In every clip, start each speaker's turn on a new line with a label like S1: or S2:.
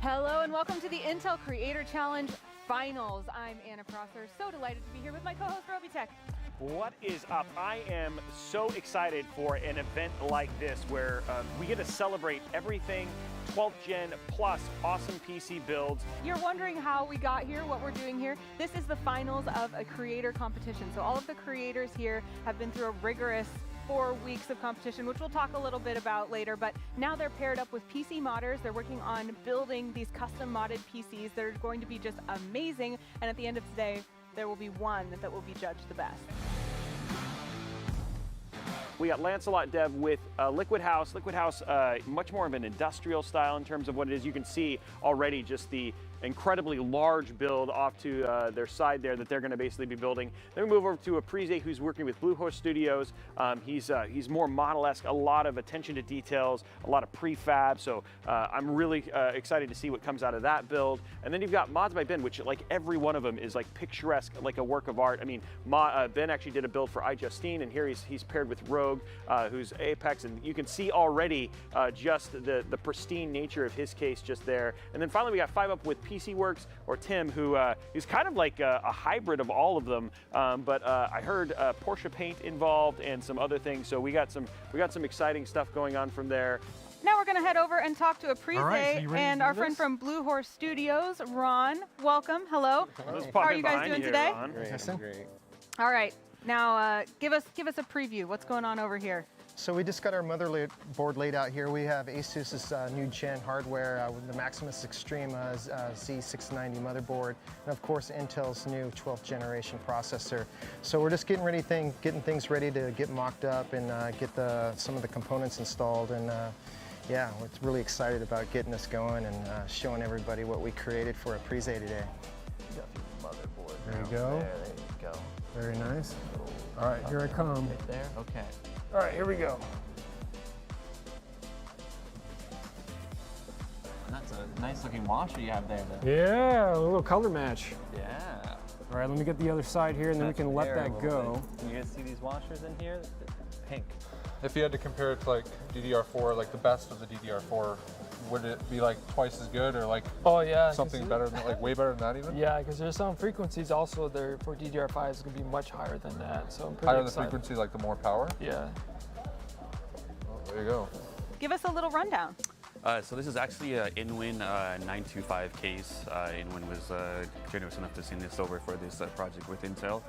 S1: Hello and welcome to the Intel Creator Challenge Finals. I'm Anna Prosser, so delighted to be here with my co-host Robeytech.
S2: What is up? I am so excited for an event like this where we get to celebrate everything 12th gen plus awesome PC builds.
S1: You're wondering how we got here, what we're doing here. This is the finals of a creator competition. So all of the creators here have been through a rigorous 4 weeks of competition, which we'll talk a little bit about later, but now they're paired up with PC modders. They're working on building these custom modded PCs that are going to be just amazing, and at the end of today, there will be one that will be judged the best.
S2: We got Lancelot Dev with Liquid House. Liquid House, much more of an industrial style in terms of what it is. You can see already just the incredibly large build off to their side there that they're going to basically be building. Then we move over to Aprize, who's working with Bluehost Studios. He's more model-esque, a lot of attention to details, a lot of prefab. So I'm really excited to see what comes out of that build. And then you've got Mods by Ben, which like every one of them is like picturesque, like a work of art. I mean, Ben actually did a build for iJustine, and here he's paired with Rogue, who's Apex, and you can see already just the pristine nature of his case just there. And then finally we got 5 Up with PC Works, or Tim, who is kind of like a hybrid of all of them. But I heard Porsche paint involved and some other things. So we got some exciting stuff going on from there.
S1: Now we're going to head over and talk to Aprize and our friend from Blue Horse Studios, Ron. Welcome. Hello. How are you guys doing today?
S3: Great.
S1: All right. Now give us a preview. What's going on over here?
S3: So we just got our motherboard laid out here. We have ASUS's new gen hardware with the Maximus Extreme Z690 motherboard, and of course Intel's new 12th generation processor. So we're just getting things ready to get mocked up and get some of the components installed. And yeah, we're really excited about getting this going and showing everybody what we created for Aprize today.
S4: You got the motherboard.
S3: There you go.
S4: There you go.
S3: Very nice. All right, here I come.
S4: Right there. Okay.
S3: All right, here we go.
S4: That's a nice looking washer you have there.
S5: Yeah, a little color match.
S4: Yeah.
S5: All right, let me get the other side here and then we can let that go.
S4: Can you guys see these washers in here? Pink.
S6: If you had to compare it to like DDR4, like the best of the DDR4, would it be like twice as good or like something better than, like way better than that even?
S5: Yeah, because there's some frequencies also there for DDR5 is going to be much higher than that. So I'm pretty
S6: higher
S5: excited.
S6: the frequency, like the more power?
S5: Yeah.
S6: Oh, there you go.
S1: Give us a little rundown.
S7: So this is actually an Inwin 925 case. Inwin was generous enough to send this over for this project with Intel.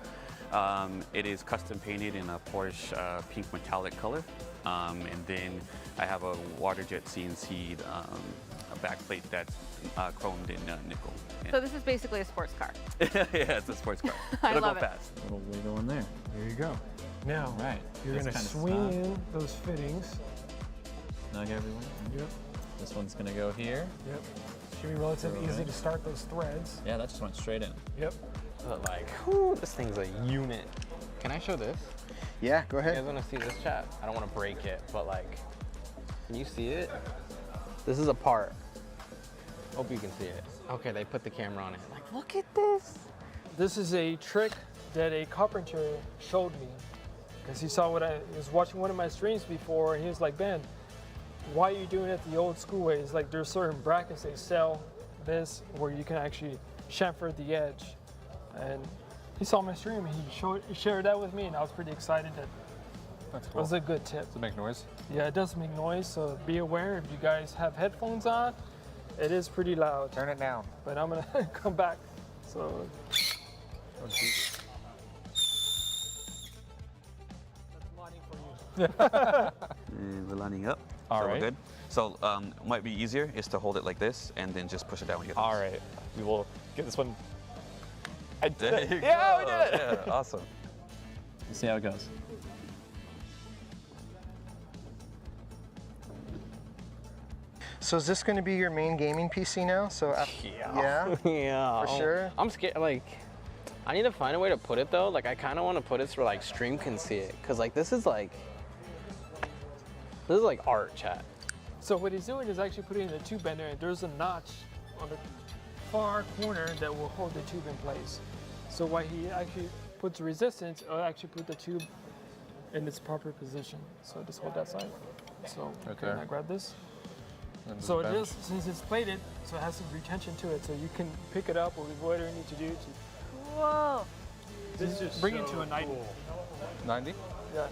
S7: It is custom painted in a Porsche pink metallic color. And then I have a water jet CNC backplate that's chromed in nickel. Yeah.
S1: So this is basically a sports car.
S7: Yeah, it's a sports car.
S1: I love
S7: go
S1: it.
S7: fast.
S4: A little wiggle in there.
S5: There you go. Now,
S4: Right.
S5: you're going to swing in those fittings.
S4: Snug everyone.
S5: Yep.
S4: This one's gonna go here.
S5: Yep. Should be relatively easy to start those threads.
S4: Yeah, that just went straight in.
S5: Yep.
S8: But like, whew, this thing's a unit. Can I show this?
S3: Yeah, go
S8: You guys
S3: ahead.
S8: wanna see this, chat? I don't wanna break it, but like, can you see it? This is a part. Hope you can see it. Okay, they put the camera on it. Like, look at this.
S5: This is a trick that a carpenter showed me. Because he saw he was watching one of my streams before and he was like, Ben, why are you doing it the old school way? It's like there's certain brackets they sell this where you can actually chamfer the edge. And he saw my stream and he shared that with me and I was pretty excited that
S6: That's cool.
S5: it was a good tip.
S6: Does it make noise?
S5: Yeah, it does make noise, so be aware if you guys have headphones on, it is pretty loud.
S6: Turn it down.
S5: But I'm gonna come back. So
S6: Oh, Jesus.
S5: that's modding for you.
S7: And we're lining up.
S4: All
S7: so
S4: right.
S7: We're good. So might be easier is to hold it like this and then just push it down when you get
S4: All right. We will get this one. I did
S7: There
S4: it.
S7: you
S4: Yeah,
S7: go.
S4: we did it.
S7: Yeah, awesome.
S4: Let's see how it goes.
S3: So is this going to be your main gaming PC now? So yeah,
S8: Yeah.
S3: for sure.
S8: I'm scared, like, I need to find a way to put it though. Like, I kinda wanna put it so like stream can see it. Cause like, this is like art, chat.
S5: So what he's doing is actually putting the tube bender and there's a notch on the far corner that will hold the tube in place. So while he actually puts resistance, it'll actually put the tube in its proper position. So just hold that side. So
S6: Right
S5: can
S6: there.
S5: I grab this? So it is, since it's plated, so it has some retention to it, so you can pick it up or whatever you need to do to
S1: Whoa.
S2: This is
S5: bring it to a 90.
S6: 90?
S5: Yeah.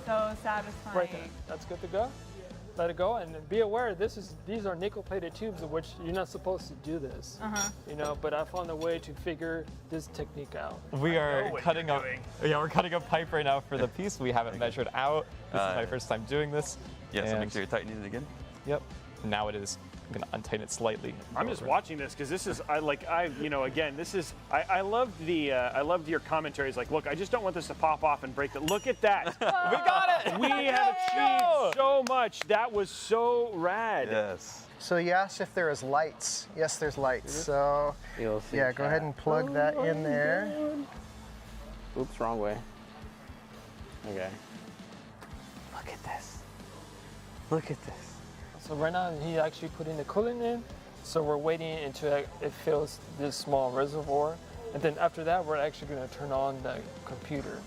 S1: So satisfying.
S5: Right there. That's good to go. Let it go, and be aware these are nickel-plated tubes, of which you're not supposed to do this. You know, but I found a way to figure this technique out.
S4: We are cutting up. Yeah, we're cutting a pipe right now for the piece. We haven't measured out. This is my first time doing this.
S7: Yeah, so
S4: and
S7: make sure you're tightening it again.
S4: Yep. Now it is. I'm gonna untighten it slightly.
S2: I'm just watching this because this is again, this is I loved your commentaries. Like, look, I just don't want this to pop off and break. Look at that.
S4: We got it.
S2: We have achieved so much. That was so rad.
S7: Yes.
S3: So you asked if there is lights. Yes, there's lights. So
S8: You'll see.
S3: yeah, go ahead and plug that in there.
S8: Oops, wrong way. Okay. Look at this. Look at this.
S5: So right now he actually putting the coolant in, so we're waiting until it fills this small reservoir, and then after that we're actually going to turn on the computer.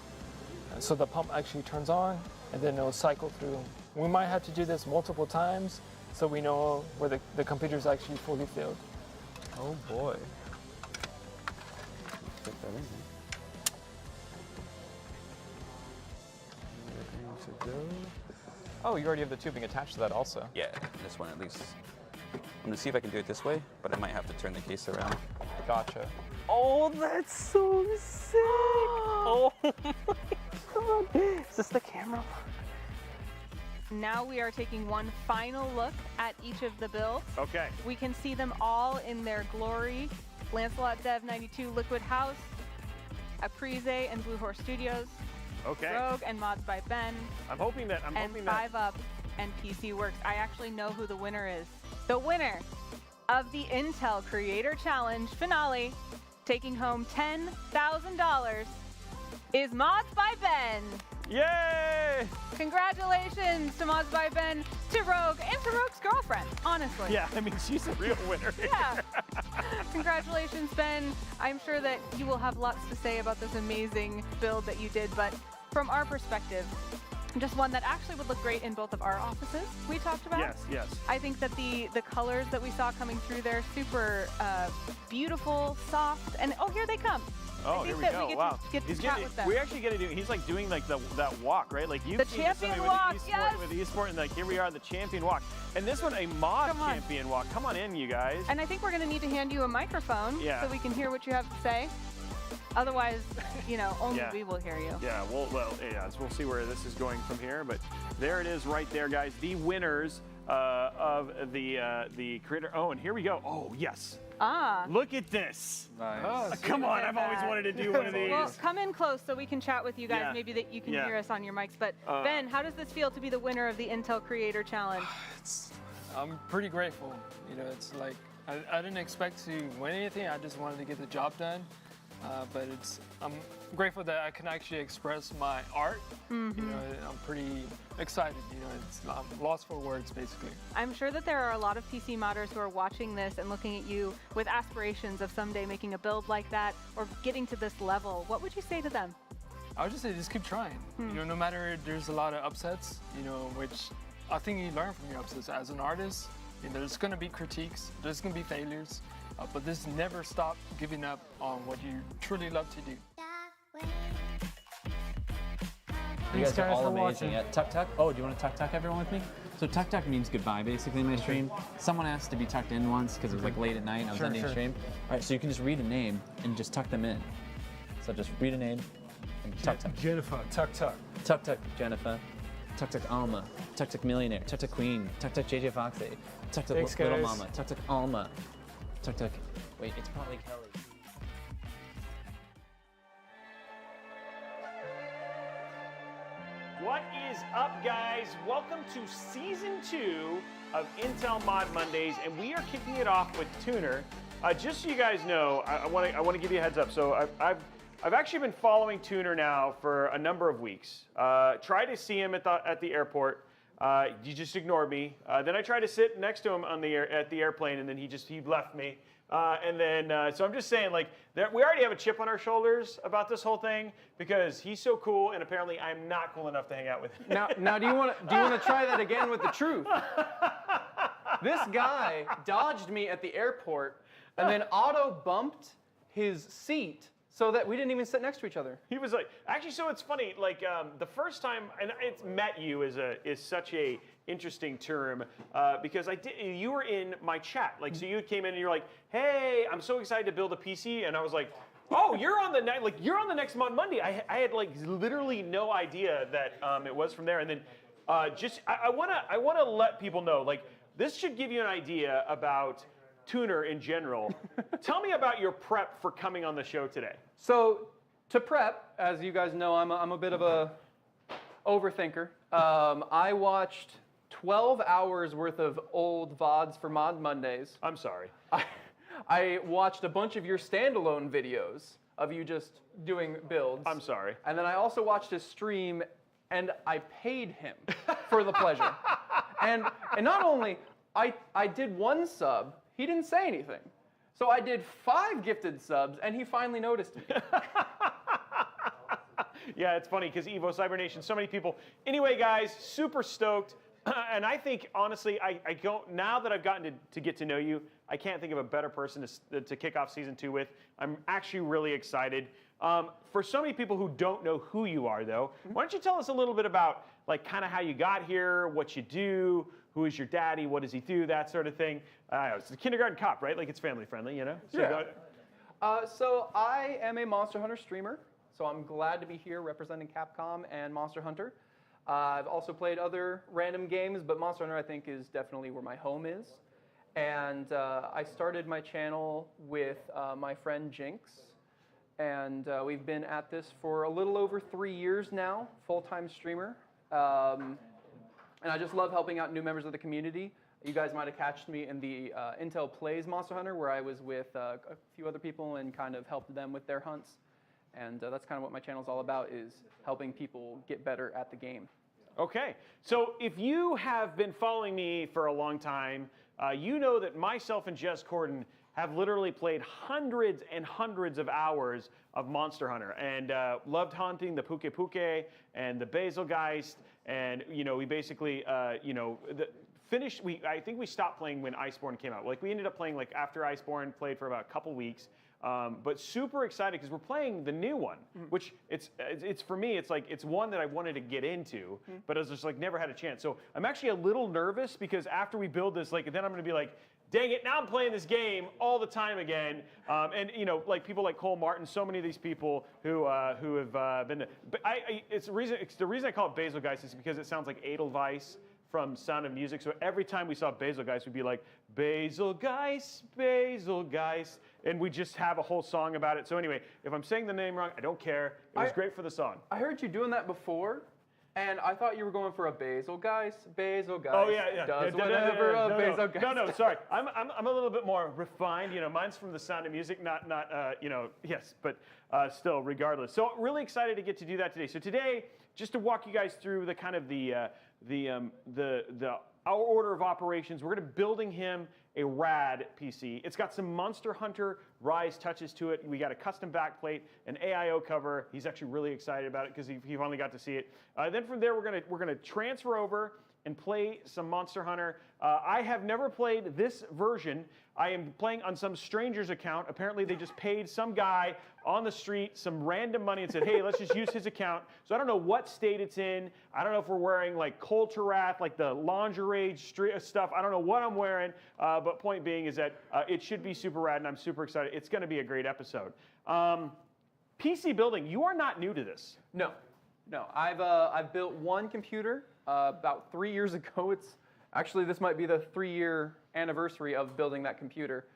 S5: And so the pump actually turns on, and then it'll cycle through. We might have to do this multiple times, so we know where the computer is actually fully filled.
S4: Oh boy.
S7: Put that in there.
S4: Oh, you already have the tubing attached to that also.
S7: Yeah, this one at least. I'm gonna see if I can do it this way, but I might have to turn the case around.
S4: Gotcha.
S8: Oh, that's so sick! Oh my god! Is this the camera?
S1: Now we are taking one final look at each of the builds.
S2: Okay.
S1: We can see them all in their glory. Lancelot Dev 92 Liquid House, Aprize and Blue Horse Studios,
S2: Okay.
S1: Rogue and Mods by Ben,
S2: I'm hoping that.
S1: and 5 Up and PC Works. I actually know who the winner is. The winner of the Intel Creator Challenge finale, taking home $10,000, is Mods by Ben.
S2: Yay!
S1: Congratulations to Mods by Ben, to Rogue, and to Rogue's girlfriend, honestly.
S2: Yeah, I mean, she's a real winner.
S1: Yeah. Congratulations, Ben. I'm sure that you will have lots to say about this amazing build that you did, but from our perspective, just one that actually would look great in both of our offices we talked about.
S2: Yes, yes.
S1: I think that the colors that we saw coming through there, super beautiful, soft, and oh, here they come.
S2: Oh, here we go. Wow.
S1: Get to chat with them.
S2: We actually get to do. He's like doing like that walk, right? Like you.
S1: The champion walk, yes.
S2: With esport, and like here we are, the champion walk, and this one a mod champion walk. Come on in, you guys.
S1: And I think we're going to need to hand you a microphone
S2: so
S1: we can hear what you have to say. Otherwise, you know, only we will hear you.
S2: Yeah. Well, we'll see where this is going from here, but there it is, right there, guys. The winners of the creator. Oh, and here we go. Oh, yes.
S1: Ah.
S2: Look at this.
S6: Nice.
S2: Come on, I've always wanted to do one of these.
S1: Well, come in close so we can chat with you guys.
S2: Yeah.
S1: Maybe that you can hear us on your mics. But Ben, how does this feel to be the winner of the Intel Creator Challenge?
S5: I'm pretty grateful. You know, it's like I didn't expect to win anything. I just wanted to get the job done. But I'm grateful that I can actually express my art. You know, I'm pretty excited. You know, I'm lost for words, basically.
S1: I'm sure that there are a lot of PC modders who are watching this and looking at you with aspirations of someday making a build like that or getting to this level. What would you say to them?
S5: I would just say just keep trying. You know, no matter there's a lot of upsets, you know, which I think you learn from your upsets as an artist. You know, there's going to be critiques, there's going to be failures. But this never stop giving up on what you truly love to do.
S9: You guys are all amazing. Tuck tuck. Oh, do you want to tuck tuck everyone with me? So tuck tuck means goodbye basically in my stream. Someone asked to be tucked in once because it was like late at night and I was ending the stream. All right, so you can just read a name and just tuck them in. So just read a name and tuck tuck.
S5: Jennifer, tuck tuck.
S9: Tuck tuck Jennifer. Tuck tuck Alma. Tuck tuck Millionaire. Tuck tuck Queen. Tuck tuck JJ Foxy. Tuck tuck Little Mama. Tuck tuck Alma. Tuck tuck. Wait, it's probably Kelly.
S2: What is up, guys? Welcome to season 2 of Intel Mod Mondays, and we are kicking it off with Tuner. Just so you guys know, I want to give you a heads up. So I've actually been following Tuner now for a number of weeks. Tried to see him at the airport. He just ignored me. Then I tried to sit next to him at the airplane, and then he left me. So I'm just saying, like, we already have a chip on our shoulders about this whole thing because he's so cool, and apparently I'm not cool enough to hang out with him.
S8: Now, do you want to try that again with the truth?
S10: This guy dodged me at the airport and then auto bumped his seat so that we didn't even sit next to each other.
S2: He was like, actually, so it's funny, like the first time, and it's met you is such a interesting term because you were in my chat. Like, so you came in and you're like, hey, I'm so excited to build a PC. And I was like, oh, you're on the next Monday. I had like literally no idea that it was from there. And then I wanna let people know, like, this should give you an idea about Tuner in general. Tell me about your prep for coming on the show today.
S10: So to prep, as you guys know, I'm a bit of a overthinker. I watched 12 hours worth of old VODs for Mod Mondays.
S2: I'm sorry.
S10: I watched a bunch of your standalone videos of you just doing builds.
S2: I'm sorry.
S10: And then I also watched his stream, and I paid him for the pleasure. And not only, I did 1 sub, he didn't say anything. So I did 5 gifted subs, and he finally noticed me.
S2: Yeah, it's funny because Evo, Cyber Nation, so many people. Anyway, guys, super stoked. And I think, honestly, I don't, now that I've gotten to get to know you, I can't think of a better person to kick off season 2 with. I'm actually really excited. For so many people who don't know who you are, though, why don't you tell us a little bit about, like, kind of how you got here, what you do, who is your daddy, what does he do, that sort of thing. It's a kindergarten cop, right? Like, it's family friendly, you know? So
S10: yeah. So I am a Monster Hunter streamer, so I'm glad to be here representing Capcom and Monster Hunter. I've also played other random games, but Monster Hunter, I think, is definitely where my home is. And I started my channel with my friend Jinx, and we've been at this for a little over 3 years now, full-time streamer. And I just love helping out new members of the community. You guys might have catched me in the Intel Plays Monster Hunter, where I was with a few other people and kind of helped them with their hunts. And that's kind of what my channel's all about, is helping people get better at the game.
S2: Okay, so if you have been following me for a long time, you know that myself and Jess Corden have literally played hundreds and hundreds of hours of Monster Hunter and loved hunting the Puke Puke and the Basilgeist, and we basically finished. I think we stopped playing when Iceborne came out. Like, we ended up playing like after Iceborne, played for about a couple weeks. But super excited because we're playing the new one, which it's for me, it's like, it's one that I wanted to get into, but I was just like, never had a chance. So I'm actually a little nervous because after we build this, like, then I'm going to be like, dang it, now I'm playing this game all the time again. And like people like Cole Martin, so many of these people who have been, but it's the reason I call it Basilgeist is because it sounds like Edelweiss from Sound of Music. So every time we saw Basilgeist, we'd be like, Basilgeist, Basilgeist. And we just have a whole song about it. So anyway, if I'm saying the name wrong, I don't care. It was great for the song.
S10: I heard you doing that before, and I thought you were going for a Basilgeist. Basilgeist.
S2: Oh yeah.
S10: Does whatever a Basilgeist.
S2: No, sorry. I'm a little bit more refined. Mine's from the Sound of Music, not yes, but still, regardless. So really excited to get to do that today. So today, just to walk you guys through the kind of our order of operations, we're going to be building him a rad PC. It's got some Monster Hunter Rise touches to it. We got a custom backplate, an AIO cover. He's actually really excited about it because he finally got to see it. Then from there, we're gonna transfer over and play some Monster Hunter. I have never played this version. I am playing on some stranger's account. Apparently they just paid some guy on the street some random money and said, hey, let's just use his account. So I don't know what state it's in. I don't know if we're wearing like Colterath, like the lingerie stuff. I don't know what I'm wearing, but point being is that it should be super rad and I'm super excited. It's gonna be a great episode. PC building, you are not new to this.
S10: No, I've built one computer about 3 years ago. Actually, this might be the 3-year anniversary of building that computer.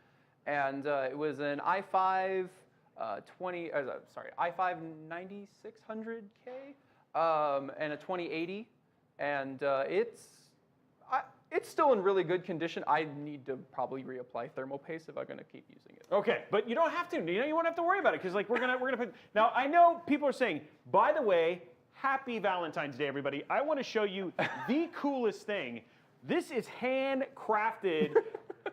S10: And it was an i5 i5 9600K and a 2080. And it's still in really good condition. I need to probably reapply thermal paste if I'm going to keep using it.
S2: Okay, but you don't have to. You won't have to worry about it because like we're gonna put. Now I know people are saying, by the way, happy Valentine's Day, everybody. I want to show you the coolest thing. This is handcrafted.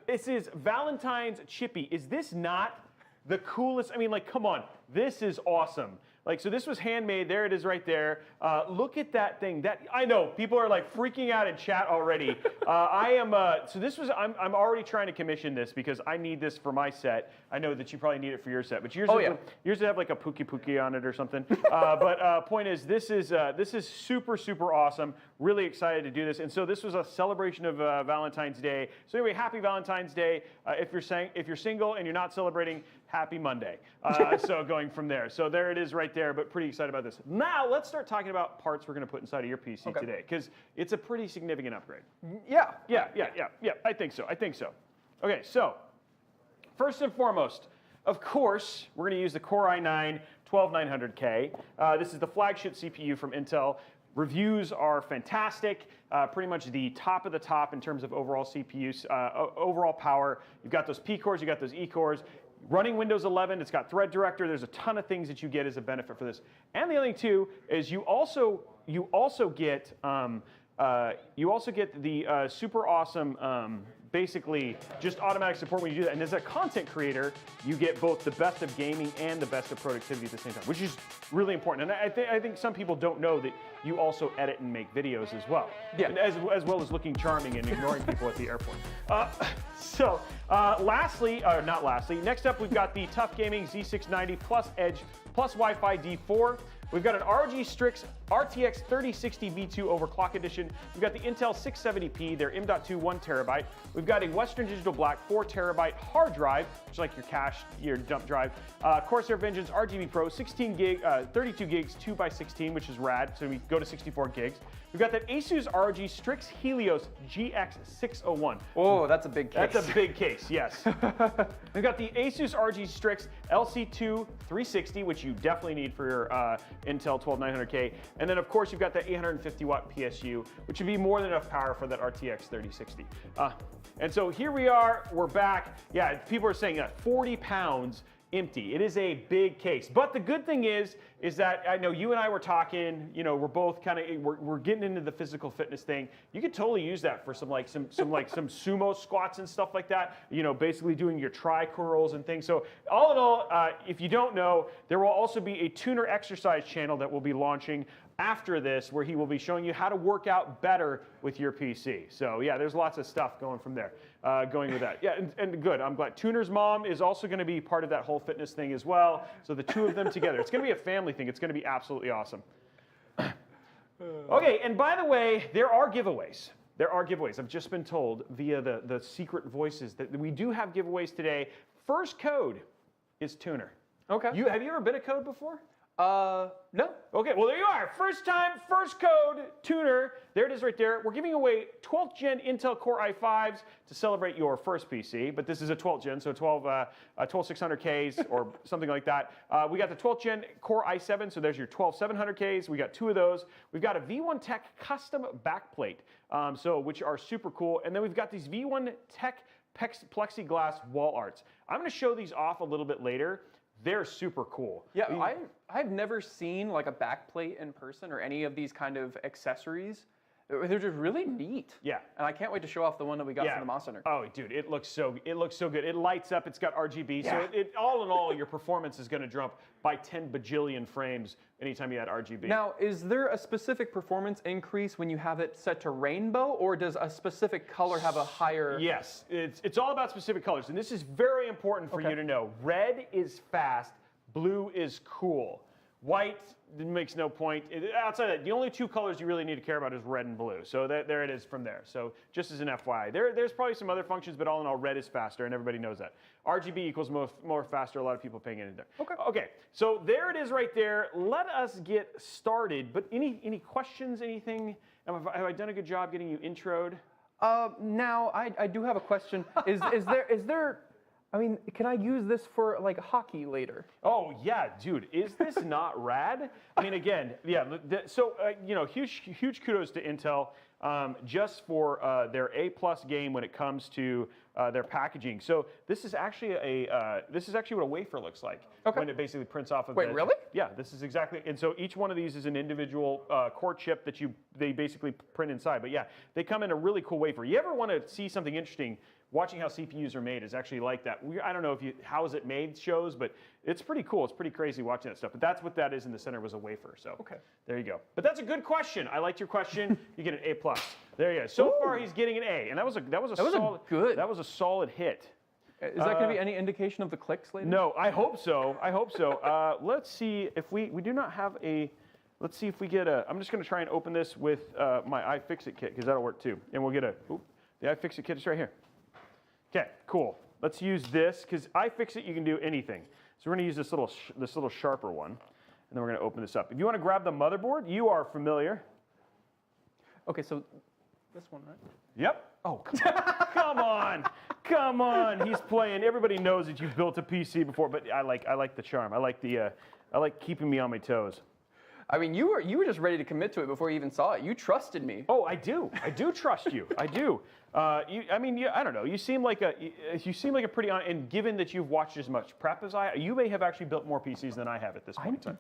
S2: This is Valentine's Chippy. Is this not the coolest? I mean, like, come on. This is awesome. Like, so this was handmade. There it is right there. Look at that thing. That I know people are like freaking out in chat already. So this was, I'm already trying to commission this because I need this for my set. I know that you probably need it for your set, but yours would have like a Pookie Pookie on it or something. But point is, this is super, super awesome. Really excited to do this. And so this was a celebration of Valentine's Day. So anyway, happy Valentine's Day. If you're single and you're not celebrating, happy Monday. So going from there. So there it is right there, but pretty excited about this. Now let's start talking about parts we're going to put inside of your PC today, because it's a pretty significant upgrade.
S10: Yeah.
S2: I think so. Okay, so first and foremost, of course, we're going to use the Core i9-12900K. This is the flagship CPU from Intel. Reviews are fantastic, pretty much the top of the top in terms of overall CPUs, overall power. You've got those P cores, you've got those E cores. Running Windows 11, it's got Thread Director. There's a ton of things that you get as a benefit for this. And the other thing too is you also get the super awesome. Basically, just automatic support when you do that. And as a content creator, you get both the best of gaming and the best of productivity at the same time, which is really important. And I think some people don't know that you also edit and make videos as well.
S10: Yeah.
S2: And as well as looking charming and ignoring people at the airport. Not lastly, next up we've got the Tough Gaming Z690 Plus Edge Plus Wi-Fi D4. We've got an ROG Strix RTX 3060 V2 Overclock Edition. We've got the Intel 670p, their M.2 1 terabyte. We've got a Western Digital Black 4 terabyte hard drive, which is like your cache, your dump drive. Corsair Vengeance RGB Pro 16 gig, 32 gigs, 2x16, which is rad. So we go to 64 gigs. We've got that ASUS ROG Strix Helios GX601.
S10: Oh, that's a big case.
S2: That's a big case, yes. We've got the ASUS ROG Strix LC2 360, which you definitely need for your Intel 12900K. And then, of course, you've got that 850 watt PSU, which would be more than enough power for that RTX 3060. And so here we are, we're back. Yeah, people are saying 40 pounds empty. It is a big case. But the good thing is that I know you and I were talking, we're both kind of, we're getting into the physical fitness thing. You could totally use that for some sumo squats and stuff like that, basically doing your tri curls and things. So all in all, if you don't know, there will also be a tuner exercise channel that will be launching after this, where he will be showing you how to work out better with your PC. So yeah, there's lots of stuff going from there, going with that. Yeah, and good, I'm glad. Tuner's mom is also gonna be part of that whole fitness thing as well. So the two of them together, it's gonna be a family thing. It's gonna be absolutely awesome. Okay, and by the way, there are giveaways. I've just been told via the secret voices that we do have giveaways today. First code is Tuner.
S10: Okay.
S2: Have you ever been a code before?
S10: No.
S2: Okay, well there you are. First time, first code, Tuner. There it is right there. We're giving away 12th gen Intel Core i5s to celebrate your first PC, but this is a 12th gen, so 12600Ks or something like that. We got the 12th gen Core i7, so there's your 12700Ks. We got two of those. We've got a V1Tech custom backplate, which are super cool. And then we've got these V1Tech plexiglass wall arts. I'm gonna show these off a little bit later. They're super cool.
S10: Yeah, I've never seen like a backplate in person or any of these kind of accessories. They're just really neat.
S2: Yeah.
S10: And I can't wait to show off the one that we got from the Monster Hunter.
S2: Oh, dude, it looks so good. It lights up. It's got RGB.
S10: Yeah.
S2: So all in all, your performance is going to jump by 10 bajillion frames anytime you add RGB.
S10: Now, is there a specific performance increase when you have it set to rainbow, or does a specific color have a higher?
S2: Yes, it's all about specific colors, and this is very important for you to know. Red is fast. Blue is cool. White makes no point. Outside of that, the only two colors you really need to care about is red and blue. So there it is from there. So just as an FYI. There's probably some other functions, but all in all, red is faster, and everybody knows that. RGB equals more faster. A lot of people paying it in there. Okay, so there it is right there. Let us get started. But any questions, anything? Have I done a good job getting you introed?
S10: Now, I do have a question. Is there I mean, can I use this for like hockey later?
S2: Oh yeah, dude, is this not rad? I mean, again, yeah. So huge kudos to Intel just for their A+ game when it comes to their packaging. So this is actually what a wafer looks like when it basically prints off of.
S10: Wait, really?
S2: Yeah, this is exactly. And so each one of these is an individual core chip that they basically print inside. But yeah, they come in a really cool wafer. You ever want to see something interesting? watching how CPUs are made is actually like that. I don't know if how is it made shows, but it's pretty cool. It's pretty crazy watching that stuff. But that's what that is in the center was a wafer. So there you go. But that's a good question. I liked your question. You get an A+. There you go. So far he's getting an A, and that was a solid hit.
S10: Is that going to be any indication of the clicks later?
S2: No, I hope so. I hope so. Let's see if we do not have a. Let's see if we get a. I'm just going to try and open this with my iFixit kit because that'll work too, and we'll get a. The iFixit kit is right here. Okay, cool. Let's use this because iFixit you can do anything. So we're going to use this little sharper one, and then we're going to open this up. If you want to grab the motherboard, you are familiar.
S10: Okay, so this one, right?
S2: Yep. Oh, come on. Come on. He's playing. Everybody knows that you've built a PC before, but I like the charm. I like keeping me on my toes.
S10: I mean, you were just ready to commit to it before you even saw it. You trusted me.
S2: Oh, I do. I do trust you. I do. I don't know. You seem like a pretty and given that you've watched as much prep as you may have actually built more PCs than I have at this point in time.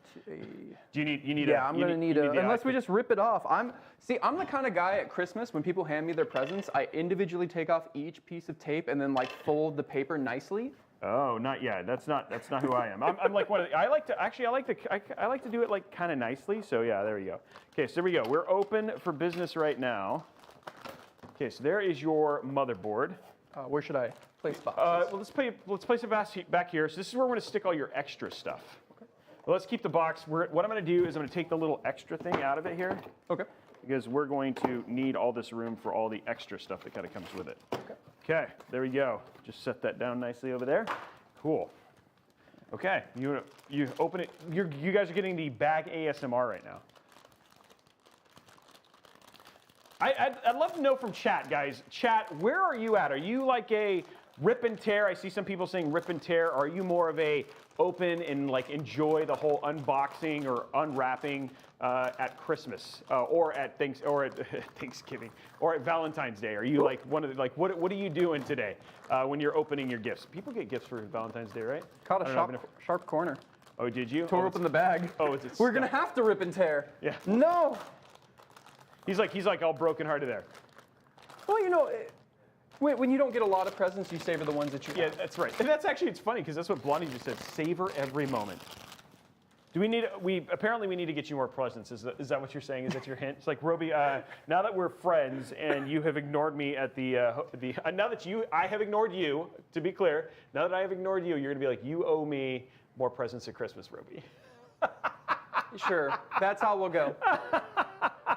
S2: Do you need?
S10: Yeah, I'm gonna need a. Unless we just rip it off. I'm the kind of guy at Christmas when people hand me their presents, I individually take off each piece of tape and then like fold the paper nicely.
S2: Oh, not yet. That's not who I am. I'm like one of the, I like to do it like kind of nicely. So yeah, there we go. Okay, so there we go. We're open for business right now. Okay, so there is your motherboard.
S10: Where should I place boxes?
S2: Well, let's place it back here. So this is where we're going to stick all your extra stuff. Okay. Well, let's keep the box. What I'm going to do is I'm going to take the little extra thing out of it here.
S10: Okay.
S2: Because we're going to need all this room for all the extra stuff that kind of comes with it. Okay. Okay, there we go. Just set that down nicely over there. Cool. Okay, you open it. You guys are getting the bag ASMR right now. I'd love to know from chat, guys. Chat, where are you at? Are you like a rip and tear? I see some people saying rip and tear. Are you more of a open and like enjoy the whole unboxing or unwrapping at Christmas or at Thanksgiving or at Valentine's Day? Are you like one of the, like what are you doing today when you're opening your gifts? People get gifts for Valentine's Day, right?
S10: Caught a sharp corner.
S2: Oh, did you?
S10: Tore open the bag.
S2: Oh,
S10: we're gonna have to rip and tear.
S2: Yeah.
S10: No.
S2: He's like all brokenhearted there.
S10: Well, you know, when you don't get a lot of presents, you savor the ones that you get.
S2: Yeah, that's right. And that's actually, it's funny because that's what Blondie just said. Savor every moment. Do we need? Apparently we need to get you more presents. Is that what you're saying? Is that your hint? It's like Roby. Now that we're friends and you have ignored me at now that I have ignored you. To be clear, now that I have ignored you, you're gonna be like, you owe me more presents at Christmas, Roby.
S10: Sure, that's how we'll go.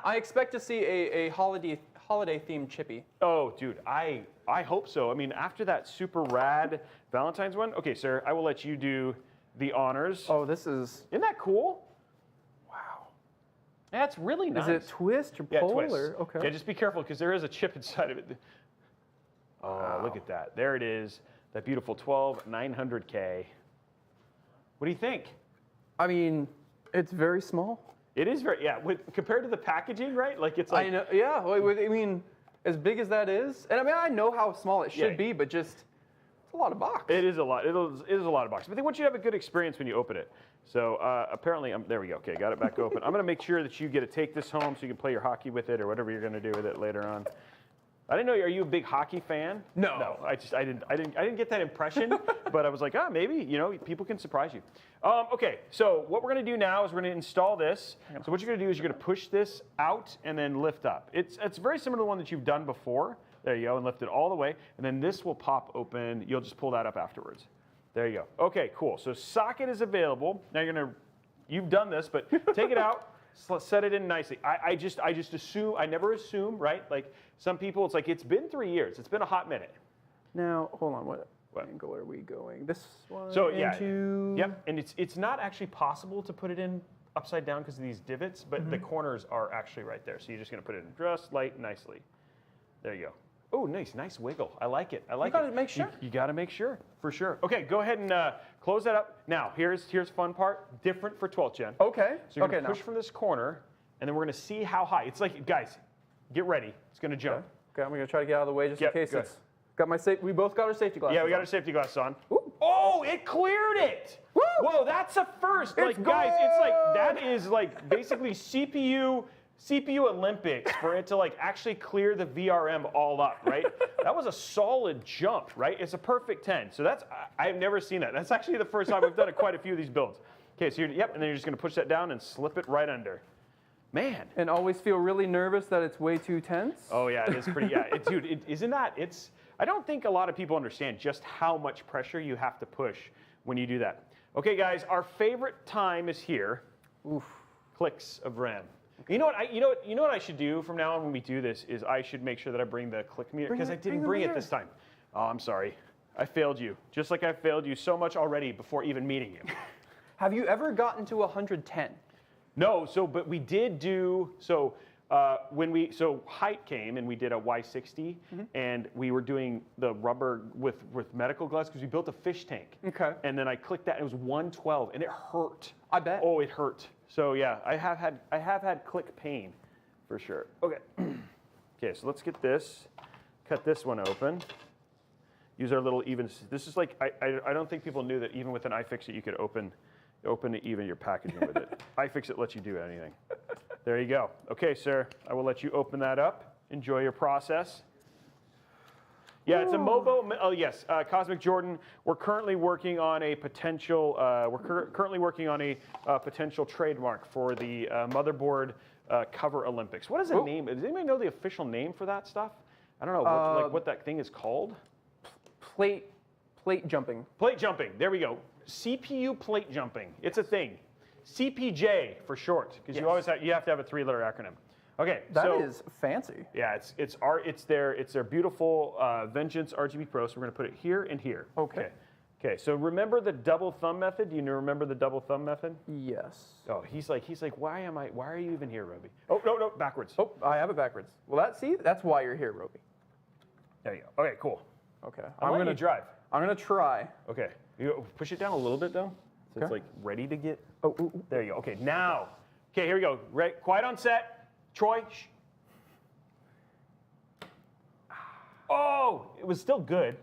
S10: I expect to see a holiday themed chippy.
S2: Oh, dude, I hope so. I mean, after that super rad Valentine's one. Okay, sir, I will let you do the honors.
S10: Oh, isn't
S2: that cool?
S10: Wow.
S2: That's really nice.
S10: Is it twist or pull?
S2: Twist.
S10: Or, okay.
S2: Yeah, just be careful because there is a chip inside of it. Oh, wow. Look at that. There it is. That beautiful 12900K. What do you think?
S10: I mean, it's very small.
S2: It is very, compared to the packaging, right? Like it's like.
S10: I know, yeah. I mean, as big as that is, and I mean, I know how small it should be, but just, it's a lot of box.
S2: It is a lot. It is a lot of box. But they want you to have a good experience when you open it. So apparently, there we go. Okay, got it back open. I'm going to make sure that you get to take this home so you can play your hockey with it or whatever you're going to do with it later on. I didn't know. Are you a big hockey fan?
S10: No.
S2: No, I didn't get that impression. But I was like, maybe people can surprise you. Okay, so what we're going to do now is we're going to install this. So what you're going to do is you're going to push this out and then lift up. It's very similar to the one that you've done before. There you go, and lift it all the way, and then this will pop open. You'll just pull that up afterwards. There you go. Okay, cool. So socket is available. Now you've done this, but take it out. Set it in nicely. I just assume, I never assume, right? Like some people, it's like, it's been 3 years. It's been a hot minute.
S10: Now, hold on, what angle are we going? This one
S2: so,
S10: into...
S2: Yep, and it's not actually possible to put it in upside down because of these divots, but the corners are actually right there. So you're just gonna put it in just nicely. There you go. Oh, nice wiggle. I like it. I like it.
S10: You gotta make sure.
S2: You gotta make sure, for sure. Okay, go ahead and close that up. Now, here's fun part. Different for 12th gen.
S10: Okay.
S2: So you're gonna push from this corner, and then we're gonna see how high. It's like, guys, get ready. It's gonna jump.
S10: Okay, I'm gonna try to get out of the way just in case it's. Got my we both got our safety glasses.
S2: Yeah, we got our safety glasses on. Ooh. Oh, it cleared it. Woo. Whoa, that's a first. Like, guys, it's like that is like basically CPU CPU Olympics for it to like actually clear the VRM all up, right? That was a solid jump, right? It's a perfect 10. So that's, I've never seen that. That's actually the first time we've done quite a few of these builds. Okay, so yep, and then you're just gonna push that down and slip it right under. Man.
S10: And always feel really nervous that it's way too tense.
S2: Oh yeah, it is pretty, yeah. Dude, isn't that, I don't think a lot of people understand just how much pressure you have to push when you do that. Okay guys, our favorite time is here. Oof. Clicks of RAM. You know what I should do from now on when we do this is I should make sure that I bring the click meter, because I didn't bring it this time. Oh, I'm sorry. I failed you. Just like I failed you so much already before even meeting you.
S10: Have you ever gotten to 110?
S2: No, but we did do, so height came and we did a Y60 and we were doing the rubber with medical gloves because we built a fish tank. Okay. And then I clicked that and it was 112 and it hurt.
S10: I bet.
S2: Oh, it hurt. So yeah, I have had click pain for sure. Okay. Okay, so let's get this, cut this one open. Use our little even, this is like, I don't think people knew that even with an iFixit you could open even your packaging with it. iFixit lets you do anything. There you go. Okay, sir, I will let you open that up. Enjoy your process. Yeah, it's a Mobo. Oh yes, Cosmic Jordan. We're currently working on a potential. Potential trademark for the motherboard cover Olympics. What is the name? Does anybody know the official name for that stuff? I don't know what that thing is called.
S10: Plate jumping.
S2: Plate jumping. There we go. CPU plate jumping. It's a thing. CPJ for short, because you always have to have a 3-letter acronym. Okay,
S10: that is fancy.
S2: Yeah, it's their beautiful Vengeance RGB Pro. So we're gonna put it here and here. Okay. Okay. So remember the double thumb method? Do you remember the double thumb method?
S10: Yes.
S2: Oh, he's like, why are you even here, Roby? Oh no, backwards.
S10: Oh, I have it backwards. Well, that's why you're here, Roby.
S2: There you go. Okay, cool.
S10: Okay.
S2: I'm gonna drive.
S10: I'm gonna try.
S2: Okay. You push it down a little bit though, so it's like ready to get. Oh, there you go. Okay, now. Okay, here we go. Quiet on set. Troy. Shh. Oh, it was still good.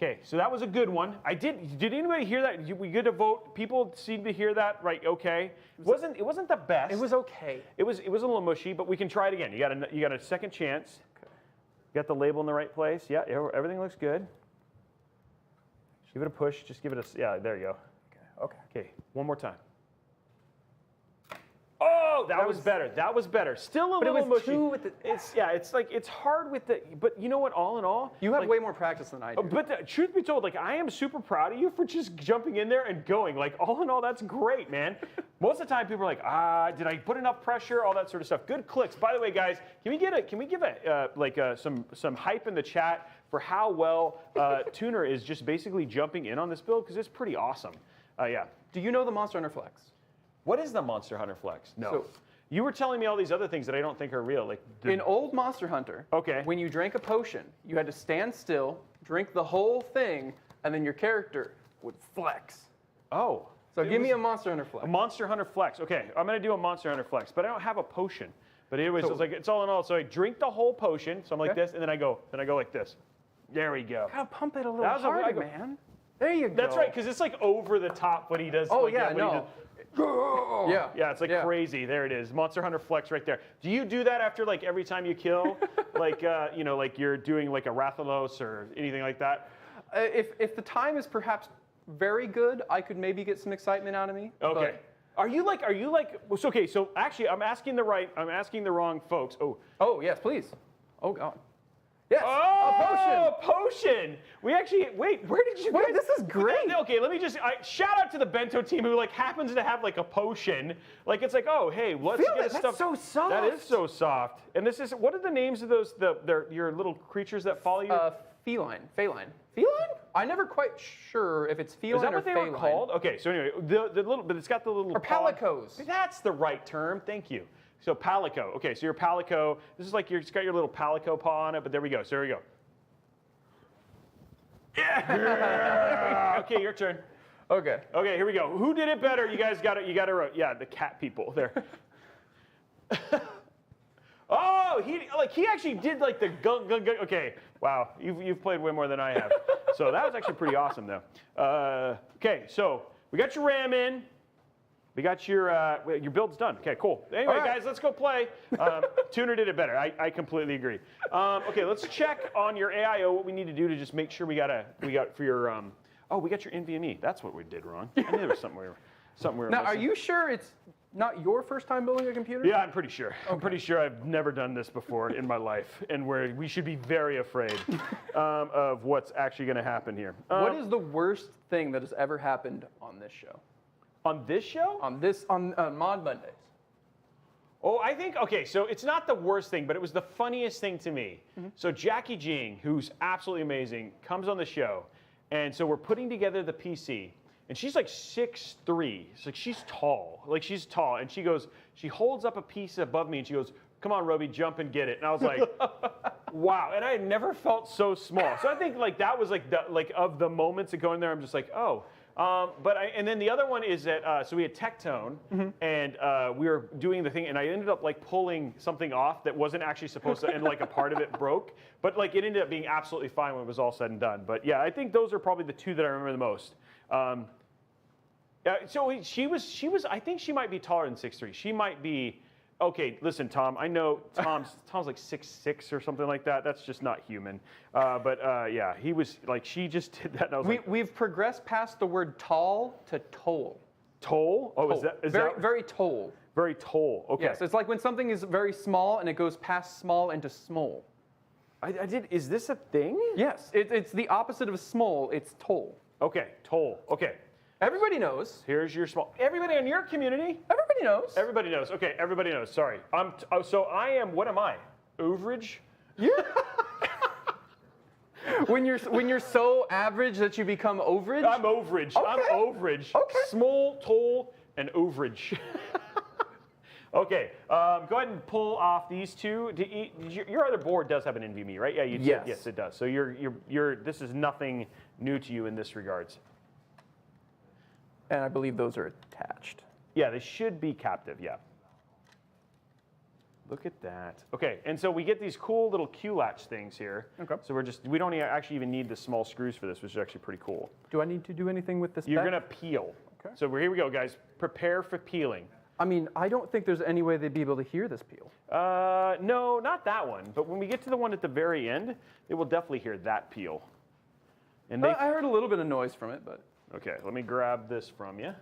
S2: Okay, so that was a good one. Did anybody hear that? We good to vote? People seem to hear that, right? Okay. It wasn't the best.
S10: It was okay.
S2: It was a little mushy, but we can try it again. You got a second chance. Okay. You got the label in the right place. Yeah, everything looks good. Give it a push. Just give it a, yeah, there you go. Okay. Okay, one more time. Oh, that was better. That was better. Still a little mushy. It's hard with the, but you know what, all in all.
S10: You have way more practice than I do.
S2: But truth be told, I am super proud of you for just jumping in there and going. All in all, that's great, man. Most of the time people are like, did I put enough pressure? All that sort of stuff. Good clicks. By the way, guys, can we give some hype in the chat for how well Tuner is just basically jumping in on this build, because it's pretty awesome. Yeah.
S10: Do you know the Monster Hunter Flex?
S2: What is the Monster Hunter Flex? No. So, you were telling me all these other things that I don't think are real.
S10: In old Monster Hunter, when you drank a potion, you had to stand still, drink the whole thing, and then your character would flex.
S2: Oh.
S10: So give me a Monster Hunter Flex.
S2: A Monster Hunter Flex. Okay, I'm going to do a Monster Hunter Flex, but I don't have a potion. But anyways, so, it's all in all. So I drink the whole potion, so I'm like this, and then I go like this. There we go.
S10: Gotta pump it a little harder, man. There you go.
S2: That's right, because it's over the top when he does.
S10: Oh yeah, no.
S2: Yeah, it's crazy. There it is. Monster Hunter Flex right there. Do you do that after every time you kill? You're doing a Rathalos or anything like that?
S10: If the time is perhaps very good, I could maybe get some excitement out of me.
S2: Okay. Are you okay, so actually I'm asking the wrong folks.
S10: Oh yes, please. Oh God. Yes,
S2: a potion. We actually, wait, where did you guys?
S10: This is great.
S2: Okay, let me just, shout out to the bento team who happens to have a potion. Oh, hey, let's get stuff.
S10: That's so soft.
S2: That is so soft. And this is, what are the names of those, your little creatures that follow you?
S10: Feline. Feline? I'm never quite sure if it's feline or
S2: Is that what they were called? Okay, so anyway, the little, but it's got the little.
S10: Or palicos.
S2: That's the right term, thank you. So palico. Okay, so your palico. This is it's got your little palico paw on it, but there we go. So there we go. Yeah. Okay, your turn.
S10: Okay.
S2: Okay, here we go. Who did it better? You guys got it. You got it right. Yeah, the cat people there. Oh, he actually did the gung. Okay, wow. You've played way more than I have. So that was actually pretty awesome though. Okay, so we got your RAM in. We got your build's done. Okay, cool. Anyway, guys, let's go play. Tuner did it better. I completely agree. Okay, let's check on your AIO what we need to do to just make sure we got for your we got your NVMe. That's what we did wrong. I knew there was something we were
S10: Now,
S2: missing.
S10: are you sure it's not your first time building a computer?
S2: Yeah, I'm pretty sure. I'm pretty sure I've never done this before in my life, and we should be very afraid of what's actually going to happen here.
S10: What is the worst thing that has ever happened on this show?
S2: On this show?
S10: On Mod Mondays.
S2: Oh, I think, okay, so it's not the worst thing, but it was the funniest thing to me. So Jackie Jing, who's absolutely amazing, comes on the show, and so we're putting together the PC, and she's like 6'3", so she's tall, and she holds up a piece above me, and she goes, "Come on, Roby, jump and get it." And I was like, wow, and I had never felt so small. So I think like that was like of the moments of going there, I'm just like, oh. And then the other one is that, so we had Tectone, and we were doing the thing, and I ended up like pulling something off that wasn't actually supposed to, and like a part of it broke, but like it ended up being absolutely fine when it was all said and done. But yeah, I think those are probably the two that I remember the most. So she was, I think she might be taller than 6'3". She might be, okay, listen, Tom, I know Tom's like 6'6" or something like that. That's just not human. Yeah, he was like, she just did that. And I was
S10: We've progressed past the word tall to toll.
S2: Toll? Oh,
S10: Toll.
S2: is that?
S10: Very toll.
S2: Very toll, okay.
S10: Yes, it's like when something is very small and it goes past small into small.
S2: Is this a thing?
S10: Yes, it's the opposite of small, it's toll.
S2: Okay, toll, okay.
S10: Everybody knows.
S2: Here's your small. Everybody in your community.
S10: Everybody knows.
S2: Everybody knows. Okay, everybody knows. Sorry. So I am. What am I? Overage.
S10: Yeah. when you're so average that you become overage.
S2: I'm overage.
S10: Okay.
S2: I'm overage.
S10: Okay.
S2: Small, toll, and overage. Okay. Go ahead and pull off these two. Your other board does have an NVMe, right? Yeah.
S10: Yes.
S2: Yes, it does. So this is nothing new to you in this regards.
S10: And I believe those are attached.
S2: Yeah, they should be captive, yeah. Look at that. Okay, and so we get these cool little Q-latch things here. Okay. So we don't actually even need the small screws for this, which is actually pretty cool.
S10: Do I need to do anything with this?
S2: You're gonna peel. Okay. So here we go, guys. Prepare for peeling.
S10: I mean, I don't think there's any way they'd be able to hear this peel.
S2: No, not that one. But when we get to the one at the very end, they will definitely hear that peel. And
S10: I heard a little bit of noise from it, but.
S2: Okay, let me grab this from you.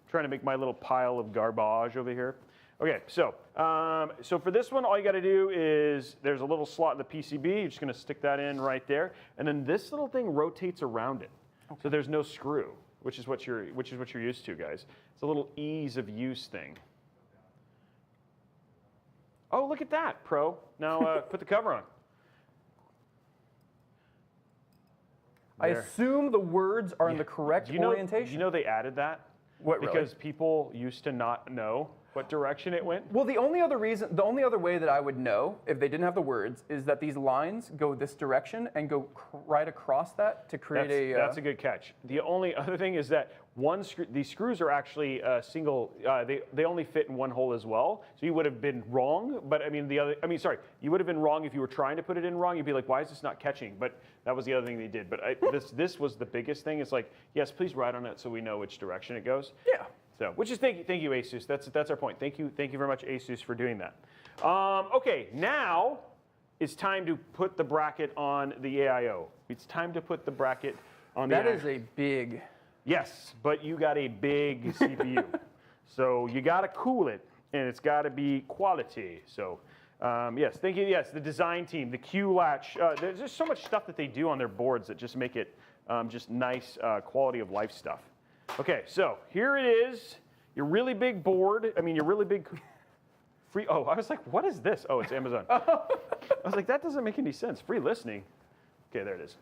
S2: Trying to make my little pile of garbage over here. Okay, so for this one, all you got to do is there's a little slot in the PCB. You're just going to stick that in right there, and then this little thing rotates around it. Okay. So there's no screw, which is what you're used to, guys. It's a little ease of use thing. Oh, look at that, Pro. Now put the cover on.
S10: I assume the words are in the correct orientation.
S2: You know they added that?
S10: What, really?
S2: Because people used to not know what direction it went?
S10: Well, the only other way that I would know if they didn't have the words is that these lines go this direction and go right across that to create
S2: That's a good catch. The only other thing is that these screws are actually single. They only fit in one hole as well. So you would have been wrong. But I mean you would have been wrong if you were trying to put it in wrong. You'd be like, why is this not catching? But that was the other thing they did. But this was the biggest thing. It's like, yes, please write on it so we know which direction it goes.
S10: Yeah.
S2: So, which is thank you, ASUS. That's our point. Thank you very much, ASUS, for doing that. Okay, now it's time to put the bracket on the AIO. It's time to put the bracket on the AIO.
S10: That is a big.
S2: Yes, but you got a big CPU, so you got to cool it, and it's got to be quality. So, yes, thank you. Yes, the design team, the Q-latch. There's just so much stuff that they do on their boards that just make it just nice quality of life stuff. Okay, so here it is, your really big board. I mean, your really big free. Oh, I was like, what is this? Oh, it's Amazon. I was like, that doesn't make any sense. Free listening. Okay, there it is.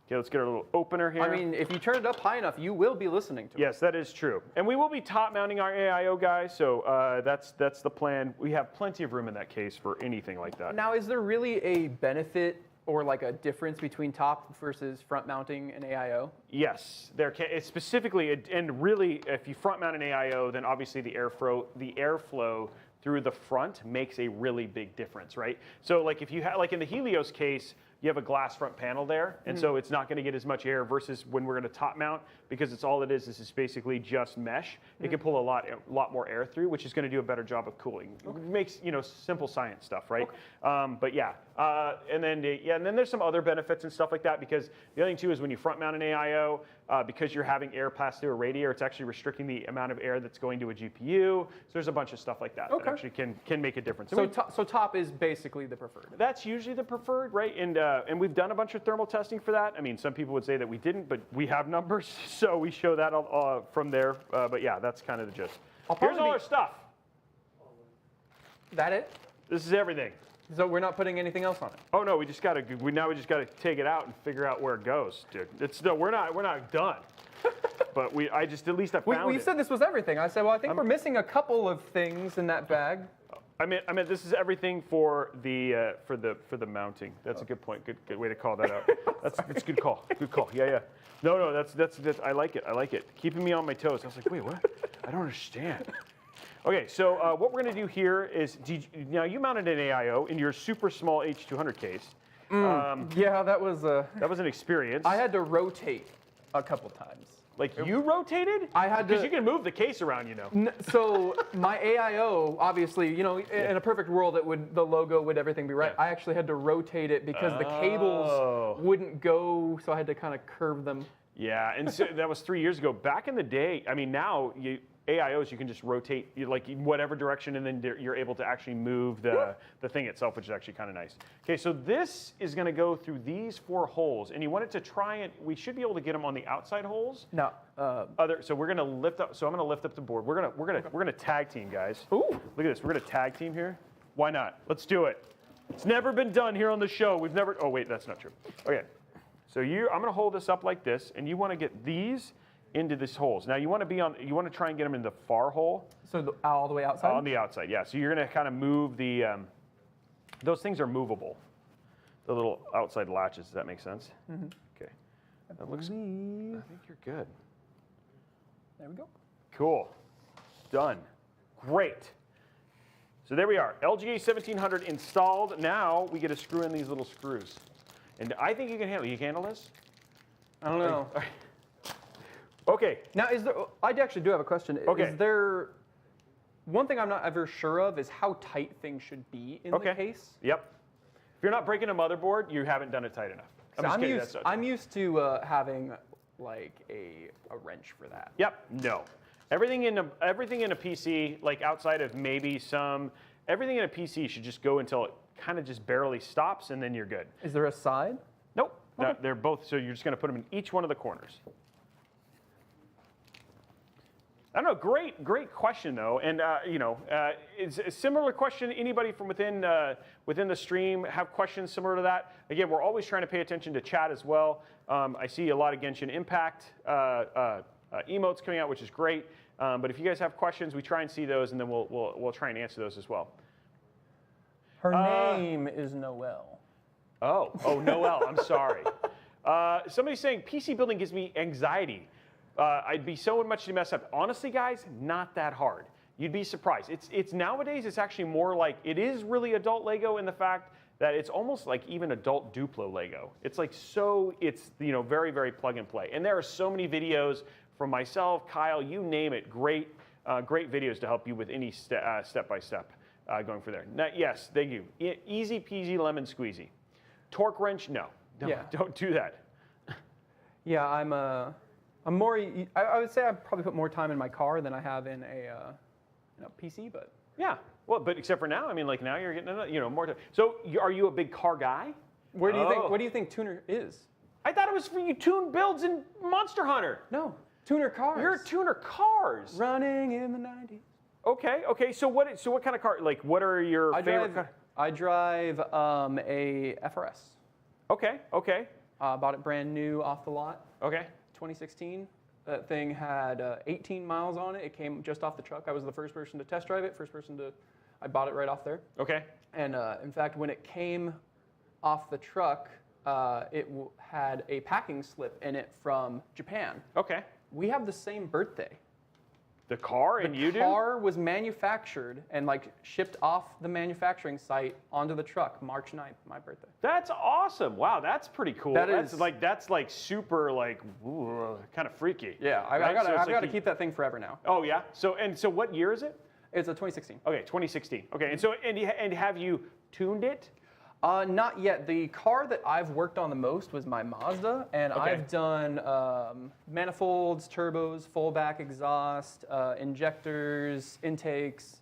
S2: Okay, let's get our little opener here.
S10: I mean, if you turn it up high enough, you will be listening to it.
S2: Yes, that is true. And we will be top mounting our AIO, guys, so that's the plan. We have plenty of room in that case for anything like that.
S10: Now, is there really a benefit or like a difference between top versus front mounting an AIO?
S2: Yes, there can. It's specifically, and really, if you front mount an AIO, then obviously the airflow through the front makes a really big difference, right? So like if you have, like in the Helios case, you have a glass front panel there, and so it's not going to get as much air versus when we're going to top mount, because it's all it is basically just mesh. It can pull a lot more air through, which is going to do a better job of cooling. It makes, you know, simple science stuff, right? But yeah, and then there's some other benefits and stuff like that, because the other thing too is when you front mount an AIO, because you're having air pass through a radiator, it's actually restricting the amount of air that's going to a GPU. So there's a bunch of stuff like that that actually can make a difference.
S10: So, so top is basically the preferred.
S2: That's usually the preferred, right? And we've done a bunch of thermal testing for that. I mean, some people would say that we didn't, but we have numbers, so we show that from there. But yeah, that's kind of the gist. Here's all our stuff.
S10: That it?
S2: This is everything.
S10: So we're not putting anything else on it.
S2: Oh no, we just gotta take it out and figure out where it goes, dude. We're not done. But I found it.
S10: We said this was everything. I said, well, I think we're missing a couple of things in that bag.
S2: I meant this is everything for the mounting. That's a good point. Good way to call that out. That's a good call. Good call. Yeah. No, that's I like it. Keeping me on my toes. I was like, wait, what? I don't understand. Okay, so what we're going to do here is, now you mounted an AIO in your super small H200 case.
S10: Yeah, that was
S2: an experience.
S10: I had to rotate a couple times.
S2: Like you rotated?
S10: I had to.
S2: Because you can move the case around, you know.
S10: So my AIO, obviously, you know, in a perfect world, the logo would everything be right. I actually had to rotate it because the cables wouldn't go, so I had to kind of curve them.
S2: Yeah, and so that was 3 years ago. Back in the day, I mean, now AIOs, you can just rotate like in whatever direction, and then you're able to actually move the thing itself, which is actually kind of nice. Okay, so this is going to go through these 4 holes, and you want it to try and we should be able to get them on the outside holes.
S10: No.
S2: So we're going to lift up. So I'm going to lift up the board. We're gonna tag team, guys.
S10: Ooh.
S2: Look at this. We're going to tag team here. Why not? Let's do it. It's never been done here on the show. We've never. Oh wait, that's not true. Okay. So I'm going to hold this up like this, and you want to get these into these holes. Now you want to try and get them in the far hole.
S10: So all the way outside?
S2: On the outside, yeah. So you're going to kind of move the, those things are movable. The little outside latches, does that make sense?
S10: Mm-hmm.
S2: Okay. That looks, I think you're good.
S10: There we go.
S2: Cool. Done. Great. So there we are, LGA 1700 installed. Now we get to screw in these little screws. And I think you can handle it. You can handle this?
S10: I don't know.
S2: Okay.
S10: Now, I actually do have a question.
S2: Okay.
S10: Is there, one thing I'm not ever sure of is how tight things should be in the case?
S2: Yep. If you're not breaking a motherboard, you haven't done it tight enough.
S10: I'm used to having like a wrench for that.
S2: Yep. No. Everything in a PC, like outside of maybe everything in a PC should just go until it kind of just barely stops, and then you're good.
S10: Is there a side?
S2: Nope. Okay. No, they're both. So you're just going to put them in each one of the corners. I don't know. Great question though, and it's a similar question. Anybody from within the stream have questions similar to that? Again, we're always trying to pay attention to chat as well. I see a lot of Genshin Impact emotes coming out, which is great. But if you guys have questions, we try and see those, and then we'll try and answer those as well.
S10: Her name is Noelle.
S2: Oh, Noelle. I'm sorry. Somebody's saying PC building gives me anxiety. I'd be so much to mess up. Honestly, guys, not that hard. You'd be surprised. It's nowadays. It's actually more like it is really adult Lego in the fact that it's almost like even adult Duplo Lego. It's like it's very very plug and play. And there are so many videos from myself, Kyle, you name it. Great videos to help you with any step by step going for there. Now, yes, thank you. Easy peasy lemon squeezy. Torque wrench, no. Don't do that.
S10: Yeah, I'm more. I would say I probably put more time in my car than I have in a PC, but
S2: yeah. Well, but except for now, I mean, like now you're getting more time. So, are you a big car guy?
S10: Where do you think? What do you think Tuner is?
S2: I thought it was for you tune builds in Monster Hunter.
S10: No, Tuner cars.
S2: You're a tuner cars.
S10: Running in the 90s.
S2: Okay. So what kind of car? Like, what are your favorite cars?
S10: I drive a FRS.
S2: Okay.
S10: Bought it brand new off the lot.
S2: Okay.
S10: 2016. That thing had 18 miles on it. It came just off the truck. I was the first person to test drive it. I bought it right off there.
S2: Okay.
S10: And in fact, when it came off the truck, it had a packing slip in it from Japan.
S2: Okay.
S10: We have the same birthday.
S2: The car and you do?
S10: The car was manufactured and like shipped off the manufacturing site onto the truck March 9th, my birthday.
S2: That's awesome. Wow, that's pretty cool. That's
S10: is
S2: like super like kind of freaky.
S10: Yeah, I've got to keep that thing forever now.
S2: Oh yeah. So what year is it?
S10: It's a 2016.
S2: Okay, 2016. Okay, and have you tuned it?
S10: Not yet. The car that I've worked on the most was my Mazda, and I've done manifolds, turbos, full back exhaust, injectors, intakes.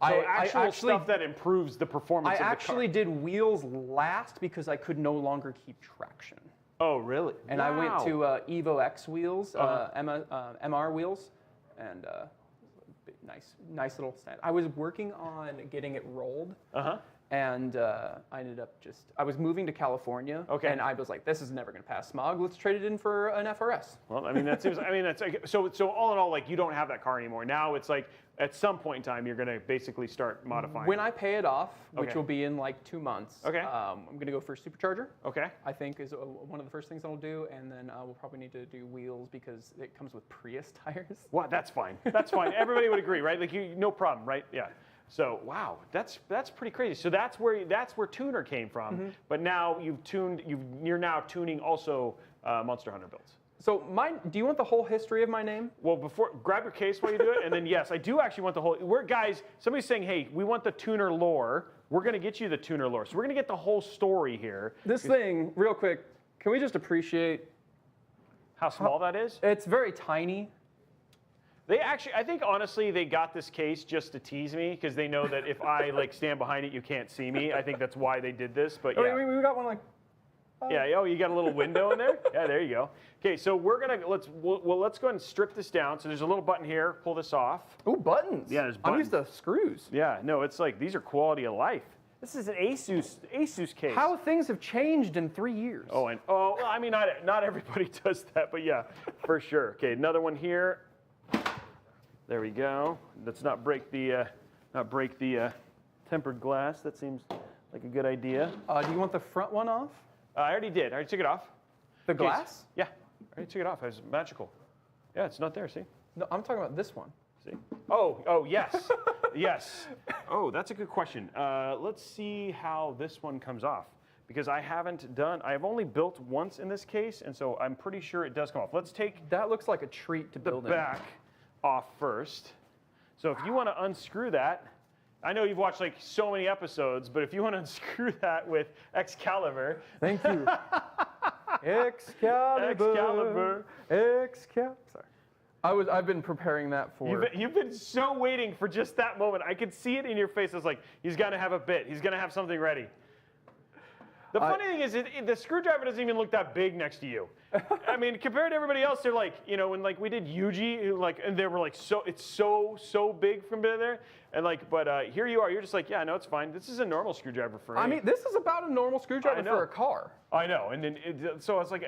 S2: So actual stuff that improves the performance of the car.
S10: I actually did wheels last because I could no longer keep traction.
S2: Oh, really?
S10: And I went to Evo X wheels, MR wheels, and nice little stand. I was working on getting it rolled. And I ended up I was moving to California, and I was like, this is never going to pass smog. Let's trade it in for an FRS.
S2: Well, I mean, that seems, that's, so all in all, like, you don't have that car anymore. Now it's like, at some point in time, you're going to basically start modifying
S10: When I pay it off, which will be in like 2 months,
S2: I'm
S10: going to go for a supercharger.
S2: Okay.
S10: I think is one of the first things I'll do, and then we'll probably need to do wheels because it comes with Prius tires.
S2: Well, that's fine. That's fine. Everybody would agree, right? Like, no problem, right? Yeah. So wow, that's pretty crazy. So that's where Tuner came from. But now you're now tuning also Monster Hunter builds.
S10: So do you want the whole history of my name?
S2: Well, grab your case while you do it, and then yes, I do actually want the whole. Guys, somebody's saying, hey, we want the Tuner lore. We're gonna get you the Tuner lore. So we're gonna get the whole story here.
S10: This thing, real quick, can we just appreciate
S2: how small that is?
S10: It's very tiny.
S2: They actually, I think honestly, they got this case just to tease me because they know that if I like stand behind it, you can't see me. I think that's why they did this. But yeah,
S10: we got one like.
S2: Yeah. Oh, you got a little window in there. Yeah, there you go. Okay, so let's go ahead and strip this down. So there's a little button here. Pull this off.
S10: Ooh, buttons.
S2: Yeah, there's buttons.
S10: I'm used to screws.
S2: Yeah, no, it's like these are quality of life. This is an ASUS case.
S10: How things have changed in 3 years.
S2: Well, I mean, not everybody does that, but yeah, for sure. Okay, another one here. There we go. Let's not break the tempered glass. That seems like a good idea.
S10: Do you want the front one off?
S2: I already did. I already took it off.
S10: The glass?
S2: Yeah, I already took it off. It was magical. Yeah, it's not there. See?
S10: No, I'm talking about this one.
S2: See? Oh, yes, yes. Oh, that's a good question. Let's see how this one comes off because I've only built once in this case, and so I'm pretty sure it does come off. Let's take.
S10: That looks like a treat to build
S2: the back off first. So if you want to unscrew that, I know you've watched like so many episodes, but if you want to unscrew that with Excalibur.
S10: Thank you. Excalibur. Sorry. I've been preparing that for.
S2: You've been so waiting for just that moment. I could see it in your face. I was like, he's gonna have a bit. He's gonna have something ready. The funny thing is, the screwdriver doesn't even look that big next to you. I mean, compared to everybody else, they're like, when like we did Yuji, like, and they were like, it's so big from there, and like, but here you are, you're just like, yeah, no, it's fine. This is a normal screwdriver for me.
S10: I mean, this is about a normal screwdriver for a car.
S2: I know, and then so it's like,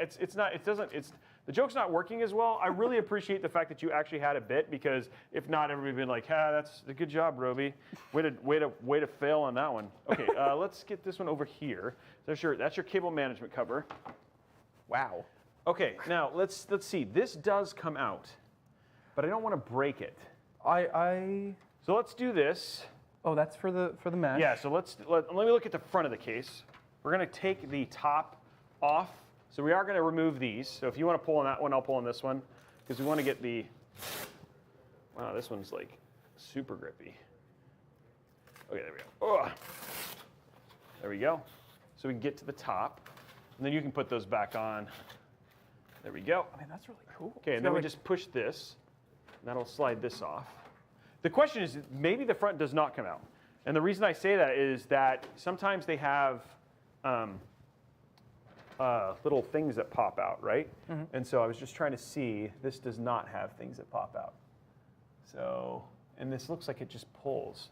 S2: the joke's not working as well. I really appreciate the fact that you actually had a bit because if not, everybody'd been like, that's a good job, Roby. Way to fail on that one. Okay, let's get this one over here. That's your cable management cover.
S10: Wow.
S2: Okay, now let's see. This does come out, but I don't want to break it.
S10: So
S2: let's do this.
S10: Oh, that's for the mesh.
S2: Yeah. So let me look at the front of the case. We're gonna take the top off. So we are going to remove these. So if you want to pull on that one, I'll pull on this one because we want to get the. Wow, this one's like super grippy. Okay, there we go. Oh. There we go. So we can get to the top, and then you can put those back on. There we go.
S10: I mean, that's really cool.
S2: Okay, and then we just push this, and that'll slide this off. The question is, maybe the front does not come out. And the reason I say that is that sometimes they have little things that pop out, right? And so I was just trying to see, this does not have things that pop out. So, and this looks like it just pulls.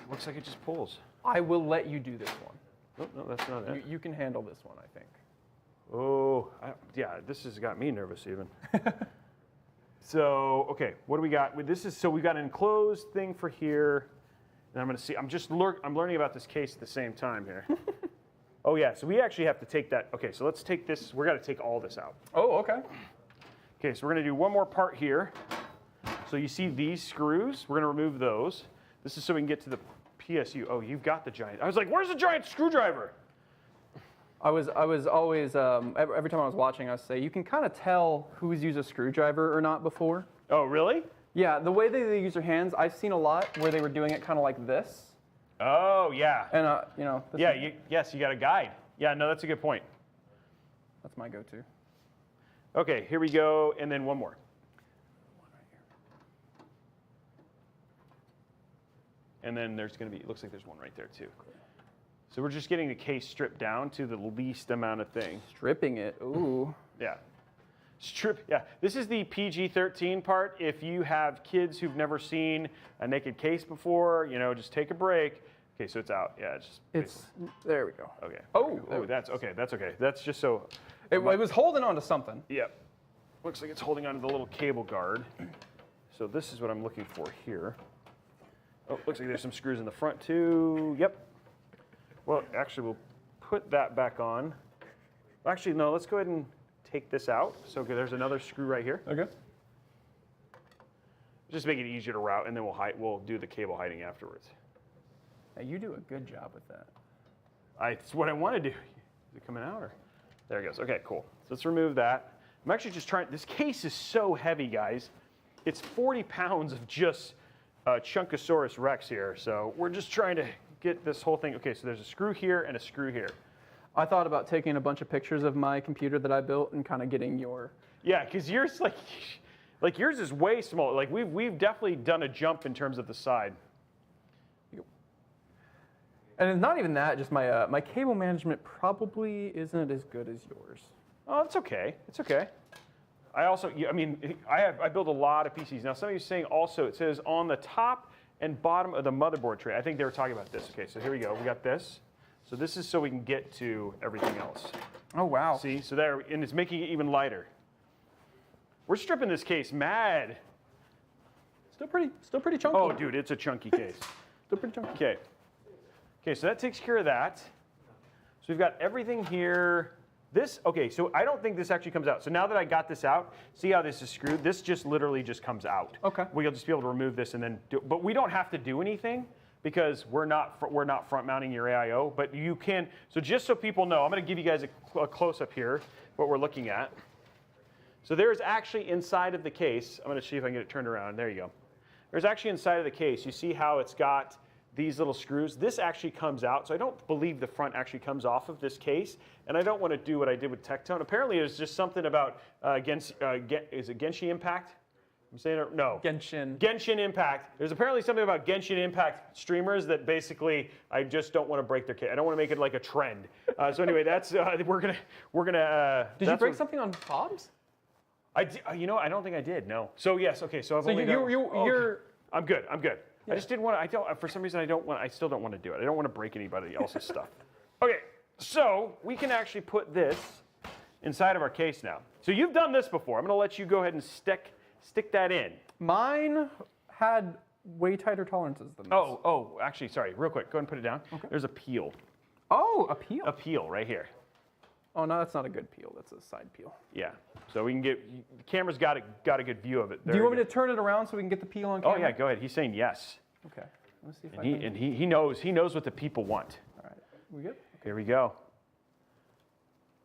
S2: Looks like it just pulls.
S10: I will let you do this one.
S2: Oh, no, that's not it.
S10: You can handle this one, I think.
S2: Oh, yeah, this has got me nervous even. So, okay, what do we got? So we've got an enclosed thing for here. And I'm going to see, I'm learning about this case at the same time here. Oh yeah, so we actually have to take that. Okay, so let's take this, we're going to take all this out.
S10: Oh, okay.
S2: Okay, so we're going to do one more part here. So you see these screws? We're going to remove those. This is so we can get to the PSU. Oh, you've got the giant. I was like, where's the giant screwdriver?
S10: I was always, every time I was watching, I would say, you can kind of tell who's used a screwdriver or not before.
S2: Oh, really?
S10: Yeah, the way they use their hands, I've seen a lot where they were doing it kind of like this.
S2: Oh, yeah.
S10: And, you know.
S2: Yeah, yes, you got a guide. Yeah, no, that's a good point.
S10: That's my go-to.
S2: Okay, here we go, and then one more. And then there's going to be, it looks like there's one right there too. So we're just getting the case stripped down to the least amount of thing.
S10: Stripping it, ooh.
S2: Yeah. Yeah, this is the PG-13 part. If you have kids who've never seen a naked case before, you know, just take a break. Okay, so it's out. Yeah,
S10: it's there we go.
S2: Okay.
S10: Oh,
S2: that's okay. That's okay. That's just so.
S10: It was holding on to something.
S2: Yep. Looks like it's holding on to the little cable guard. So this is what I'm looking for here. Oh, looks like there's some screws in the front too. Yep. Well, actually, we'll put that back on. Actually, no, let's go ahead and take this out. So okay, there's another screw right here.
S10: Okay.
S2: Just make it easier to route, and then we'll do the cable hiding afterwards.
S10: Now, you do a good job with that.
S2: It's what I want to do. Is it coming out? Or? There it goes. Okay, cool. So let's remove that. I'm actually just trying, this case is so heavy, guys. It's 40 pounds of just Chunkosaurus Rex here. So we're just trying to get this whole thing. Okay, so there's a screw here and a screw here.
S10: I thought about taking a bunch of pictures of my computer that I built and kind of getting your.
S2: Yeah, because yours like yours is way small. Like we've definitely done a jump in terms of the side.
S10: And it's not even that. Just my cable management probably isn't as good as yours.
S2: Oh, it's okay. It's okay. I also, I mean, I build a lot of PCs. Now, some of you are saying also, it says on the top and bottom of the motherboard tray. I think they were talking about this. Okay, so here we go. We got this. So this is so we can get to everything else.
S10: Oh, wow.
S2: See, so there, and it's making it even lighter. We're stripping this case mad.
S10: Still pretty chunky.
S2: Oh, dude, it's a chunky case.
S10: Still pretty chunky.
S2: Okay. Okay, so that takes care of that. So we've got everything here. This, okay, so I don't think this actually comes out. So now that I got this out, see how this is screwed? This just literally just comes out.
S10: Okay.
S2: We'll just be able to remove this and then but we don't have to do anything because we're not front mounting your AIO, but you can, so just so people know, I'm gonna give you guys a close-up here, what we're looking at. So there's actually inside of the case, I'm gonna see if I can get it turned around, there you go. There's actually inside of the case, you see how it's got these little screws. This actually comes out, so I don't believe the front actually comes off of this case, and I don't want to do what I did with Tectone. Apparently, there's just something about is it Genshin Impact? I'm saying it, no. Genshin Impact. There's apparently something about Genshin Impact streamers that basically I just don't want to break their case. I don't want to make it like a trend. So anyway, that's we're gonna.
S10: Did you break something on Hobbs?
S2: You know, I don't think I did. No. So yes, okay. So I've
S10: so
S2: only
S10: you're.
S2: I'm good. I'm good.
S10: Yeah.
S2: I just didn't want to, for some reason I still don't want to do it. I don't want to break anybody else's stuff. Okay, so we can actually put this inside of our case now. So you've done this before. I'm gonna let you go ahead and stick that in.
S10: Mine had way tighter tolerances than this.
S2: Oh, actually, sorry, real quick, go ahead and put it down. Okay. There's a peel.
S10: Oh, a peel?
S2: A peel right here.
S10: Oh, no, that's not a good peel. That's a side peel.
S2: Yeah, so we can get, the camera's got a good view of it.
S10: Do you want me to turn it around so we can get the peel on camera?
S2: Oh yeah, go ahead. He's saying yes.
S10: Okay. Let's see if
S2: he knows what the people want.
S10: All right. We good?
S2: Here we go.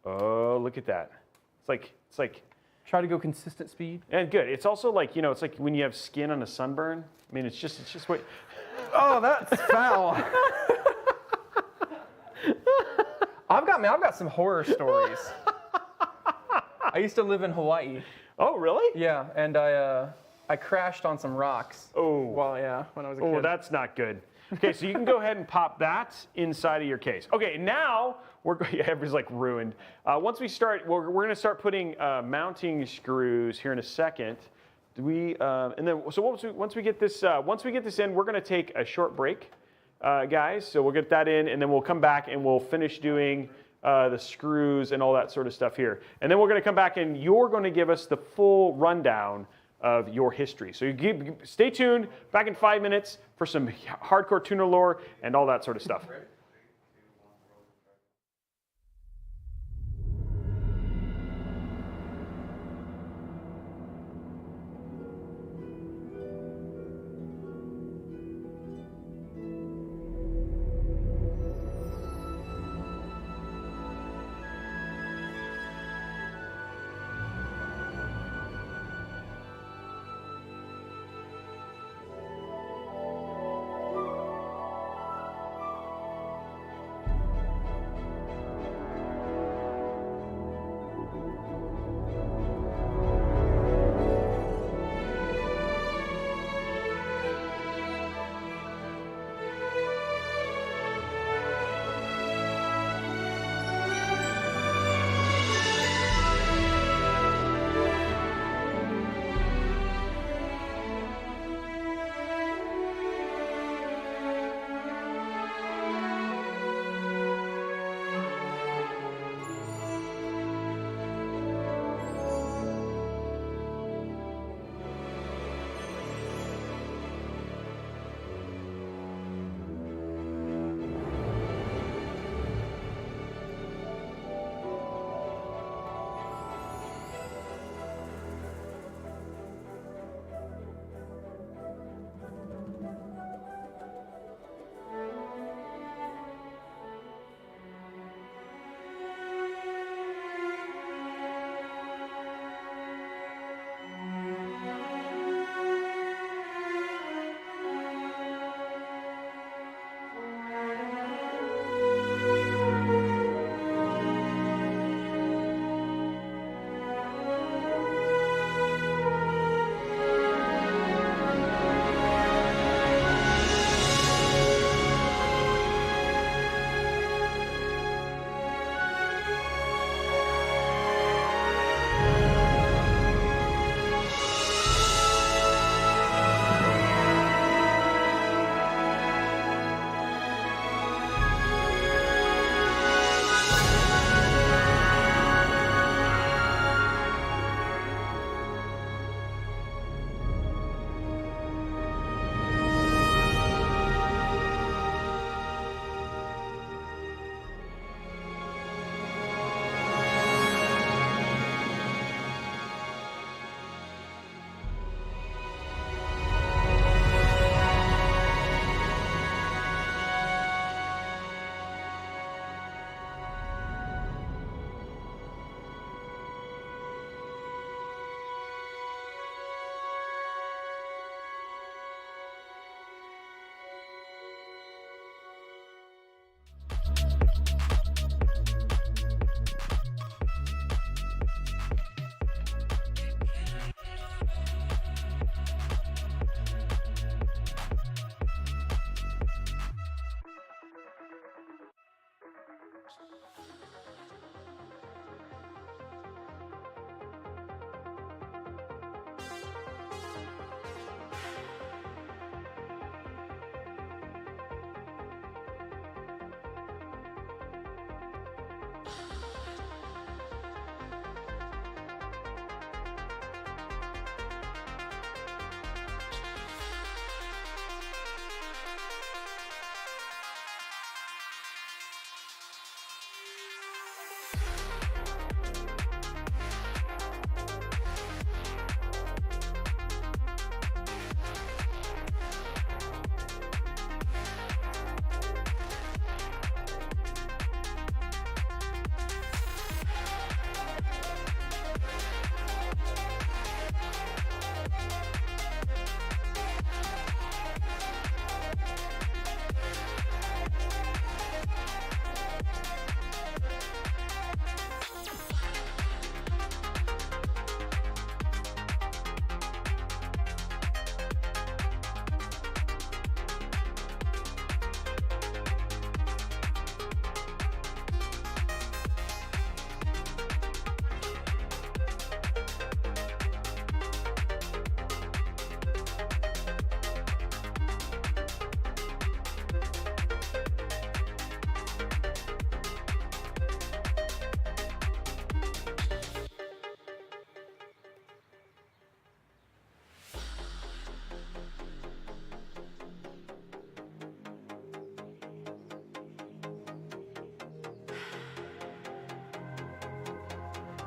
S2: Oh, look at that. It's like.
S10: Try to go consistent speed.
S2: And good. It's also like, you know, it's like when you have skin on a sunburn. I mean, it's just what.
S10: Oh, that's foul. I've got some horror stories. I used to live in Hawaii.
S2: Oh, really?
S10: Yeah, and I crashed on some rocks.
S2: Oh.
S10: Well, yeah, when I was a kid.
S2: Oh, that's not good. Okay, so you can go ahead and pop that inside of your case. Okay, now everybody's like ruined. Once we start, we're going to start putting mounting screws here in a second. And then so once we get this in, we're going to take a short break, guys. So we'll get that in, and then we'll come back and we'll finish doing the screws and all that sort of stuff here. And then we're going to come back and you're going to give us the full rundown of your history. So stay tuned, back in 5 minutes for some hardcore tuner lore and all that sort of stuff.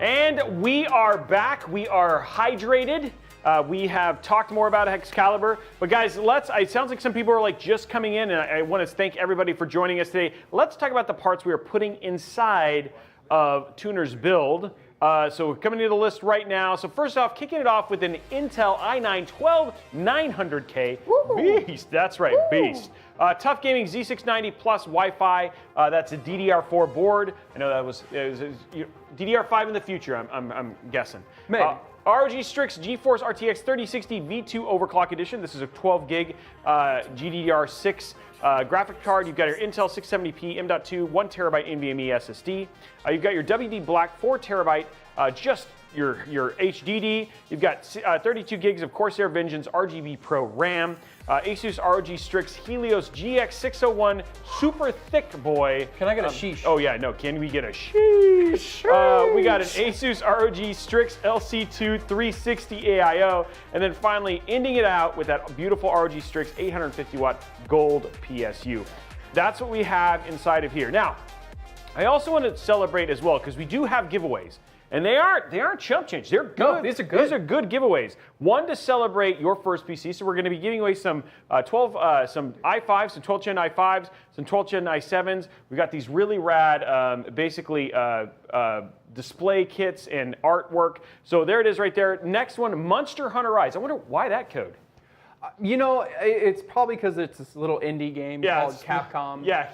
S2: And we are back. We are hydrated. We have talked more about Excalibur. But guys, it sounds like some people are like just coming in, and I want to thank everybody for joining us today. Let's talk about the parts we are putting inside of Tuner's build. So we're coming to the list right now. So first off, kicking it off with an Intel i9-12900K. Beast, that's right, beast. Tough Gaming Z690 plus Wi-Fi. That's a DDR4 board. I know that was DDR5 in the future, I'm guessing. ROG Strix GeForce RTX 3060 V2 Overclock Edition. This is a 12 gig GDDR6 graphic card. You've got your Intel 670p M.2 1 terabyte NVMe SSD. You've got your WD Black 4 terabyte just your HDD. You've got 32 gigs of Corsair Vengeance RGB Pro RAM. ASUS ROG Strix Helios GX601 super thick boy.
S10: Can I get a sheesh?
S2: Oh yeah, no, can we get a sheesh? We got an ASUS ROG Strix LC2 360 AIO. And then finally ending it out with that beautiful ROG Strix 850 watt gold PSU. That's what we have inside of here. Now, I also want to celebrate as well because we do have giveaways. And they aren't chump change. They're good.
S10: No, these are good.
S2: These are good giveaways. One to celebrate your first PC. So we're going to be giving away some some i5s, some 12th gen i5s, some 12th gen i7s. We got these really rad, basically display kits and artwork. So there it is right there. Next one, Monster Hunter Rise. I wonder why that code.
S10: You know, it's probably because it's this little indie game called Capcom.
S2: Yeah,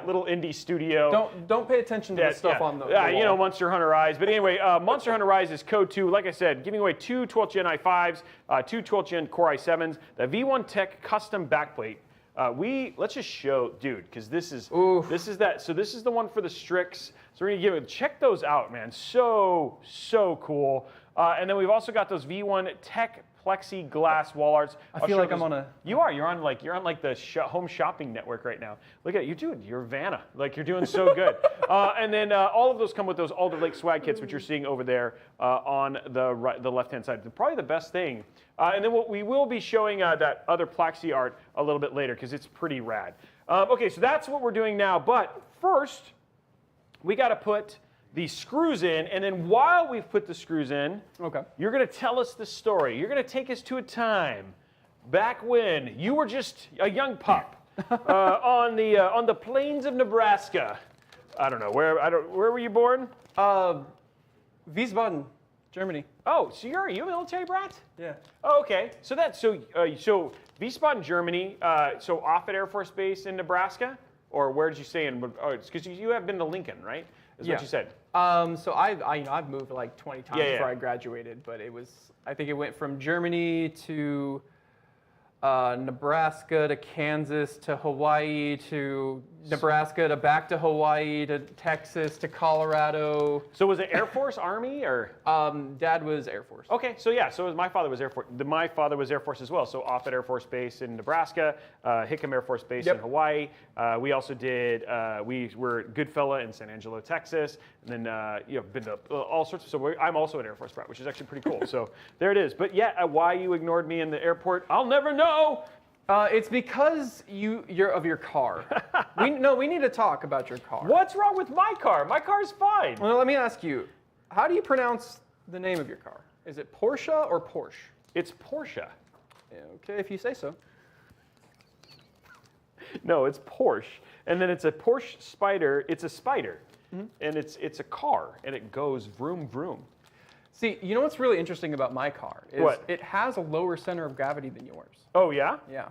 S2: little indie studio.
S10: Don't pay attention to the stuff on the
S2: wall.
S10: You know,
S2: Monster Hunter Rise. But anyway, Monster Hunter Rise is code 2. Like I said, giving away 2 12th gen i5s, 2 12th gen Core i7s, the V1Tech custom backplate. Let's just show, dude, because this is that. So this is the one for the Strix. So we're gonna give it. Check those out, man. So cool. And then we've also got those V1Tech plexiglass wall arts.
S10: I feel like I'm on a.
S2: You are. You're on like the home shopping network right now. Look at you, dude. You're Vanna. Like you're doing so good. And then all of those come with those Alder Lake swag kits, which you're seeing over there on the left-hand side. Probably the best thing. And then we will be showing that other plexi art a little bit later because it's pretty rad. Okay, so that's what we're doing now. But first, we got to put the screws in, and then while we've put the screws in, you're going to tell us the story. You're going to take us to a time back when you were just a young pup on the plains of Nebraska. I don't know where were you born?
S10: Wiesbaden, Germany.
S2: Oh, so are you a military brat?
S10: Yeah.
S2: Oh, okay. So Wiesbaden, Germany. So off at Air Force Base in Nebraska, or where did you stay in? Because you have been to Lincoln, right? Is what you said.
S10: So I've moved like 20 times before I graduated, but I think it went from Germany to Nebraska to Kansas to Hawaii to Nebraska to back to Hawaii to Texas to Colorado.
S2: So was it Air Force, Army, or?
S10: Dad was Air Force.
S2: Okay, so yeah, so my father was Air Force. My father was Air Force as well. So off at Air Force Base in Nebraska, Hickam Air Force Base in Hawaii. We also did. We were Goodfella in San Angelo, Texas, and then been to all sorts of. So I'm also an Air Force brat, which is actually pretty cool. So there it is. But yeah, why you ignored me in the airport, I'll never know.
S10: It's because you're of your car. We need to talk about your car.
S2: What's wrong with my car? My car's fine.
S10: Well, let me ask you, how do you pronounce the name of your car? Is it Porsche or Porsche?
S2: It's Porsche.
S10: Okay, if you say so.
S2: No, it's Porsche. And then it's a Porsche Spider. It's a Spider. And it's a car, and it goes vroom, vroom.
S10: See, you know what's really interesting about my car? Is
S2: what?
S10: It has a lower center of gravity than yours.
S2: Oh, yeah?
S10: Yeah.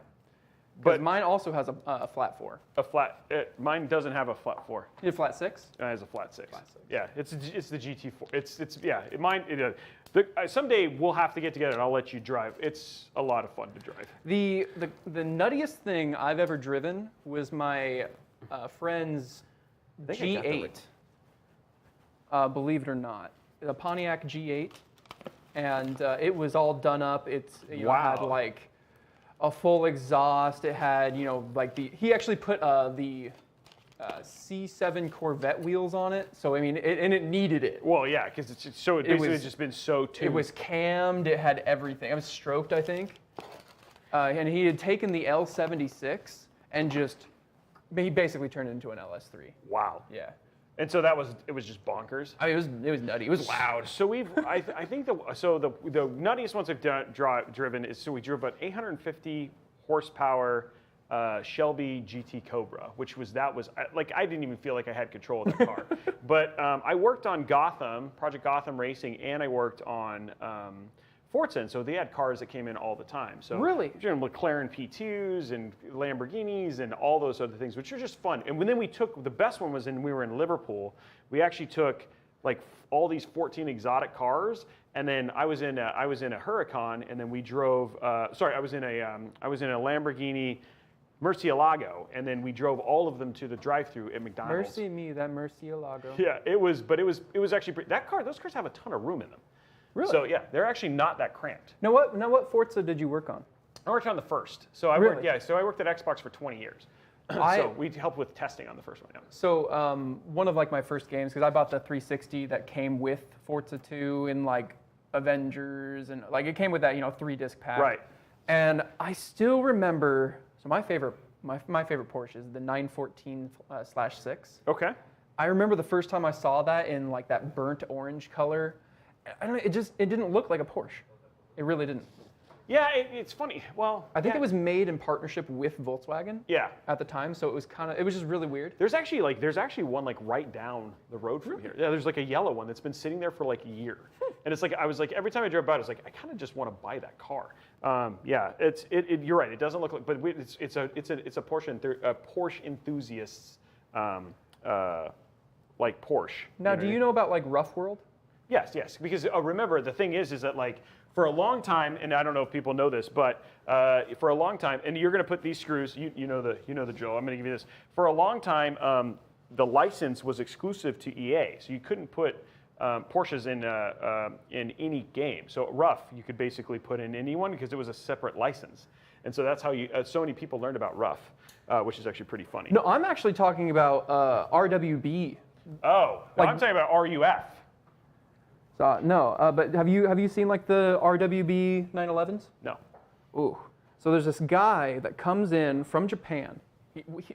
S10: But mine also has a flat 4.
S2: Mine doesn't have a flat 4.
S10: You have flat 6?
S2: It has a flat 6. Yeah, it's the GT4. Someday we'll have to get together and I'll let you drive. It's a lot of fun to drive.
S10: The nuttiest thing I've ever driven was my friend's G8. Believe it or not, a Pontiac G8, and it was all done up. It had like a full exhaust. It had he actually put the C7 Corvette wheels on it. So I mean, it needed it.
S2: Well, yeah, because it's just been so tuned.
S10: It was cammed. It had everything. It was stroked, I think. And he had taken the L76 and he basically turned it into an LS3.
S2: Wow.
S10: Yeah.
S2: And so it was just bonkers.
S10: I mean, it was nutty. It was loud.
S2: So I think the nuttiest ones I've driven is, so we drove about 850 horsepower Shelby GT Cobra, which was like, I didn't even feel like I had control of that car. But I worked on Project Gotham Racing, and I worked on Forza, and so they had cars that came in all the time. So
S10: really,
S2: McLaren P2s and Lamborghinis and all those other things, which are just fun. And then we took, the best one was we were in Liverpool. We actually took like all these 14 exotic cars, and then I was in a Huracan, and then we drove. I was in a Lamborghini Murcielago, and then we drove all of them to the drive-thru at McDonald's.
S10: Mercy me, that Murcielago.
S2: Yeah, it was actually those cars have a ton of room in them.
S10: Really?
S2: So yeah, they're actually not that cramped.
S10: Now what Forza did you work on?
S2: I worked on the first. So I worked at Xbox for 20 years. So we helped with testing on the first one. Yeah.
S10: So one of like my first games, because I bought the 360 that came with Forza 2 and like Avengers, and like it came with that 3-disc pack.
S2: Right.
S10: And I still remember. So my favorite Porsche is the 914/6.
S2: Okay.
S10: I remember the first time I saw that in like that burnt orange color. I don't know, it didn't look like a Porsche. It really didn't.
S2: Yeah, it's funny. Well,
S10: I think it was made in partnership with Volkswagen.
S2: Yeah.
S10: At the time, so it was just really weird.
S2: There's actually one like right down the road from here. Yeah, there's like a yellow one that's been sitting there for like a year, and it's like I was like every time I drove by, I was like I kind of just want to buy that car. Yeah, you're right. It doesn't look like, but it's a Porsche enthusiasts like Porsche.
S10: Now, do you know about like Rough World?
S2: Yes, because remember, the thing is that like for a long time, and I don't know if people know this, but for a long time, and you're going to put these screws, you know the drill. I'm going to give you this. For a long time, the license was exclusive to EA, so you couldn't put Porsches in any game. So Rough, you could basically put in anyone because it was a separate license, and so that's how so many people learned about Rough, which is actually pretty funny.
S10: No, I'm actually talking about RWB.
S2: Oh, like, I'm talking about RUF.
S10: No, but have you seen like the RWB 911s?
S2: No.
S10: Ooh. So there's this guy that comes in from Japan.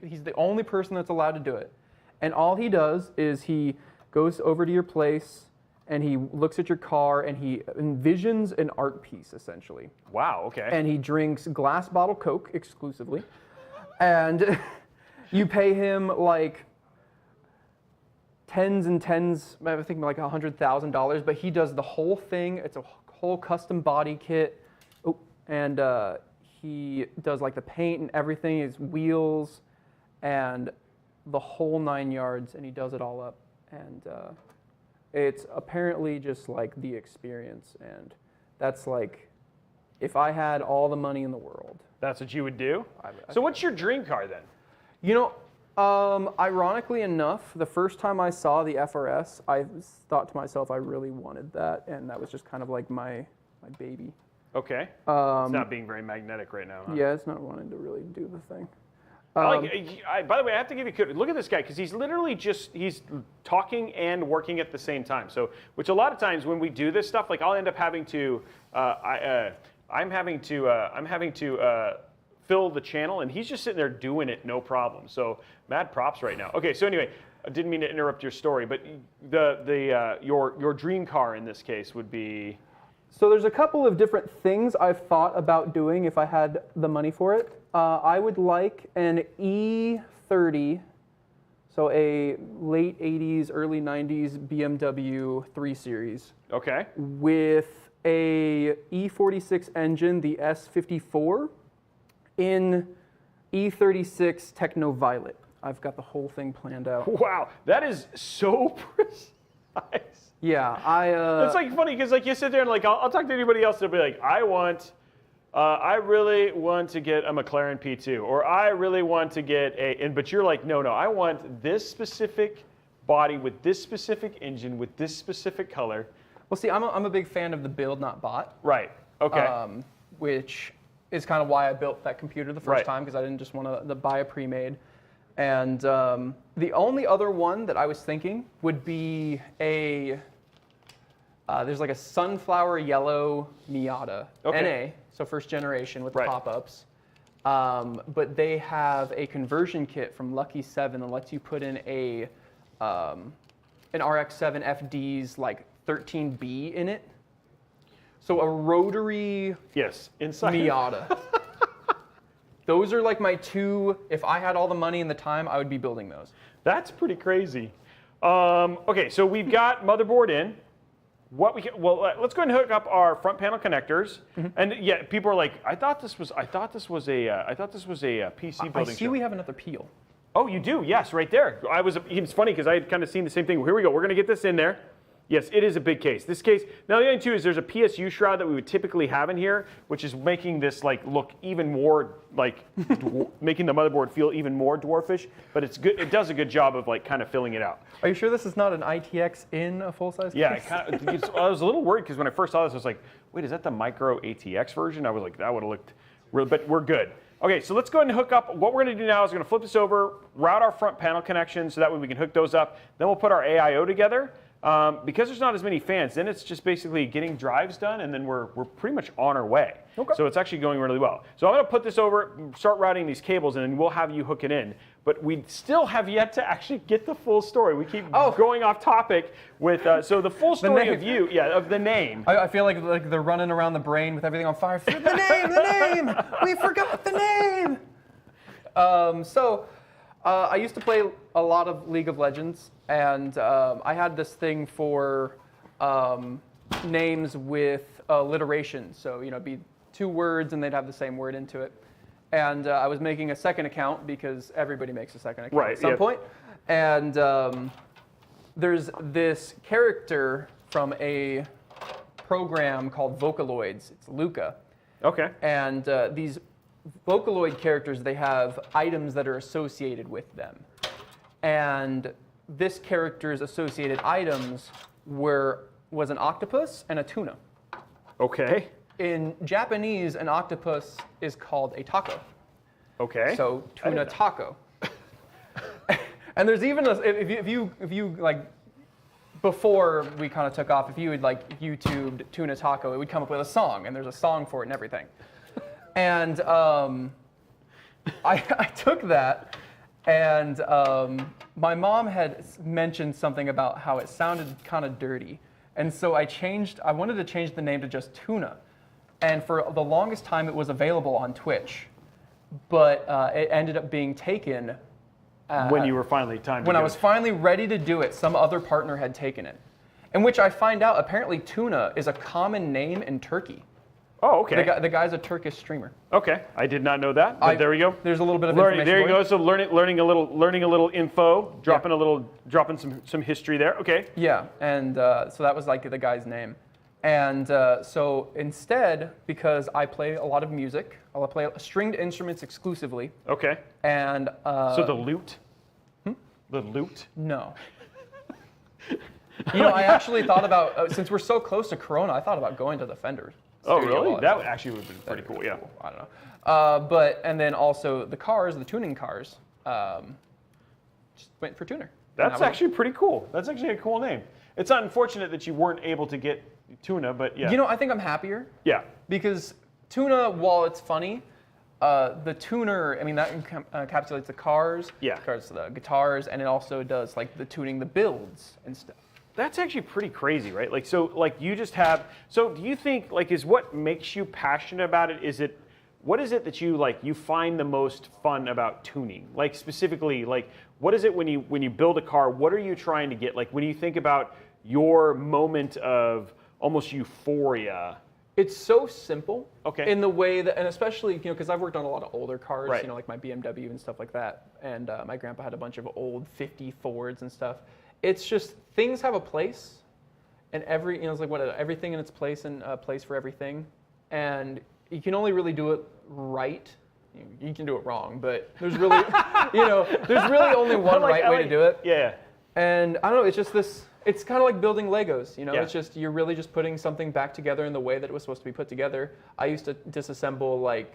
S10: He's the only person that's allowed to do it. And all he does is he goes over to your place and he looks at your car and he envisions an art piece, essentially.
S2: Wow, okay.
S10: And he drinks glass bottle Coke exclusively. And you pay him like tens and tens, I think like $100,000, but he does the whole thing. It's a whole custom body kit. Oh, and he does like the paint and everything, his wheels, and the whole 9 yards, and he does it all up. And it's apparently just like the experience, and that's like, if I had all the money in the world.
S2: That's what you would do? So what's your dream car then?
S10: You know, ironically enough, the first time I saw the FRS, I thought to myself, I really wanted that, and that was just kind of like my baby.
S2: Okay. It's not being very magnetic right now, huh?
S10: Yeah, it's not wanting to really do the thing.
S2: By the way, I have to give you credit. Look at this guy, because he's literally he's talking and working at the same time. So, which a lot of times when we do this stuff, like I'll end up having to, I'm having to fill the channel, and he's just sitting there doing it, no problem. So, mad props right now. Okay, so anyway, I didn't mean to interrupt your story, but your dream car in this case would be.
S10: So there's a couple of different things I've thought about doing if I had the money for it. I would like an E30, so a late 80s, early 90s BMW 3 Series.
S2: Okay.
S10: With a E46 engine, the S54, in E36 Techno Violet. I've got the whole thing planned out.
S2: Wow, that is so precise.
S10: Yeah,
S2: it's like funny because like you sit there and like I'll talk to anybody else. They'll be like, I really want to get a McLaren P2, or I really want to get but you're like, no, I want this specific body with this specific engine with this specific color.
S10: Well, see, I'm a big fan of the build, not bought.
S2: Right. Okay.
S10: Which is kind of why I built that computer the first time, because I didn't just want to buy a pre-made. And the only other one that I was thinking would be there's like a sunflower yellow Miata, NA, so first generation with pop-ups. But they have a conversion kit from Lucky 7 that lets you put in a an RX-7 FD's like 13B in it. So a rotary
S2: inside
S10: Miata. Those are like my two, if I had all the money and the time, I would be building those.
S2: That's pretty crazy. Okay, so we've got motherboard in. Let's go ahead and hook up our front panel connectors. And yeah, people are like, I thought this was a PC building.
S10: I see we have another peel.
S2: Oh, you do? Yes, right there. It's funny because I had kind of seen the same thing. Here we go. We're going to get this in there. Yes, it is a big case. This case, now the other thing too is there's a PSU shroud that we would typically have in here, which is making this like look even more like, making the motherboard feel even more dwarfish, but it's good. It does a good job of like kind of filling it out.
S10: Are you sure this is not an ITX in a full-size case?
S2: Yeah, I was a little worried because when I first saw this, I was like, wait, is that the micro ATX version? I was like, that would have looked real, but we're good. Okay, so let's go ahead and hook up. What we're going to do now is we're going to flip this over, route our front panel connections so that way we can hook those up. Then we'll put our AIO together. Because there's not as many fans, then it's just basically getting drives done, and then we're pretty much on our way.
S10: Okay.
S2: So it's actually going really well. So I'm going to put this over, start routing these cables, and then we'll have you hook it in. But we still have yet to actually get the full story. We keep going off topic with, so the full story of you, of the name.
S10: I feel like they're running around the brain with everything on fire. The name! We forgot the name! I used to play a lot of League of Legends, and I had this thing for names with alliteration. So, it'd be two words and they'd have the same word into it. And I was making a second account because everybody makes a second account at some point. And there's this character from a program called Vocaloids. It's Luca.
S2: Okay.
S10: And these Vocaloid characters, they have items that are associated with them. And this character's associated items was an octopus and a tuna.
S2: Okay.
S10: In Japanese, an octopus is called a taco.
S2: Okay.
S10: So tuna taco. And there's even if you like, before we kind of took off, if you had like YouTubed tuna taco, it would come up with a song, and there's a song for it and everything. And I took that, and my mom had mentioned something about how it sounded kind of dirty. And so I wanted to change the name to just Tuna. And for the longest time, it was available on Twitch. But it ended up being taken.
S2: When you were finally
S10: When I was finally ready to do it, some other partner had taken it. In which I find out, apparently Tuna is a common name in Turkey.
S2: Oh, okay.
S10: The guy's a Turkish streamer.
S2: Okay, I did not know that. But there we go.
S10: There's a little bit of information.
S2: There you go. So learning a little info, dropping some history there. Okay.
S10: Yeah, and so that was like the guy's name, and so instead, because I play a lot of music, I'll play stringed instruments exclusively.
S2: Okay.
S10: And
S2: so the lute. The lute.
S10: No. I actually thought about since we're so close to Corona, I thought about going to the Fender.
S2: Oh, really? That actually would have been pretty cool, yeah.
S10: Cool. I don't know. And then also the tuning cars, just went for Tuner.
S2: That's actually pretty cool. That's actually a cool name. It's unfortunate that you weren't able to get Tuna, but yeah.
S10: I think I'm happier.
S2: Yeah.
S10: Because Tuna, while it's funny, the tuner, that encapsulates the cars, the guitars, and it also does like the tuning, the builds and stuff.
S2: That's actually pretty crazy, right? You just have, so do you think, is what makes you passionate about it, what is it that you find the most fun about tuning? Specifically, what is it when you build a car, what are you trying to get? When you think about your moment of almost euphoria.
S10: It's so simple.
S2: Okay.
S10: In the way that, and especially, because I've worked on a lot of older cars,
S2: right.
S10: Like my BMW and stuff like that. And my grandpa had a bunch of old 50 Fords and stuff. It's just things have a place, and everything in its place and a place for everything, and you can only really do it right. You can do it wrong, but there's really, there's really only one right way to do it.
S2: Yeah.
S10: And I don't know. It's just this. It's kind of like building Legos. It's just you're really just putting something back together in the way that it was supposed to be put together. I used to disassemble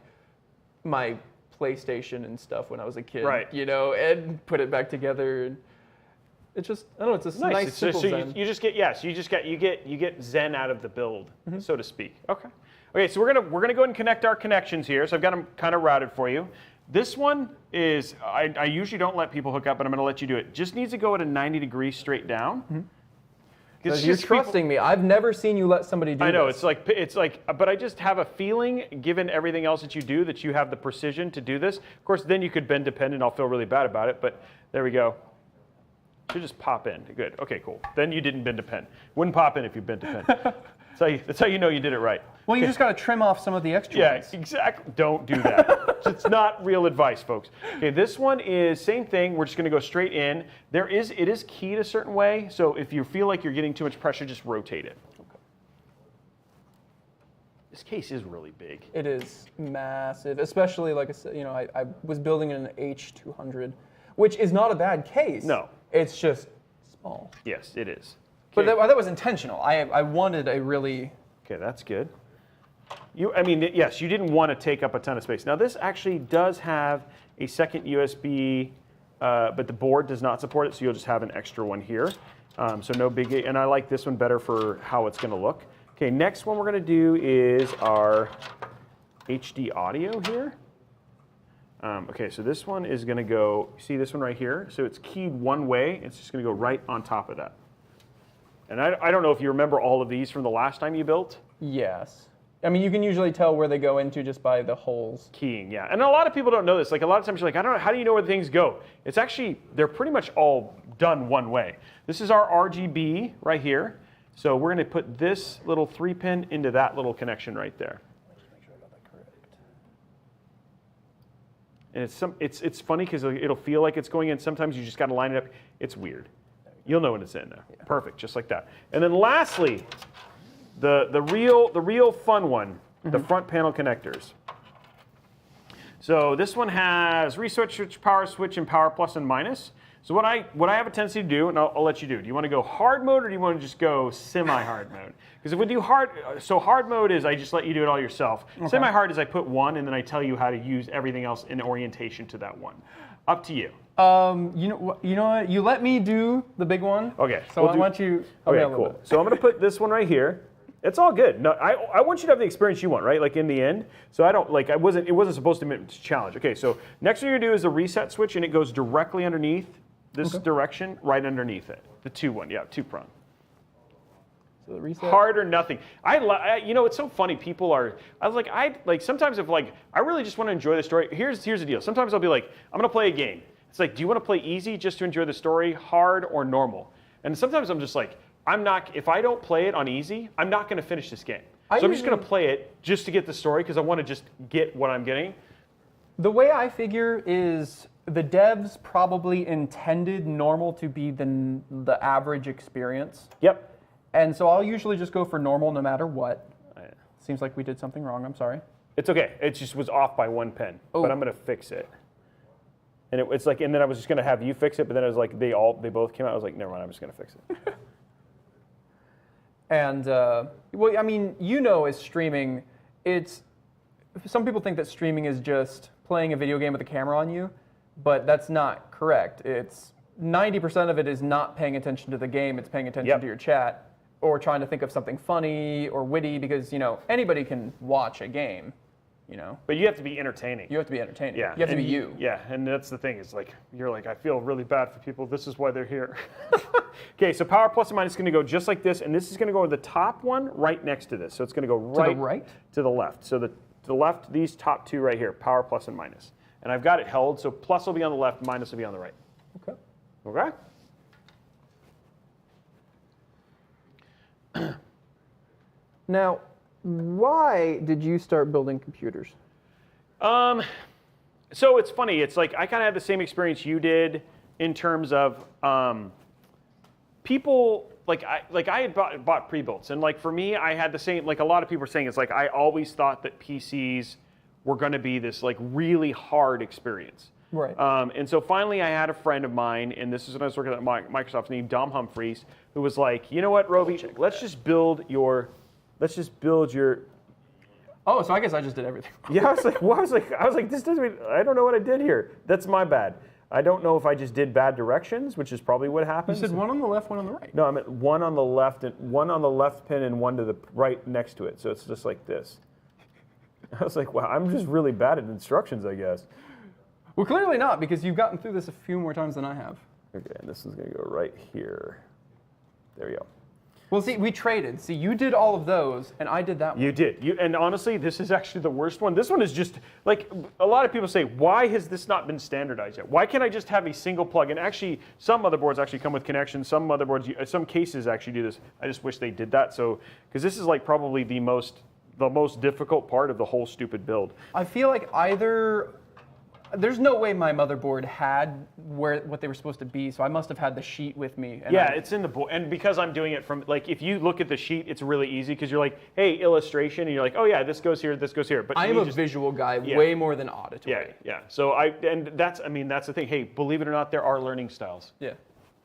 S10: my PlayStation and stuff when I was a kid.
S2: Right.
S10: And put it back together. And it's just, I don't know, it's a nice simple zen.
S2: You get zen out of the build, so to speak. Okay. Okay, so we're gonna go ahead and connect our connections here. So I've got them kind of routed for you. This one is, I usually don't let people hook up, but I'm going to let you do it. Just needs to go at a 90 degrees straight down.
S10: So you're trusting me. I've never seen you let somebody do this.
S2: I know, it's like, but I just have a feeling, given everything else that you do, that you have the precision to do this. Of course, then you could bend to pin, and I'll feel really bad about it, but there we go. Should just pop in. Good. Okay, cool. Then you didn't bend to pin. Wouldn't pop in if you bent to pin. That's how you know you did it right.
S10: Well, you just got to trim off some of the extra ones.
S2: Yeah, exactly. Don't do that. It's not real advice, folks. Okay, this one is same thing. We're just going to go straight in. It is keyed a certain way, so if you feel like you're getting too much pressure, just rotate it. Okay. This case is really big.
S10: It is massive, especially like I said, I was building an H200, which is not a bad case.
S2: No.
S10: It's just small.
S2: Yes, it is.
S10: But that was intentional. I wanted a really...
S2: Okay, that's good. Yes, you didn't want to take up a ton of space. Now this actually does have a second USB, but the board does not support it, so you'll just have an extra one here. So no biggie, and I like this one better for how it's going to look. Okay, next one we're going to do is our HD audio here. Okay, so this one is going to go, see this one right here? So it's keyed one way, it's just going to go right on top of that. And I don't know if you remember all of these from the last time you built.
S10: Yes. I mean, you can usually tell where they go into just by the holes.
S2: Keying, yeah. And a lot of people don't know this. Like a lot of times you're like, I don't know, how do you know where things go? It's actually, they're pretty much all done one way. This is our RGB right here. So we're going to put this little 3-pin into that little connection right there. And it's funny because it'll feel like it's going in. Sometimes you just got to line it up. It's weird. You'll know when it's in there. Yeah. Perfect, just like that. And then lastly, the real fun one, the front panel connectors. So this one has reset switch, power switch, and power plus and minus. So what I have a tendency to do, and I'll let you do you want to go hard mode or do you want to just go semi-hard mode? Because if we do hard mode is I just let you do it all yourself. Okay. Semi-hard is I put one and then I tell you how to use everything else in orientation to that one. Up to you.
S10: You know what? You let me do the big one.
S2: Okay.
S10: So I want you.
S2: Okay, cool. So I'm going to put this one right here. It's all good. No, I want you to have the experience you want, right? Like in the end. So it wasn't supposed to be a challenge. Okay, so next thing you're going to do is the reset switch and it goes directly underneath this direction, right underneath it. The 2-1, yeah, 2-prong.
S10: So the reset.
S2: Hard or nothing. It's so funny. People are. Sometimes if I really just want to enjoy the story. Here's the deal. Sometimes I'll be like, I'm going to play a game. It's like, do you want to play easy just to enjoy the story, hard or normal? And sometimes I'm just like, if I don't play it on easy, I'm not going to finish this game. So I'm just going to play it just to get the story because I want to just get what I'm getting.
S10: The way I figure is the devs probably intended normal to be the average experience.
S2: Yep.
S10: And so I'll usually just go for normal no matter what. Seems like we did something wrong. I'm sorry.
S2: It's okay. It just was off by 1 pin, but I'm going to fix it. And and then I was just going to have you fix it, but then I was like, they both came out. I was like, never mind, I'm just going to fix it.
S10: And, as streaming, some people think that streaming is just playing a video game with a camera on you, but that's not correct. It's 90% of it is not paying attention to the game, it's paying attention to your chat, or trying to think of something funny or witty, because, anybody can watch a game.
S2: But you have to be entertaining.
S10: You have to be entertaining.
S2: Yeah.
S10: You have to be you.
S2: Yeah, and that's the thing. Is you're like, I feel really bad for people. This is why they're here. Okay, so power plus and minus is going to go just like this, and this is going to go to the top one right next to this. So it's going to go right to the left. So to the left, these top two right here, power plus and minus. And I've got it held, so plus will be on the left, minus will be on the right. Okay.
S10: Now, why did you start building computers?
S2: So it's funny. It's like I kind of had the same experience you did in terms of people. I had bought pre-builts, and for me, I had the same. A lot of people are saying, it's I always thought that PCs were going to be this really hard experience.
S10: Right.
S2: And so finally, I had a friend of mine, and this is when I was working at Microsoft, named Dom Humphreys, who was like, you know what, Roby, let's just build your.
S10: Oh, so I guess I just did everything.
S2: Yeah, I was like, this doesn't. I don't know what I did here. That's my bad. I don't know if I just did bad directions, which is probably what happened.
S10: You said one on the left, one on the right.
S2: No, I meant one on the left and one on the left pin and one to the right next to it. So it's just like this. I was like, wow, I'm just really bad at instructions, I guess.
S10: Well, clearly not, because you've gotten through this a few more times than I have.
S2: Okay, and this is going to go right here. There you go.
S10: Well, see, we traded. See, you did all of those, and I did that one.
S2: You did. And honestly, this is actually the worst one. This one is just, like, a lot of people say, why has this not been standardized yet? Why can't I just have a single plug? And actually, some motherboards actually come with connections. Some motherboards, some cases actually do this. I just wish they did that. So, because this is like probably the most difficult part of the whole stupid build.
S10: I feel like there's no way my motherboard had what they were supposed to be, so I must have had the sheet with me. And
S2: yeah, it's in the board. And because I'm doing it from, like, if you look at the sheet, it's really easy because you're like, hey, illustration, and you're like, oh yeah, this goes here, this goes here. But
S10: I am a visual guy way more than auditory.
S2: Yeah. So that's the thing. Hey, believe it or not, there are learning styles.
S10: Yeah.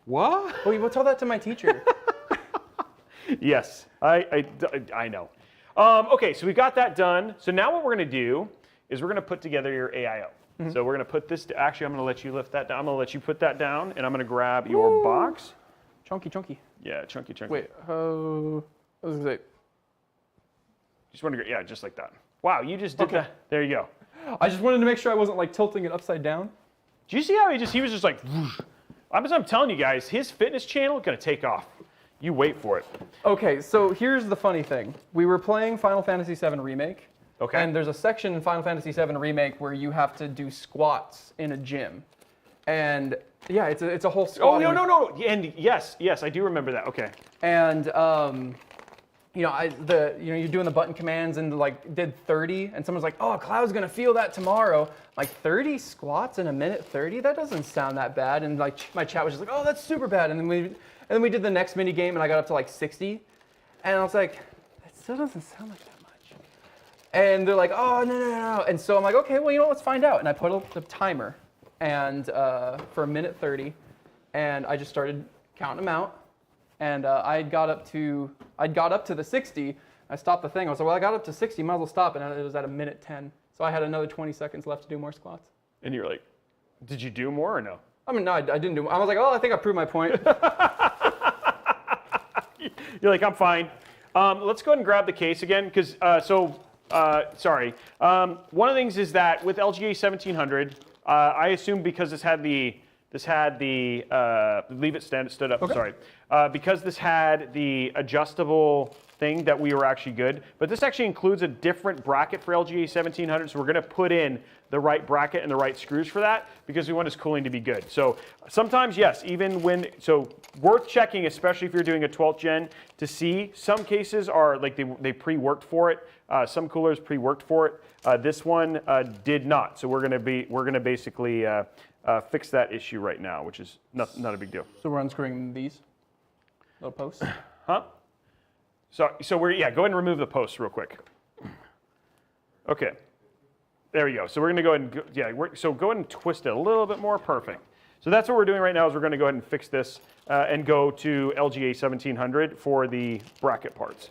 S2: What?
S10: Well, you will tell that to my teacher.
S2: Yes, I know. Okay, so we got that done. So now what we're going to do is we're going to put together your AIO. Mm-hmm. So we're going to put this, actually I'm going to let you lift that down. I'm going to let you put that down, and I'm going to grab your box.
S10: Chunky.
S2: Yeah, chunky.
S10: Wait, I was going to say.
S2: Just want to, yeah, just like that. Wow, you just did that. There you go.
S10: I just wanted to make sure I wasn't like tilting it upside down.
S2: Do you see how he was just like, whoosh. I'm telling you guys, his fitness channel is going to take off. You wait for it.
S10: Okay, so here's the funny thing. We were playing Final Fantasy VII Remake.
S2: Okay.
S10: And there's a section in Final Fantasy VII Remake where you have to do squats in a gym. And yeah, it's a whole squat.
S2: Oh, no. And yes, I do remember that. Okay.
S10: And you're doing the button commands and like did 30, and someone's like, oh, Cloud's gonna feel that tomorrow. Like 30 squats in a minute 30? That doesn't sound that bad. And like my chat was just like, oh, that's super bad. And then we did the next mini game, and I got up to like 60, and I was like, that still doesn't sound like that much. And they're like, oh, no. And so I'm like, okay, well, let's find out. And I put up the timer, and for a minute 30, and I just started counting them out. And I got up to the 60. I stopped the thing. I was like, well, I got up to 60. Might as well stop. And it was at a minute 10. So I had another 20 seconds left to do more squats.
S2: And you're like, did you do more or no?
S10: I mean, no, I didn't do more. I was like, oh, I think I proved my point.
S2: You're like, I'm fine. Let's go ahead and grab the case again, because sorry. One of the things is that with LGA 1700, I assume because this had the leave it stood up. Okay. Sorry, because this had the adjustable thing that we were actually good. But this actually includes a different bracket for LGA 1700, so we're going to put in the right bracket and the right screws for that because we want his cooling to be good. So sometimes, yes, so worth checking, especially if you're doing a 12th gen, to see. Some cases are like they pre-worked for it. Some coolers pre-worked for it. This one did not. So we're going to basically fix that issue right now, which is not a big deal.
S10: So we're unscrewing these little posts?
S2: Huh? So go ahead and remove the posts real quick. Okay. There we go. So we're going to go ahead and, so go ahead and twist it a little bit more. Perfect. So that's what we're doing right now is we're going to go ahead and fix this and go to LGA 1700 for the bracket parts.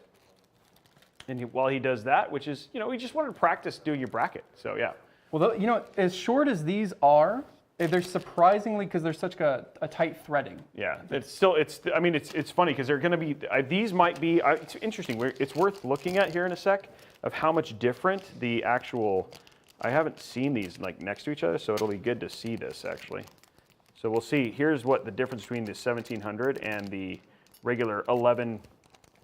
S2: And while he does that, which is, we just wanted to practice doing your bracket. So yeah.
S10: Well, as short as these are, they're surprisingly, because they're such a tight threading.
S2: Yeah, it's funny because they're going to be, these might be, it's interesting. It's worth looking at here in a sec of how much different the actual, I haven't seen these like next to each other, so it'll be good to see this actually. So we'll see, here's what the difference between the 1700 and the regular 11.2,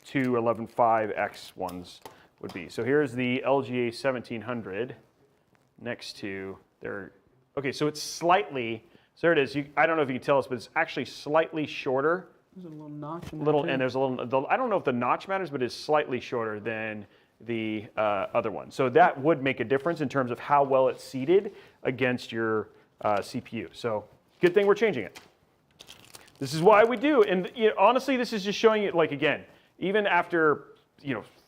S2: 11.5X ones would be. So here's the LGA 1700 next to their, okay, so it's slightly, so there it is. I don't know if you can tell us, but it's actually slightly shorter.
S10: There's a little notch in there.
S2: And there's a little, I don't know if the notch matters, but it's slightly shorter than the other one. So that would make a difference in terms of how well it's seated against your CPU. So good thing we're changing it. This is why we do. And honestly, this is just showing it, like, again, even after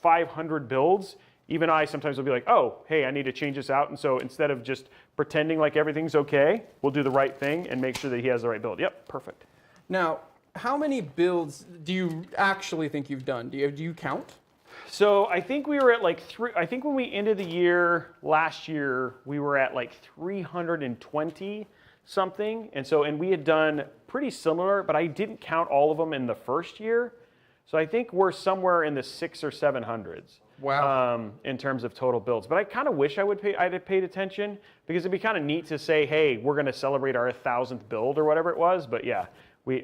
S2: 500 builds, even I sometimes will be like, oh, hey, I need to change this out. And so instead of just pretending like everything's okay, we'll do the right thing and make sure that he has the right build. Yep, perfect.
S10: Now, how many builds do you actually think you've done? Do you count?
S2: So I think we were at like I think when we ended the year last year, we were at like 320 something. And we had done pretty similar, but I didn't count all of them in the first year. So I think we're somewhere in the 600s or 700s.
S10: Wow.
S2: In terms of total builds. But I kind of wish I'd have paid attention, because it'd be kind of neat to say, hey, we're going to celebrate our 1,000th build or whatever it was. But yeah,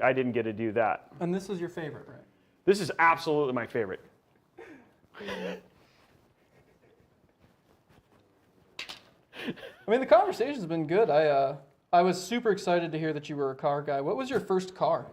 S2: I didn't get to do that.
S10: And this is your favorite, right?
S2: This is absolutely my favorite.
S10: I mean, the conversation's been good. I was super excited to hear that you were a car guy. What was your first car?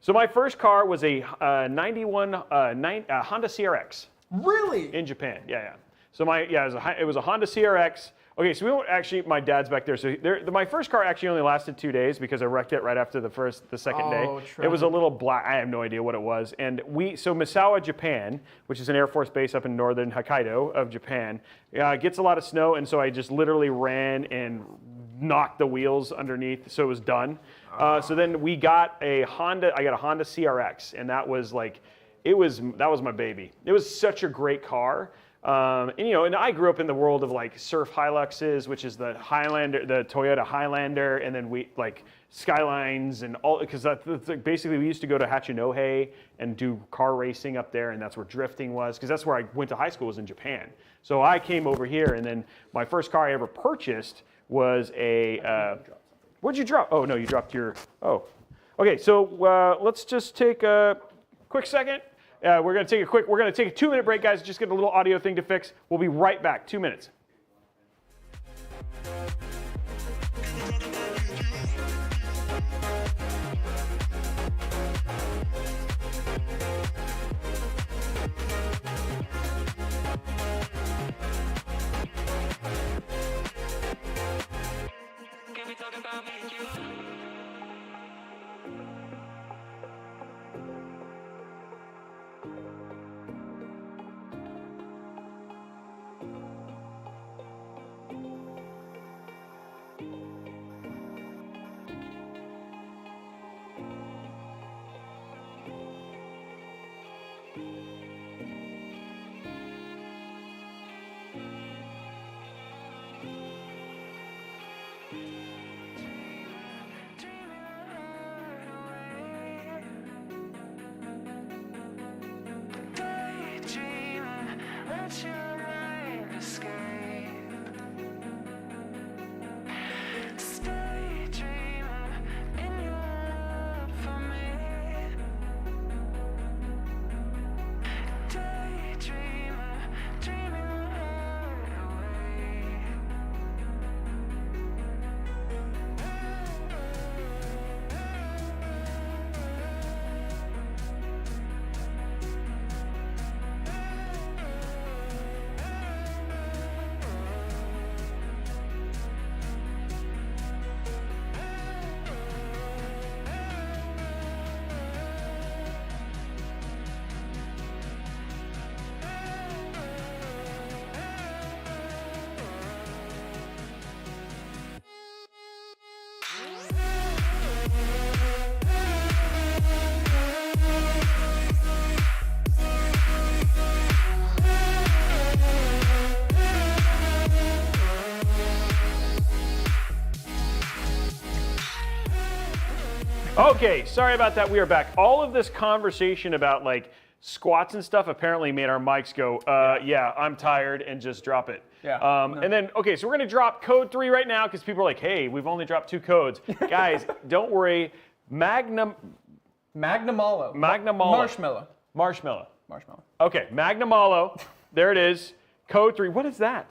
S2: So my first car was a Honda CRX.
S10: Really?
S2: In Japan, yeah. So it was a Honda CRX. Okay, so we won't actually, my dad's back there. So my first car actually only lasted 2 days because I wrecked it right after the second day.
S10: Tragic.
S2: It was a little black, I have no idea what it was. And so Misawa, Japan, which is an Air Force base up in northern Hokkaido of Japan, gets a lot of snow. And so I just literally ran and knocked the wheels underneath, so it was done. So then we got I got a Honda CRX, and that was like, that was my baby. It was such a great car. And I grew up in the world of like Surf Hiluxes, which is the Highlander, the Toyota Highlander, and then we like Skylines and all, because basically we used to go to Hachinohe and do car racing up there, and that's where drifting was, because that's where I went to high school, was in Japan. So I came over here, and then my first car I ever purchased was a, where'd you drop? Oh no, you dropped your, Okay, so let's just take a quick second. We're going to take a 2-minute break, guys. Just get a little audio thing to fix. We'll be right back. 2 minutes. Okay, sorry about that. We are back. All of this conversation about like squats and stuff apparently made our mics go, yeah, I'm tired, and just drop it.
S10: Yeah.
S2: And then, okay, so we're going to drop code 3 right now because people are like, hey, we've only dropped 2 codes. Guys, don't worry.
S10: Magnamalo.
S2: Marshmallow.
S10: Marshmallow.
S2: Okay, Magnamalo. There it is. Code 3. What is that?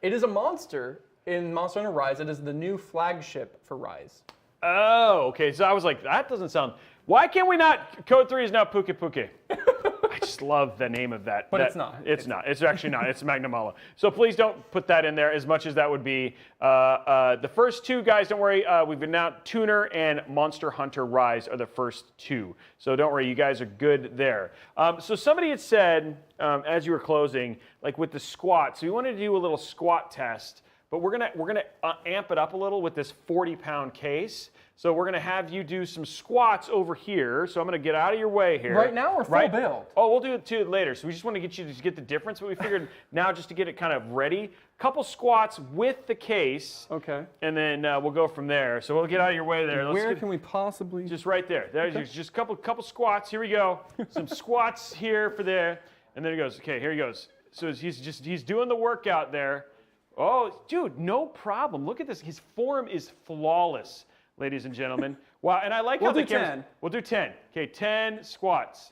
S10: It is a monster in Monster Hunter Rise. It is the new flagship for Rise.
S2: Oh, okay. So I was like, that doesn't sound. Why can't we not? Code 3 is now Puke Puke. I just love the name of that.
S10: But it's not.
S2: It's not. It's actually not. It's Magnamalo. So please don't put that in there, as much as that would be. The first 2 guys, don't worry. We've been now Tuner and Monster Hunter Rise are the first 2. So don't worry, you guys are good there. So somebody had said, as you were closing, like with the squat. So we wanted to do a little squat test. But we're gonna amp it up a little with this 40-pound case. So we're gonna have you do some squats over here. So I'm gonna get out of your way here.
S10: Right now or full build?
S2: Oh, we'll do it too later. So we just want to get you to get the difference, but we figured now just to get it kind of ready. Couple squats with the case.
S10: Okay.
S2: And then we'll go from there. So we'll get out of your way there.
S10: Where can we possibly?
S2: Just right there. There's just a couple squats. Here we go. Some squats here for there. And then he goes, okay, here he goes. So he's doing the workout there. Oh, dude, no problem. Look at this. His form is flawless, ladies and gentlemen. Wow, and I like how the cameras.
S10: 10.
S2: We'll do 10. Okay, 10 squats.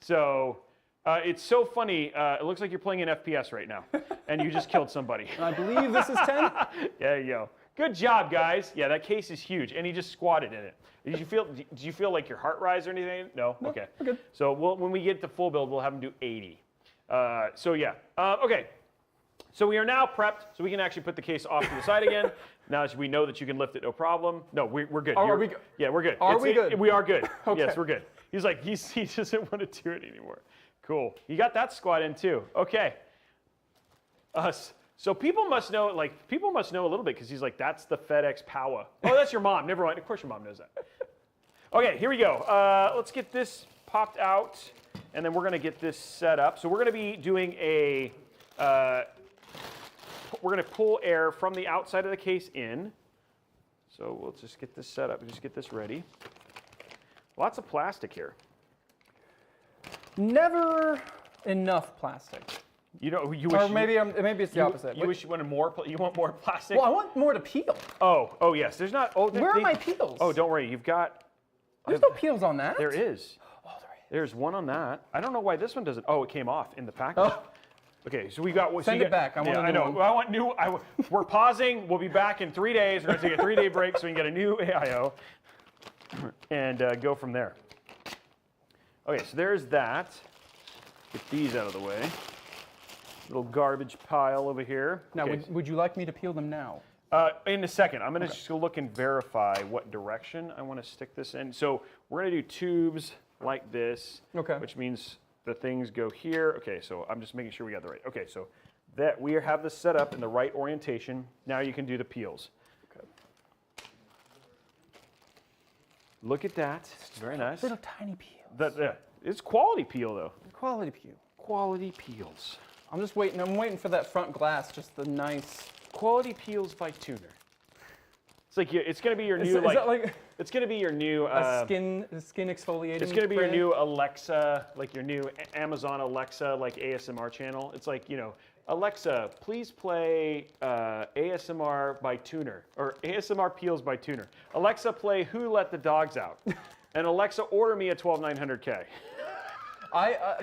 S2: So it's so funny. It looks like you're playing an FPS right now, and you just killed somebody.
S10: I believe this is 10.
S2: There you go. Good job, guys. Yeah, that case is huge, and he just squatted in it. Did you feel like your heart rise or anything? No? Okay.
S10: We're good.
S2: So when we get to full build, we'll have him do 80. So yeah. Okay. So we are now prepped, so we can actually put the case off to the side again. Now we know that you can lift it, no problem. No, we're good.
S10: Are we good?
S2: Yeah, we're good.
S10: Are we good?
S2: We are good.
S10: Okay.
S2: Yes, we're good. He's like, he doesn't want to do it anymore. Cool. You got that squat in too. Okay. So people must know a little bit because he's like, that's the FedEx Power. Oh, that's your mom. Never mind. Of course your mom knows that. Okay, here we go. Let's get this popped out, and then we're going to get this set up. So we're going to be doing a, we're going to pull air from the outside of the case in. So we'll just get this set up, just get this ready. Lots of plastic here.
S10: Never enough plastic.
S2: You know, you wish.
S10: Or maybe it's the opposite.
S2: You wish you wanted more. You want more plastic.
S10: Well, I want more to peel.
S2: Oh yes. There's not. Oh,
S10: where are my peels?
S2: Oh, don't worry. You've got.
S10: There's no peels on that.
S2: There is.
S10: Oh, there is.
S2: There's one on that. I don't know why this one doesn't. Oh, it came off in the package. Oh. Okay, so we got.
S10: Send it back. I want a new
S2: I know.
S10: one.
S2: I want new. We're pausing. We'll be back in 3 days. We're going to take a 3-day break so we can get a new AIO and go from there. Okay, so there's that. Get these out of the way. Little garbage pile over here.
S10: Now,
S2: okay.
S10: would you like me to peel them now?
S2: In a second. I'm going to just go look and verify what direction I want to stick this in. So we're going to do tubes like this, which means the things go here. Okay, so I'm just making sure we got the right. Okay, so that we have this set up in the right orientation. Now you can do the peels. Okay. Look at that. Very nice.
S10: Little tiny peels.
S2: It's quality peel though.
S10: Quality peel.
S2: Quality peels.
S10: I'm just waiting. I'm waiting for that front glass. Just the nice.
S2: Quality peels by Tuner. It's like it's gonna be your new it's gonna be your new
S10: skin exfoliating.
S2: It's gonna be your new Alexa, like your new Amazon Alexa, like ASMR channel. It's like, you know, Alexa, please play ASMR by Tuner or ASMR peels by Tuner. Alexa, play Who Let the Dogs Out, and Alexa, order me a 12900K.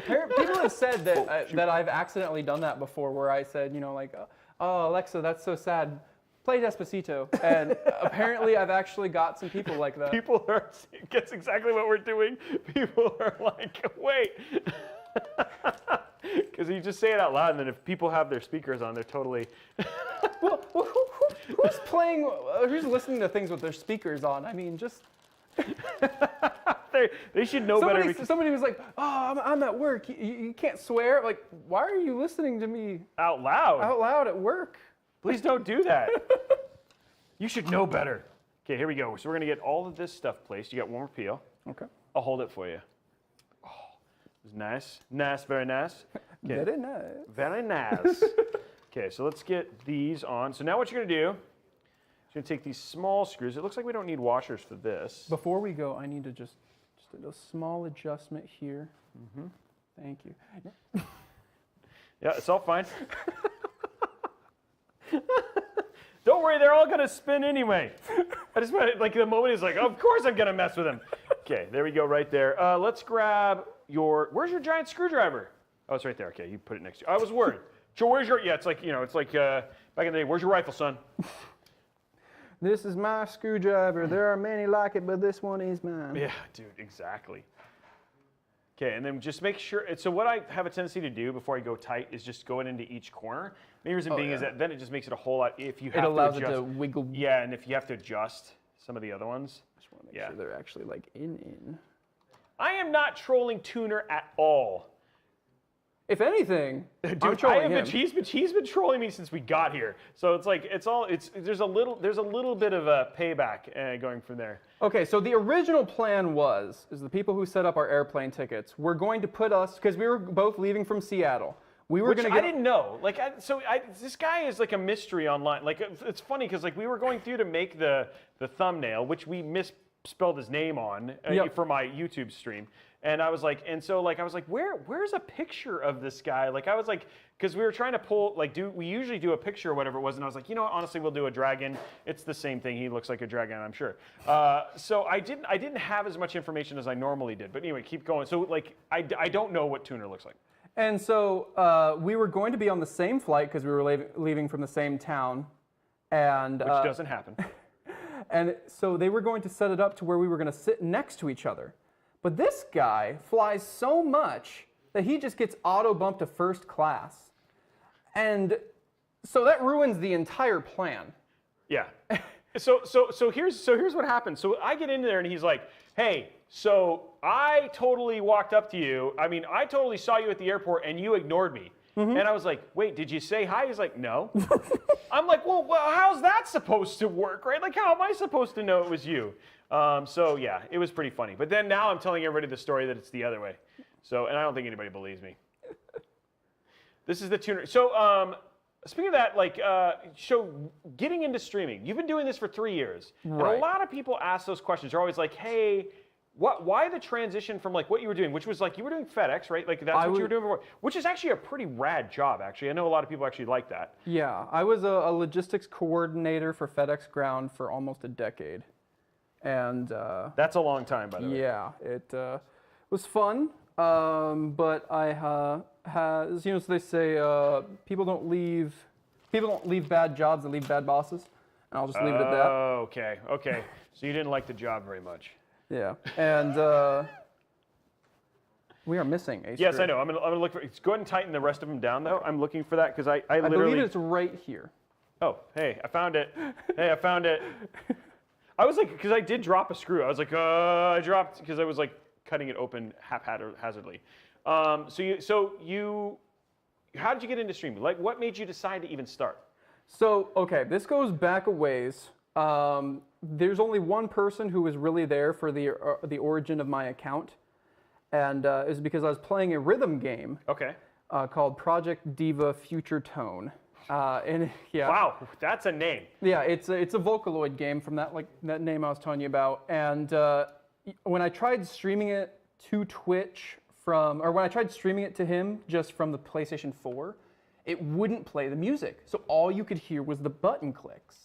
S10: People have said that that I've accidentally done that before, where I said, you know, like, oh Alexa, that's so sad. Play Despacito, and apparently I've actually got some people like that.
S2: People are, guess exactly what we're doing. People are like, wait. Because you just say it out loud, and then if people have their speakers on, they're totally...
S10: Well, who's playing, who's listening to things with their speakers on? I mean, just...
S2: They should know better.
S10: Somebody was like, oh, I'm at work. You can't swear. Like, why are you listening to me?
S2: Out loud?
S10: Out loud at work.
S2: Please don't do that. You should know better. Okay, here we go. So we're gonna get all of this stuff placed. You got one more peel.
S10: Okay.
S2: I'll hold it for you. Oh, it's nice. Nice, very nice. Okay.
S10: Very nice.
S2: Very nice. Okay, so let's get these on. So now what you're gonna do, you're gonna take these small screws. It looks like we don't need washers for this.
S10: Before we go, I need to just a small adjustment here. Mm-hmm. Thank you.
S2: Yeah, it's all fine. Don't worry, they're all gonna spin anyway. I just want like the moment is like, of course I'm gonna mess with them. Okay, there we go, right there. Let's grab your. Where's your giant screwdriver? Oh, it's right there. Okay, you put it next to you. I was worried. So where's your? Yeah, it's like, you know, it's like back in the day. Where's your rifle, son?
S10: This is my screwdriver. There are many like it, but this one is mine.
S2: Yeah, dude, exactly. Okay, and then just make sure. So what I have a tendency to do before I go tight is just go into each corner. The reason being is that then it just makes it a whole lot. If you have to adjust,
S10: it allows it to wiggle.
S2: Yeah, and if you have to adjust some of the other ones.
S10: I just want to make sure they're actually like in.
S2: I am not trolling Tuner at all.
S10: If anything,
S2: Dude,
S10: I'm trolling him.
S2: he's been trolling me since we got here. So it's like there's a little bit of a payback going from there.
S10: Okay, so the original plan is the people who set up our airplane tickets were going to put us, because we were both leaving from Seattle. We were going to
S2: I didn't know. Like, this guy is like a mystery online. Like, it's funny because like we were going through to make the thumbnail, which we misspelled his name on for my YouTube stream. And I was like, where's a picture of this guy? Like, I was like, because we were trying to pull, like, we usually do a picture or whatever it was, and I was like, you know what, honestly, we'll do a dragon. It's the same thing. He looks like a dragon, I'm sure. So I didn't have as much information as I normally did. But anyway, keep going. So like, I don't know what Tuner looks like.
S10: And so we were going to be on the same flight because we were leaving from the same town, and
S2: which doesn't happen.
S10: And so they were going to set it up to where we were going to sit next to each other. But this guy flies so much that he just gets auto bumped to first class. And so that ruins the entire plan.
S2: Yeah. So here's what happened. So I get in there and he's like, hey, so I totally walked up to you. I mean, I totally saw you at the airport and you ignored me. Mm-hmm. And I was like, wait, did you say hi? He's like, no. I'm like, well, how's that supposed to work, right? Like, how am I supposed to know it was you? So yeah, it was pretty funny. But then now I'm telling everybody the story that it's the other way. So, and I don't think anybody believes me. This is the Tuner. So, speaking of that, like, getting into streaming, you've been doing this for 3 years. Right. And a lot of people ask those questions. They're always like, hey, why the transition from like what you were doing, which was like you were doing FedEx, right? Like that's what you were doing before, which is actually a pretty rad job, actually. I know a lot of people actually like that.
S10: Yeah, I was a logistics coordinator for FedEx Ground for almost a decade. And
S2: that's a long time, by the way.
S10: Yeah, it was fun, but I has, you know, so they say people don't leave bad jobs, they leave bad bosses, and I'll just leave it at that.
S2: Oh, okay. So you didn't like the job very much.
S10: Yeah, and we are missing a
S2: Yes, I know. I'm gonna look for. Go ahead and tighten the rest of them down, though. I'm looking for that because I literally.
S10: believe it's right here.
S2: Oh, hey, I found it. Hey, I found it. I was like, because I did drop a screw. I was like, I dropped because I was like cutting it open haphazardly. So you, how did you get into streaming? Like, what made you decide to even start?
S10: So okay, this goes back a ways. There's only one person who was really there for the origin of my account, and it was because I was playing a rhythm game.
S2: Okay.
S10: Called Project Diva Future Tone. And yeah.
S2: Wow, that's a name.
S10: Yeah, it's a Vocaloid game from that name I was telling you about. And when I tried streaming it to Twitch when I tried streaming it to him just from the PlayStation 4, it wouldn't play the music. So all you could hear was the button clicks.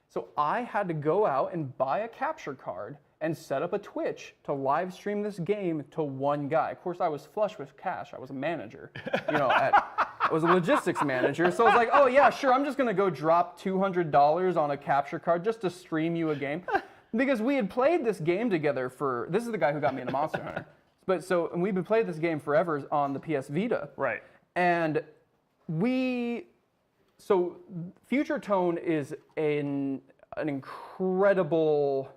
S10: So I had to go out and buy a capture card and set up a Twitch to live stream this game to one guy. Of course, I was flush with cash. I was a manager, I was a logistics manager. So I was like, oh yeah, sure, I'm just gonna go drop $200 on a capture card just to stream you a game. Because we had played this game together this is the guy who got me into Monster Hunter. And we've been playing this game forever on the PS Vita.
S2: Right.
S10: And so Future Tone is an incredible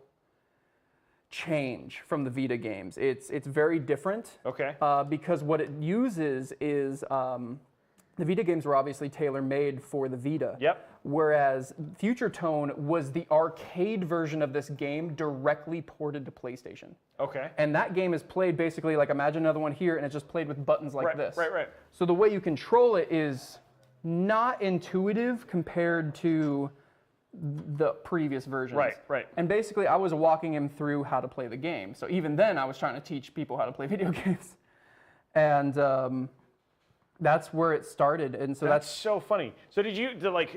S10: change from the Vita games. It's very different.
S2: Okay.
S10: Because what it uses is the Vita games were obviously tailor-made for the Vita.
S2: Yep.
S10: Whereas Future Tone was the arcade version of this game directly ported to PlayStation.
S2: Okay.
S10: And that game is played basically like, imagine another one here, and it's just played with buttons like this.
S2: Right.
S10: So the way you control it is not intuitive compared to the previous versions.
S2: Right.
S10: And basically, I was walking him through how to play the game. So even then, I was trying to teach people how to play video games. And that's where it started. And so that's
S2: so funny. So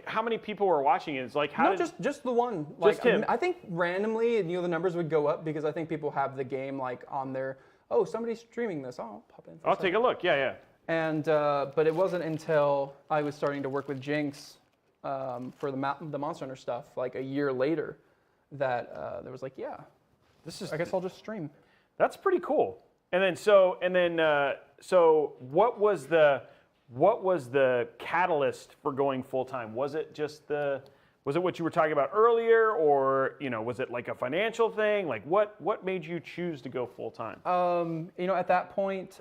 S2: how many people were watching it? It's like,
S10: just the one.
S2: Just him.
S10: I think randomly, the numbers would go up because I think people have the game like on their, oh, somebody's streaming this. I'll pop in.
S2: I'll take a look. Yeah.
S10: And but it wasn't until I was starting to work with Jinx for the Monster Hunter stuff, like a year later, that there was like, yeah, I guess I'll just stream.
S2: That's pretty cool. And then so what was the catalyst for going full time? Was it just the Was it what you were talking about earlier, or was it like a financial thing? Like what made you choose to go full time?
S10: At that point,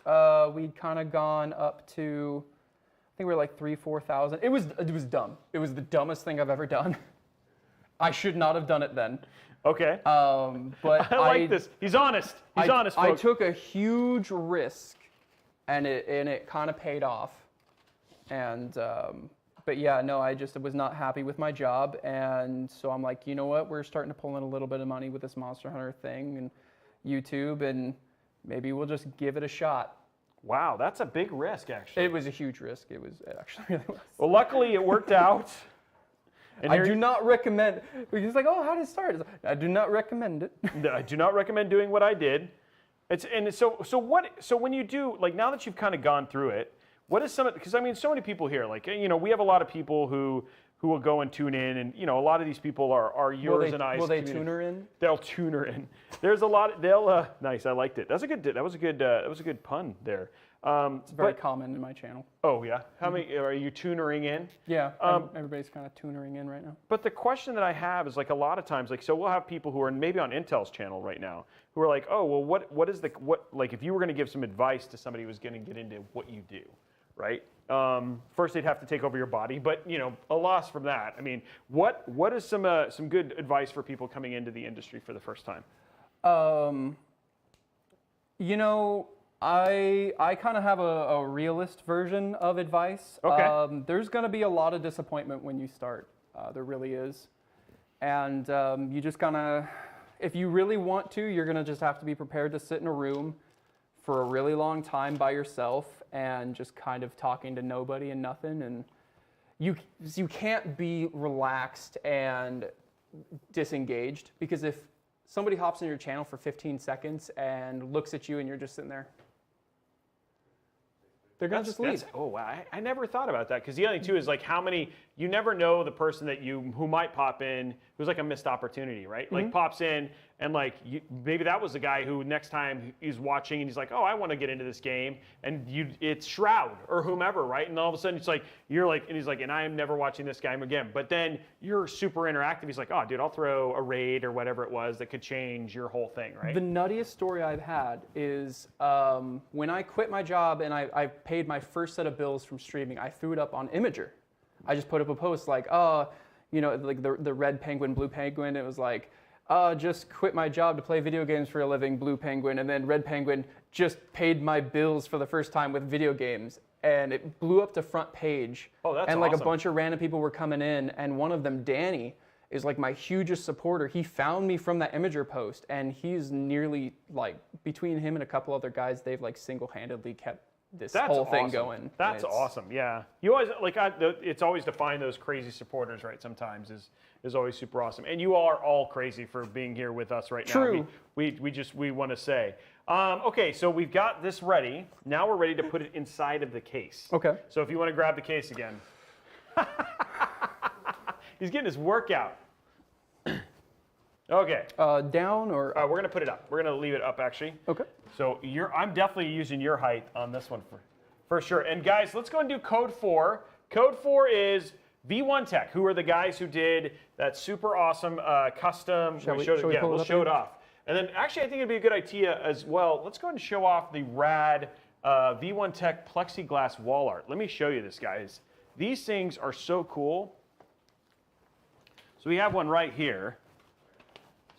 S10: we'd kind of gone up to, I think we were like 3,000-4,000. It was dumb. It was the dumbest thing I've ever done. I should not have done it then.
S2: Okay.
S10: But
S2: I like this. He's honest. He's honest, folks.
S10: I took a huge risk, and it kind of paid off. And but yeah, no, I just was not happy with my job, and so I'm like, you know what? We're starting to pull in a little bit of money with this Monster Hunter thing and YouTube, and maybe we'll just give it a shot.
S2: Wow, that's a big risk, actually.
S10: It was a huge risk. It actually really was.
S2: Well, luckily it worked out. And
S10: I do not recommend. He's like, oh, how did it start? I do not recommend it.
S2: I do not recommend doing what I did. So when you do, like, now that you've kind of gone through it, what is because I mean, so many people here, like, we have a lot of people who will go and tune in, and a lot of these people are yours and I's.
S10: Will they tuner in?
S2: They'll tuner in. There's a lot. Nice. I liked it. That was a good pun there.
S10: It's very common in my channel.
S2: Oh yeah. How many are you tunering in?
S10: Yeah. Everybody's kind of tunering in right now.
S2: But the question that I have is, like, a lot of times, like, so we'll have people who are maybe on Intel's channel right now who are like, oh, well, like, if you were going to give some advice to somebody who was going to get into what you do, right? First, they'd have to take over your body, but a loss from that. I mean, what is some good advice for people coming into the industry for the first time?
S10: I kind of have a realist version of advice.
S2: Okay.
S10: There's going to be a lot of disappointment when you start. There really is. And you just if you really want to, you're going to just have to be prepared to sit in a room for a really long time by yourself and just kind of talking to nobody and nothing. And you can't be relaxed and disengaged, because if somebody hops in your channel for 15 seconds and looks at you and you're just sitting there, they're going to just leave.
S2: Oh, wow. I never thought about that, because the other thing too is, like, you never know the person who might pop in who's like a missed opportunity, right? Like, pops in and, like, maybe that was the guy who next time he's watching and he's like, oh, I want to get into this game, and it's Shroud or whomever, right? And all of a sudden it's like, and he's like, and I am never watching this guy again. But then you're super interactive. He's like, oh, dude, I'll throw a raid or whatever it was that could change your whole thing, right?
S10: The nuttiest story I've had is when I quit my job and I paid my first set of bills from streaming, I threw it up on Imager. I just put up a post like, like the red penguin, blue penguin. It was like, just quit my job to play video games for a living, blue penguin. And then red penguin just paid my bills for the first time with video games. And it blew up to front page.
S2: Oh, that's
S10: And like
S2: awesome.
S10: a bunch of random people were coming in. And one of them, Danny, is like my hugest supporter. He found me from that Imager post. And he's nearly, like, between him and a couple other guys, they've like single-handedly kept this whole thing going.
S2: That's awesome. Yeah, you always it's always to find those crazy supporters, right? Sometimes is always super awesome, and you are all crazy for being here with us right now.
S10: True.
S2: We want to say. Okay, so we've got this ready. Now we're ready to put it inside of the case.
S10: Okay.
S2: So if you want to grab the case again, he's getting his workout. Okay.
S10: Down or
S2: we're gonna put it up. We're gonna leave it up, actually.
S10: Okay.
S2: So I'm definitely using your height on this one for sure. And guys, let's go and do code 4. Code 4 is V1Tech, who are the guys who did that super awesome custom. We'll show it off. And then actually, I think it'd be a good idea as well. Let's go ahead and show off the rad V1Tech plexiglass wall art. Let me show you this, guys. These things are so cool. So we have one right here.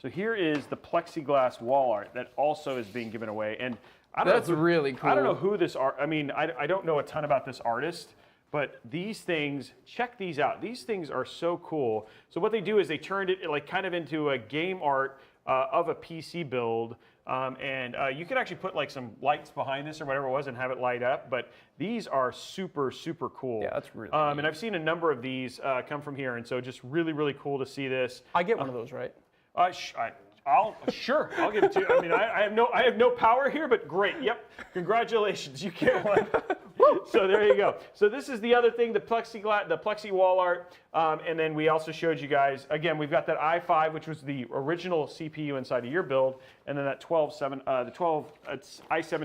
S2: So here is the plexiglass wall art that also is being given away, and
S10: that's really cool.
S2: I don't know who this art. I mean, I don't know a ton about this artist, but these things, check these out. These things are so cool. So what they do is they turned it like kind of into a game art of a PC build, and you could actually put like some lights behind this or whatever it was and have it light up. But these are super cool.
S10: Yeah, that's really.
S2: And I've seen a number of these come from here, and so just really cool to see this.
S10: I get one of those, right?
S2: I'll give it to you. I mean, I have no power here, but great. Yep, congratulations, you get one. So there you go. So this is the other thing, the plexi wall art, and then we also showed you guys. Again, we've got that i5, which was the original CPU inside of your build, and then that it's i7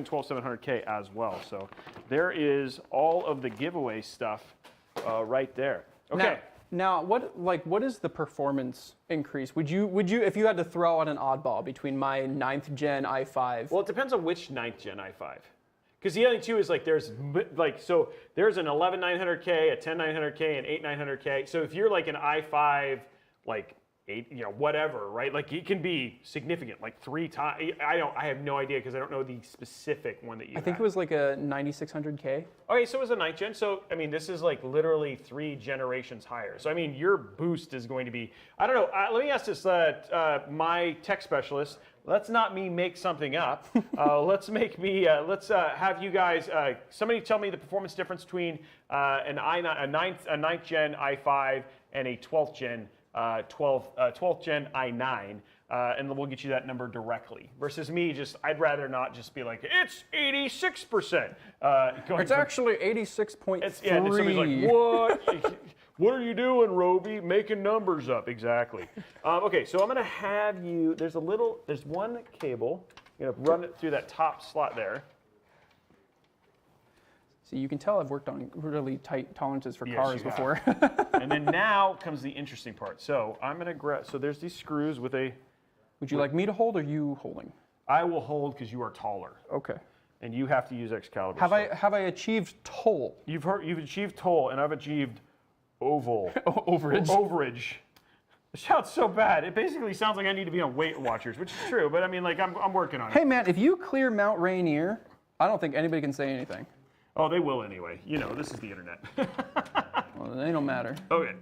S2: 12700K as well. So there is all of the giveaway stuff right there. Okay.
S10: Now, what is the performance increase? Would you, if you had to throw out an oddball between my 9th gen i5?
S2: Well, it depends on which 9th gen i5. Because the other two is like there's an 11900K, a 10900K, an 8900K. So if you're like an i5 like 8, whatever, right? Like it can be significant, like 3 times. I have no idea because I don't know the specific one that you.
S10: I think it was like a 9600K.
S2: Okay, so it was a 9th gen. So I mean, this is like literally 3 generations higher. So I mean, your boost is going to be. I don't know. Let me ask this. My tech specialist. Let's not me make something up. Let's have you guys. Somebody tell me the performance difference between a 9th gen i5 and a 12th gen 12th gen i9, and we'll get you that number directly. Versus me, I'd rather not just be like it's 86%.
S10: It's actually 86.3.
S2: Yeah, and somebody's like, what? What are you doing, Roby? Making numbers up. Exactly. Okay, so I'm gonna have you. There's one cable. You're gonna run it through that top slot there.
S10: So you can tell I've worked on really tight tolerances for cars before.
S2: And then now comes the interesting part. So I'm gonna grab. So there's these screws with a.
S10: Would you like me to hold or you holding?
S2: I will hold because you are taller.
S10: Okay.
S2: And you have to use Excalibur.
S10: Have I achieved toll?
S2: You've achieved toll, and I've achieved oval.
S10: Overage.
S2: Overage. It sounds so bad. It basically sounds like I need to be on Weight Watchers, which is true. But I mean, like I'm working on it.
S10: Hey man, if you clear Mount Rainier, I don't think anybody can say anything.
S2: Oh, they will anyway. This is the internet.
S10: Well, they don't matter.
S2: Okay.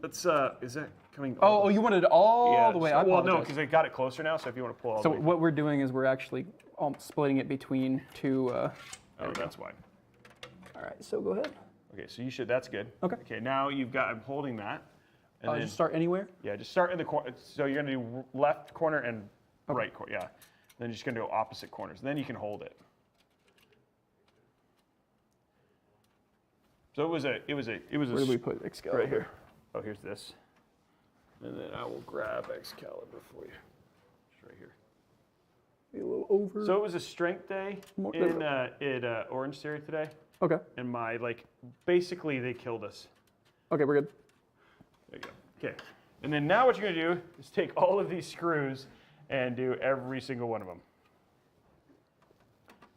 S2: Let's, is that coming?
S10: Oh, you wanted it all the way? I
S2: Well, no, because I got it closer now, so if you want to pull all the way.
S10: So what we're doing is we're actually splitting it between two.
S2: Oh, that's why.
S10: All right, so go ahead.
S2: Okay, so that's good.
S10: Okay.
S2: Okay, now I'm holding that. And then,
S10: just start anywhere?
S2: Yeah, just start in the corner. So you're going to do left corner and right corner, yeah. Then you're just going to do opposite corners. Then you can hold it. So it was a.
S10: Where do we put Excalibur?
S2: Right here. Oh, here's this. And then I will grab Excalibur for you. Just right here.
S10: Be a little over.
S2: So it was a strength day in Orange Theory today.
S10: Okay.
S2: And basically they killed us.
S10: Okay, we're good.
S2: There you go. Okay. And then now what you're gonna do is take all of these screws and do every single one of them.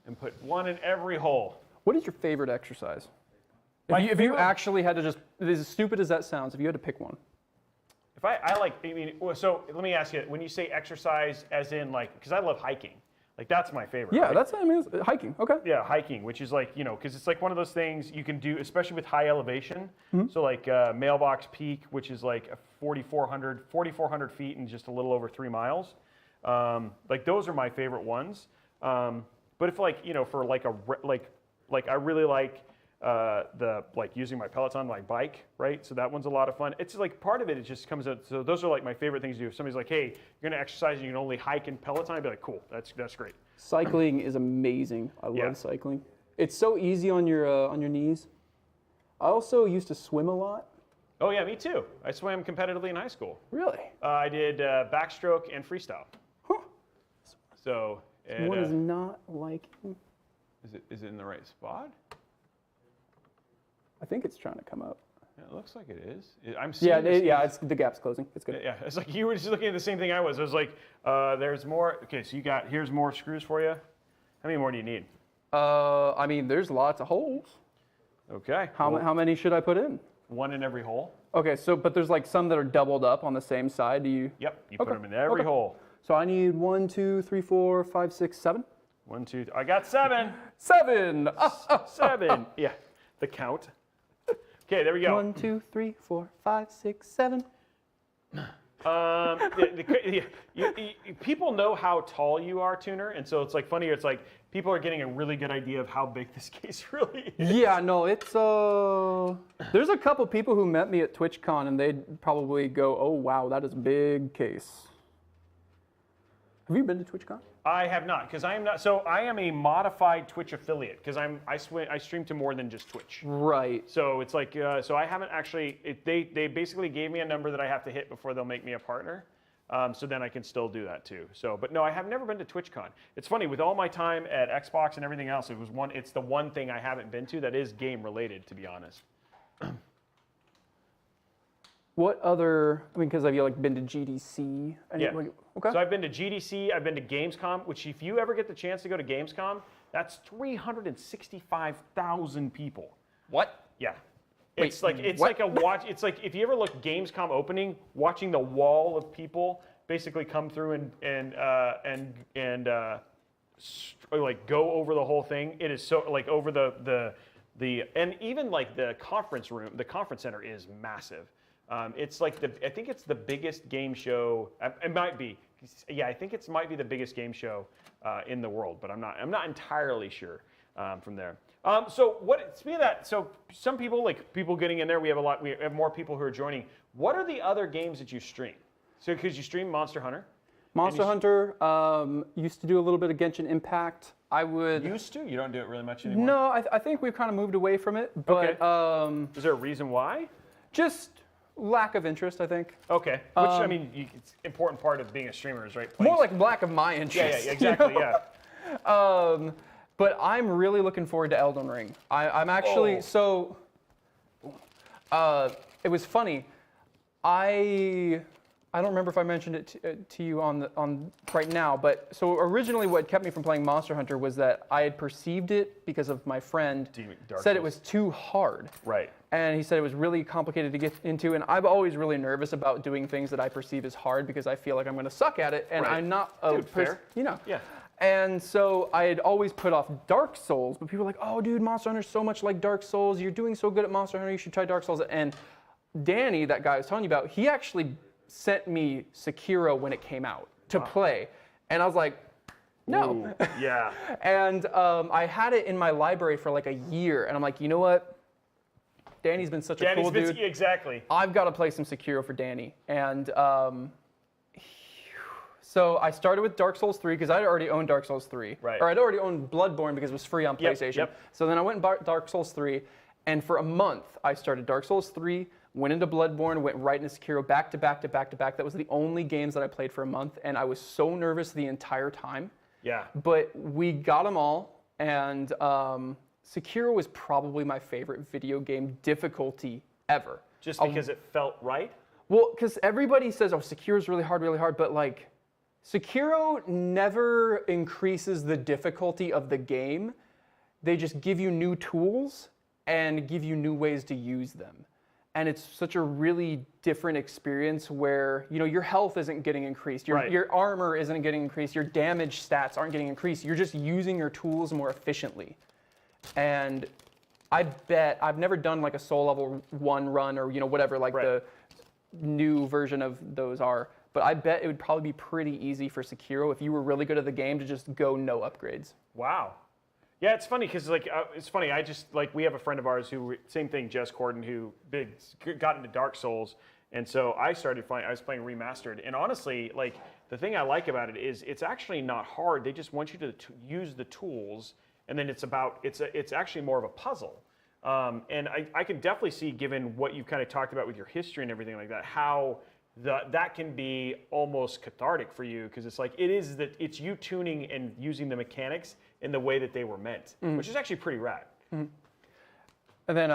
S2: And put one in every hole.
S10: What is your favorite exercise? If you actually had to just, as stupid as that sounds, if you had to pick one.
S2: So let me ask you, when you say exercise as in because I love hiking, that's my favorite.
S10: Yeah,
S2: right?
S10: Hiking, okay.
S2: Yeah, hiking, which is because it's one of those things you can do, especially with high elevation.
S10: Mm-hmm.
S2: So Mailbox Peak, which is 4,400 feet and just a little over 3 miles. Those are my favorite ones. But if for I really like using my Peloton, my bike, right? So that one's a lot of fun. It's part of it just comes out. So those are my favorite things to do. If somebody's like, hey, you're gonna exercise and you can only hike in Peloton, I'd be like, cool, that's great.
S10: Cycling is amazing. I love cycling. It's so easy on your knees. I also used to swim a lot.
S2: Oh yeah, me too. I swam competitively in high school.
S10: Really?
S2: I did backstroke and freestyle.
S10: Huh.
S2: So.
S10: One is not liking.
S2: Is it in the right spot?
S10: I think it's trying to come up.
S2: Yeah, it looks like it is. I'm seeing
S10: it's the gap's closing. It's good.
S2: Yeah, it's like you were just looking at the same thing I was. I was like, there's more. Okay, so here's more screws for you. How many more do you need?
S10: I mean, there's lots of holes.
S2: Okay.
S10: How many should I put in?
S2: One in every hole.
S10: Okay, but there's some that are doubled up on the same side.
S2: Yep, you put them in every hole.
S10: So I need 1, 2, 3, 4, 5, 6, 7.
S2: 1, 2, I got 7.
S10: 7.
S2: 7. Yeah, the count. Okay, there we go.
S10: 1, 2, 3, 4, 5, 6, 7.
S2: People know how tall you are, Tuner, and so it's funny. It's people are getting a really good idea of how big this case really is.
S10: Yeah, no, it's there's a couple people who met me at TwitchCon and they'd probably go, "Oh wow, that is a big case." Have you been to TwitchCon?
S2: I have not, because I am not. So I am a modified Twitch affiliate, because I stream to more than just Twitch.
S10: Right.
S2: So it's so I haven't actually. They basically gave me a number that I have to hit before they'll make me a partner. So then I can still do that too. But no, I have never been to TwitchCon. It's funny, with all my time at Xbox and everything else, it's the one thing I haven't been to that is game related, to be honest.
S10: What other? I mean, because have you like been to GDC?
S2: Yeah.
S10: Okay.
S2: So I've been to GDC. I've been to Gamescom. Which, if you ever get the chance to go to Gamescom, that's 365,000 people.
S8: What?
S2: Yeah.
S8: Wait,
S2: It's like
S8: what?
S2: a watch. It's like if you ever look Gamescom opening, watching the wall of people basically come through and like go over the whole thing. It is so like over the and even like the conference room, the conference center is massive. It's like I think it's the biggest game show. It might be. Yeah, I think it might be the biggest game show in the world, but I'm not entirely sure from there. So speaking of that, so some people, like people getting in there, we have more people who are joining. What are the other games that you stream? So because you stream Monster Hunter.
S10: Monster Hunter, used to do a little bit of Genshin Impact.
S2: Used to? You don't do it really much anymore?
S10: No, I think we've kind of moved away from it, but
S2: is there a reason why?
S10: Just lack of interest, I think.
S2: Okay, which I mean, it's an important part of being a streamer is right.
S10: More like lack of my interest.
S2: Yeah, exactly,
S10: you know?
S2: yeah.
S10: But I'm really looking forward to Elden Ring. I'm actually so. It was funny. I don't remember if I mentioned it to you on right now, but so originally what kept me from playing Monster Hunter was that I had perceived it because of my friend said it was too hard.
S2: Right.
S10: And he said it was really complicated to get into, and I'm always really nervous about doing things that I perceive as hard because I feel like I'm going to suck at it, and I'm not a
S2: fair.
S10: You know.
S2: Yeah.
S10: And so I had always put off Dark Souls, but people were like, oh, dude, Monster Hunter's so much like Dark Souls. You're doing so good at Monster Hunter. You should try Dark Souls. And Danny, that guy I was telling you about, he actually sent me Sekiro when it came out to play. And I was like, no.
S2: Ooh, yeah.
S10: And I had it in my library for like a year. And I'm like, you know what? Danny's been such a cool dude.
S2: Exactly.
S10: I've got to play some Sekiro for Danny. And so I started with Dark Souls 3 because I'd already owned Dark Souls 3.
S2: Right.
S10: Or I'd already owned Bloodborne because it was free on PlayStation.
S2: Yep.
S10: So then I went and bought Dark Souls 3. And for a month, I started Dark Souls 3, went into Bloodborne, went right into Sekiro, back to back to back to back. That was the only games that I played for a month. And I was so nervous the entire time.
S2: Yeah.
S10: But we got them all. And Sekiro was probably my favorite video game difficulty ever.
S2: Just because it felt right?
S10: Well, because everybody says, oh, Sekiro's really hard, but like, Sekiro never increases the difficulty of the game. They just give you new tools and give you new ways to use them. And it's such a really different experience where, you know, your health isn't getting increased, your armor isn't getting increased, your damage stats aren't getting increased. You're just using your tools more efficiently. And I bet, I've never done like a soul level 1 run or, you know, whatever like the new version of those are. But I bet it would probably be pretty easy for Sekiro if you were really good at the game to just go no upgrades.
S2: Wow. Yeah, it's funny because like it's funny. I just like we have a friend of ours who same thing, Jess Corden, who got into Dark Souls, and so I started playing. I was playing Remastered, and honestly, like the thing I like about it is it's actually not hard. They just want you to use the tools, and then it's actually more of a puzzle. And I can definitely see, given what you kind of talked about with your history and everything like that, how that can be almost cathartic for you because it's like it's you tuning and using the mechanics in the way that they were meant, which is actually pretty rad.
S10: And then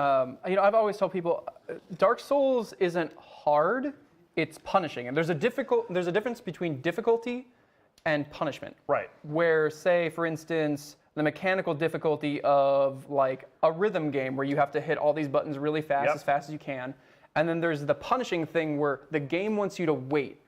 S10: you know, I've always told people Dark Souls isn't hard, it's punishing. And there's a difference between difficulty and punishment.
S2: Right.
S10: Where, say, for instance, the mechanical difficulty of like a rhythm game where you have to hit all these buttons really fast, as fast as you can. And then there's the punishing thing where the game wants you to wait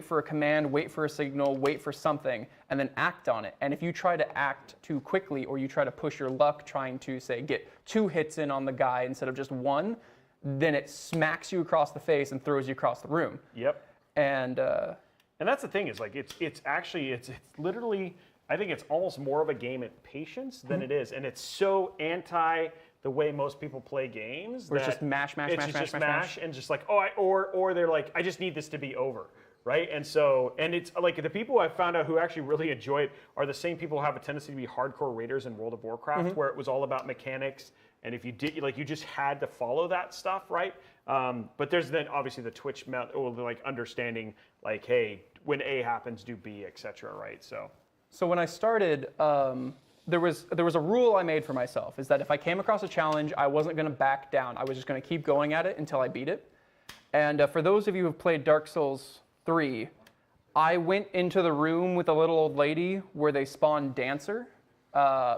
S10: for a command, wait for a signal, wait for something, and then act on it. And if you try to act too quickly or you try to push your luck trying to, say, get 2 hits in on the guy instead of just 1, then it smacks you across the face and throws you across the room.
S2: Yep.
S10: And
S2: that's the thing is like it's literally, I think it's almost more of a game at patience than it is, and it's so anti the way most people play games.
S10: Where it's just mash,
S2: and just like, or they're like, I just need this to be over, right? And it's like the people I've found out who actually really enjoy it are the same people who have a tendency to be hardcore raiders in World of Warcraft, where it was all about mechanics, and if you did, like, you just had to follow that stuff, right? But there's then obviously the Twitch or like understanding, like, hey, when A happens, do B, etc., right?
S10: So when I started, there was a rule I made for myself, is that if I came across a challenge, I wasn't going to back down. I was just going to keep going at it until I beat it. And for those of you who have played Dark Souls 3, I went into the room with a little old lady where they spawn Dancer,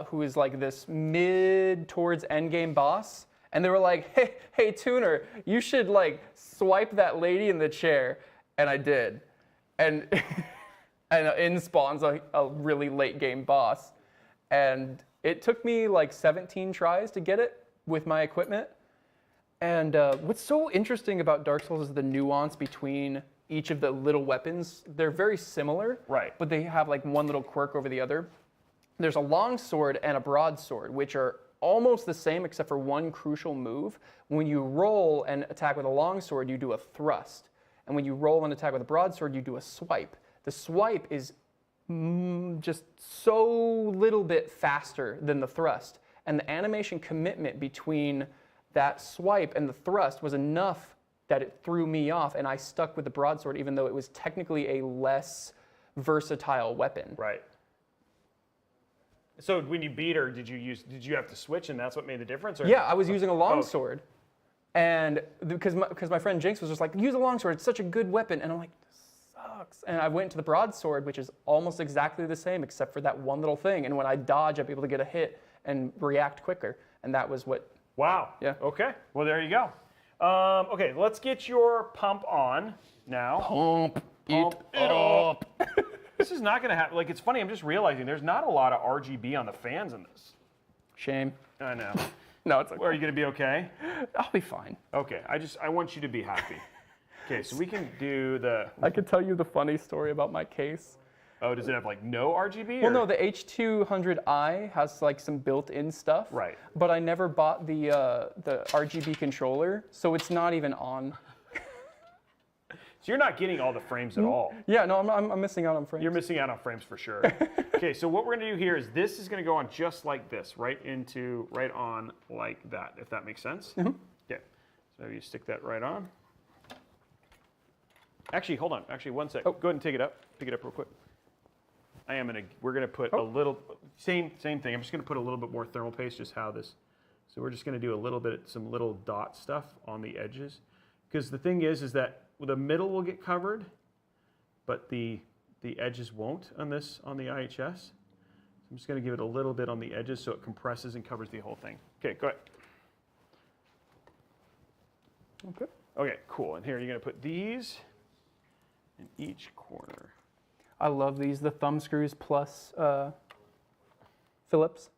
S10: who is like this mid towards endgame boss. And they were like, hey, Tuner, you should like swipe that lady in the chair. And I did. And, and in spawns a really late game boss. And it took me like 17 tries to get it with my equipment. And what's so interesting about Dark Souls is the nuance between each of the little weapons. They're very similar,
S2: right?
S10: But they have like one little quirk over the other. There's a long sword and a broadsword, which are almost the same except for one crucial move. When you roll and attack with a longsword, you do a thrust. And when you roll and attack with a broadsword, you do a swipe. The swipe is just so little bit faster than the thrust. And the animation commitment between that swipe and the thrust was enough that it threw me off, and I stuck with the broadsword even though it was technically a less versatile weapon.
S2: Right. So when you beat her, did you have to switch and that's what made the difference? Or?
S10: Yeah, I was using a longsword. And because my friend Jinx was just like, use a longsword, it's such a good weapon. And I'm like, sucks. And I went to the broadsword, which is almost exactly the same, except for that one little thing. And when I dodge, I'm able to get a hit and react quicker. And that was what.
S2: Wow.
S10: Yeah.
S2: Okay. Well, there you go. Okay, let's get your pump on now.
S10: Pump it up.
S2: This is not going to happen. Like, it's funny. I'm just realizing there's not a lot of RGB on the fans in this.
S10: Shame.
S2: I know.
S10: No, it's okay.
S2: Are you going to be okay?
S10: I'll be fine.
S2: Okay. I want you to be happy. Okay, so we can do the...
S10: I could tell you the funny story about my case.
S2: Oh, does it have like no RGB?
S10: Well, no, the H200i has like some built-in stuff.
S2: Right.
S10: But I never bought the RGB controller, so it's not even on.
S2: So you're not getting all the frames at all.
S10: Yeah, no, I'm missing out on frames.
S2: You're missing out on frames for sure. Okay, so what we're going to do here is this is going to go on just like this, right on like that, if that makes sense.
S10: Mm-hmm.
S2: Okay, so you stick that right on. Actually, hold on. Actually, one sec.
S10: Oh.
S2: Go ahead and take it up. Pick it up real quick. We're going to put a little, same thing. I'm just going to put a little bit more thermal paste, just how this. So we're just going to do a little bit, some little dot stuff on the edges. Because the thing is that the middle will get covered, but the edges won't on the IHS. So I'm just going to give it a little bit on the edges so it compresses and covers the whole thing. Okay, go ahead.
S10: Okay.
S2: Okay, cool. And here you're going to put these in each corner.
S10: I love these, the thumb screws plus Phillips.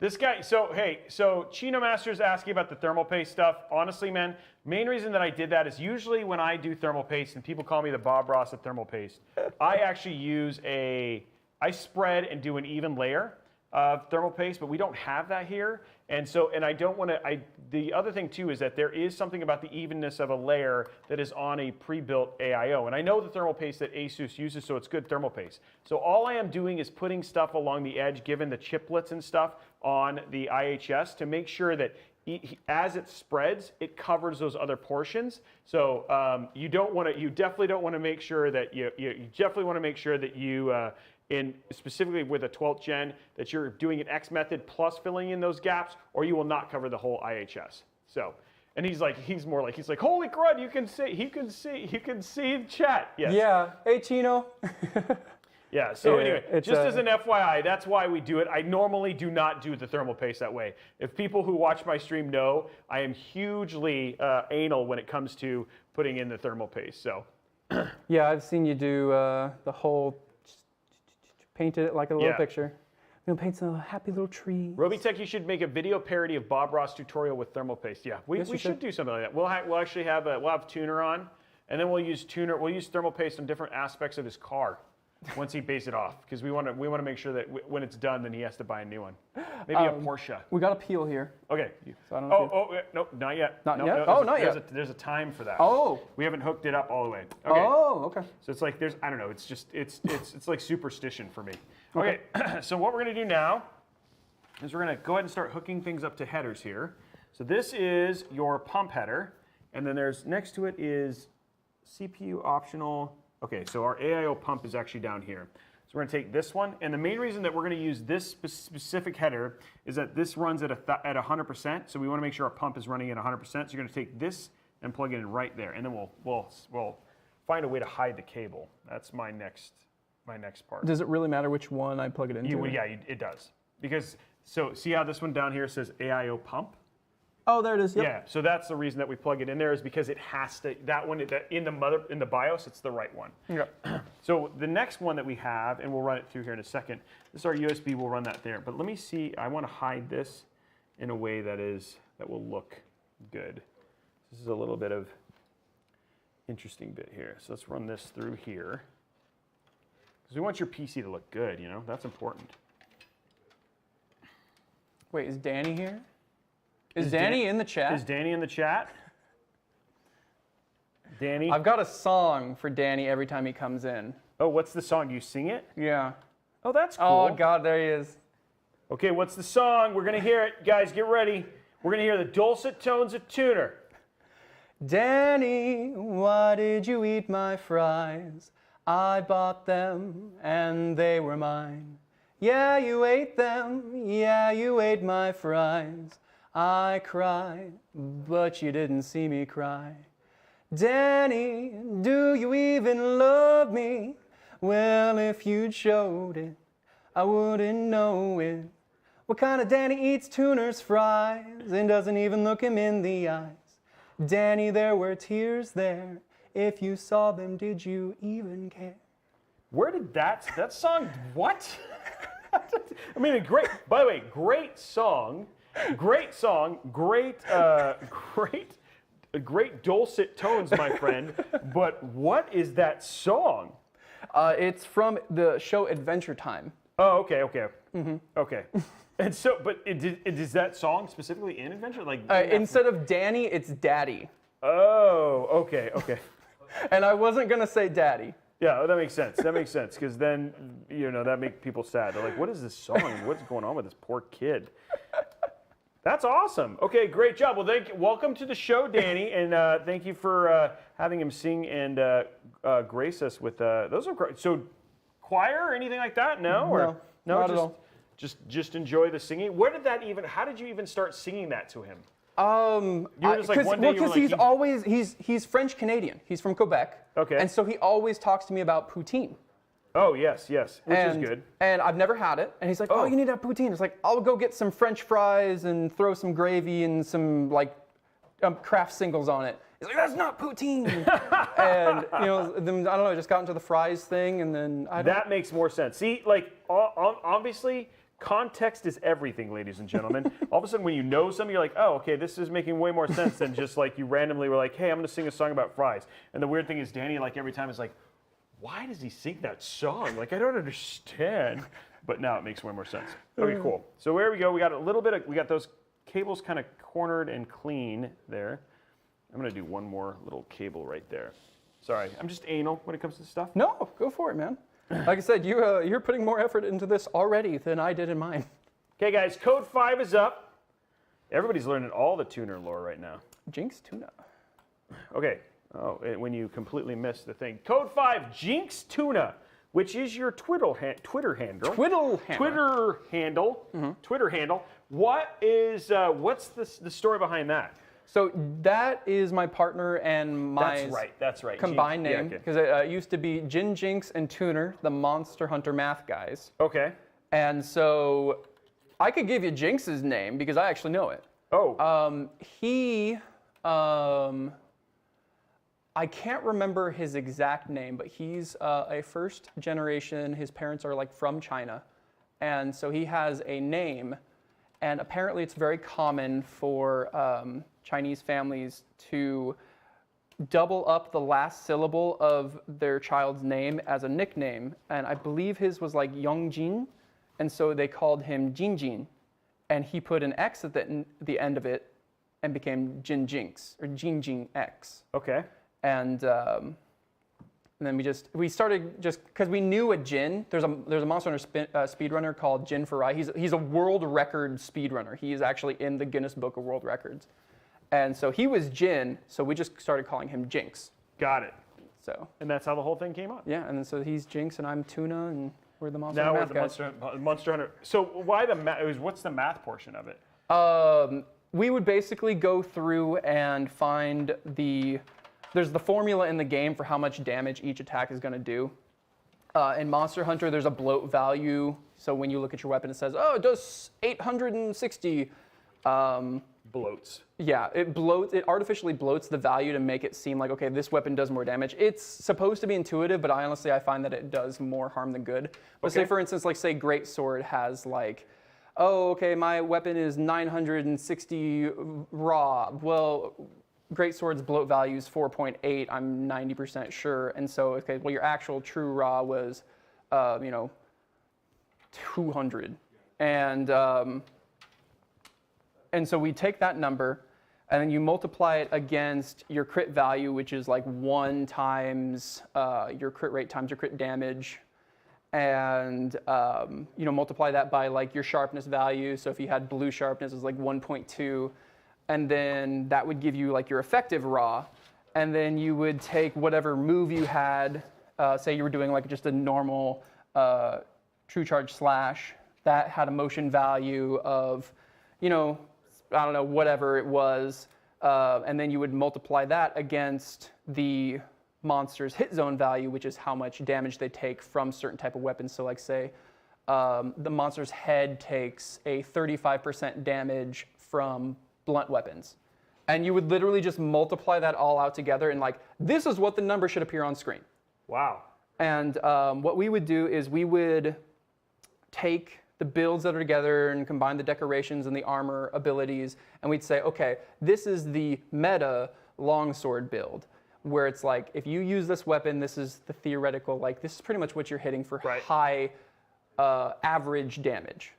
S2: This guy, so Chino Master's asking about the thermal paste stuff. Honestly, man, main reason that I did that is usually when I do thermal paste and people call me the Bob Ross of thermal paste, I actually I spread and do an even layer of thermal paste, but we don't have that here. And I don't want to, the other thing too is that there is something about the evenness of a layer that is on a pre-built AIO. And I know the thermal paste that ASUS uses, so it's good thermal paste. So all I am doing is putting stuff along the edge, given the chiplets and stuff on the IHS to make sure that as it spreads, it covers those other portions. So you definitely don't want to make sure that you definitely want to make sure that you, specifically with a 12th gen, that you're doing an X method plus filling in those gaps, or you will not cover the whole IHS. So, and he's like, holy crud, you can see chat. Yes.
S10: Yeah. Hey, Chino.
S2: Yeah. So anyway, just as an FYI, that's why we do it. I normally do not do the thermal paste that way. If people who watch my stream know, I am hugely anal when it comes to putting in the thermal paste. So.
S10: Yeah, I've seen you do the whole. Painted it like a little picture. I'm gonna paint a happy little tree.
S2: Robeytech, you should make a video parody of Bob Ross tutorial with thermal paste. Yeah, we should do something like that. We'll actually have we'll have Tuner on, and then we'll use thermal paste on different aspects of his car once he bays it off, because we want to make sure that when it's done, then he has to buy a new one. Maybe a Porsche.
S10: We got a peel here.
S2: Okay.
S10: So I don't know
S2: no, not yet.
S10: Not
S2: no,
S10: yet?
S2: No,
S10: not yet.
S2: There's a time for that.
S10: Oh.
S2: We haven't hooked it up all the way. Okay.
S10: Oh, okay.
S2: So it's like I don't know. It's just it's like superstition for me. Okay. So what we're gonna do now is we're gonna go ahead and start hooking things up to headers here. So this is your pump header, and then there's next to it is CPU optional. Okay, so our AIO pump is actually down here. So we're going to take this one, and the main reason that we're going to use this specific header is that this runs at 100%, so we want to make sure our pump is running at 100%. So you're going to take this and plug it in right there, and then we'll find a way to hide the cable. That's my next part.
S10: Does it really matter which one I plug it into?
S2: It does. Because, so see how this one down here says AIO pump?
S10: Oh, there it is. Yep.
S2: Yeah, so that's the reason that we plug it in there is because it has to, that one, in the BIOS, it's the right one.
S10: Yep.
S2: So the next one that we have, and we'll run it through here in a second, this is our USB, we'll run that there. But let me see, I want to hide this in a way that will look good. This is a little bit of interesting bit here. So let's run this through here. Because we want your PC to look good, you know, that's important.
S10: Wait, is Danny here? Is Danny in the chat?
S2: Is Danny in the chat? Danny?
S10: I've got a song for Danny every time he comes in.
S2: Oh, what's the song? Do you sing it?
S10: Yeah.
S2: Oh, that's cool.
S10: Oh, God, there he is.
S2: Okay, what's the song? We're going to hear it. Guys, get ready. We're going to hear the dulcet tones of Tuner.
S10: Danny, why did you eat my fries? I bought them and they were mine. Yeah, you ate them. Yeah, you ate my fries. I cried, but you didn't see me cry. Danny, do you even love me? Well, if you'd showed it, I wouldn't know it. What kind of Danny eats Tuner's fries and doesn't even look him in the eyes? Danny, there were tears there. If you saw them, did you even care?
S2: Where did that song, what? I mean, by the way, great song, great dulcet tones, my friend, but what is that song?
S10: It's from the show Adventure Time.
S2: Oh, okay. Mm-hmm. Okay. And so, but is that song specifically in Adventure? Like
S10: instead of Danny, it's Daddy.
S2: Oh, okay.
S10: And I wasn't gonna say Daddy.
S2: Yeah, that makes sense. That makes sense because then that makes people sad. They're like, "What is this song? What's going on with this poor kid?" That's awesome. Okay, great job. Well, welcome to the show, Danny, and thank you for having him sing and grace us with those are great. So, choir or anything like that? No,
S10: not at all.
S2: Just enjoy the singing. How did you even start singing that to him?
S10: You
S2: were just like one day
S10: because he's French Canadian. He's from Quebec.
S2: Okay.
S10: And so he always talks to me about poutine.
S2: Oh yes, which is good.
S10: And I've never had it. And he's like, oh, you need to have poutine. It's like, I'll go get some French fries and throw some gravy and some Kraft singles on it. He's like, that's not poutine. And then I don't know, I just got into the fries thing, and then
S2: that makes more sense. See, obviously. Context is everything, ladies and gentlemen. All of a sudden, when you know something, you're like, oh, okay, this is making way more sense than just like you randomly were like, hey, I'm going to sing a song about fries. And the weird thing is, Danny, every time is like, why does he sing that song? I don't understand. But now it makes way more sense. Okay, cool. So there we go. We got those cables kind of cornered and clean there. I'm going to do one more little cable right there. Sorry, I'm just anal when it comes to stuff.
S10: No, go for it, man. Like I said, you're putting more effort into this already than I did in mine.
S2: Okay, guys, Code 5 is up. Everybody's learning all the tuner lore right now.
S10: Jinx Tuna.
S2: Okay. Oh, when you completely missed the thing. Code 5, Jinx Tuna, which is your Twitter handle. Twitter handle. What's the story behind that?
S10: So that is my partner and my
S2: That's right.
S10: combined name, because it used to be Jin, Jinx, and Tuner, the Monster Hunter math guys.
S2: Okay.
S10: And so I could give you Jinx's name because I actually know it.
S2: Oh.
S10: I can't remember his exact name, but he's a first generation. His parents are from China. And so he has a name. And apparently it's very common for Chinese families to double up the last syllable of their child's name as a nickname. And I believe his was Yongjin, and so they called him Jinjin. And he put an X at the end of it and became Jin Jinx, or Jinjin X.
S2: Okay.
S10: And then we started just because we knew a Jin. There's a Monster Hunter speedrunner called Jin Farai. He's a world record speedrunner. He is actually in the Guinness Book of World Records. And so he was Jin, so we just started calling him Jinx.
S2: Got it.
S10: So.
S2: And that's how the whole thing came up.
S10: Yeah, and then so he's Jinx and I'm Tuna, and we're the Monster
S2: Now
S10: Hunter
S2: we're
S10: math
S2: the
S10: guys.
S2: Monster Hunter. So why the math? What's the math portion of it?
S10: We would basically go through and find there's the formula in the game for how much damage each attack is going to do. In Monster Hunter, there's a bloat value. So when you look at your weapon, it says, oh, it does 860.
S2: Bloats.
S10: Yeah, it artificially bloats the value to make it seem like, okay, this weapon does more damage. It's supposed to be intuitive, but I find that it does more harm than good. But say, for instance, like say Greatsword has like, oh, okay, my weapon is 960 raw. Well, Greatsword's bloat value is 4.8, I'm 90% sure. And so, okay, well, your actual true raw was, 200. And so we take that number, and then you multiply it against your crit value, which is like 1 times your crit rate times your crit damage, and multiply that by like your sharpness value. So if you had blue sharpness, it's like 1.2, and then that would give you like your effective raw, and then you would take whatever move you had. Say you were doing like just a normal true charge slash that had a motion value of, I don't know, whatever it was, and then you would multiply that against the monster's hit zone value, which is how much damage they take from certain type of weapons. So like say, the monster's head takes a 35% damage from blunt weapons. And you would literally just multiply that all out together and like, this is what the number should appear on screen.
S2: Wow.
S10: And what we would do is we would take the builds that are together and combine the decorations and the armor abilities, and we'd say, okay, this is the meta longsword build, where it's like, if you use this weapon, this is the theoretical, like, this is pretty much what you're hitting for high average damage.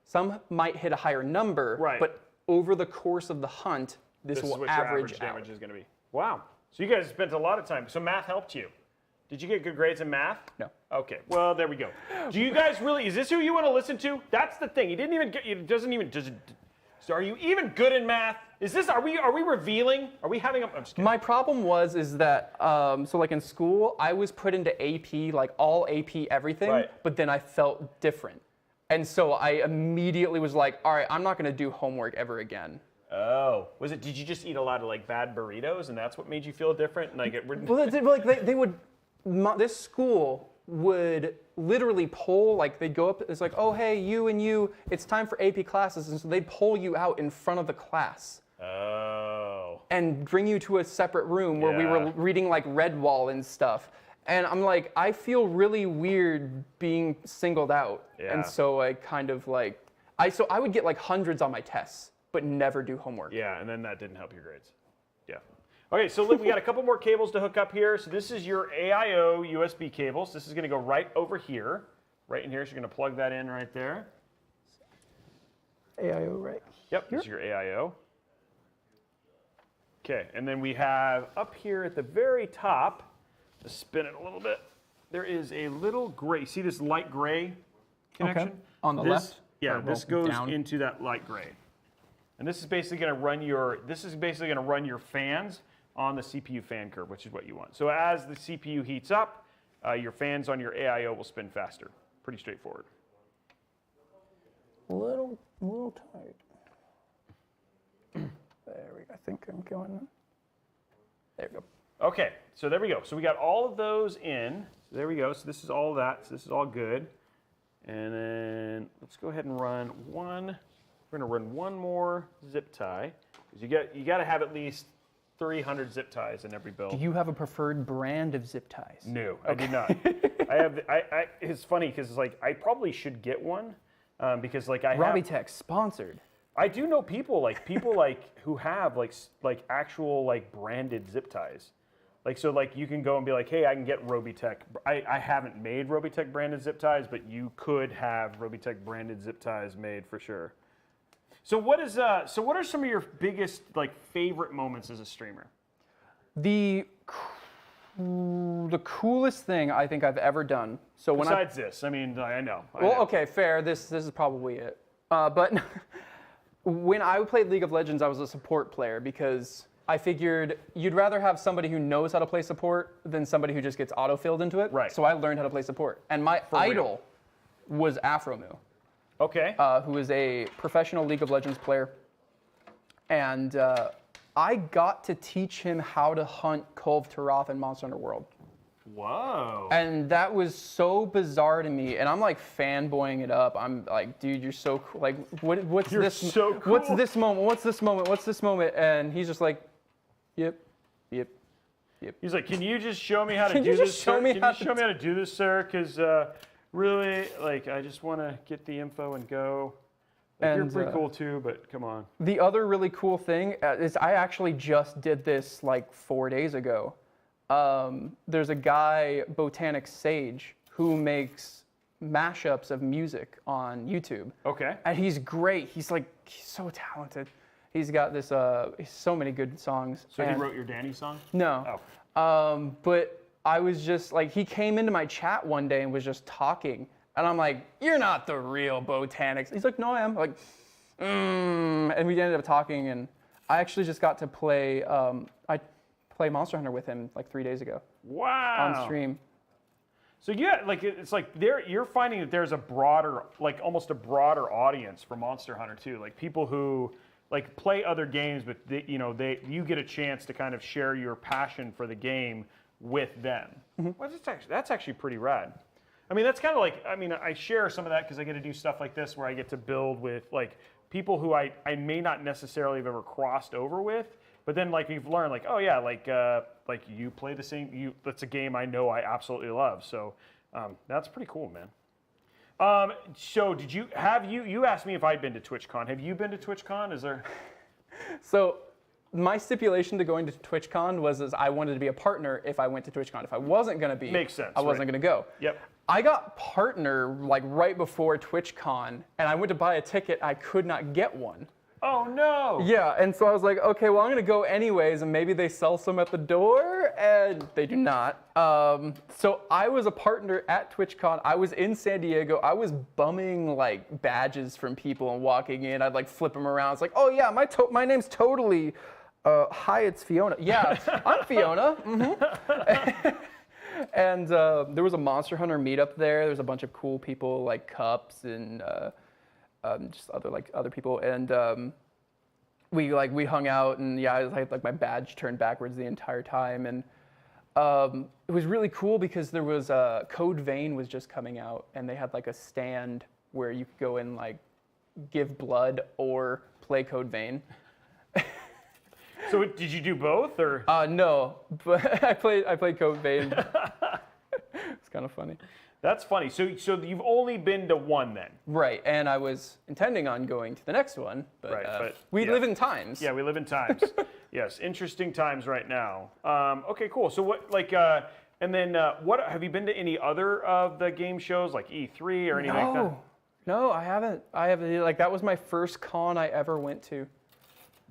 S10: Some might hit a higher number, but over the course of the hunt, this will average
S2: your average damage is going to be. Wow. So you guys spent a lot of time. So math helped you. Did you get good grades in math?
S10: No.
S2: Okay, well, there we go. Do you guys really, is this who you want to listen to? That's the thing. He didn't even get, it doesn't even, so are you even good in math? Is this, are we revealing? Are we having a, I'm just kidding.
S10: My problem is that, so like in school, I was put into AP, like all AP everything, but then I felt different. And so I immediately was like, all right, I'm not going to do homework ever again.
S2: Oh, did you just eat a lot of like bad burritos and that's what made you feel different? And like,
S10: they would, this school would literally poll, like they'd go up, it's like, oh, hey, you and you, it's time for AP classes. And so they'd pull you out in front of the class.
S2: Oh.
S10: And bring you to a separate room where we were reading like Redwall and stuff. And I'm like, I feel really weird being singled out.
S2: Yeah.
S10: And so I kind of like, so I would get like hundreds on my tests, but never do homework.
S2: Yeah, and then that didn't help your grades. Yeah. Okay, so look, we got a couple more cables to hook up here. So this is your AIO USB cables. This is going to go right over here, right in here. So you're going to plug that in right there.
S10: AIO, right?
S2: Yep, this is your AIO. Okay, and then we have up here at the very top, to spin it a little bit, there is a little gray. See this light gray connection?
S10: Okay. On the left?
S2: Yeah, this goes into that light gray. And this is basically going to run your fans on the CPU fan curve, which is what you want. So as the CPU heats up, your fans on your AIO will spin faster. Pretty straightforward.
S10: A little tight. There we go. I think I'm going. There we go.
S2: Okay, so there we go. So we got all of those in. So there we go. So this is all that. So this is all good. And then let's go ahead and run one. We're going to run one more zip tie, because you got to have at least 300 zip ties in every build.
S10: Do you have a preferred brand of zip ties?
S2: No, I do not. It's funny because like I probably should get one, because like
S10: Robeytech sponsored.
S2: I do know people like who have like actual like branded zip ties. Like, so like you can go and be like, hey, I can get Robeytech. I haven't made Robeytech branded zip ties, but you could have Robeytech branded zip ties made for sure. So what are some of your biggest like favorite moments as a streamer?
S10: The coolest thing I think I've ever done. So
S2: besides this, I mean, I know.
S10: Okay, fair. This is probably it. But when I played League of Legends, I was a support player because I figured you'd rather have somebody who knows how to play support than somebody who just gets auto-filled into it.
S2: Right.
S10: So I learned how to play support. And my idol was Afromu.
S2: Okay.
S10: Who is a professional League of Legends player. And I got to teach him how to hunt Kulve Taroth in Monster Hunter World.
S2: Whoa.
S10: And that was so bizarre to me. And I'm like fanboying it up. I'm like, dude, you're so cool. Like, what's
S2: You're
S10: this?
S2: so cool.
S10: What's this moment? What's this moment? What's this moment? And he's just like, yep.
S2: He's like, can you just show me how to
S10: Can
S2: do
S10: you
S2: this,
S10: just
S2: sir?
S10: show me
S2: Can
S10: how
S2: you show me how to do this, sir? Because really, like, I just want to get the info and go. Like, you're
S10: And,
S2: pretty cool too, but come on.
S10: The other really cool thing is I actually just did this like 4 days ago. There's a guy, Botanic Sage, who makes mashups of music on YouTube.
S2: Okay.
S10: And he's great. He's so talented. He's got this, so many good songs.
S2: So he wrote your Danny song?
S10: No.
S2: Oh.
S10: But I was just like, he came into my chat one day and was just talking. And I'm like, you're not the real Botanics. He's like, no, I am. I'm like, And we ended up talking, and I actually just got to play, I played Monster Hunter with him like 3 days ago.
S2: Wow.
S10: On stream.
S2: So yeah, like it's like you're finding that there's a broader, like almost a broader audience for Monster Hunter too. Like people who like play other games, but you get a chance to kind of share your passion for the game with them.
S10: Mm-hmm.
S2: Well, that's actually pretty rad. I mean, that's kind of like, I mean, I share some of that because I get to do stuff like this where I get to build with like people who I may not necessarily have ever crossed over with, but then like you've learned like, oh yeah, like you play the same, that's a game I know I absolutely love. So that's pretty cool, man. So you asked me if I'd been to TwitchCon. Have you been to TwitchCon? Is there?
S10: So my stipulation to going to TwitchCon was I wanted to be a partner if I went to TwitchCon. If I wasn't going to be,
S2: Makes sense,
S10: I wasn't
S2: right.
S10: going to go.
S2: Yep.
S10: I got partner like right before TwitchCon, and I went to buy a ticket. I could not get one.
S2: Oh no.
S10: Yeah, and so I was like, okay, well I'm gonna go anyways, and maybe they sell some at the door, and they do not. So I was a partner at TwitchCon. I was in San Diego. I was bumming like badges from people and walking in. I'd like flip them around. It's like, oh yeah, my name's totally. Hi, it's Fiona. Yeah, I'm Fiona. Mm-hmm. And there was a Monster Hunter meetup there. There's a bunch of cool people like Cups and just other people. And we hung out, and yeah, I had like my badge turned backwards the entire time. And it was really cool because there was Code Vein was just coming out, and they had like a stand where you could go and like give blood or play Code Vein.
S2: So did you do both, or?
S10: No, but I played Code Vein. It's kind of funny.
S2: That's funny. So you've only been to one then?
S10: Right, and I was intending on going to the next one, but, we live in times.
S2: Yeah, we live in times. Yes, interesting times right now. Okay, cool. So what, like, and then what have you been to any other of the game shows, like E3 or anything like that?
S10: No, I haven't. Like that was my first con I ever went to.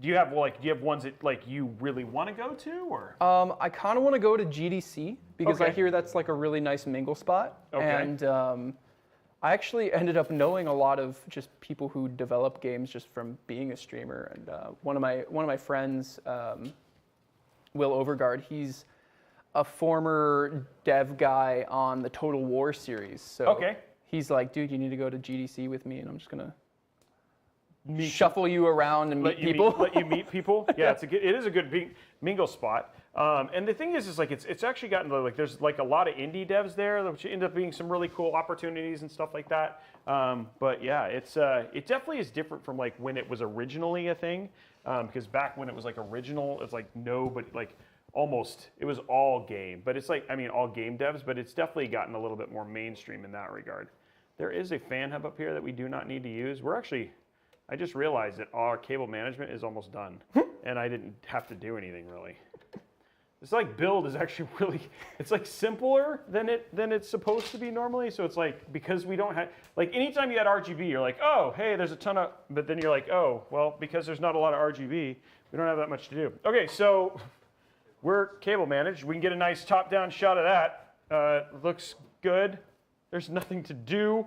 S2: Do you have ones that like you really want to go to, or?
S10: I kind of want to go to GDC because I hear that's like a really nice mingle spot.
S2: Okay.
S10: And I actually ended up knowing a lot of just people who develop games just from being a streamer. And one of my friends, Will Overguard, he's a former dev guy on the Total War series. So he's like, dude, you need to go to GDC with me, and I'm just gonna shuffle you around and meet people.
S2: Let you meet people. Yeah, it is a good mingle spot. And the thing is like it's actually gotten to, like there's like a lot of indie devs there, which end up being some really cool opportunities and stuff like that. But yeah, it definitely is different from like when it was originally a thing. Because back when it was like original, it's like almost it was all game. But it's like, I mean, all game devs, but it's definitely gotten a little bit more mainstream in that regard. There is a fan hub up here that we do not need to use. I just realized that our cable management is almost done, and I didn't have to do anything really. This like build is actually really, it's like simpler than it's supposed to be normally. So it's like, because we don't have, like anytime you had RGB, you're like, oh, hey, there's a ton of, but then you're like, oh, well, because there's not a lot of RGB, we don't have that much to do. Okay, so we're cable managed. We can get a nice top-down shot of that. Looks good. There's nothing to do.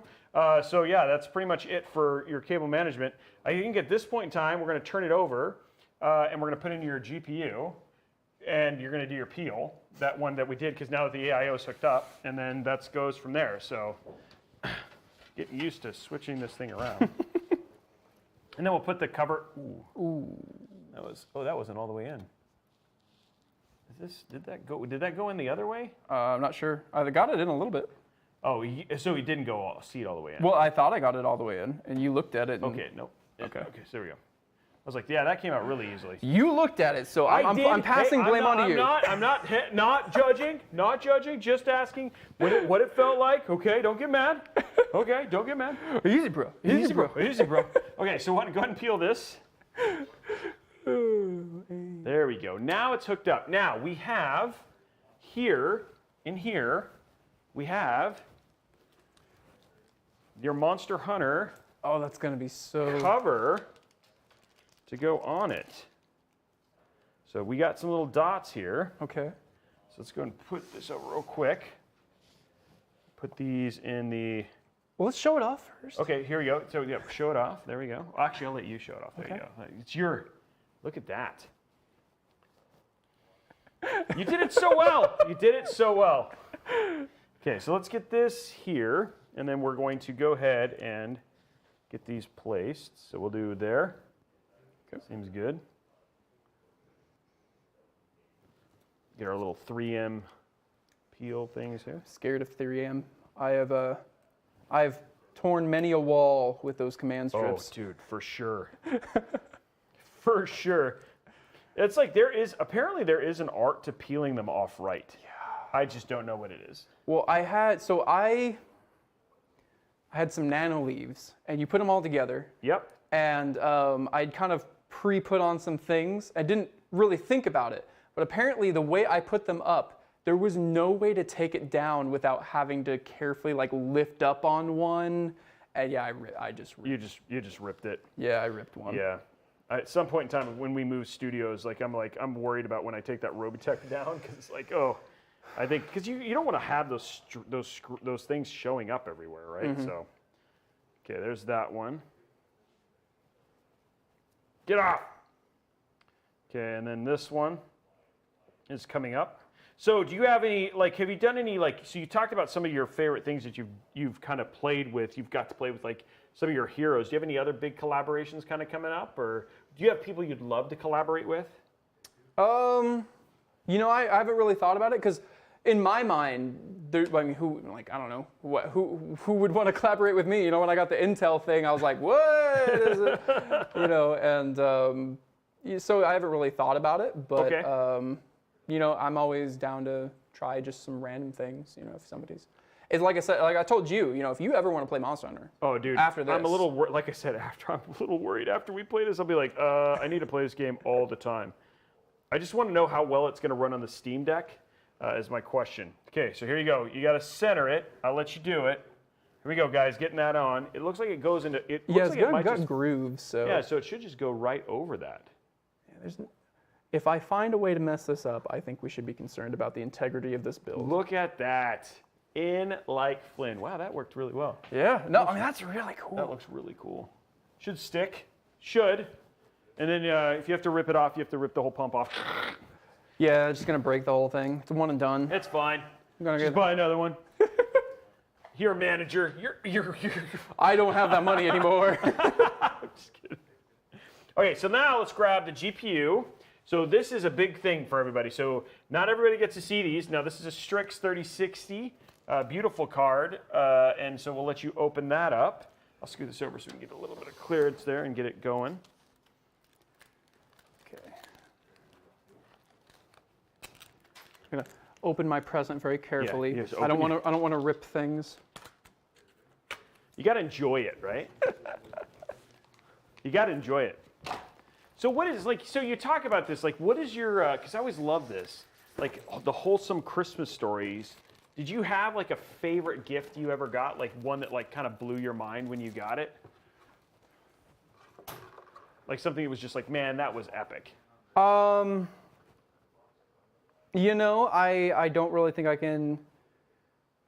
S2: So yeah, that's pretty much it for your cable management. I think at this point in time, we're going to turn it over, and we're going to put in your GPU, and you're going to do your peel, that one that we did, because now that the AIO is hooked up, and then that goes from there. So getting used to switching this thing around. And then we'll put the cover. Ooh. That wasn't all the way in. Did that go in the other way?
S10: I'm not sure. I got it in a little bit.
S2: Oh, see it all the way in.
S10: Well, I thought I got it all the way in, and you looked at it. And
S2: Okay, nope. Okay, so there we go. I was like, yeah, that came out really easily.
S10: You looked at it, so I'm passing blame onto you.
S2: I'm not judging, just asking what it felt like. Okay, don't get mad. Okay, don't get mad.
S10: Easy, bro. Easy, bro.
S2: Easy, bro. Okay, so go ahead and peel this. There we go. Now it's hooked up. Now we have here, we have your Monster Hunter.
S10: Oh, that's gonna be so
S2: cover to go on it. So we got some little dots here.
S10: Okay.
S2: So let's go and put this over real quick. Put these in the...
S10: Well, let's show it off first.
S2: Okay, here we go. So yeah, show it off. There we go. Actually, I'll let you show it off. There you go. It's your... Look at that. You did it so well. You did it so well. Okay, so let's get this here, and then we're going to go ahead and get these placed. So we'll do there. Okay. Seems good. Get our little 3M peel things here.
S10: Scared of 3M. I've torn many a wall with those command strips.
S2: Oh, dude, for sure. For sure. It's like apparently there is an art to peeling them off right. Yeah. I just don't know what it is.
S10: Well, I had some nano leaves, and you put them all together.
S2: Yep.
S10: And I'd kind of pre-put on some things. I didn't really think about it, but apparently the way I put them up, there was no way to take it down without having to carefully like lift up on one. And yeah, I just ripped.
S2: You just ripped it.
S10: Yeah, I ripped one.
S2: Yeah. At some point in time, when we move studios, I'm worried about when I take that Robeytech down, because it's like, oh, I think because you don't want to have those things showing up everywhere, right? Mm-hmm. So, okay, there's that one. Get off. Okay, and then this one is coming up. So, do you have any have you done any So you talked about some of your favorite things that you've kind of played with. You've got to play with some of your heroes. Do you have any other big collaborations kind of coming up, or do you have people you'd love to collaborate with?
S10: I haven't really thought about it because in my mind, I don't know who would want to collaborate with me. When I got the Intel thing, I was like, what is it? So I haven't really thought about it, but
S2: okay.
S10: I'm always down to try just some random things. If somebody's. It's like I said, like I told you, if you ever want to play Monster Hunter.
S2: Oh, dude.
S10: After this.
S2: I'm a little like I said, I'm a little worried. After we play this, I'll be like, I need to play this game all the time. I just want to know how well it's going to run on the Steam Deck is my question. Okay, so here you go. You got to center it. I'll let you do it. Here we go, guys. Getting that on. It looks like it goes into. It looks like it might
S10: got grooves. So.
S2: Yeah, so it should just go right over that.
S10: Yeah, if I find a way to mess this up, I think we should be concerned about the integrity of this build.
S2: Look at that. In like Flynn. Wow, that worked really well.
S10: Yeah. No, I mean, that's really cool.
S2: That looks really cool. Should stick. Should. And then if you have to rip it off, you have to rip the whole pump off.
S10: Yeah, it's just going to break the whole thing. It's one and done.
S2: It's fine. Just buy another one. You're a manager. You're
S10: I don't have that money anymore.
S2: I'm just kidding. Okay, so now let's grab the GPU. So this is a big thing for everybody. So not everybody gets to see these. Now this is a Strix 3060. Beautiful card, and so we'll let you open that up. I'll scoot this over so we can get a little bit of clearance there and get it going.
S10: Okay. I'm gonna open my present very carefully.
S2: Yeah,
S10: I don't want to rip things.
S2: You got to enjoy it, right? You got to enjoy it. So what is so you talk about this what is your? Because I always love this, the wholesome Christmas stories. Did you have a favorite gift you ever got, one that kind of blew your mind when you got it? Something that was just man, that was epic.
S10: I don't really think I can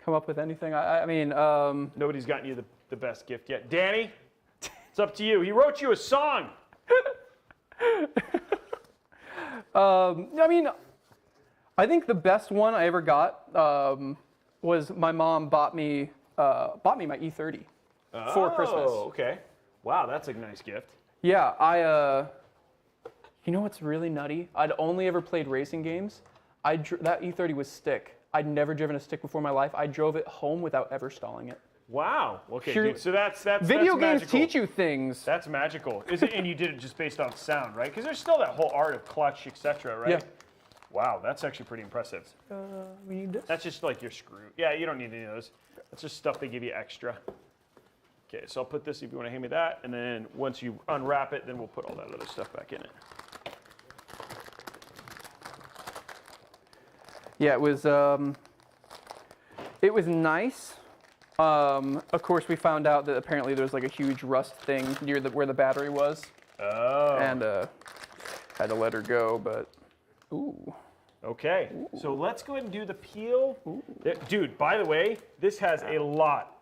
S10: come up with anything. I mean,
S2: nobody's gotten you the best gift yet. Danny, it's up to you. He wrote you a song.
S10: I think the best one I ever got was my mom bought me my E30. for Christmas.
S2: Oh, okay. Wow, that's a nice gift.
S10: Yeah, you know what's really nutty? I'd only ever played racing games. That E30 was stick. I'd never driven a stick before in my life. I drove it home without ever stalling it.
S2: Wow. Okay, dude, so that's
S10: Video games
S2: magical.
S10: teach you things.
S2: That's magical. Is it? And you did it just based off sound, right? Because there's still that whole art of clutch, etc., right?
S10: Yeah.
S2: Wow, that's actually pretty impressive.
S10: We need this.
S2: That's just like your screw. Yeah, you don't need any of those. That's just stuff they give you extra. Okay, so I'll put this if you want to hand me that, and then once you unwrap it, then we'll put all that other stuff back in it.
S10: Yeah, it was nice. Of course, we found out that apparently there's like a huge rust thing near where the battery was.
S2: Oh.
S10: And had to let her go, but ooh.
S2: Okay, so let's go ahead and do the peel. Dude, by the way, this has a lot.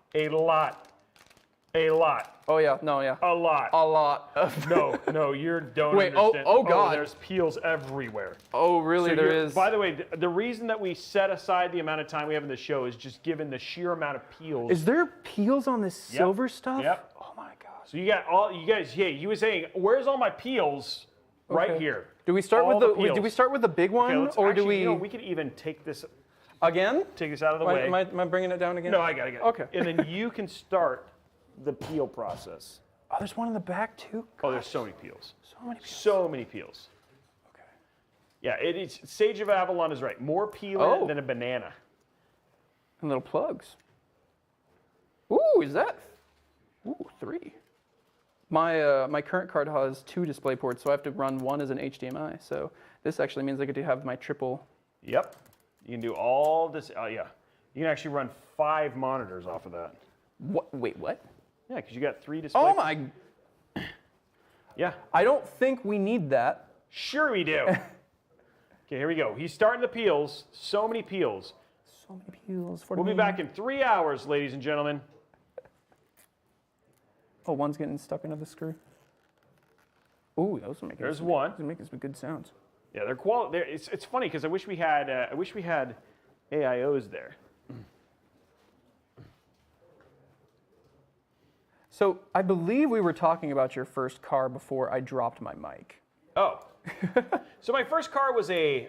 S10: Oh yeah, no, yeah.
S2: A lot.
S10: A lot of.
S2: No, you don't
S10: Wait,
S2: understand.
S10: oh God.
S2: There's peels everywhere.
S10: Oh, really?
S2: So
S10: there is.
S2: By the way, the reason that we set aside the amount of time we have in the show is just given the sheer amount of peels.
S10: Is there peels on this silver stuff?
S2: Yep.
S10: Oh my God.
S2: So you got all you guys. Yeah, you were saying, where's all my peels? Right
S10: Okay.
S2: here.
S10: Do we start
S2: All
S10: with
S2: the
S10: do we start with the big one,
S2: Okay,
S10: or
S2: actually,
S10: do we?
S2: You know, we could even take this
S10: Again?
S2: Take this out of the way.
S10: Am I bringing it down again?
S2: No, I got it.
S10: Okay.
S2: And then you can start the peel process.
S10: Oh, there's one in the back too?
S2: Oh, there's so many peels.
S10: So many peels.
S2: So many peels.
S10: Okay.
S2: Yeah, it's Sage of Avalon is right. More peel than a banana.
S10: And little plugs. Ooh, is that? Ooh, 3. My current card has 2 display ports, so I have to run one as an HDMI. So this actually means I get to have my triple.
S2: Yep. You can do all this. Oh, yeah. You can actually run 5 monitors off of that.
S10: What? Wait, what?
S2: Yeah, because you got 3 display.
S10: Oh my.
S2: Yeah.
S10: I don't think we need that.
S2: Sure we do. Okay, here we go. He's starting the peels. So many peels.
S10: So many peels.
S2: We'll be back in 3 hours, ladies and gentlemen.
S10: Oh, one's getting stuck into the screw. Ooh, those are making.
S2: There's one.
S10: Those are making some good sounds.
S2: Yeah, they're quality. It's funny because I wish we had AIOs there.
S10: So I believe we were talking about your first car before I dropped my mic.
S2: Oh. So my first car was I'm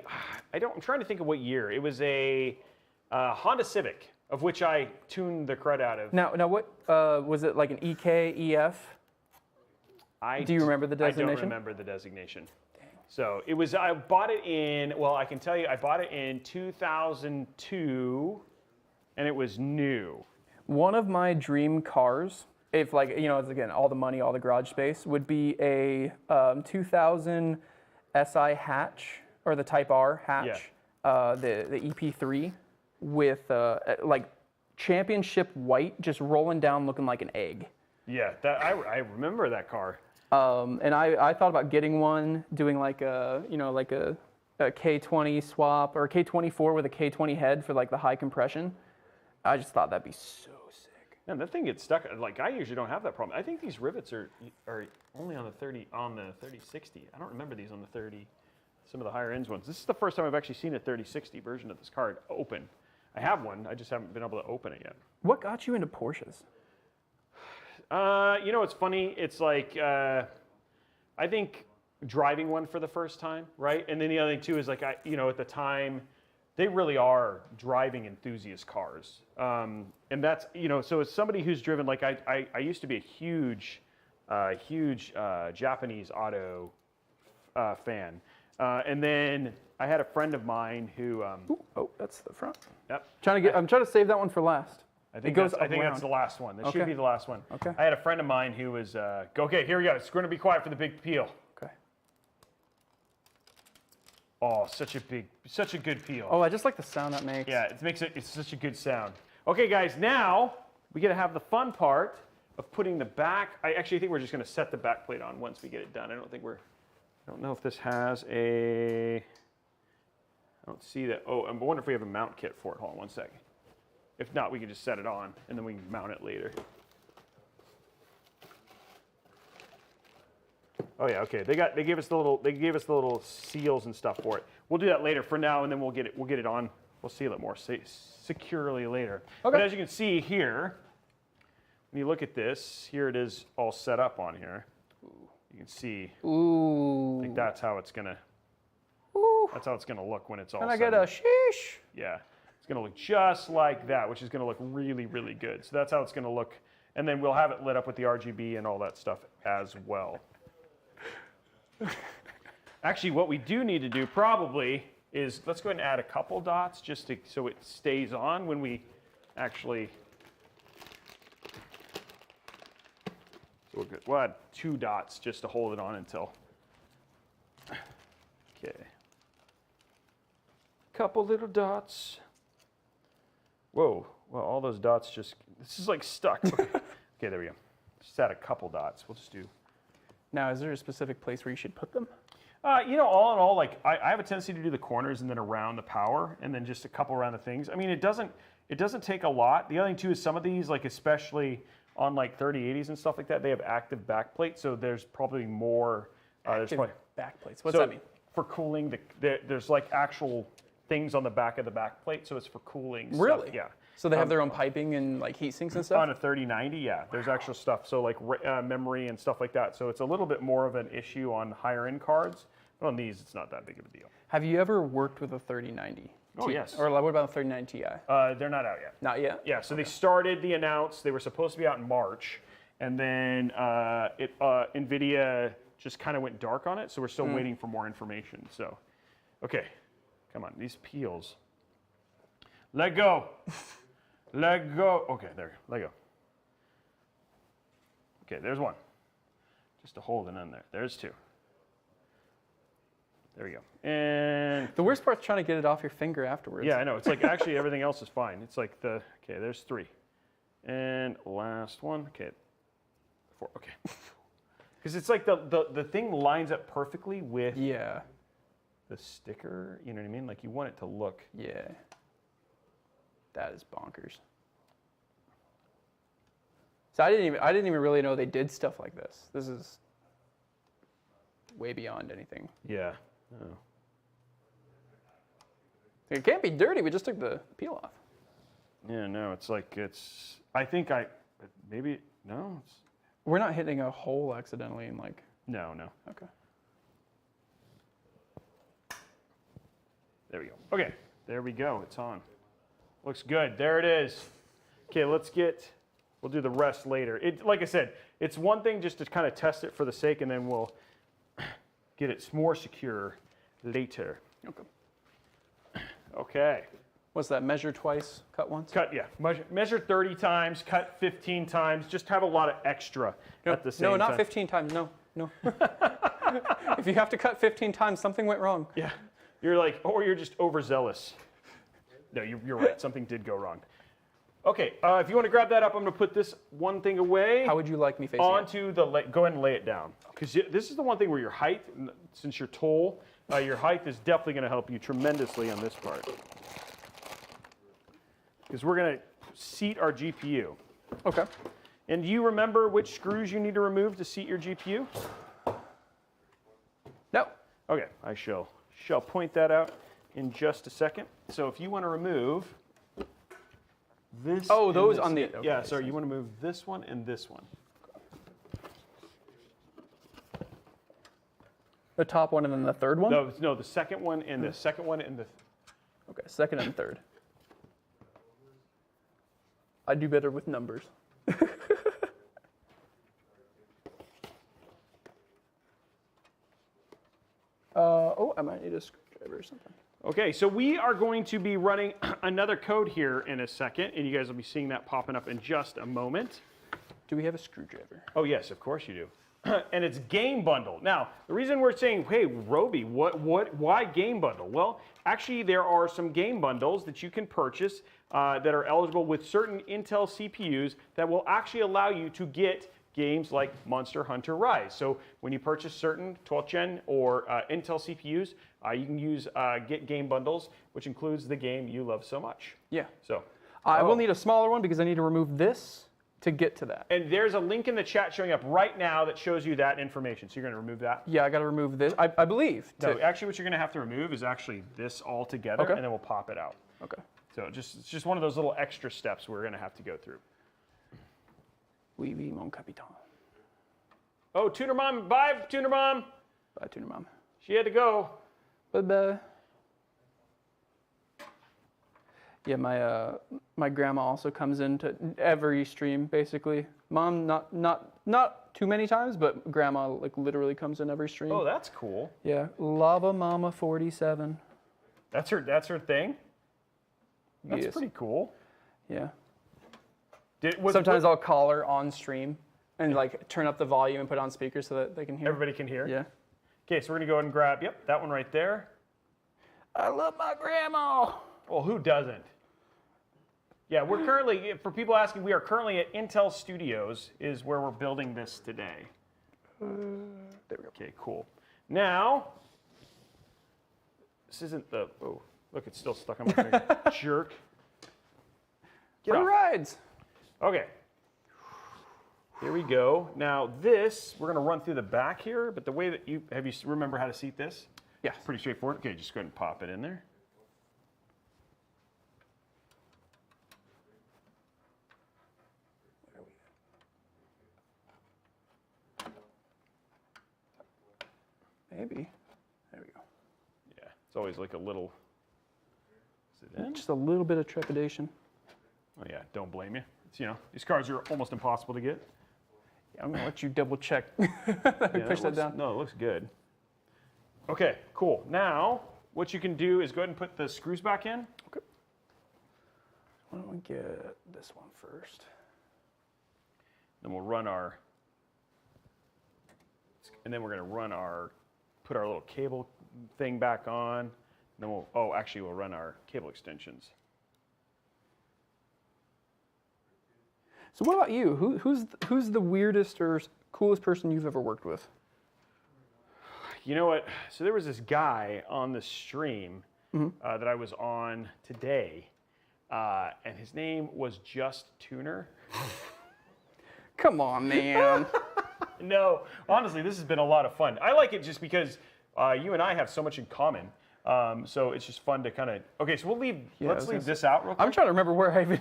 S2: trying to think of what year. It was a Honda Civic, of which I tuned the crud out of.
S10: Now what was it, like an EK, EF? Do you remember the designation?
S2: I don't remember the designation. Dang. So it was, I bought it in, well, I can tell you, I bought it in 2002, and it was new.
S10: One of my dream cars, if like, you know, it's again, all the money, all the garage space, would be a 2000 SI hatch, or the Type R hatch, the EP3, with like championship white, just rolling down looking like an egg.
S2: Yeah, I remember that car.
S10: And I thought about getting one, doing like a, you know, like a K20 swap, or a K24 with a K20 head for like the high compression. I just thought that'd be so sick.
S2: Man, that thing gets stuck. Like, I usually don't have that problem. I think these rivets are only on the 3060. I don't remember these on the 30, some of the higher ends ones. This is the first time I've actually seen a 3060 version of this card open. I have one, I just haven't been able to open it yet.
S10: What got you into Porsches?
S2: You know, it's funny. It's like, I think driving one for the first time, right? And then the other thing too is like, you know, at the time, they really are driving enthusiast cars. And that's, you know, so as somebody who's driven, like I used to be a huge Japanese auto fan. And then I had a friend of mine who.
S10: Oh, that's the front.
S2: Yep.
S10: I'm trying to save that one for last.
S2: I think
S10: that's
S2: the last one. That should be the last one.
S10: Okay.
S2: I had a friend of mine who was, okay, here we go. It's going to be quiet for the big peel.
S10: Okay.
S2: Oh, such a good peel.
S10: Oh, I just like the sound that makes.
S2: Yeah, it's such a good sound. Okay, guys, now we get to have the fun part of putting the back. I actually think we're just going to set the back plate on once we get it done. I don't know if this has I don't see that. Oh, I wonder if we have a mount kit for it. Hold on one second. If not, we can just set it on and then we can mount it later. Oh yeah, okay. They gave us the little seals and stuff for it. We'll do that later. For now, and then we'll get it on. We'll seal it more securely later. Okay. But as you can see here, when you look at this, here it is all set up on here. You can see.
S10: Ooh.
S2: I think that's how it's gonna. That's how it's gonna look when it's all.
S10: Can
S2: set
S10: I get
S2: up.
S10: a sheesh?
S2: Yeah, it's gonna look just like that, which is gonna look really, really good. So that's how it's gonna look, and then we'll have it lit up with the RGB and all that stuff as well. Actually, what we do need to do probably is let's go ahead and add a couple dots just to, so it stays on when we actually. So we'll add 2 dots just to hold it on until. Okay. Couple little dots. Whoa, well, all those dots just, this is like stuck. Okay, there we go. Just add a couple dots. We'll just do.
S10: Now, is there a specific place where you should put them?
S2: You know, all in all, like I have a tendency to do the corners and then around the power, and then just a couple around the things. I mean, it doesn't take a lot. The other thing too is some of these, like especially on like 3080s and stuff like that, they have active backplates, so there's probably more.
S10: Active backplates. What's that mean?
S2: For cooling, there's like actual things on the back of the backplate, so it's for cooling.
S10: Really?
S2: Stuff. Yeah.
S10: So they have their own piping and like heat sinks and stuff?
S2: On a 3090, yeah. There's actual stuff, so like memory and stuff like that. So it's a little bit more of an issue on higher end cards, but on these, it's not that big of a deal.
S10: Have you ever worked with a 3090?
S2: Oh, yes.
S10: Or what about a 3090 Ti?
S2: They're not out yet.
S10: Not yet?
S2: Yeah, so they started the announce. They were supposed to be out in March, and then NVIDIA just kind of went dark on it, so we're still waiting for more information. So, okay, come on, these peels. Let go. Let go. Okay, there, let go. Okay, there's one. Just to hold it in there. There's 2. There we go. And
S10: the worst part's trying to get it off your finger afterwards.
S2: Yeah, I know. It's like actually everything else is fine. It's like okay, there's 3. And last one. Okay. 4. Okay. Because it's like the thing lines up perfectly with the sticker. You know what I mean? Like you want it to look.
S10: Yeah. That is bonkers. So I didn't even really know they did stuff like this. This is way beyond anything.
S2: Yeah. Oh.
S10: It can't be dirty. We just took the peel off.
S2: Yeah, no, it's like maybe no.
S10: We're not hitting a hole accidentally in like.
S2: No.
S10: Okay.
S2: There we go. Okay, there we go. It's on. Looks good. There it is. Okay, we'll do the rest later. Like I said, it's one thing just to kind of test it for the sake, and then we'll get it more secure later.
S10: Okay.
S2: Okay.
S10: What's that? Measure twice, cut once?
S2: Cut, yeah. Measure 30 times, cut 15 times. Just have a lot of extra at the same time.
S10: No, not 15 times. No. If you have to cut 15 times, something went wrong.
S2: Yeah. You're like, or you're just overzealous. No, you're right. Something did go wrong. Okay, if you want to grab that up, I'm going to put this one thing away.
S10: How would you like me facing
S2: onto it? Go ahead and lay it down. Because this is the one thing where your height, since you're tall, your height is definitely going to help you tremendously on this part. Because we're going to seat our GPU.
S10: Okay.
S2: And do you remember which screws you need to remove to seat your GPU?
S10: No.
S2: Okay, I shall point that out in just a second. So if you want to remove this.
S10: Oh, those on the.
S2: Okay, yeah, sorry, you want to move this one and this one.
S10: The top one and then the third one?
S2: No, the second one and the second one and the.
S10: Okay, second and third. I do better with numbers. I might need a screwdriver or something.
S2: Okay, so we are going to be running another code here in a second, and you guys will be seeing that popping up in just a moment.
S10: Do we have a screwdriver?
S2: Oh yes, of course you do. And it's game bundle. Now, the reason we're saying, hey, Roby, why game bundle? Well, actually, there are some game bundles that you can purchase that are eligible with certain Intel CPUs that will actually allow you to get games like Monster Hunter Rise. So when you purchase certain 12th gen or Intel CPUs, you can use get game bundles, which includes the game you love so much.
S10: Yeah.
S2: So
S10: I will need a smaller one because I need to remove this to get to that.
S2: And there's a link in the chat showing up right now that shows you that information. So you're going to remove that?
S10: Yeah, I got to remove this, I believe.
S2: No, actually what you're going to have to remove is actually this all together,
S10: okay.
S2: And then we'll pop it out.
S10: Okay.
S2: So it's just one of those little extra steps we're going to have to go through.
S10: Oui, oui, mon capitaine.
S2: Oh, Tuner Mom, bye, Tuner Mom.
S10: Bye, Tuner Mom.
S2: She had to go.
S10: Bye-bye. Yeah, my grandma also comes into every stream, basically. Mom, not too many times, but grandma like literally comes in every stream.
S2: Oh, that's cool.
S10: Yeah, Lava Mama 47.
S2: That's her thing? That's pretty cool.
S10: Yeah. Sometimes I'll call her on stream and like turn up the volume and put it on speaker so that they can hear.
S2: Everybody can hear?
S10: Yeah.
S2: Okay, so we're gonna go ahead and grab, yep, that one right there.
S10: I love my grandma.
S2: Well, who doesn't? Yeah, we're currently, for people asking, we are currently at Intel Studios is where we're building this today.
S10: There we go.
S2: Okay, cool. Now, this isn't the, oh, look, it's still stuck on my finger. Jerk. Get off.
S10: Rides.
S2: Okay. Here we go. Now this, we're gonna run through the back here, but the way that you remember how to seat this?
S10: Yeah.
S2: Pretty straightforward. Okay, just go ahead and pop it in there.
S10: Maybe. There we go.
S2: Yeah, it's always like a little, is it in?
S10: Just a little bit of trepidation.
S2: Oh yeah, don't blame you. It's, you know, these cards are almost impossible to get.
S10: Yeah, I'm gonna let you double check. Push that down.
S2: No, it looks good. Okay, cool. Now, what you can do is go ahead and put the screws back in.
S10: Okay. Why don't we get this one first?
S2: Then we'll run our, and then we're gonna run our, put our little cable thing back on. Then we'll, oh, actually we'll run our cable extensions.
S10: So what about you? Who's the weirdest or coolest person you've ever worked with?
S2: You know what? So there was this guy on the stream that I was on today, and his name was Just Tuner.
S10: Come on, man.
S2: No, honestly, this has been a lot of fun. I like it just because you and I have so much in common. So it's just fun to kind of, okay, so we'll leave, let's leave this out real quick.
S10: I'm trying to remember where I even,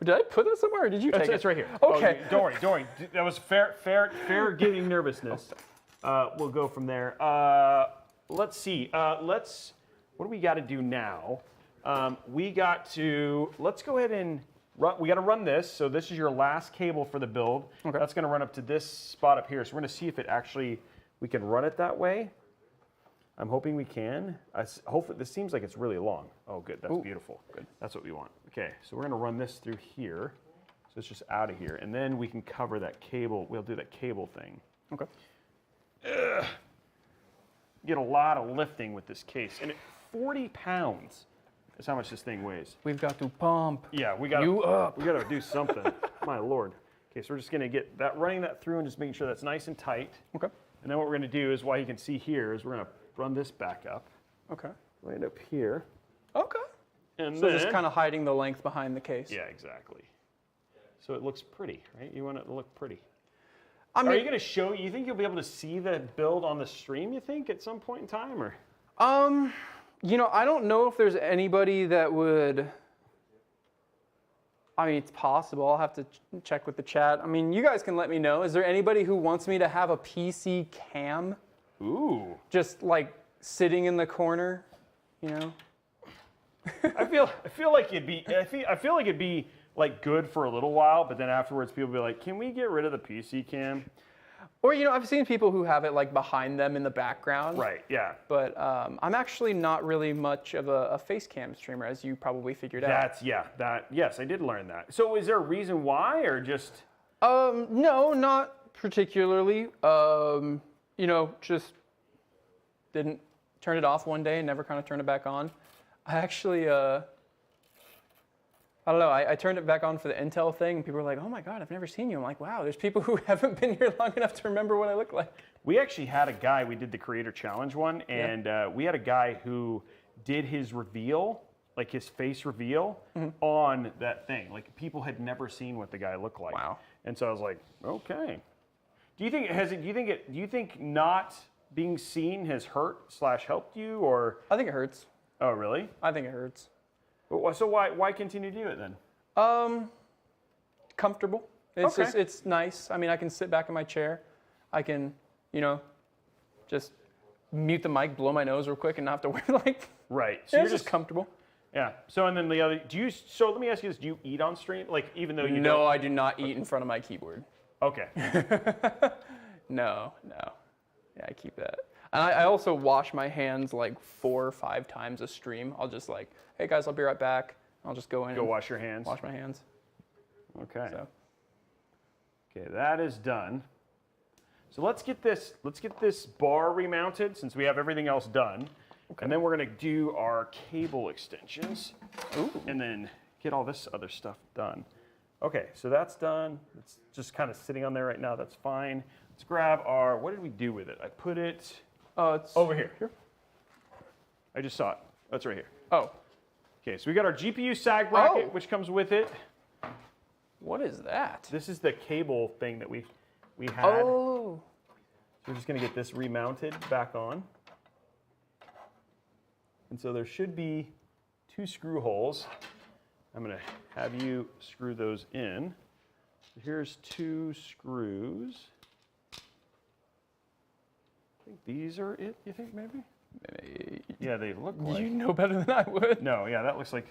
S10: did I put this somewhere or did you take it?
S2: It's right here.
S10: Okay.
S2: Oh, don't worry. That was fair giving nervousness. We'll go from there. Let's see, what do we got to do now? Let's go ahead and we got to run this. So this is your last cable for the build. Okay. That's going to run up to this spot up here. So we're going to see if it actually, we can run it that way. I'm hoping we can. Hopefully, this seems like it's really long. Oh, good. That's beautiful. Good. That's what we want. Okay, so we're going to run this through here. So it's just out of here. And then we can cover that cable. We'll do that cable thing.
S10: Okay.
S2: Get a lot of lifting with this case. And 40 pounds is how much this thing weighs.
S10: We've got to pump.
S2: Yeah, we got to do something. My Lord. Okay, so we're just going to get that, running that through and just making sure that's nice and tight.
S10: Okay.
S2: And then what we're going to do is, what you can see here is we're going to run this back up.
S10: Okay.
S2: Right up here.
S10: Okay.
S2: And
S10: so
S2: then,
S10: just kind of hiding the length behind the case.
S2: Yeah, exactly. So it looks pretty, right? You want it to look pretty.
S10: I mean,
S2: are you going to show, you think you'll be able to see the build on the stream, you think, at some point in time? Or?
S10: You know, I don't know if there's anybody that would, I mean, it's possible. I'll have to check with the chat. I mean, you guys can let me know. Is there anybody who wants me to have a PC cam?
S2: Ooh.
S10: Just like sitting in the corner, you know?
S2: I feel like it'd be like good for a little while, but then afterwards people be like, can we get rid of the PC cam?
S10: Or, you know, I've seen people who have it like behind them in the background.
S2: Right, yeah.
S10: But I'm actually not really much of a face cam streamer, as you probably figured out.
S2: Yes, I did learn that. So is there a reason why, or just?
S10: No, not particularly. You know, just didn't turn it off one day and never kind of turned it back on. I actually, I don't know, I turned it back on for the Intel thing, and people were like, oh my God, I've never seen you. I'm like, wow, there's people who haven't been here long enough to remember what I look like.
S2: We actually had a guy, we did the Creator Challenge one, and we had a guy who did his reveal, like his face reveal, on that thing. Like, people had never seen what the guy looked like.
S10: Wow.
S2: And so I was like, okay. Do you think not being seen has hurt/helped you, or?
S10: I think it hurts.
S2: Oh, really?
S10: I think it hurts.
S2: So why continue to do it then?
S10: Comfortable. It's
S2: Okay.
S10: just, it's nice. I mean, I can sit back in my chair. I can, you know, just mute the mic, blow my nose real quick, and not have to wear like.
S2: Right.
S10: So you're just comfortable.
S2: Yeah. So and then the other, so let me ask you this: do you eat on stream? Like even though you
S10: No,
S2: don't?
S10: I do not eat in front of my keyboard.
S2: Okay.
S10: No. Yeah, I keep that. And I also wash my hands like 4 or 5 times a stream. I'll just like, hey guys, I'll be right back. I'll just go in.
S2: Go wash your hands.
S10: Wash my hands.
S2: Okay.
S10: So.
S2: Okay, that is done. So let's get this bar remounted since we have everything else done. Okay. And then we're gonna do our cable extensions. Ooh. And then get all this other stuff done. Okay, so that's done. It's just kind of sitting on there right now. That's fine. Let's grab our, what did we do with it? I put it
S10: it's
S2: over here. I just saw it. That's right here.
S10: Oh.
S2: Okay, so we got our GPU sag bracket, which comes with it.
S10: What is that?
S2: This is the cable thing that we had.
S10: Oh.
S2: So we're just gonna get this remounted back on. And so there should be 2 screw holes. I'm gonna have you screw those in. So here's 2 screws. I think these are it, you think maybe? Yeah, they look like.
S10: You know better than I would.
S2: No, yeah, that looks like.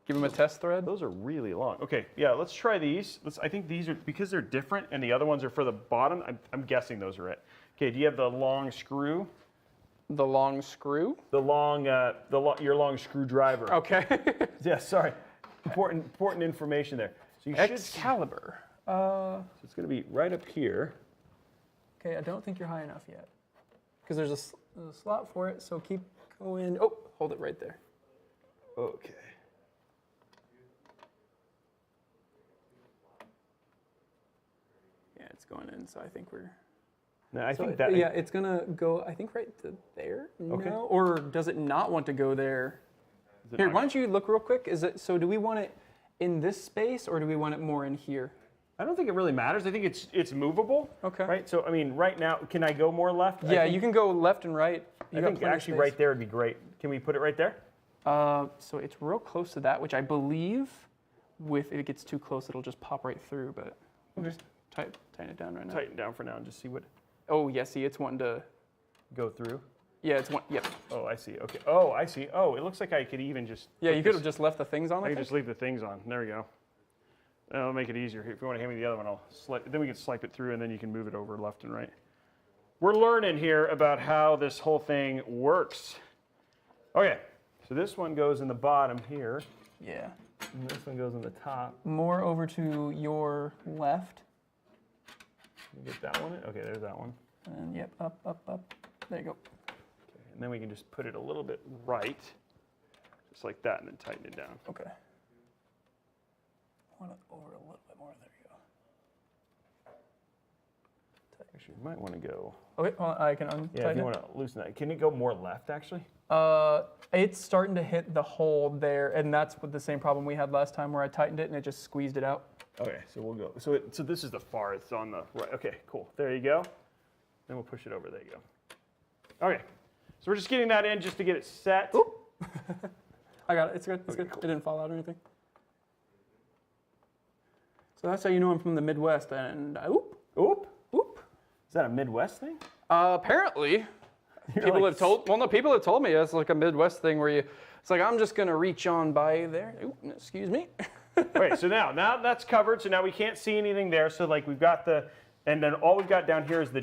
S10: Give them a test thread.
S2: Those are really long. Okay, yeah, let's try these. I think these are, because they're different and the other ones are for the bottom, I'm guessing those are it. Okay, do you have the long screw?
S10: The long screw?
S2: Your long screwdriver.
S10: Okay.
S2: Yeah, sorry. Important information there. So you
S10: Excalibur.
S2: So it's going to be right up here.
S10: Okay, I don't think you're high enough yet. Because there's a slot for it, so keep going. Oh, hold it right there.
S2: Okay.
S10: Yeah, it's going in, so I think we're...
S2: No, I
S10: so
S2: think that...
S10: Yeah, it's going to go, I think, right to there.
S2: Okay.
S10: No? Or does it not want to go there? Here, why don't you look real quick? So do we want it in this space, or do we want it more in here?
S2: I don't think it really matters. I think it's movable.
S10: Okay.
S2: Right? So, I mean, right now, can I go more left?
S10: Yeah, you can go left and right.
S2: I think actually right there would be great. Can we put it right there?
S10: So it's real close to that, which I believe, if it gets too close, it'll just pop right through, but we'll just tighten it down right now.
S2: Tighten down for now and just see what...
S10: Oh, yeah, see, it's wanting to...
S2: Go through?
S10: Yeah, it's one, yep.
S2: Oh, I see, okay. Oh, I see. Oh, it looks like I could even just...
S10: Yeah, you could have just left the things on,
S2: I could just leave the things on. There we go. That'll make it easier. If you want to hand me the other one, then we can swipe it through and then you can move it over left and right. We're learning here about how this whole thing works. Okay, so this one goes in the bottom here.
S10: Yeah.
S2: And this one goes in the top.
S10: More over to your left.
S2: You get that one? Okay, there's that one.
S10: And yep, up, up, up. There you go.
S2: Okay, and then we can just put it a little bit right, just like that, and then tighten it down.
S10: Okay. I want it over a little bit more. There you go.
S2: Actually, you might want to go.
S10: Okay, well, I can untighten
S2: Yeah, if you want to loosen that. Can it go more left, actually?
S10: It's starting to hit the hole there, and that's what the same problem we had last time where I tightened it and it just squeezed it out.
S2: Okay, so we'll go. So this is the farthest on the right. Okay, cool. There you go. Then we'll push it over. There you go. Okay, so we're just getting that in just to get it set.
S10: Oop. I got it. It's good. It's
S2: Okay,
S10: good.
S2: cool.
S10: It didn't fall out or anything. So that's how you know I'm from the Midwest. And oop,
S2: Oop.
S10: oop.
S2: Is that a Midwest thing?
S10: Apparently, people have told. Well, no, people have told me it's like a Midwest thing where it's like I'm just gonna reach on by there. Oop, excuse me.
S2: Okay, so now that's covered. So now we can't see anything there. So like we've got and then all we've got down here is the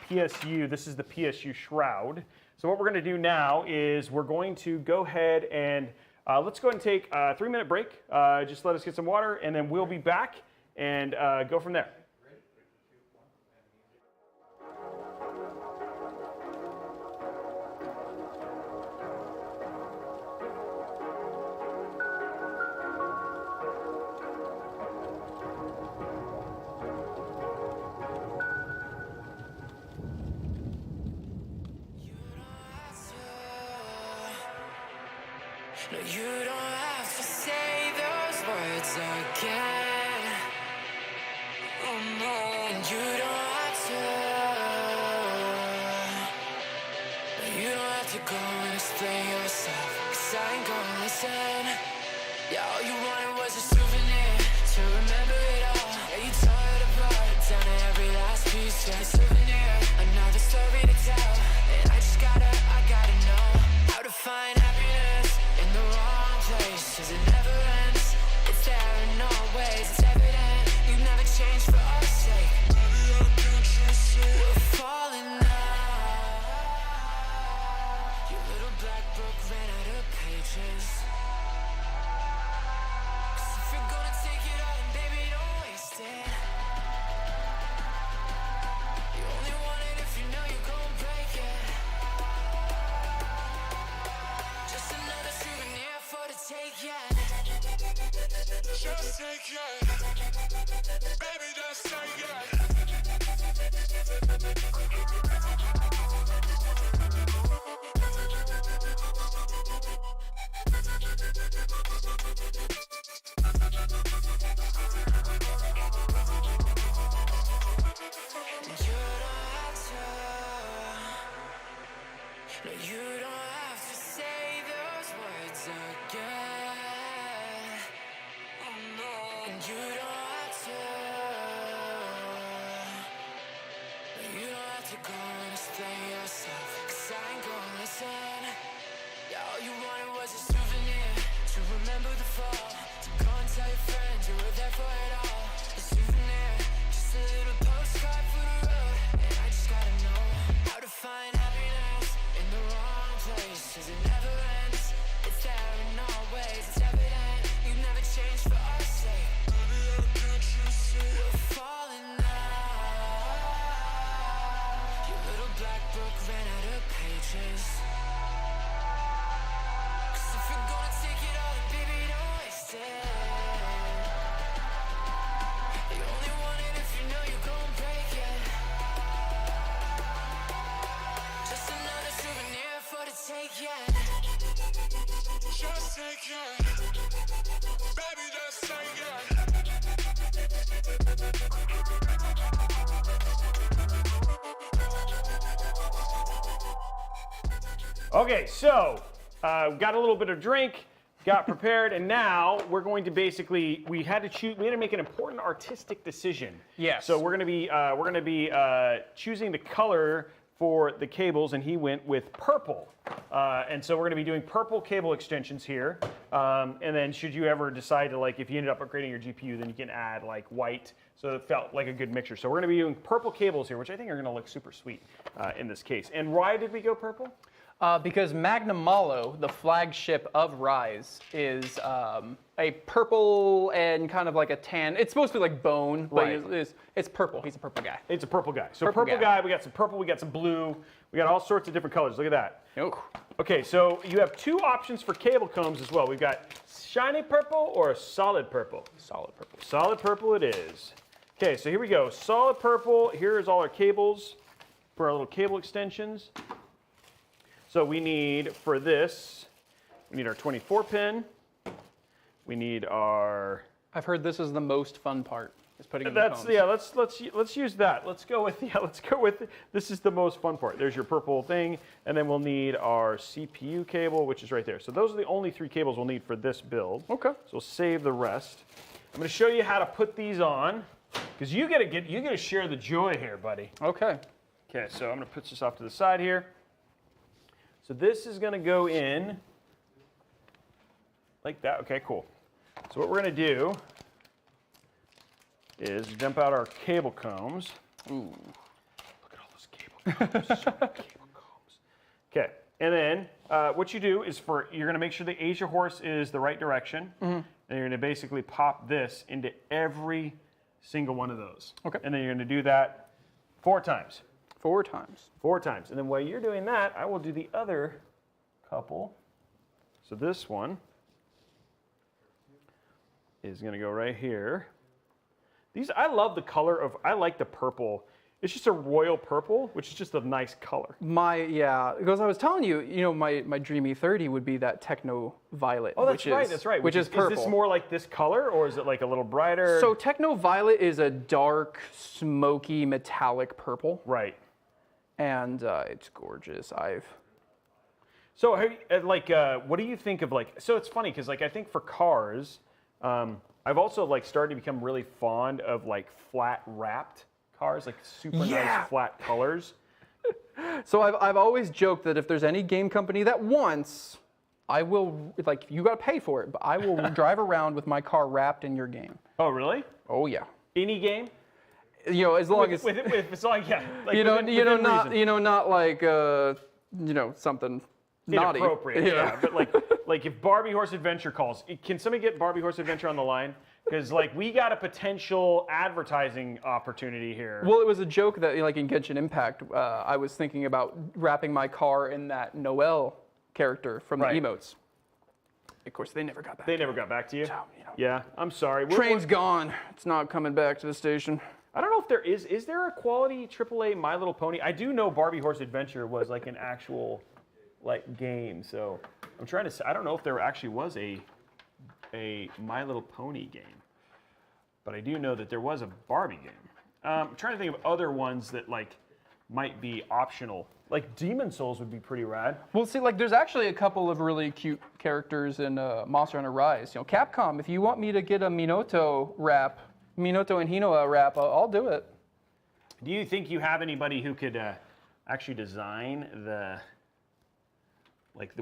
S2: PSU. This is the PSU shroud. So what we're going to do now is we're going to go ahead and let's go ahead and take a 3-minute break. Just let us get some water, and then we'll be back and go from there.
S11: No, you don't have to say those words again. Oh no, and you don't have to. No, you don't have to go and explain yourself, 'cause I ain't gonna listen. Yeah, all you wanted was a souvenir. to remember it all. Yeah, you tore it apart, down to every last piece. Yeah, a souvenir, another story to tell. And I gotta know how to find happiness in the wrong place. 'Cause it never ends, it's there in all ways. It's evident you never change for our sake. We're falling now. Your little black book ran out of pages. 'Cause if you're gonna take it all, then baby, don't waste it. You only want it if you know you're gonna break it. Just another souvenir for the take, yeah. Just take it. Baby, just take it. You don't have to say those words again. Oh no. And you don't have to. You don't have to go and explain yourself. 'Cause I ain't gonna listen. Yeah, all you wanted was a souvenir to remember the fall. To go and tell your friends you were there for it all. A souvenir, just a little postcard for the road. And I just gotta know how to find happiness in the wrong place. 'Cause it never ends, it's there in all ways. It's evident you never change for our sake. We're falling now. Your little black book ran out of pages. 'Cause if you're gonna take it all, then baby, don't waste it. You only want it if you know you're gonna break it. Just another souvenir for the take, yeah. Just take it. Baby, just take it.
S2: Okay, so got a little bit of drink, got prepared, and now we're going to basically we had to make an important artistic decision.
S10: Yes.
S2: So we're going to be choosing the color for the cables, and he went with purple. And so we're going to be doing purple cable extensions here. And then should you ever decide to, like, if you ended up upgrading your GPU, then you can add like white. So it felt like a good mixture. So we're going to be doing purple cables here, which I think are going to look super sweet in this case. And why did we go purple?
S10: Because Magnum Malo, the flagship of Rise, is a purple and kind of like a tan. It's supposed to be like bone, but
S2: Right.
S10: it's purple. He's a purple guy.
S2: It's a purple guy. So
S10: Purple
S2: purple
S10: guy.
S2: guy, we got some purple, we got some blue, we got all sorts of different colors. Look at that.
S10: Oh.
S2: Okay, so you have two options for cable combs as well. We've got shiny purple or solid purple.
S10: Solid purple.
S2: Solid purple it is. Okay, so here we go. Solid purple. Here is all our cables for our little cable extensions. So we need, for this, we need our 24 pin. We need our...
S10: I've heard this is the most fun part, is putting in
S2: That's,
S10: the combs.
S2: yeah, let's use that. Let's go with, this is the most fun part. There's your purple thing, and then we'll need our CPU cable, which is right there. So those are the only three cables we'll need for this build.
S10: Okay.
S2: So we'll save the rest. I'm gonna show you how to put these on, because you gotta share the joy here, buddy.
S10: Okay.
S2: Okay, so I'm gonna put this off to the side here. So this is gonna go in like that. Okay, cool. So what we're gonna do is dump out our cable combs. Ooh, look at all those cable combs. So many cable combs. Okay, and then what you do is you're gonna make sure the Asia horse is the right direction, and you're gonna basically pop this into every single one of those.
S10: Okay.
S2: And then you're gonna do that 4 times.
S10: 4 times.
S2: 4 times. And then while you're doing that, I will do the other couple. So this one is going to go right here. These, I love the color of, I like the purple. It's just a royal purple, which is just a nice color.
S10: Yeah, because I was telling you, my Dream E30 would be that techno violet.
S2: Oh, that's right, that's right.
S10: Which is purple.
S2: Is this more like this color, or is it like a little brighter?
S10: So techno violet is a dark, smoky, metallic purple.
S2: Right.
S10: And it's gorgeous.
S2: So, what do you think of, like? So it's funny because, like, I think for cars, I've also like started to become really fond of like flat wrapped cars, like super nice flat colors.
S10: So I've always joked that if there's any game company that wants, I will, like, you gotta pay for it, but I will drive around with my car wrapped in your game.
S2: Oh, really?
S10: Oh yeah.
S2: Any game?
S10: You know, as long as
S2: it's like like
S10: not like something naughty.
S2: Inappropriate. Yeah, but like if Barbie Horse Adventure calls, can somebody get Barbie Horse Adventure on the line? Because like we got a potential advertising opportunity here.
S10: Well, it was a joke that like in Genshin Impact, I was thinking about wrapping my car in that Noelle character from the emotes. Of course, they never got back.
S2: They never got back to you. So, yeah, I'm sorry.
S10: Train's gone. It's not coming back to the station.
S2: I don't know if there is. Is there a quality AAA My Little Pony? I do know Barbie Horse Adventure was like an actual like game. So I'm trying to say, I don't know if there actually was a My Little Pony game, but I do know that there was a Barbie game. I'm trying to think of other ones that like might be optional. Like Demon Souls would be pretty rad.
S10: Well, see, like there's actually a couple of really cute characters in Monster Hunter Rise. You know, Capcom, if you want me to get a Minato and Hinoa wrap, I'll do it.
S2: Do you think you have anybody who could actually design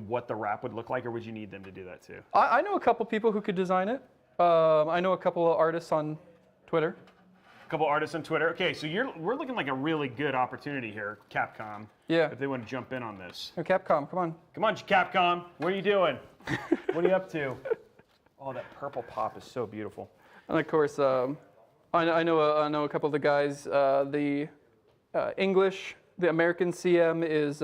S2: what the wrap would look like, or would you need them to do that too?
S10: I know a couple people who could design it. I know a couple of artists on Twitter.
S2: Couple artists on Twitter. Okay, so we're looking like a really good opportunity here, Capcom.
S10: Yeah.
S2: If they want to jump in on this.
S10: Oh, Capcom, come on.
S2: Come on, Capcom. What are you doing? What are you up to? Oh, that purple pop is so beautiful.
S10: And of course, I know a couple of the guys. The English, the American CM is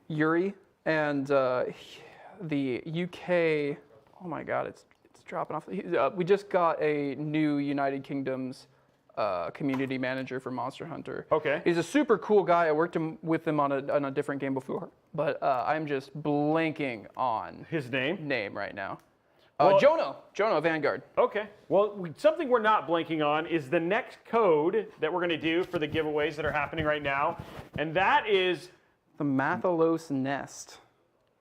S10: Yuri, and the UK. Oh my God, it's dropping off. We just got a new United Kingdom's community manager for Monster Hunter.
S2: Okay.
S10: He's a super cool guy. I worked with him on a different game before, but I'm just blanking on
S2: his name
S10: right now. Jono Vanguard.
S2: Okay. Well, something we're not blanking on is the next code that we're going to do for the giveaways that are happening right now, and that is
S10: the Mathalos Nest.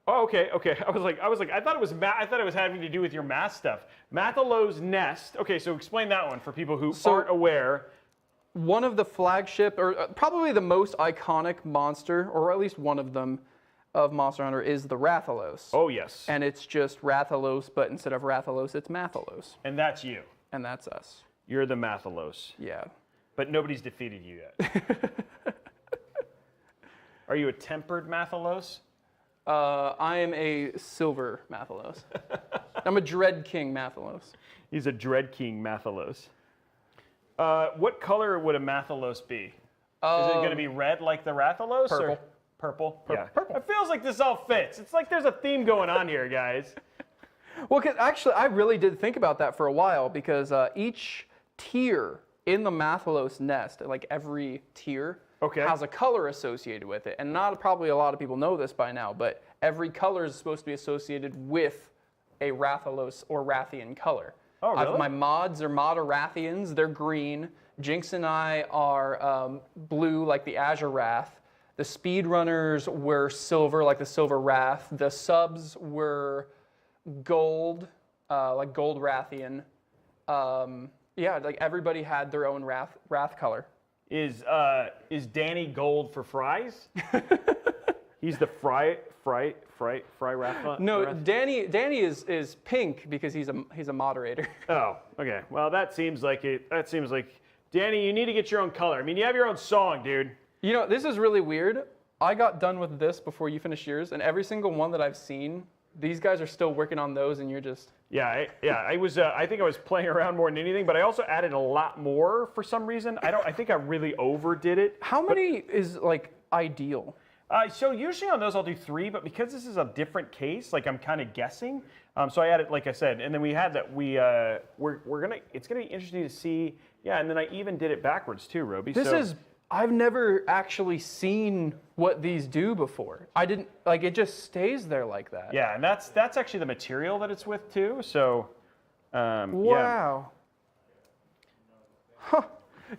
S2: Oh, okay. I was like, I thought it was having to do with your math stuff. Mathalos Nest. Okay, so explain that one for people who aren't aware.
S10: One of the flagship, or probably the most iconic monster, or at least one of them, of Monster Hunter is the Rathalos.
S2: Oh, yes.
S10: And it's just Rathalos, but instead of Rathalos, it's Mathalos.
S2: And that's you.
S10: And that's us.
S2: You're the Mathalos.
S10: Yeah.
S2: But nobody's defeated you yet. Are you a tempered Mathalos?
S10: I am a silver Mathalos. I'm a Dread King Mathalos.
S2: He's a Dread King Mathalos. What color would a Mathalos be? Is it going to be red like the Rathalos?
S10: Purple.
S2: Or purple? Yeah. Purple. It feels like this all fits. It's like there's a theme going on here, guys.
S10: Well, actually, I really did think about that for a while because each tier in the Mathalos nest, like every tier, has a color associated with it. And probably a lot of people know this by now, but every color is supposed to be associated with a Rathalos or Rathian color.
S2: Oh, really?
S10: My mods are Modarathians, they're green. Jinx and I are blue, like the Azure Wrath. The speedrunners were silver, like the Silver Wrath. The subs were gold, like Gold Rathian. Yeah, like everybody had their own Wrath color.
S2: Is Danny gold for fries? He's the fry Wrath.
S10: No, Danny is pink because he's a moderator.
S2: Oh, okay. Well, that seems like Danny, you need to get your own color. I mean, you have your own song, dude.
S10: You know, this is really weird. I got done with this before you finished yours, and every single one that I've seen, these guys are still working on those, and you're just...
S2: Yeah, I was. I think I was playing around more than anything, but I also added a lot more for some reason. I think I really overdid it.
S10: How many is like ideal?
S2: So usually on those I'll do 3, but because this is a different case, like I'm kind of guessing. So I added, like I said, and then we had that it's gonna be interesting to see. Yeah, and then I even did it backwards too, Roby.
S10: I've never actually seen what these do before. I didn't, like, it just stays there like that.
S2: Yeah, and that's actually the material that it's with too, so,
S10: wow. Yeah. Huh.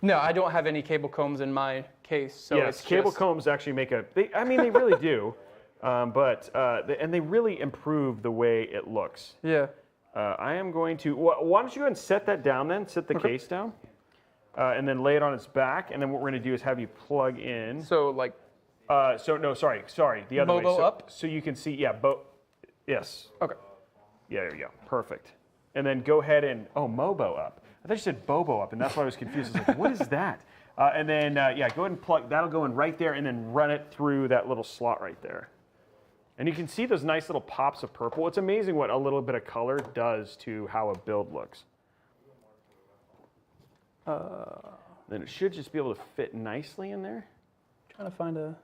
S10: No, I don't have any cable combs in my case, so
S2: yes, cable combs actually make they really do, and they really improve the way it looks.
S10: Yeah.
S2: I am going to, why don't you go ahead and set that down then, set the case down, and then lay it on its back, and then what we're going to do is have you plug in.
S10: So like.
S2: No, sorry, the other way.
S10: Mobo
S2: So,
S10: up?
S2: So you can see, yes.
S10: Okay.
S2: Yeah, there you go, perfect. And then go ahead and, Mobo up. I thought you said Bobo up, and that's why I was confused. I was like, what is that? And then, go ahead and plug, that'll go in right there, and then run it through that little slot right there. And you can see those nice little pops of purple. It's amazing what a little bit of color does to how a build looks. Then it should just be able to fit nicely in there.
S10: Trying to find a.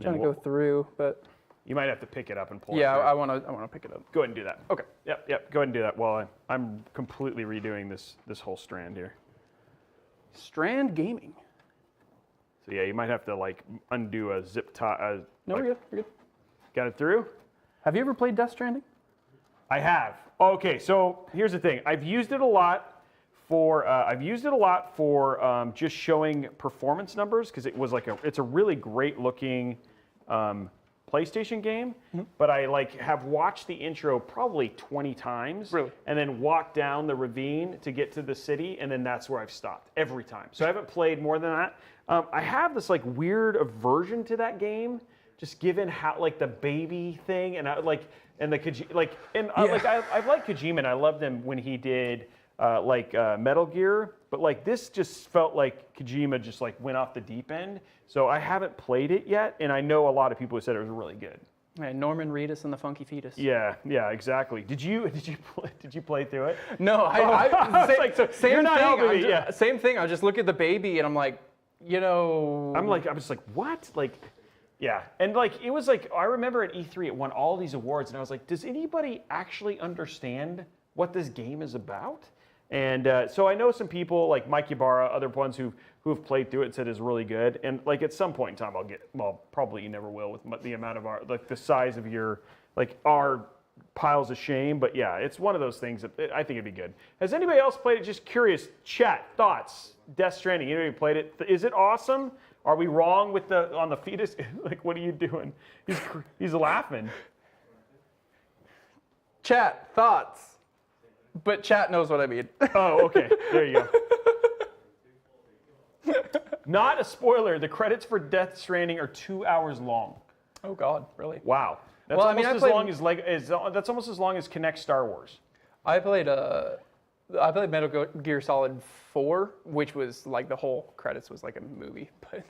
S10: Trying to go through, but.
S2: You might have to pick it up and pull it
S10: Yeah,
S2: through.
S10: I want to pick it up.
S2: Go ahead and do that.
S10: Okay.
S2: Yep. Go ahead and do that while I'm completely redoing this whole strand here.
S10: Strand Gaming.
S2: So yeah, you might have to like undo a zip tie.
S10: No, we're good. We're good.
S2: Got it through?
S10: Have you ever played Death Stranding?
S2: I have. Okay, so here's the thing. I've used it a lot for just showing performance numbers because it was it's a really great looking PlayStation game, but I have watched the intro probably 20 times,
S10: really,
S2: and then walked down the ravine to get to the city, and then that's where I've stopped every time. So I haven't played more than that. I have this weird aversion to that game, just given how the baby thing, and I've liked Kojima, and I loved him when he did Metal Gear, but this just felt like Kojima just went off the deep end. So I haven't played it yet, and I know a lot of people who said it was really good.
S10: Yeah, Norman Reedus and the Funky Fetus.
S2: Yeah, exactly. Did you play through it?
S10: No, same thing. I just look at the baby and I'm like,
S2: I'm just like, what? Yeah, and it was I remember at E3 it won all these awards, and I was like, does anybody actually understand what this game is about? And so I know some people like Mike Ybarra, other ones who have played through it and said it's really good. And at some point in time probably you never will with the amount of our the size of your our piles of shame. But yeah, it's one of those things that I think it'd be good. Has anybody else played it? Just curious, chat, thoughts, Death Stranding. Anybody played it? Is it awesome? Are we wrong with on the fetus? What are you doing? He's laughing.
S10: Chat, thoughts. But chat knows what I mean.
S2: Oh, okay. There you go. Not a spoiler. The credits for Death Stranding are 2 hours long.
S10: Oh God, really?
S2: Wow. That's almost as long as Kinect Star Wars.
S10: I played Metal Gear Solid 4, which was the whole credits was like a movie. But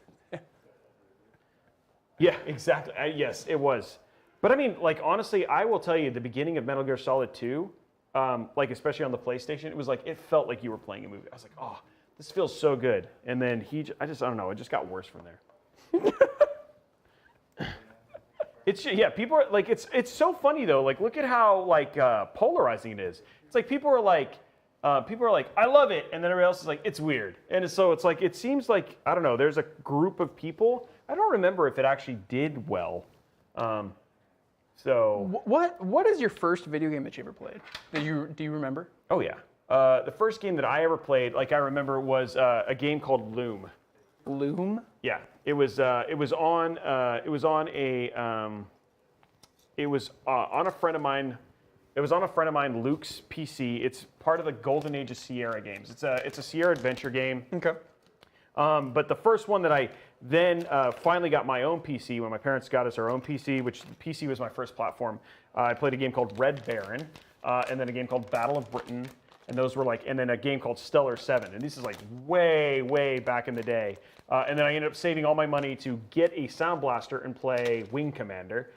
S2: yeah, exactly. Yes, it was. But I mean, honestly, I will tell you, the beginning of Metal Gear Solid 2. Especially on the PlayStation, it was it felt like you were playing a movie. I was like, oh, this feels so good. And then I don't know, it just got worse from there. People are it's so funny though. Look at how polarizing it is. It's people are like, I love it, and then everybody else is like, it's weird. And so it's it seems I don't know. There's a group of people. I don't remember if it actually did well. So
S10: what is your first video game that you ever played? Do you remember?
S2: Oh yeah, the first game that I ever played, I remember, was a game called Loom.
S10: Loom?
S2: Yeah, it was on a friend of mine. It was on a friend of mine, Luke's PC. It's part of the Golden Age of Sierra games. It's a Sierra adventure game.
S10: Okay.
S2: But the first one that I then finally got my own PC when my parents got us our own PC, which the PC was my first platform. I played a game called Red Baron, and then a game called Battle of Britain, and those were and then a game called Stellar 7, and this is way, way back in the day. And then I ended up saving all my money to get a Sound Blaster and play Wing Commander,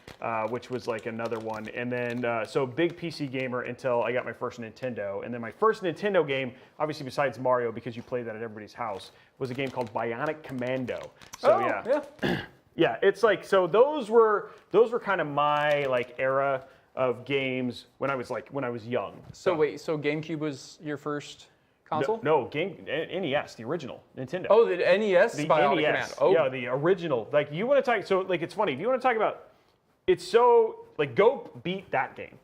S2: which was another one. And then, so big PC gamer until I got my first Nintendo. And then my first Nintendo game, obviously besides Mario, because you played that at everybody's house, was a game called Bionic Commando. So yeah, it's so those were kind of my era of games when I was young.
S10: So wait, so GameCube was your first console?
S2: No, NES, the original Nintendo.
S10: Oh, the NES. The Bionic
S2: NES.
S10: Commando. Oh.
S2: Yeah, the original. You want to talk? So it's funny if you want to talk about. It's so go beat that game.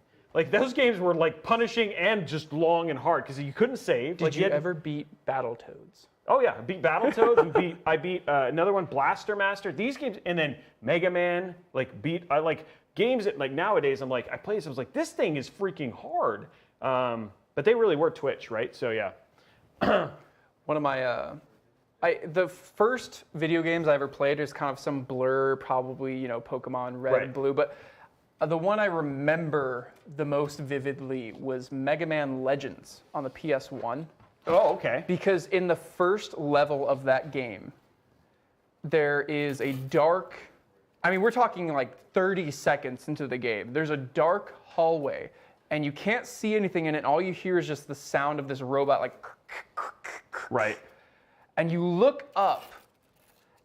S2: Those games were punishing and just long and hard because you couldn't save.
S10: Did you ever beat Battletoads?
S2: Oh yeah, I beat Battletoads. I beat another one, Blaster Master. These games, and then Mega Man. games that like nowadays, I'm like, I play this, I was like, this thing is freaking hard. But they really were Twitch, right? So yeah.
S10: One of my, the first video games I ever played is kind of some blur, probably, you know, Pokemon Red and Blue, but the one I remember the most vividly was Mega Man Legends on the PS1.
S2: Oh, okay.
S10: Because in the first level of that game, there is a dark, I mean, we're talking like 30 seconds into the game. There's a dark hallway, and you can't see anything in it. And all you hear is just the sound of this robot, like.
S2: Right.
S10: And you look up,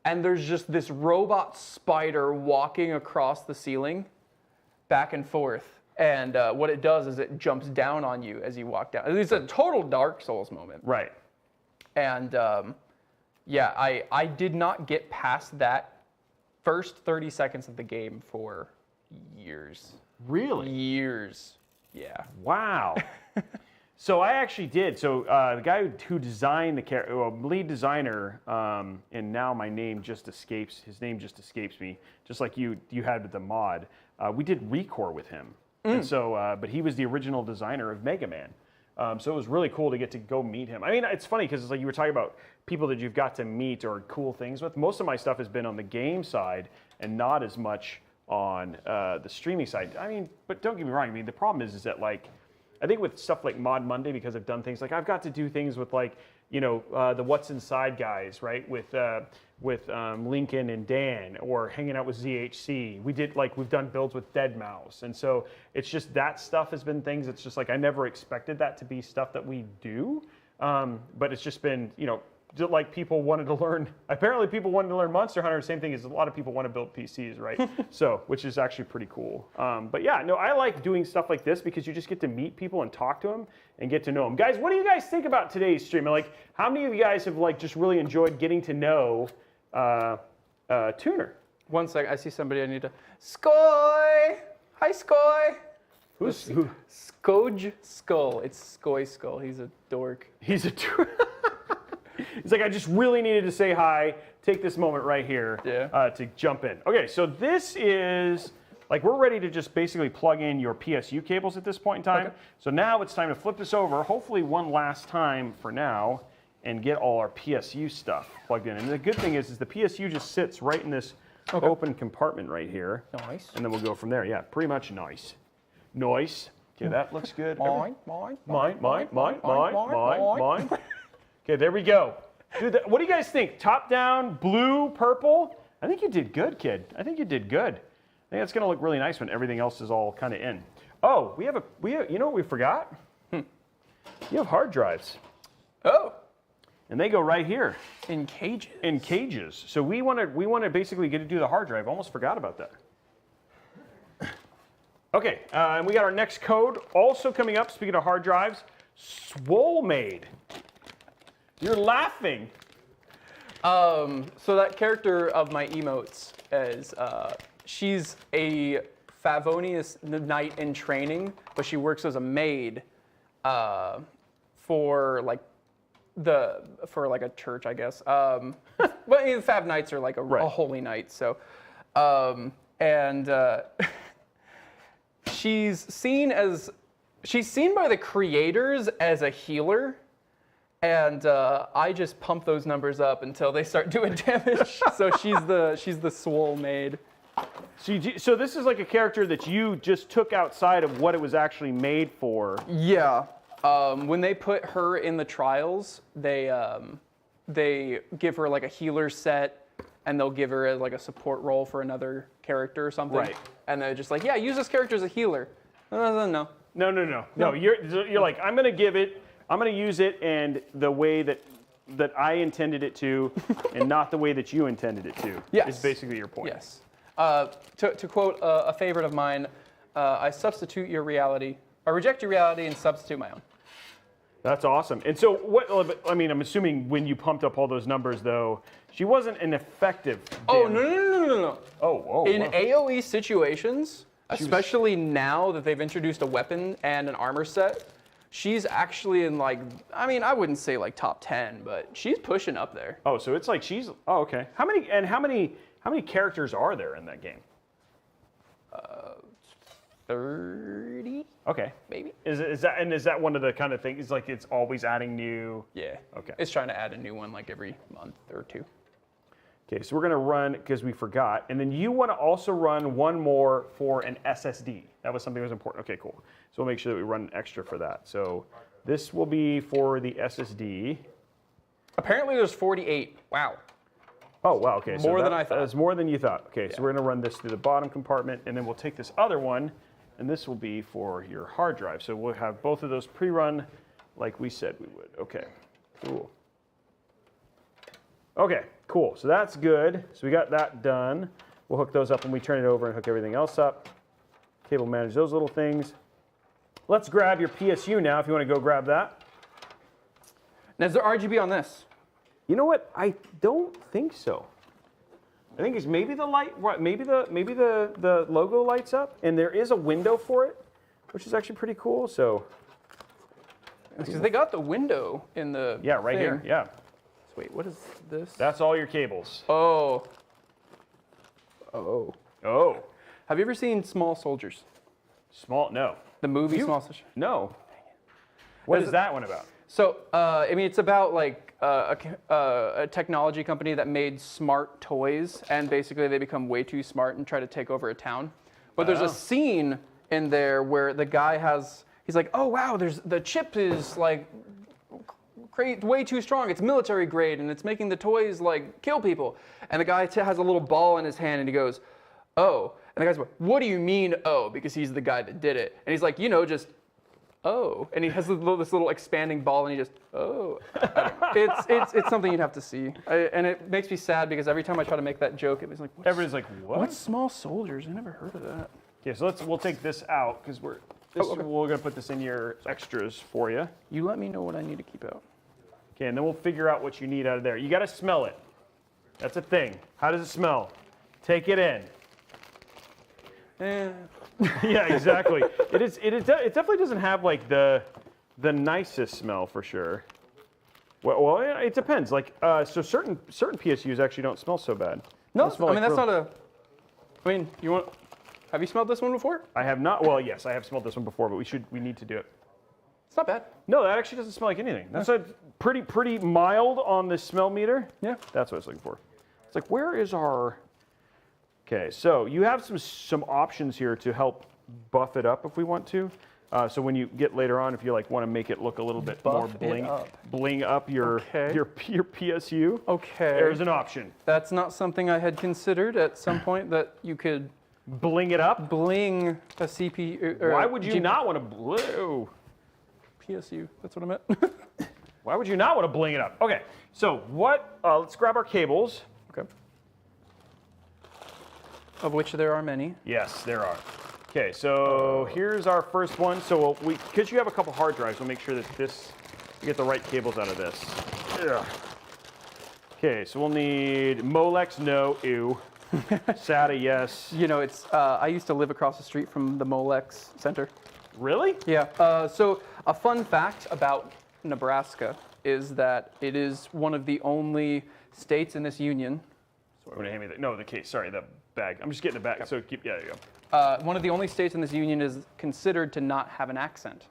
S10: and there's just this robot spider walking across the ceiling, back and forth. And what it does is it jumps down on you as you walk down. It's a total Dark Souls moment.
S2: Right.
S10: And yeah, I did not get past that first 30 seconds of the game for years.
S2: Really?
S10: Years. Yeah.
S2: Wow. So I actually did. So the guy who designed the character, well, lead designer, and now my name just escapes. His name just escapes me. Just like you had with the mod. We did Recore with him, and so but he was the original designer of Mega Man. So it was really cool to get to go meet him. I mean, it's funny because it's like you were talking about people that you've got to meet or cool things with. Most of my stuff has been on the game side and not as much on the streaming side. I mean, but don't get me wrong. I mean, the problem is that like. I think with stuff like Mod Monday, because I've done things like I've got to do things with like, you know, the What's Inside guys, right? With Lincoln and Dan, or hanging out with ZHC. We've done builds with Deadmau5. And so it's just that stuff has been things. It's just like I never expected that to be stuff that we do. But it's just been, you know, like people wanted to learn, apparently people wanted to learn Monster Hunter, same thing as a lot of people want to build PCs, right? So, which is actually pretty cool. But yeah, no, I like doing stuff like this because you just get to meet people and talk to them and get to know them. Guys, what do you guys think about today's stream? Like, how many of you guys have like just really enjoyed getting to know Tuner?
S10: One second, I see somebody I need to, Skoy! Hi, Skoy!
S2: Who?
S10: Skoj Skull. It's Skoy Skull. He's a dork.
S2: He's a dork. He's like, I just really needed to say hi, take this moment right here to jump in. Okay, so this is, like we're ready to just basically plug in your PSU cables at this point in time. Okay. So now it's time to flip this over, hopefully one last time for now, and get all our PSU stuff plugged in. And the good thing is the PSU just sits right in this open compartment right here. Nice. And then we'll go from there. Yeah, pretty much nice. Nice. Okay, that looks good. Mine. Okay, there we go. Dude, what do you guys think? Top down, blue, purple? I think you did good, kid. I think you did good. I think it's gonna look really nice when everything else is all kind of in. Oh, we have, you know what we forgot? You have hard drives.
S10: Oh.
S2: And they go right here.
S10: In cages.
S2: In cages. So we want to basically get to do the hard drive. Almost forgot about that. Okay, and we got our next code also coming up. Speaking of hard drives, Swole Made. You're laughing.
S10: So that character of my emotes is, she's a Favonius knight in training, but she works as a maid for like a church, I guess. But the Fav Knights are like a holy knight. So, she's seen by the creators as a healer. And I just pump those numbers up until they start doing damage. So she's the swole maid.
S2: So this is like a character that you just took outside of what it was actually made for.
S10: Yeah. When they put her in the trials, they give her like a healer set, and they'll give her like a support role for another character or something. Right. And they're just like, yeah, use this character as a healer. No.
S2: No. You're like, I'm gonna use it and the way that I intended it to, and not the way that you intended it to.
S10: Yes.
S2: Is basically your point.
S10: Yes. To quote a favorite of mine, I reject your reality and substitute my own.
S2: That's awesome. And so I'm assuming when you pumped up all those numbers though, she wasn't an effective.
S10: Oh, no.
S2: Oh.
S10: In AoE situations, especially now that they've introduced a weapon and an armor set, she's actually in like, I mean, I wouldn't say like top 10, but she's pushing up there.
S2: Oh, so it's like okay. How many characters are there in that game?
S10: 30.
S2: Okay.
S10: Maybe.
S2: Is that one of the kind of things, like it's always adding new?
S10: Yeah.
S2: Okay.
S10: It's trying to add a new one like every month or two.
S2: Okay, so we're gonna run, because we forgot, and then you wanna also run one more for an SSD. That was something that was important. Okay, cool. So we'll make sure that we run an extra for that. So this will be for the SSD.
S10: Apparently there's 48. Wow.
S2: Oh, wow, okay.
S10: More than I thought.
S2: That's more than you thought. Okay, so we're gonna run this through the bottom compartment, and then we'll take this other one, and this will be for your hard drive. So we'll have both of those pre-run like we said we would. Okay, cool. Okay, cool, so that's good. So we got that done. We'll hook those up when we turn it over and hook everything else up. Cable manage those little things. Let's grab your PSU now if you want to go grab that.
S10: Now, is there RGB on this?
S2: You know what? I don't think so. I think it's maybe the light, maybe the logo lights up, and there is a window for it, which is actually pretty cool. So,
S10: because they got the window in the
S2: right here. Yeah.
S10: So wait, what is this?
S2: That's all your cables.
S10: Oh. Have you ever seen Small Soldiers?
S2: No.
S10: The movie Small Soldiers?
S2: No. What is that one about?
S10: So, I mean, it's about like a technology company that made smart toys, and basically they become way too smart and try to take over a town. But there's a scene in there where the guy he's like, oh wow, the chip is like way too strong. It's military grade, and it's making the toys like kill people. And the guy has a little ball in his hand, and he goes, oh. And the guy's like, what do you mean, oh? Because he's the guy that did it. And he's like, just, oh. And he has this little expanding ball, and he just, oh. It's something you'd have to see. And it makes me sad because every time I try to make that joke, it was like,
S2: everybody's like, what?
S10: What's Small Soldiers? I never heard of that.
S2: Okay, so we'll take this out because we're gonna put this in your extras for you.
S10: You let me know what I need to keep out.
S2: Okay, and then we'll figure out what you need out of there. You got to smell it. That's a thing. How does it smell? Take it in. Yeah, exactly. It definitely doesn't have like the nicest smell for sure. Well, it depends. Like, so certain PSUs actually don't smell so bad.
S10: No, I mean that's not a. I mean, have you smelled this one before?
S2: I have not. Well, yes, I have smelled this one before, but we need to do it.
S10: It's not bad.
S2: No, that actually doesn't smell like anything. That's pretty mild on the smell meter.
S10: Yeah.
S2: That's what I was looking for. It's like, where is our... Okay, so you have some options here to help buff it up if we want to. So when you get later on, if you want to make it look a little bit more bling up your PSU.
S10: Okay.
S2: There's an option.
S10: That's not something I had considered at some point, that you could
S2: bling it up.
S10: Bling a CPU.
S2: Why would you not want to blue?
S10: PSU. That's what I meant.
S2: Why would you not want to bling it up? Okay. So let's grab our cables.
S10: Okay. Of which there are many.
S2: Yes, there are. Okay, so here's our first one. So because you have a couple hard drives, we'll make sure that you get the right cables out of this. Ugh. Okay, so we'll need Molex, no, ew. SATA, yes.
S10: It's I used to live across the street from the Molex Center.
S2: Really?
S10: Yeah. So a fun fact about Nebraska is that it is one of the only states in this union.
S2: No, the case. Sorry, the bag. I'm just getting the bag. Okay. So there you
S10: go. One of the only states in this union is considered to not have an accent.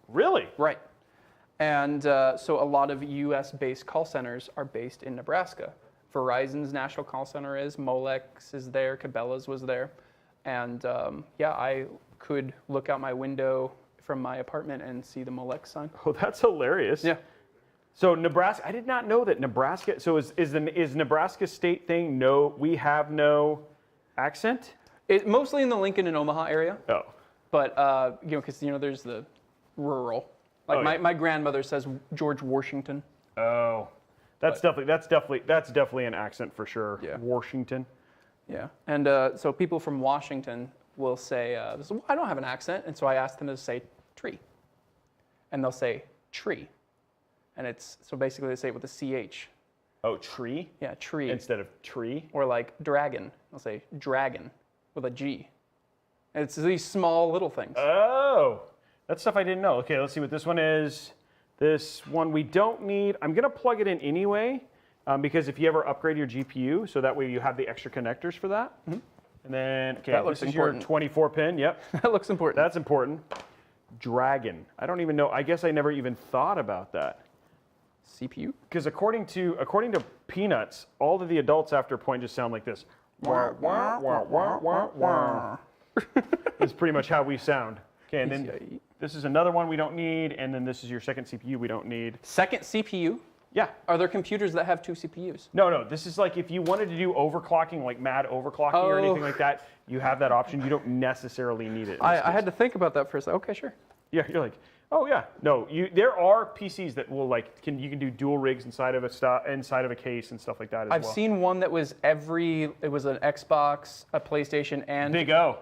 S2: Really?
S10: Right. And so a lot of U.S.-based call centers are based in Nebraska. Verizon's national call center is, Molex is there, Cabela's was there. And I could look out my window from my apartment and see the Molex sign.
S2: Oh, that's hilarious.
S10: Yeah.
S2: So Nebraska, I did not know that Nebraska, so is Nebraska state thing, we have no accent?
S10: Mostly in the Lincoln and Omaha area.
S2: Oh.
S10: But, because, there's the rural. Like my grandmother says George Washington.
S2: Oh. That's definitely an accent for sure.
S10: Yeah.
S2: Washington.
S10: Yeah. And so people from Washington will say, I don't have an accent. And so I ask them to say tree. And they'll say tree. And so basically they say it with a CH.
S2: Oh, tree?
S10: Yeah, tree.
S2: Instead of tree?
S10: Or like dragon. They'll say dragon with a G. And it's these small little things.
S2: Oh, that's stuff I didn't know. Okay, let's see what this one is. This one we don't need. I'm going to plug it in anyway, because if you ever upgrade your GPU, so that way you have the extra connectors for that. Mm-hmm. And then, okay,
S10: That looks
S2: this is
S10: important.
S2: your 24 pin. Yep.
S10: That looks important.
S2: That's important. Dragon. I don't even know. I guess I never even thought about that.
S10: CPU?
S2: Because according to Peanuts, all of the adults after a point just sound like this. Wah, wah, wah, wah, wah, wah. It's pretty much how we sound. Okay, and then this is another one we don't need, and then this is your second CPU we don't need.
S10: Second CPU?
S2: Yeah.
S10: Are there computers that have 2 CPUs?
S2: No, this is like if you wanted to do overclocking, like mad overclocking or anything like that, you have that option. You don't necessarily need it.
S10: I had to think about that for a second. Okay, sure.
S2: Yeah, you're like, oh yeah. No, there are PCs that will you can do dual rigs inside of a case and stuff like that as well.
S10: I've seen one that was it was an Xbox, a PlayStation, and
S2: Big O.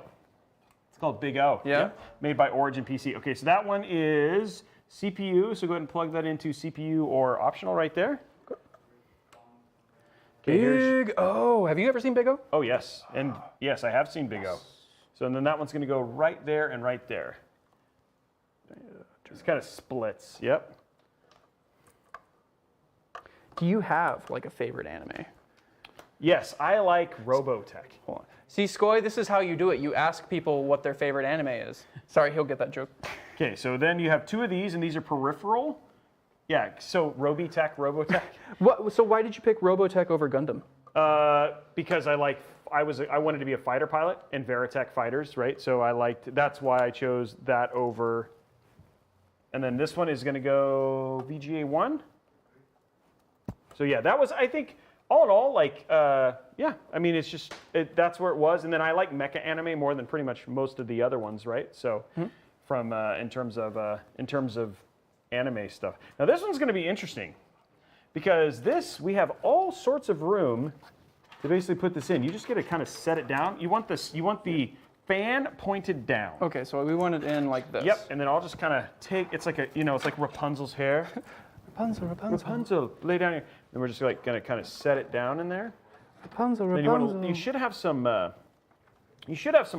S2: It's called Big O.
S10: Yeah?
S2: Yep. Made by Origin PC. Okay, so that one is CPU, so go ahead and plug that into CPU or optional right there. Okay,
S10: Big O. Have you ever seen Big O?
S2: Oh, yes. And yes, I have seen Big O. So then that one's going to go right there and right there. Just kind of splits. Yep.
S10: Do you have like a favorite anime?
S2: Yes, I like Robeytech.
S10: Hold on. See, Skoy, this is how you do it. You ask people what their favorite anime is. Sorry, he'll get that joke.
S2: Okay, so then you have 2 of these, and these are peripheral. Yeah, so Robeytech.
S10: So why did you pick Robeytech over Gundam?
S2: Because I wanted to be a fighter pilot and Veritech fighters, right? So that's why I chose that over. And then this one is going to go VGA 1. So yeah, that was, I think, all in all, yeah, I mean, it's just, that's where it was. And then I like mecha anime more than pretty much most of the other ones, right? So from, in terms of anime stuff. Now this one's going to be interesting because we have all sorts of room to basically put this in. You just get to kind of set it down. You want the fan pointed down.
S10: Okay, so we want it in like this.
S2: Yep, and then I'll just kind of it's like it's like Rapunzel's hair. Rapunzel, lay down here. And we're just like gonna kind of set it down in there.
S10: Rapunzel.
S2: You should have some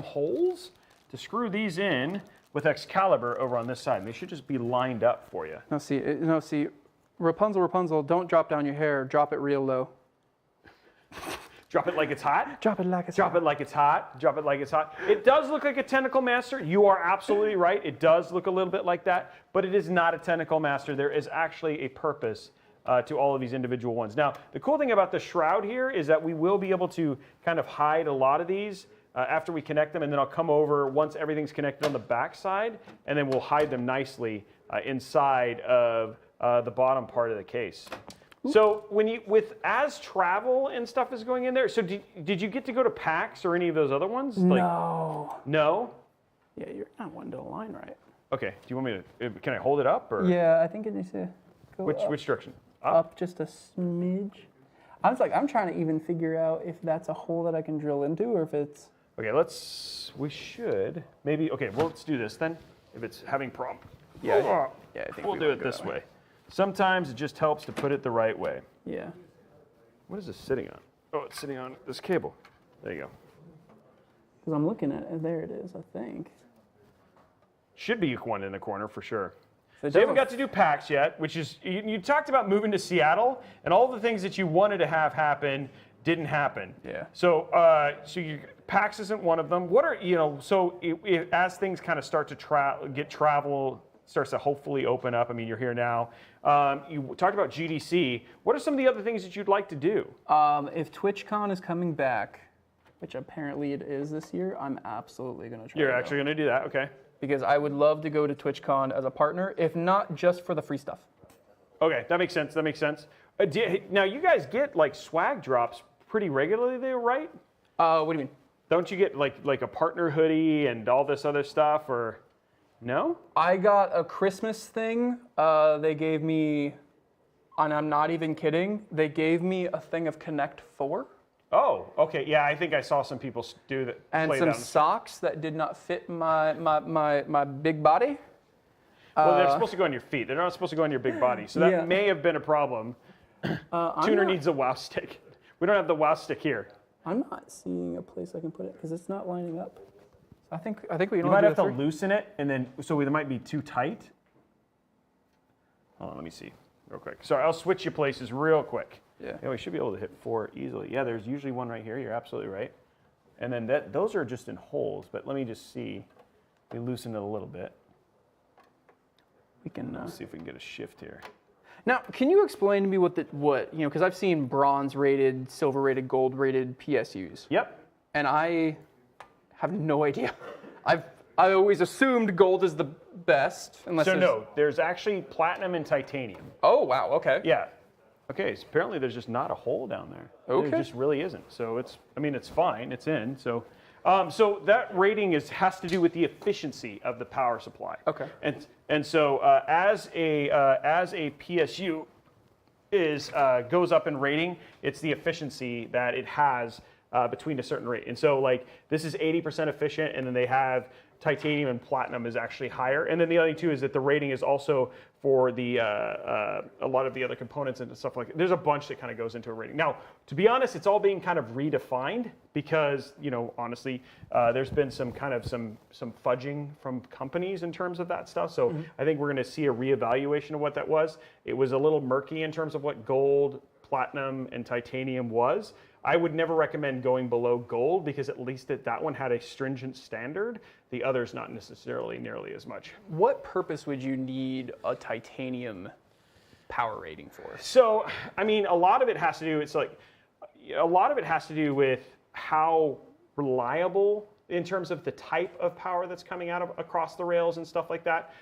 S2: holes to screw these in with Excalibur over on this side. And they should just be lined up for you.
S10: Now see, Rapunzel, don't drop down your hair. Drop it real low.
S2: Drop it like it's hot.
S10: Drop it like it's
S2: hot. Drop it like it's hot. Drop it like it's hot. It does look like a tentacle master. You are absolutely right. It does look a little bit like that, but it is not a tentacle master. There is actually a purpose to all of these individual ones. Now, the cool thing about the shroud here is that we will be able to kind of hide a lot of these after we connect them, and then I'll come over once everything's connected on the back side, and then we'll hide them nicely inside of the bottom part of the case. So as travel and stuff is going in there, so did you get to go to PAX or any of those other ones?
S10: No.
S2: No?
S10: Yeah, you're not one to align right.
S2: Okay, do you want me to, can I hold it up? Or?
S10: Yeah, I think it needs to go up.
S2: Which direction?
S10: Up just a smidge. I'm trying to even figure out if that's a hole that I can drill into or if it's...
S2: Okay, let's do this then, if it's having problem.
S10: Yeah, I think
S2: we'll do it this way. Sometimes it just helps to put it the right way.
S10: Yeah.
S2: What is this sitting on? Oh, it's sitting on this cable. There you go.
S10: Because I'm looking at it. There it is, I think.
S2: Should be one in the corner for sure.
S10: So
S2: you haven't got to do PAX yet, which is, you talked about moving to Seattle, and all the things that you wanted to have happen didn't happen.
S10: Yeah.
S2: So, PAX isn't one of them. What are, as things kind of start to travel starts to hopefully open up. I mean, you're here now. You talked about GDC. What are some of the other things that you'd like to do?
S10: If TwitchCon is coming back, which apparently it is this year, I'm absolutely going to try.
S2: You're actually going to do that, okay.
S10: Because I would love to go to TwitchCon as a partner, if not just for the free stuff.
S2: Okay, that makes sense. Now, you guys get like swag drops pretty regularly there, right?
S10: What do you mean?
S2: Don't you get like a partner hoodie and all this other stuff, or no?
S10: I got a Christmas thing. They gave me, and I'm not even kidding, they gave me a thing of Connect 4.
S2: Oh, okay. Yeah, I think I saw some people do that.
S10: And some socks that did not fit my big body.
S2: Well, they're supposed to go on your feet. They're not supposed to go on your big body. So that may have been a problem. Tuner needs a WoW stick. We don't have the WoW stick here.
S10: I'm not seeing a place I can put it because it's not lining up. I think we
S2: might have to loosen it, and then so it might be too tight. Hold on, let me see real quick. Sorry, I'll switch you places real quick.
S10: Yeah.
S2: We should be able to hit 4 easily. Yeah, there's usually one right here. You're absolutely right. And then those are just in holes, but let me just see. We loosen it a little bit.
S10: We can
S2: Let's see if we can get a shift here.
S10: Now, can you explain to me what you know, because I've seen bronze rated, silver rated, gold rated PSUs.
S2: Yep.
S10: And I have no idea. I always assumed gold is the best, unless
S2: no, there's actually platinum and titanium.
S10: Oh, wow, okay.
S2: Yeah. Okay, so apparently there's just not a hole down there.
S10: Okay.
S2: There just really isn't. So it's fine, it's in. So so that rating has to do with the efficiency of the power supply.
S10: Okay.
S2: And so as a PSU goes up in rating, it's the efficiency that it has between a certain rate. And so like this is 80% efficient, and then they have titanium and platinum is actually higher. And then the other thing too is that the rating is also for the a lot of the other components and stuff like that. There's a bunch that kind of goes into a rating. Now, to be honest, it's all being kind of redefined because, you know, honestly, there's been some fudging from companies in terms of that stuff. So I think we're going to see a reevaluation of what that was. It was a little murky in terms of what gold, platinum, and titanium was. I would never recommend going below gold because at least that one had a stringent standard. The others not necessarily nearly as much.
S10: What purpose would you need a titanium power rating for?
S2: So, I mean, a lot of it has to do with how reliable in terms of the type of power that's coming out of across the rails and stuff like that,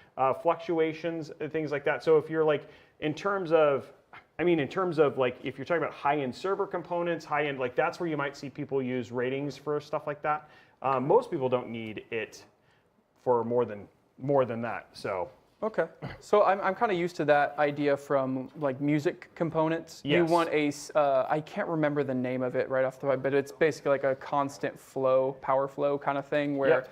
S2: fluctuations and things like that. So if you're like, in terms of like, if you're talking about high-end server components, high-end, like that's where you might see people use ratings for stuff like that. Most people don't need it for more than that, so.
S10: Okay, so I'm kind of used to that idea from like music components.
S2: Yes.
S10: You want I can't remember the name of it right off the bat, but it's basically like a constant flow, power flow kind of thing where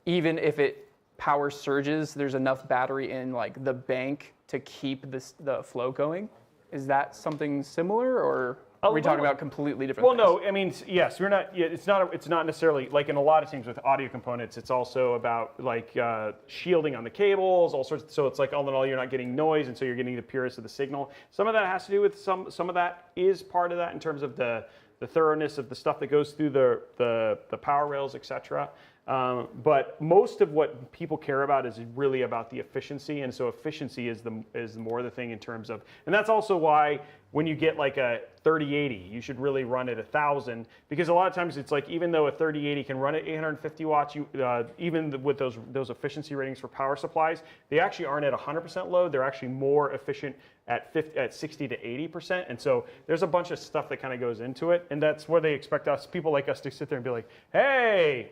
S10: even if it power surges, there's enough battery in like the bank to keep the flow going. Is that something similar, or are we talking about completely different things?
S2: Well, no, I mean, yes, we're not. Yeah, it's not necessarily like in a lot of things with audio components. It's also about like shielding on the cables, all sorts. So it's like all in all, you're not getting noise, and so you're getting the purest of the signal. Some of that has to do with some of that is part of that in terms of the thoroughness of the stuff that goes through the power rails, etc. But most of what people care about is really about the efficiency, and so efficiency is more the thing in terms of, and that's also why when you get like a 3080, you should really run at 1,000, because a lot of times it's like even though a 3080 can run at 850 watts, even with those efficiency ratings for power supplies, they actually aren't at 100% load. They're actually more efficient at 60 to 80%, and so there's a bunch of stuff that kind of goes into it, and that's where they expect people like us to sit there and be like, hey.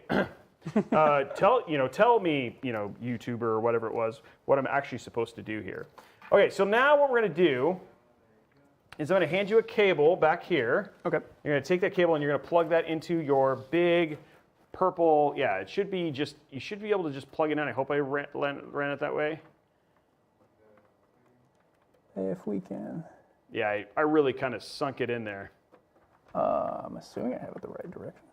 S2: Tell me, YouTuber or whatever it was, what I'm actually supposed to do here. Okay, so now what we're going to do is I'm going to hand you a cable back here.
S10: Okay.
S2: You're going to take that cable and you're going to plug that into your big purple. Yeah, it should be you should be able to just plug it in. I hope I ran it that way.
S10: If we can.
S2: Yeah, I really kind of sunk it in there.
S10: I'm assuming I have it the right direction.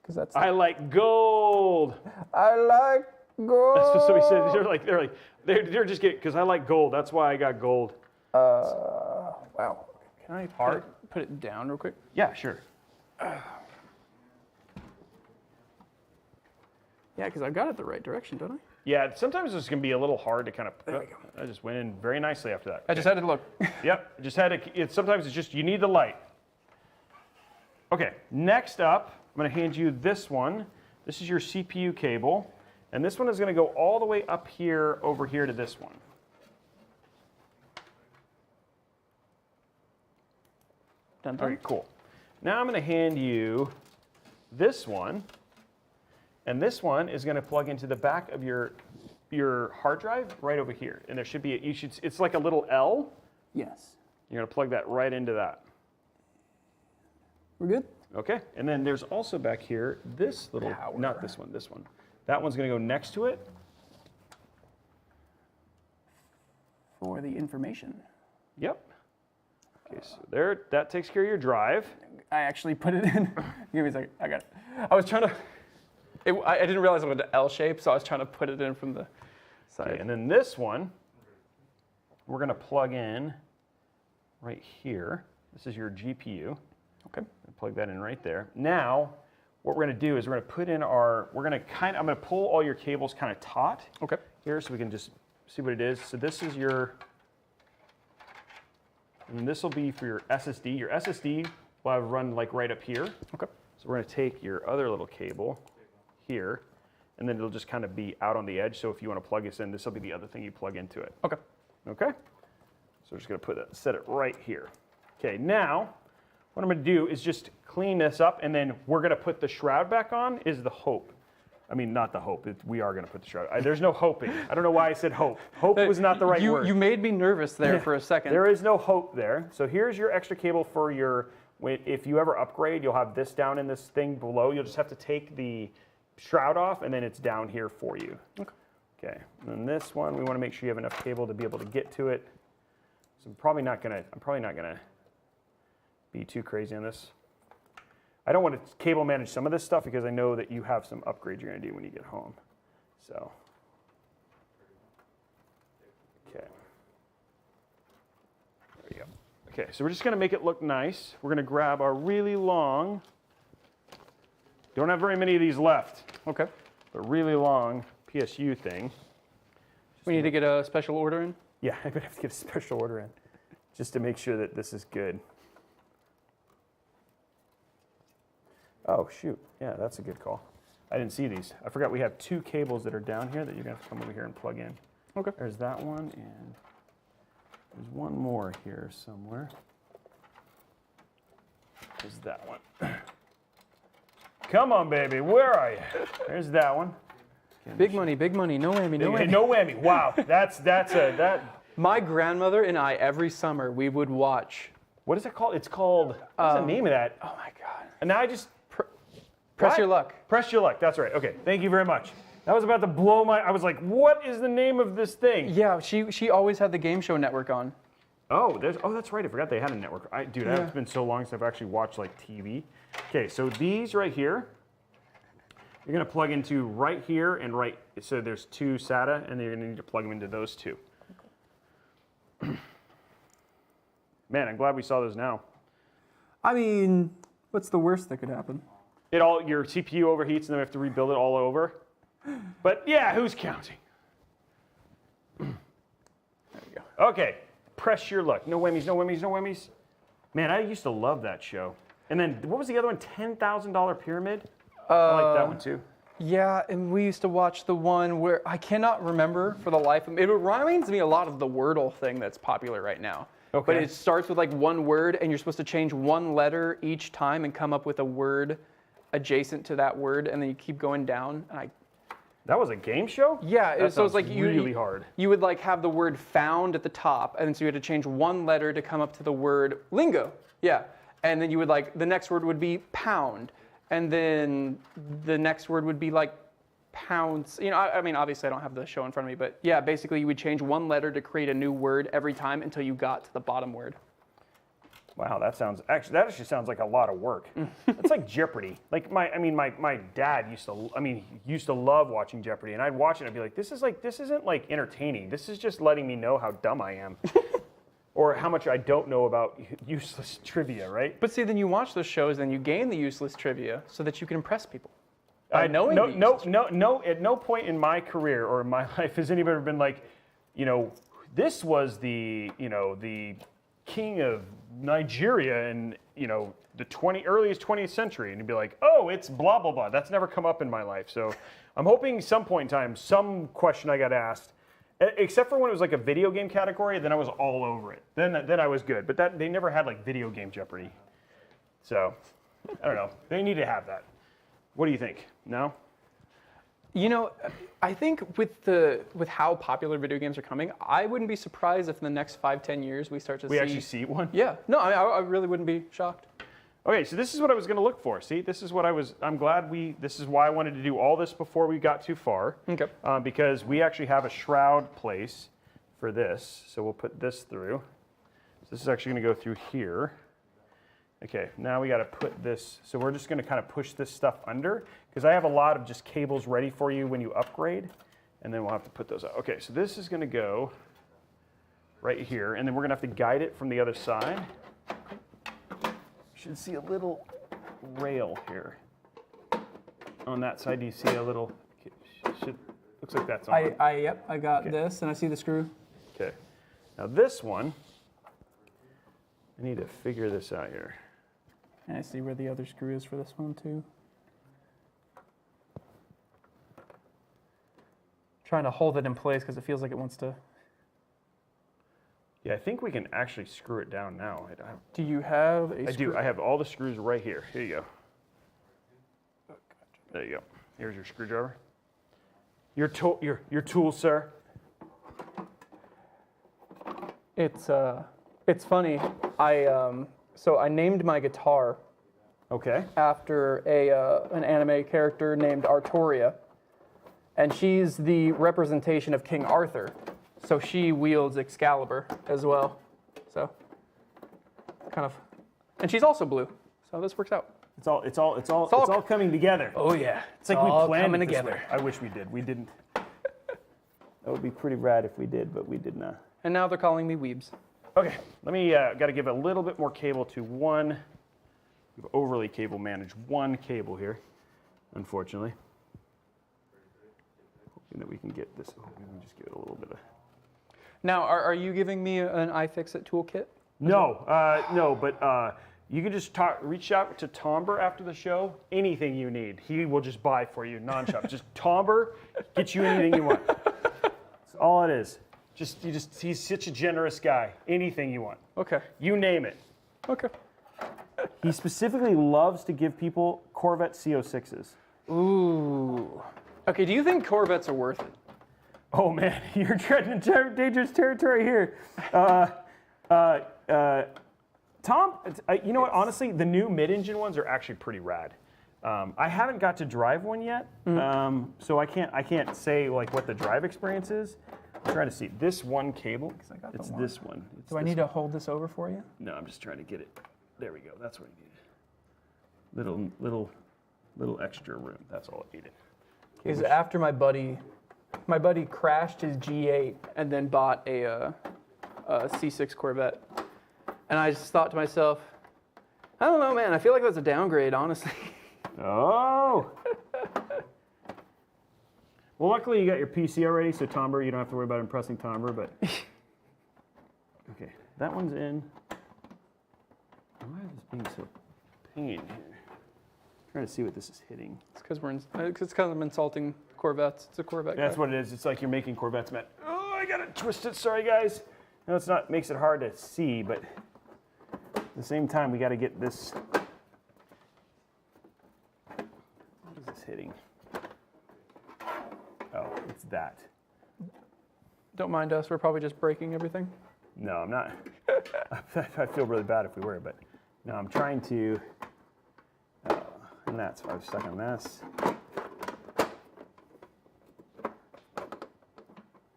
S10: That's
S2: I like gold.
S10: I like gold.
S2: That's what somebody said. They're just getting, because I like gold. That's why I got gold.
S10: Wow. Can I put it down real quick?
S2: Yeah, sure.
S10: Yeah, because I got it the right direction, don't I?
S2: Yeah, sometimes it's going to be a little hard to kind of. There we go. I just went in very nicely after that.
S10: I just had to look.
S2: Yep, just had to. Sometimes it's just you need the light. Okay, next up, I'm going to hand you this one. This is your CPU cable, and this one is going to go all the way up here, over here to this one.
S10: Done.
S2: Okay, cool. Now I'm going to hand you this one, and this one is going to plug into the back of your hard drive right over here, and there should be it's like a little L.
S10: Yes.
S2: You're going to plug that right into that.
S10: We're good?
S2: Okay, and then there's also back here this little, not this one, this one. That one's going to go next to it.
S10: For the information.
S2: Yep. Okay, so there, that takes care of your drive.
S10: I actually put it in. Give me a second. I got it. I was trying to. I didn't realize it was an L shape, so I was trying to put it in from the side.
S2: Okay, and then this one, we're going to plug in right here. This is your GPU.
S10: Okay.
S2: Plug that in right there. Now, what we're gonna do is we're gonna put in our, I'm gonna pull all your cables kind of taut.
S10: Okay.
S2: Here, so we can just see what it is. So this is your, and this will be for your SSD. Your SSD will have run like right up here.
S10: Okay.
S2: So we're gonna take your other little cable here, and then it'll just kind of be out on the edge. So if you wanna plug this in, this will be the other thing you plug into it.
S10: Okay.
S2: Okay? So we're just gonna set it right here. Okay, now, what I'm gonna do is just clean this up, and then we're gonna put the shroud back on, is the hope. I mean, not the hope, we are gonna put the shroud. There's no hoping. I don't know why I said hope. Hope was not the right word.
S10: You made me nervous there for a second.
S2: There is no hope there. So here's your extra cable for your, if you ever upgrade, you'll have this down in this thing below. You'll just have to take the shroud off, and then it's down here for you. Okay. Okay, and then this one, we wanna make sure you have enough cable to be able to get to it. So I'm probably not gonna be too crazy on this. I don't want to cable manage some of this stuff because I know that you have some upgrades you're going to do when you get home. So, okay. There you go. Okay, so we're just going to make it look nice. We're going to grab our really long, don't have very many of these left.
S10: Okay.
S2: But really long PSU thing.
S10: We need to get a special order in?
S2: Yeah, I'm going to have to get a special order in just to make sure that this is good. Oh, shoot. Yeah, that's a good call. I didn't see these. I forgot we have 2 cables that are down here that you're going to have to come over here and plug in.
S10: Okay.
S2: There's that one, and there's one more here somewhere. There's that one. Come on, baby. Where are you? There's that one.
S10: Big money, no whammy, no whammy.
S2: No whammy. Wow. That.
S10: My grandmother and I, every summer, we would watch.
S2: What is it called? It's called, what's the name of that?
S10: Oh, my God.
S2: And now I just...
S10: Press Your Luck.
S2: Press Your Luck, that's right. Okay, thank you very much. That was about to blow my, I was like, what is the name of this thing?
S10: Yeah, she always had the Game Show Network on.
S2: Oh, that's right, I forgot they had a network. Dude, it's been so long since I've actually watched like TV. Okay, so these right here, you're gonna plug into right here and right, so there's 2 SATA, and you're gonna need to plug them into those 2. Man, I'm glad we saw those now.
S10: I mean, what's the worst that could happen?
S2: Your CPU overheats and then we have to rebuild it all over. But yeah, who's counting? There you go. Okay, Press Your Luck. No whammies, no whammies, no whammies. Man, I used to love that show. And then, what was the other one? $10,000 Pyramid? I like that one too.
S10: Yeah, and we used to watch the one where, I cannot remember for the life of me. It reminds me a lot of the Wordle thing that's popular right now. Okay. But it starts with like one word, and you're supposed to change one letter each time and come up with a word adjacent to that word, and then you keep going down. And
S2: that was a game show?
S10: Yeah, so it's like
S2: really hard.
S10: You would like have the word found at the top, and so you had to change one letter to come up to the word lingo. Yeah, and then you would like, the next word would be pound, and then the next word would be like pounds. You know, I mean, obviously I don't have the show in front of me, but yeah, basically you would change one letter to create a new word every time until you got to the bottom word.
S2: Wow, that actually sounds like a lot of work. It's like Jeopardy. Like my dad used to love watching Jeopardy, and I'd watch it and I'd be like, this isn't like entertaining. This is just letting me know how dumb I am. Or how much I don't know about useless trivia, right?
S10: But see, then you watch those shows and you gain the useless trivia so that you can impress people.
S2: At no point in my career or in my life has anybody ever been like, this was the king of Nigeria in, the earliest 20th century, and you'd be like, oh, it's blah, blah, blah. That's never come up in my life. So I'm hoping some point in time, some question I got asked, except for when it was like a video game category, then I was all over it. Then I was good. But they never had like video game Jeopardy. So, I don't know. They need to have that. What do you think? No?
S10: I think with how popular video games are coming, I wouldn't be surprised if in the next 5-10 years we start to
S2: we actually see one?
S10: Yeah. No, I really wouldn't be shocked.
S2: Okay, so this is what I was going to look for. See, this is why I wanted to do all this before we got too far.
S10: Okay.
S2: Because we actually have a shroud place for this. So we'll put this through. So this is actually going to go through here. Okay, now we got to put this, so we're just going to kind of push this stuff under, because I have a lot of just cables ready for you when you upgrade, and then we'll have to put those out. Okay, so this is going to go right here, and then we're going to have to guide it from the other side. You should see a little rail here. on that side, do you see a little, looks like that's on.
S10: Yep, I got this, and I see the screw.
S2: Okay. Now this one, I need to figure this out here.
S10: And I see where the other screw is for this one too. Trying to hold it in place because it feels like it wants to.
S2: Yeah, I think we can actually screw it down now.
S10: Do you have a
S2: I do. I have all the screws right here. Here you go. There you go. Here's your screwdriver. Your tool, sir.
S10: It's funny. So I named my guitar.
S2: Okay.
S10: After an anime character named Artoria, and she's the representation of King Arthur. So she wields Excalibur as well. So kind of, and she's also blue. So this works out.
S2: It's all coming together.
S10: Oh yeah.
S2: It's like we planned
S10: coming
S2: it this
S10: together.
S2: way. I wish we did. We didn't. That would be pretty rad if we did, but we did not.
S10: And now they're calling me Weebs.
S2: Okay, let me, got to give a little bit more cable to one. We've overly cable managed one cable here, unfortunately. Hoping that we can get this, let me just give it a little bit of.
S10: Now, are you giving me an iFixit toolkit?
S2: No, no, but you can just reach out to Tomber after the show, anything you need. He will just buy for you, non-shop. Just Tomber, get you anything you want. That's all it is. He's such a generous guy. Anything you want.
S10: Okay.
S2: You name it.
S10: Okay.
S2: He specifically loves to give people Corvette CO6s.
S10: Ooh. Okay, do you think Corvettes are worth it?
S2: Oh man, you're treading dangerous territory here. Tom, you know what? Honestly, the new mid-engine ones are actually pretty rad. I haven't got to drive one yet, so I can't say like what the drive experience is. I'm trying to see this one cable. It's this one.
S10: Do I need to hold this over for you?
S2: No, I'm just trying to get it. There we go. That's what I needed. Little extra room. That's all it needed.
S10: Is after my buddy crashed his G8 and then bought a C6 Corvette, and I just thought to myself, I don't know, man. I feel like that's a downgrade, honestly.
S2: Oh. Well, luckily you got your PC already, so Tomber, you don't have to worry about impressing Tomber, but. Okay, that one's in. Why is this being so pain here? I'm trying to see what this is hitting.
S10: It's because I'm insulting Corvettes. It's a Corvette.
S2: That's what it is. It's like you're making Corvettes mad. Oh, I got it twisted. Sorry, guys. No, it's not. Makes it hard to see, but at the same time, we got to get this. What is this hitting? Oh, it's that.
S10: Don't mind us. We're probably just breaking everything.
S2: No, I'm not. I feel really bad if we were, but no, I'm trying to. And that's why I'm stuck on this. I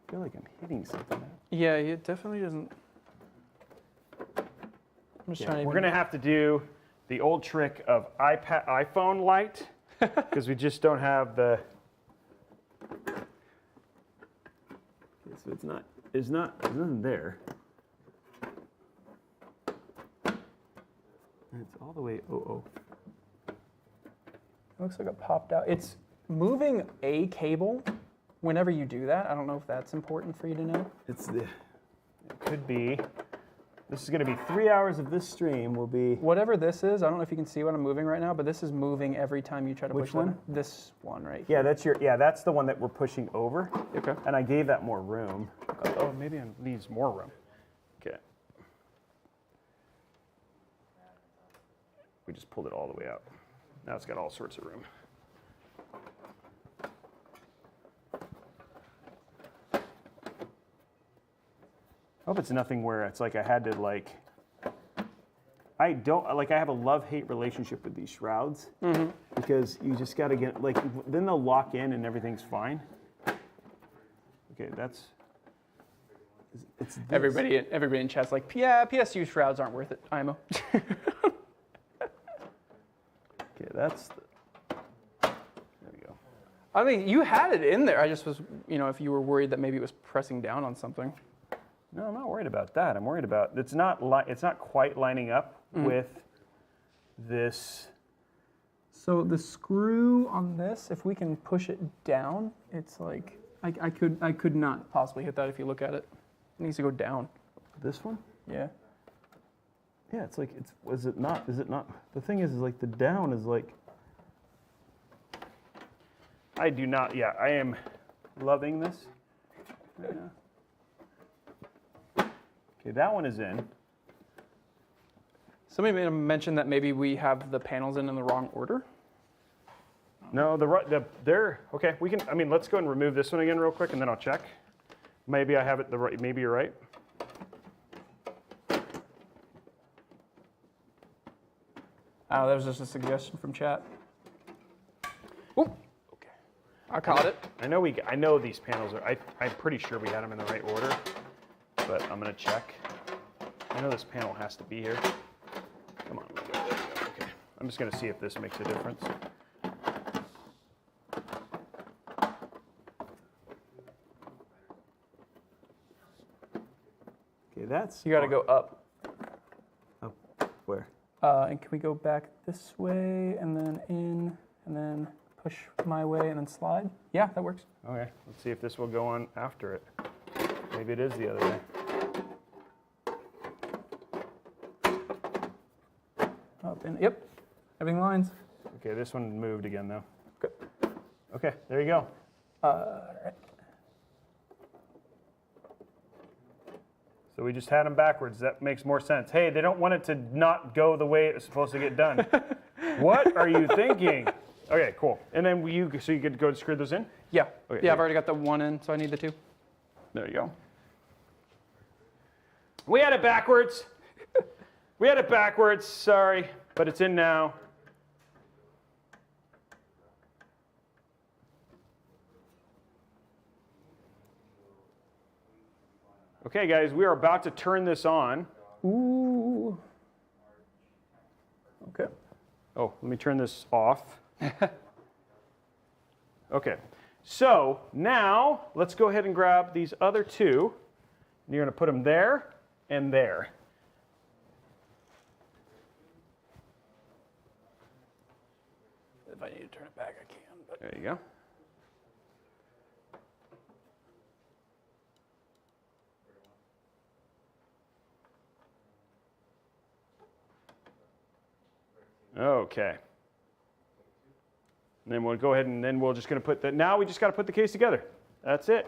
S2: feel like I'm hitting something.
S10: Yeah, it definitely doesn't. I'm just trying to.
S2: We're gonna have to do the old trick of iPhone light because we just don't have the. Okay, so there's nothing there. And it's all the way.
S10: It looks like it popped out. It's moving a cable whenever you do that. I don't know if that's important for you to know.
S2: It could be. This is going to be 3 hours of this stream will be.
S10: Whatever this is, I don't know if you can see what I'm moving right now, but this is moving every time you try to push
S2: Which one?
S10: This one right
S2: here. Yeah, that's the one that we're pushing over.
S10: Okay.
S2: And I gave that more room. Oh, maybe it needs more room. Okay. We just pulled it all the way out. Now it's got all sorts of room. I hope it's nothing where it's like I had to like, I have a love-hate relationship with these shrouds because you just got to get, like, then they'll lock in and everything's fine. Okay, it's this.
S10: Everybody in chat's like, yeah, PSU shrouds aren't worth it, IMO.
S2: Okay, there we go.
S10: I mean, you had it in there. I just was, if you were worried that maybe it was pressing down on something.
S2: No, I'm not worried about that. I'm worried about it's not quite lining up with this
S10: So the screw on this, if we can push it down, it's like, I could not possibly hit that if you look at it. It needs to go down.
S2: This one?
S10: Yeah.
S2: Yeah, it's like, is it not? The thing is like the down is like, I do not, yeah, I am loving this. Yeah. Okay, that one is in.
S10: Somebody made a mention that maybe we have the panels in the wrong order.
S2: No, they're, okay, we can, I mean, let's go and remove this one again real quick and then I'll check. Maybe I have it the right, maybe you're right.
S10: Oh, that was just a suggestion from chat. Oop. Okay. I caught it.
S2: I know these panels are, I'm pretty sure we had them in the right order, but I'm gonna check. I know this panel has to be here. Come on, there we go. Okay. I'm just gonna see if this makes a difference. Okay, that's.
S10: You gotta go up.
S2: Up where?
S10: And can we go back this way and then in and then push my way and then slide? Yeah, that works.
S2: Okay, let's see if this will go on after it. Maybe it is the other way.
S10: Up and, yep, everything lines.
S2: Okay, this one moved again though.
S10: Good.
S2: Okay, there you go.
S10: All right.
S2: So we just had them backwards. That makes more sense. Hey, they don't want it to not go the way it was supposed to get done. What are you thinking? Okay, cool. And then so you could go screw those in?
S10: Yeah.
S2: Okay,
S10: Yeah, I've already got the one in, so I need the two.
S2: There you go. We had it backwards. We had it backwards, sorry, but it's in now. Okay, guys, we are about to turn this on.
S10: Ooh. Okay.
S2: Oh, let me turn this off. Okay, so now let's go ahead and grab these other two. And you're going to put them there and there.
S10: If I need to turn it back, I can. But.
S2: There you go. Okay. And then we'll go ahead and then we're just going to put that. Now we just got to put the case together. That's it.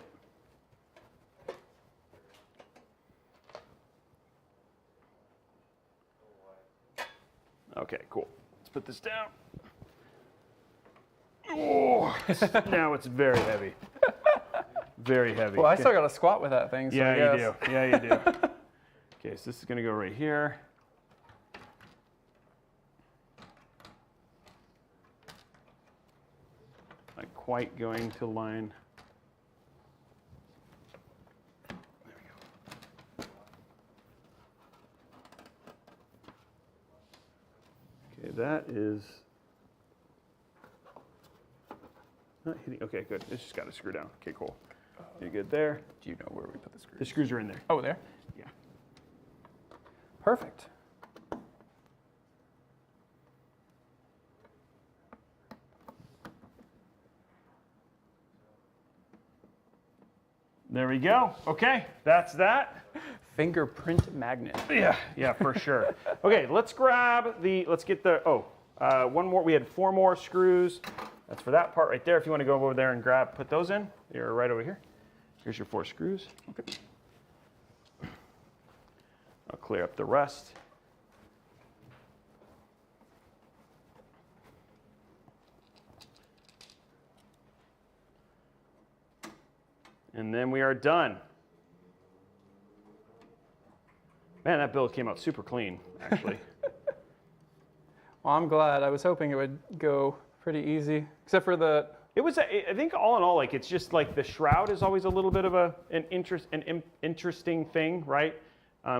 S2: Okay, cool. Let's put this down. Oh, now it's very heavy. Very heavy.
S10: Well, I still got to squat with that thing. So
S2: yeah, you do. Yeah, you do. Okay, so this is going to go right here. Not quite going to line. There we go. Okay, that is not hitting. Okay, good. It's just got to screw down. Okay, cool. You're good there.
S10: Do you know where we put the screws?
S2: The screws are in there.
S10: Oh, there?
S2: Yeah.
S10: Perfect.
S2: There we go. Okay, that's that.
S10: Fingerprint magnet.
S2: Yeah, for sure. Okay, let's get the, one more. We had 4 more screws. That's for that part right there. If you want to go over there and put those in, you're right over here. Here's your 4 screws. Okay. I'll clear up the rest. And then we are done. Man, that build came out super clean, actually.
S10: Well, I'm glad. I was hoping it would go pretty easy, except for the.
S2: It was, I think, all in all, like it's just like the shroud is always a little bit of an interesting thing, right?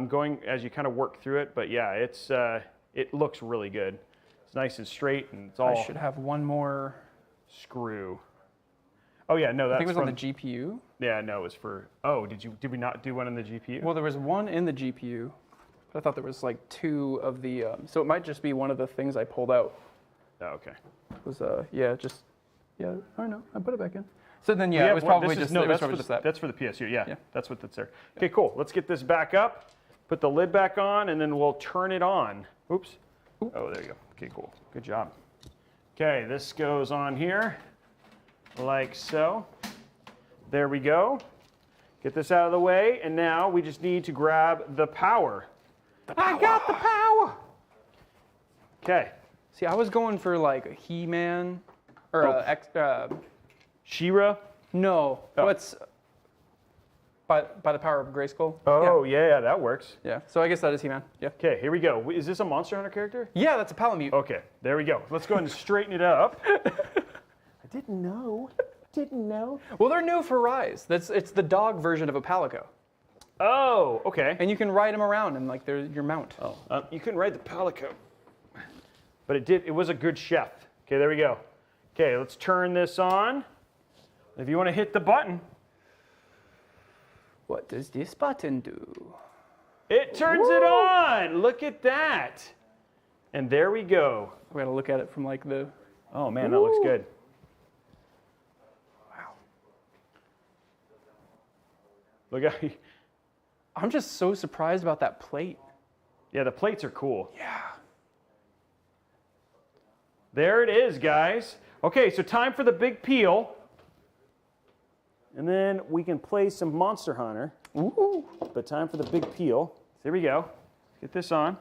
S2: Going as you kind of work through it, but yeah, it looks really good. It's nice and straight, and it's all.
S10: I should have one more
S2: screw. Oh yeah, no, that's.
S10: I think it was on the GPU.
S2: Yeah, no, it was for. Oh, did we not do one on the GPU?
S10: Well, there was one in the GPU, but I thought there was like 2 of the. So it might just be one of the things I pulled out.
S2: Oh, okay.
S10: It was yeah, just yeah. I don't know. I put it back in. So then yeah, it was probably just that.
S2: That's for the PSU. Yeah, that's what that's there. Okay, cool. Let's get this back up. Put the lid back on, and then we'll turn it on. Oops. Oh, there you go. Okay, cool. Good job. Okay, this goes on here, like so. There we go. Get this out of the way, and now we just need to grab the power. I got the power! Okay.
S10: See, I was going for like a He-Man, or
S2: She-Ra?
S10: No. Oh. What's by the power of Grayskull?
S2: Oh, yeah, that works.
S10: Yeah, so I guess that is He-Man, yeah.
S2: Okay, here we go. Is this a Monster Hunter character?
S10: Yeah, that's a Palamute.
S2: Okay, there we go. Let's go ahead and straighten it up. I didn't know.
S10: Well, they're new for Rise. It's the dog version of a Palico.
S2: Oh, okay.
S10: And you can ride them around and like they're your mount.
S2: Oh, you can ride the Palico. But it was a good chef. Okay, there we go. Okay, let's turn this on. If you want to hit the button.
S10: What does this button do?
S2: It turns it on. Look at that. And there we go.
S10: We gotta look at it from like the.
S2: Oh man, that looks good.
S10: Wow.
S2: Look at.
S10: I'm just so surprised about that plate.
S2: Yeah, the plates are cool.
S10: Yeah.
S2: There it is, guys. Okay, so time for the big peel. And then we can play some Monster Hunter.
S10: Ooh.
S2: But time for the big peel. Here we go. Get this on.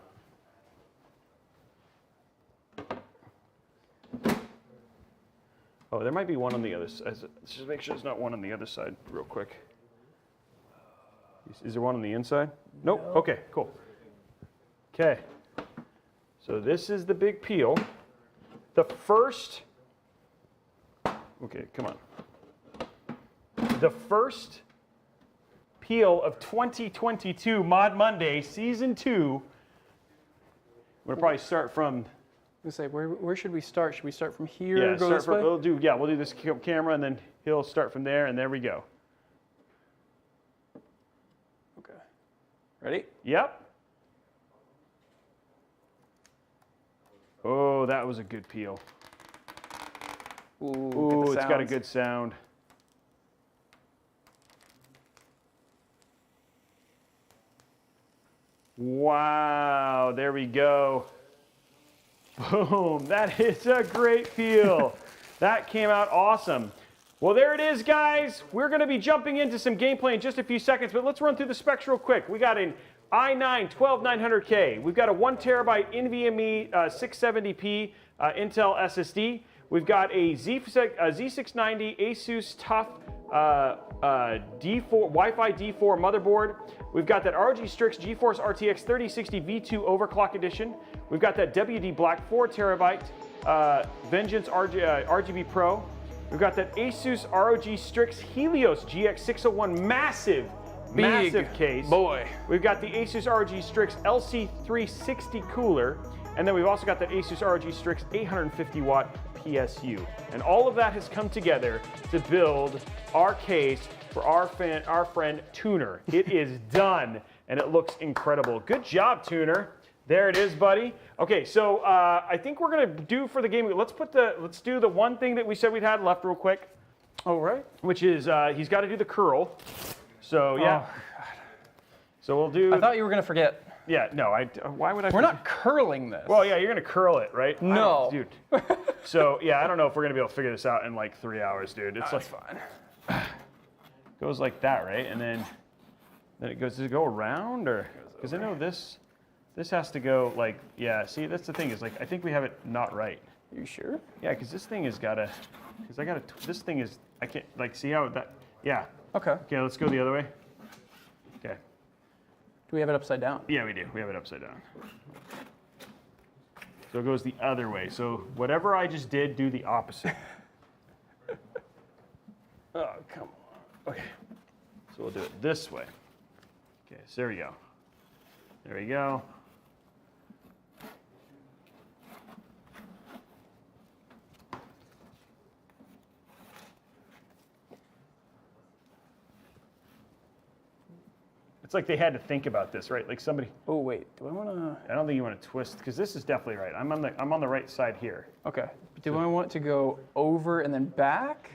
S2: Oh, there might be one on the other side. Let's just make sure there's not one on the other side real quick. Is there one on the inside? Nope. No. Okay, cool. Okay. So this is the big peel. The first, okay, come on. The first peel of 2022 Mod Monday Season 2. We'll probably start from.
S10: I was gonna say, where should we start? Should we start from here?
S2: Yeah,
S10: go this way?
S2: We'll do this camera, and then he'll start from there, and there we go.
S10: Okay. Ready?
S2: Yep. Oh, that was a good peel.
S10: Ooh,
S2: it's got a good sound. Wow, there we go. Boom, that is a great peel. That came out awesome. Well, there it is, guys. We're going to be jumping into some gameplay in just a few seconds, but let's run through the specs real quick. We got an i9 12900K. We've got a 1 terabyte NVMe 670p Intel SSD. We've got a Z690 ASUS TUF Wi-Fi D4 motherboard. We've got that ROG Strix GeForce RTX 3060 V2 Overclock Edition. We've got that WD Black 4 terabyte Vengeance RGB Pro. We've got that ASUS ROG Strix Helios GX601 massive case.
S10: Boy.
S2: We've got the ASUS ROG Strix LC360 cooler. And then we've also got that ASUS ROG Strix 850 watt PSU. And all of that has come together to build our case for our friend Tuner. It is done, and it looks incredible. Good job, Tuner. There it is, buddy. Okay, so I think we're gonna do for the game. Let's do the one thing that we said we'd had left real quick.
S10: All right.
S2: Which is he's got to do the curl. So yeah. Oh, so we'll do.
S10: I thought you were gonna forget.
S2: Yeah, no. Why would I?
S10: We're not curling this.
S2: Well, yeah, you're gonna curl it, right?
S10: No,
S2: dude. So yeah, I don't know if we're gonna be able to figure this out in like 3 hours, dude. It's like
S10: fine.
S2: Goes like that, right? And then it goes. Does it go around or? Because I know this has to go like, yeah. See, that's the thing is like I think we have it not right.
S10: You sure?
S2: Yeah, because this thing has gotta. Because I gotta. This thing is. I can't like see how that. Yeah.
S10: Okay.
S2: Okay, let's go the other way. Okay.
S10: Do we have it upside down?
S2: Yeah, we do. We have it upside down. So it goes the other way. So whatever I just did, do the opposite. Oh, come on. Okay. So we'll do it this way. Okay, so there we go. There we go. It's like they had to think about this, right? Like somebody.
S10: Oh wait, do I want to?
S2: I don't think you want to twist because this is definitely right. I'm on the right side here.
S10: Okay. Do I want to go over and then back?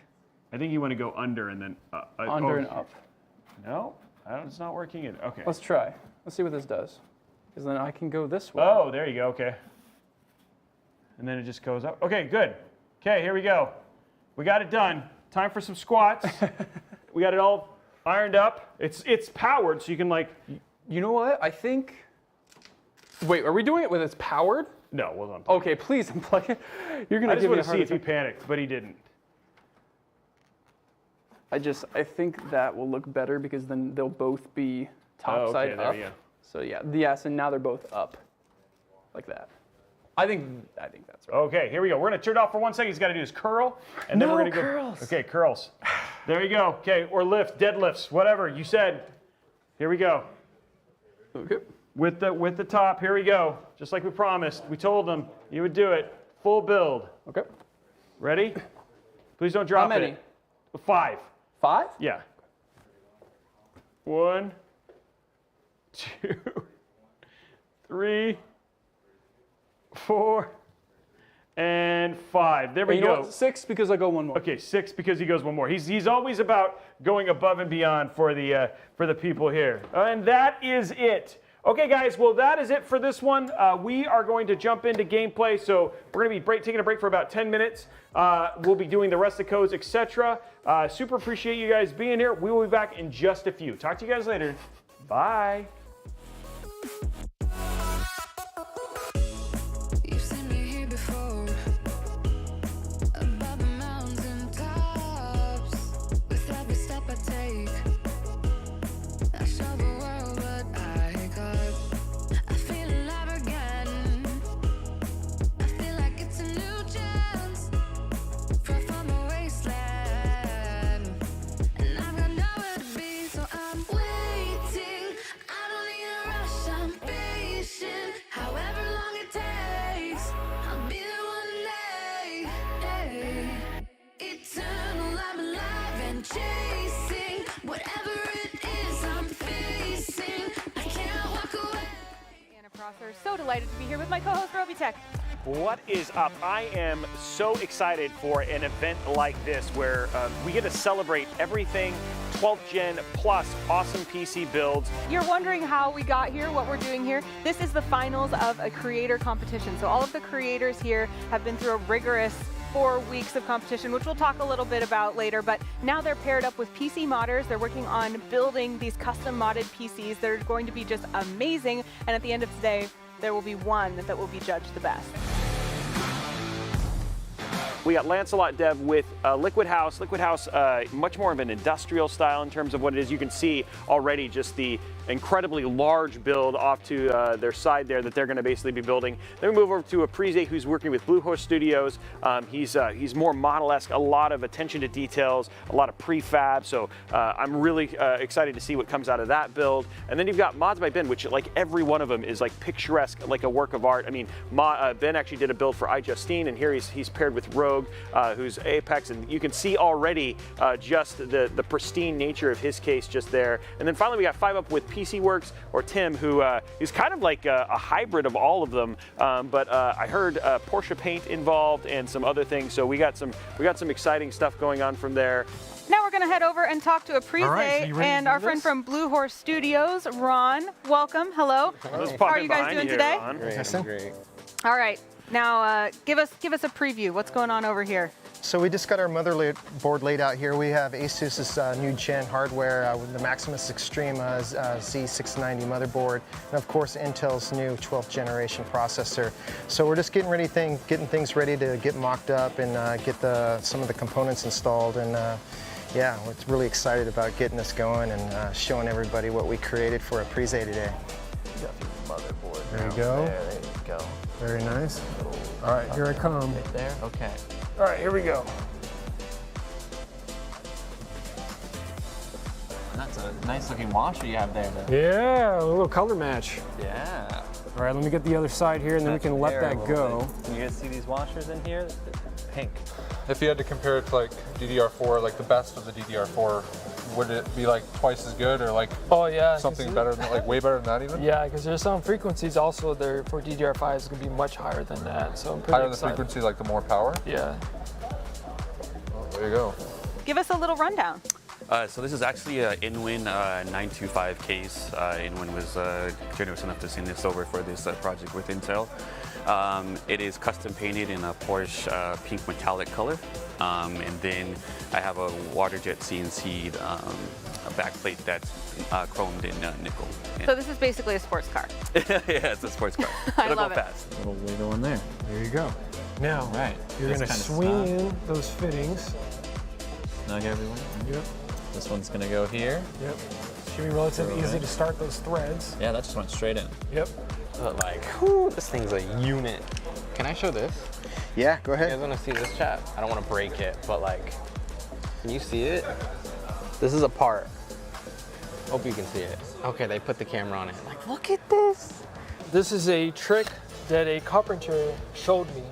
S2: I think you want to go under and then
S10: Under and up.
S2: No, it's not working either. Okay.
S10: Let's try. Let's see what this does. Because then I can go this way.
S2: Oh, there you go. Okay. And then it just goes up. Okay, good. Okay, here we go. We got it done. Time for some squats. We got it all ironed up. It's powered, so you can like.
S10: You know what? I think. Wait, are we doing it when it's powered?
S2: No, well done.
S10: Okay, please unplug it. You're gonna
S2: I just
S10: give me
S2: want
S10: a
S2: to
S10: heart
S2: see if he
S10: attack.
S2: panicked, but he didn't.
S10: I think that will look better because then they'll both be top side
S2: there
S10: up.
S2: we go.
S10: So yes, and now they're both up, like that. I think that's right.
S2: Okay, here we go. We're gonna turn it off for 1 second. He's got to do his curl, and then we're gonna go.
S10: Curls.
S2: Okay, curls. There you go. Okay, or lift, deadlifts, whatever you said. Here we go.
S10: Okay.
S2: With the top, here we go. Just like we promised. We told them you would do it. Full build.
S10: Okay.
S2: Ready? Please don't drop
S10: How many?
S2: it. 5.
S10: 5?
S2: Yeah. 1, 2, 3, 4, and 5. There we
S10: You know
S2: go.
S10: what? 6 because I go one more.
S2: Okay, 6 because he goes one more. He's always about going above and beyond for the people here. And that is it. Okay, guys, well, that is it for this one. We are going to jump into gameplay, so we're going to be taking a break for about 10 minutes. We'll be doing the rest of the codes, etc. Super appreciate you guys being here. We will be back in just a few. Talk to you guys later. Bye.
S11: You've seen me here before, above the mountain tops. With every step I take, I show the world what I got. I feel alive again. I feel like it's a new chance. Free from the wasteland, and I've got nowhere to be, so I'm waiting. I don't need a rush, I'm patient. However long it takes, I'll be there one day. Hey. Eternal, I'm alive and chasing whatever it is I'm facing. I can't walk away.
S1: Anna Prosser, so delighted to be here with my co-host Robeytech.
S2: What is up? I am so excited for an event like this where we get to celebrate everything 12th Gen plus awesome PC builds.
S1: You're wondering how we got here, what we're doing here. This is the finals of a creator competition. So all of the creators here have been through a rigorous 4 weeks of competition, which we'll talk a little bit about later, but now they're paired up with PC modders. They're working on building these custom modded PCs that are going to be just amazing, and at the end of the day, there will be one that will be judged the best.
S2: We got Lancelot Dev with Liquid House. Liquid House, much more of an industrial style in terms of what it is. You can see already just the incredibly large build off to their side there that they're going to basically be building. Then we move over to Aprise, who's working with Blue Horse Studios. He's more model-esque, a lot of attention to details, a lot of prefab. So I'm really excited to see what comes out of that build. And then you've got Mods by Ben, which like every one of them is like picturesque, like a work of art. I mean, Ben actually did a build for iJustine, and here he's paired with Rogue, who's Apex, and you can see already just the pristine nature of his case just there. And then finally we got 5 Up with PC Works, or Tim, who is kind of like a hybrid of all of them. But I heard Porsche paint involved and some other things, so we got some exciting stuff going on from there.
S1: Now we're going to head over and talk to Aprise
S2: so
S1: and our friend from Blue Horse Studios, Ron. Welcome. Hello. How are you guys doing today?
S8: Great.
S1: All right. Now give us a preview. What's going on over here?
S3: So we just got our motherboard laid out here. We have ASUS's new gen hardware with the Maximus Extreme Z690 motherboard, and of course Intel's new 12th generation processor. So we're just getting things ready to get mocked up and get some of the components installed. And yeah, we're really excited about getting this going and showing everybody what we created for Aprise today.
S10: You got your motherboard.
S3: There you go.
S10: There you go.
S3: Very nice. All right, here I come.
S10: Right there. Okay.
S3: All right, here we go.
S9: That's a nice looking washer you have there.
S5: Yeah, a little color match.
S9: Yeah.
S5: All right, let me get the other side here, and then we can let that go.
S12: Can you guys see these washers in here? Pink.
S6: If you had to compare it to like DDR4, like the best of the DDR4, would it be like twice as good or like something better than, like way better than that even?
S5: Yeah, because there's some frequencies also there for DDR5 is going to be much higher than that. So I'm pretty
S6: higher
S5: excited.
S6: the frequency, like the more power?
S5: Yeah.
S6: Well, there you go.
S1: Give us a little rundown.
S7: So this is actually an InWin 925 case. InWin was generous enough to send this over for this project with Intel. It is custom painted in a Porsche pink metallic color. And then I have a water jet CNC'd backplate that's chromed in nickel. Yeah.
S1: So this is basically a sports car.
S7: Yeah, it's a sports car. It'll
S1: love
S7: go fast.
S9: A little wiggle in there.
S5: There you go. Now, you're going to swing in those fittings.
S9: Snug everyone.
S5: Yep.
S9: This one's going to go here.
S5: Yep. Should be relatively easy to start those threads.
S9: Yeah, that just went straight in.
S5: Yep.
S8: But like, whew, this thing's a unit. Can I show this?
S3: Yeah, go ahead.
S8: You guys want to see this, chat? I don't want to break it, but like, can you see it? This is a part. Hope you can see it. Okay, they put the camera on it. Like, look at this.
S5: This is a trick that a carpenter showed me.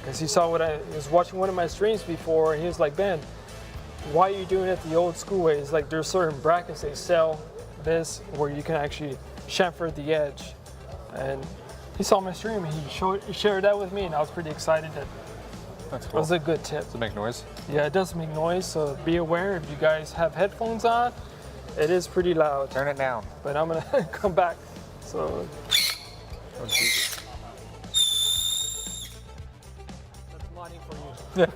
S5: Because he saw what he was watching one of my streams before, and he was like, Ben, why are you doing it the old school way? It's like there's certain brackets they sell this where you can actually chamfer the edge. And he saw my stream and he shared that with me, and I was pretty excited that
S6: That's cool.
S5: it was a good tip.
S6: Does it make noise?
S5: Yeah, it does make noise, so be aware if you guys have headphones on, it is pretty loud.
S6: Turn it down.
S5: But I'm gonna come back. So
S6: Oh, Jesus.
S5: that's lining for you.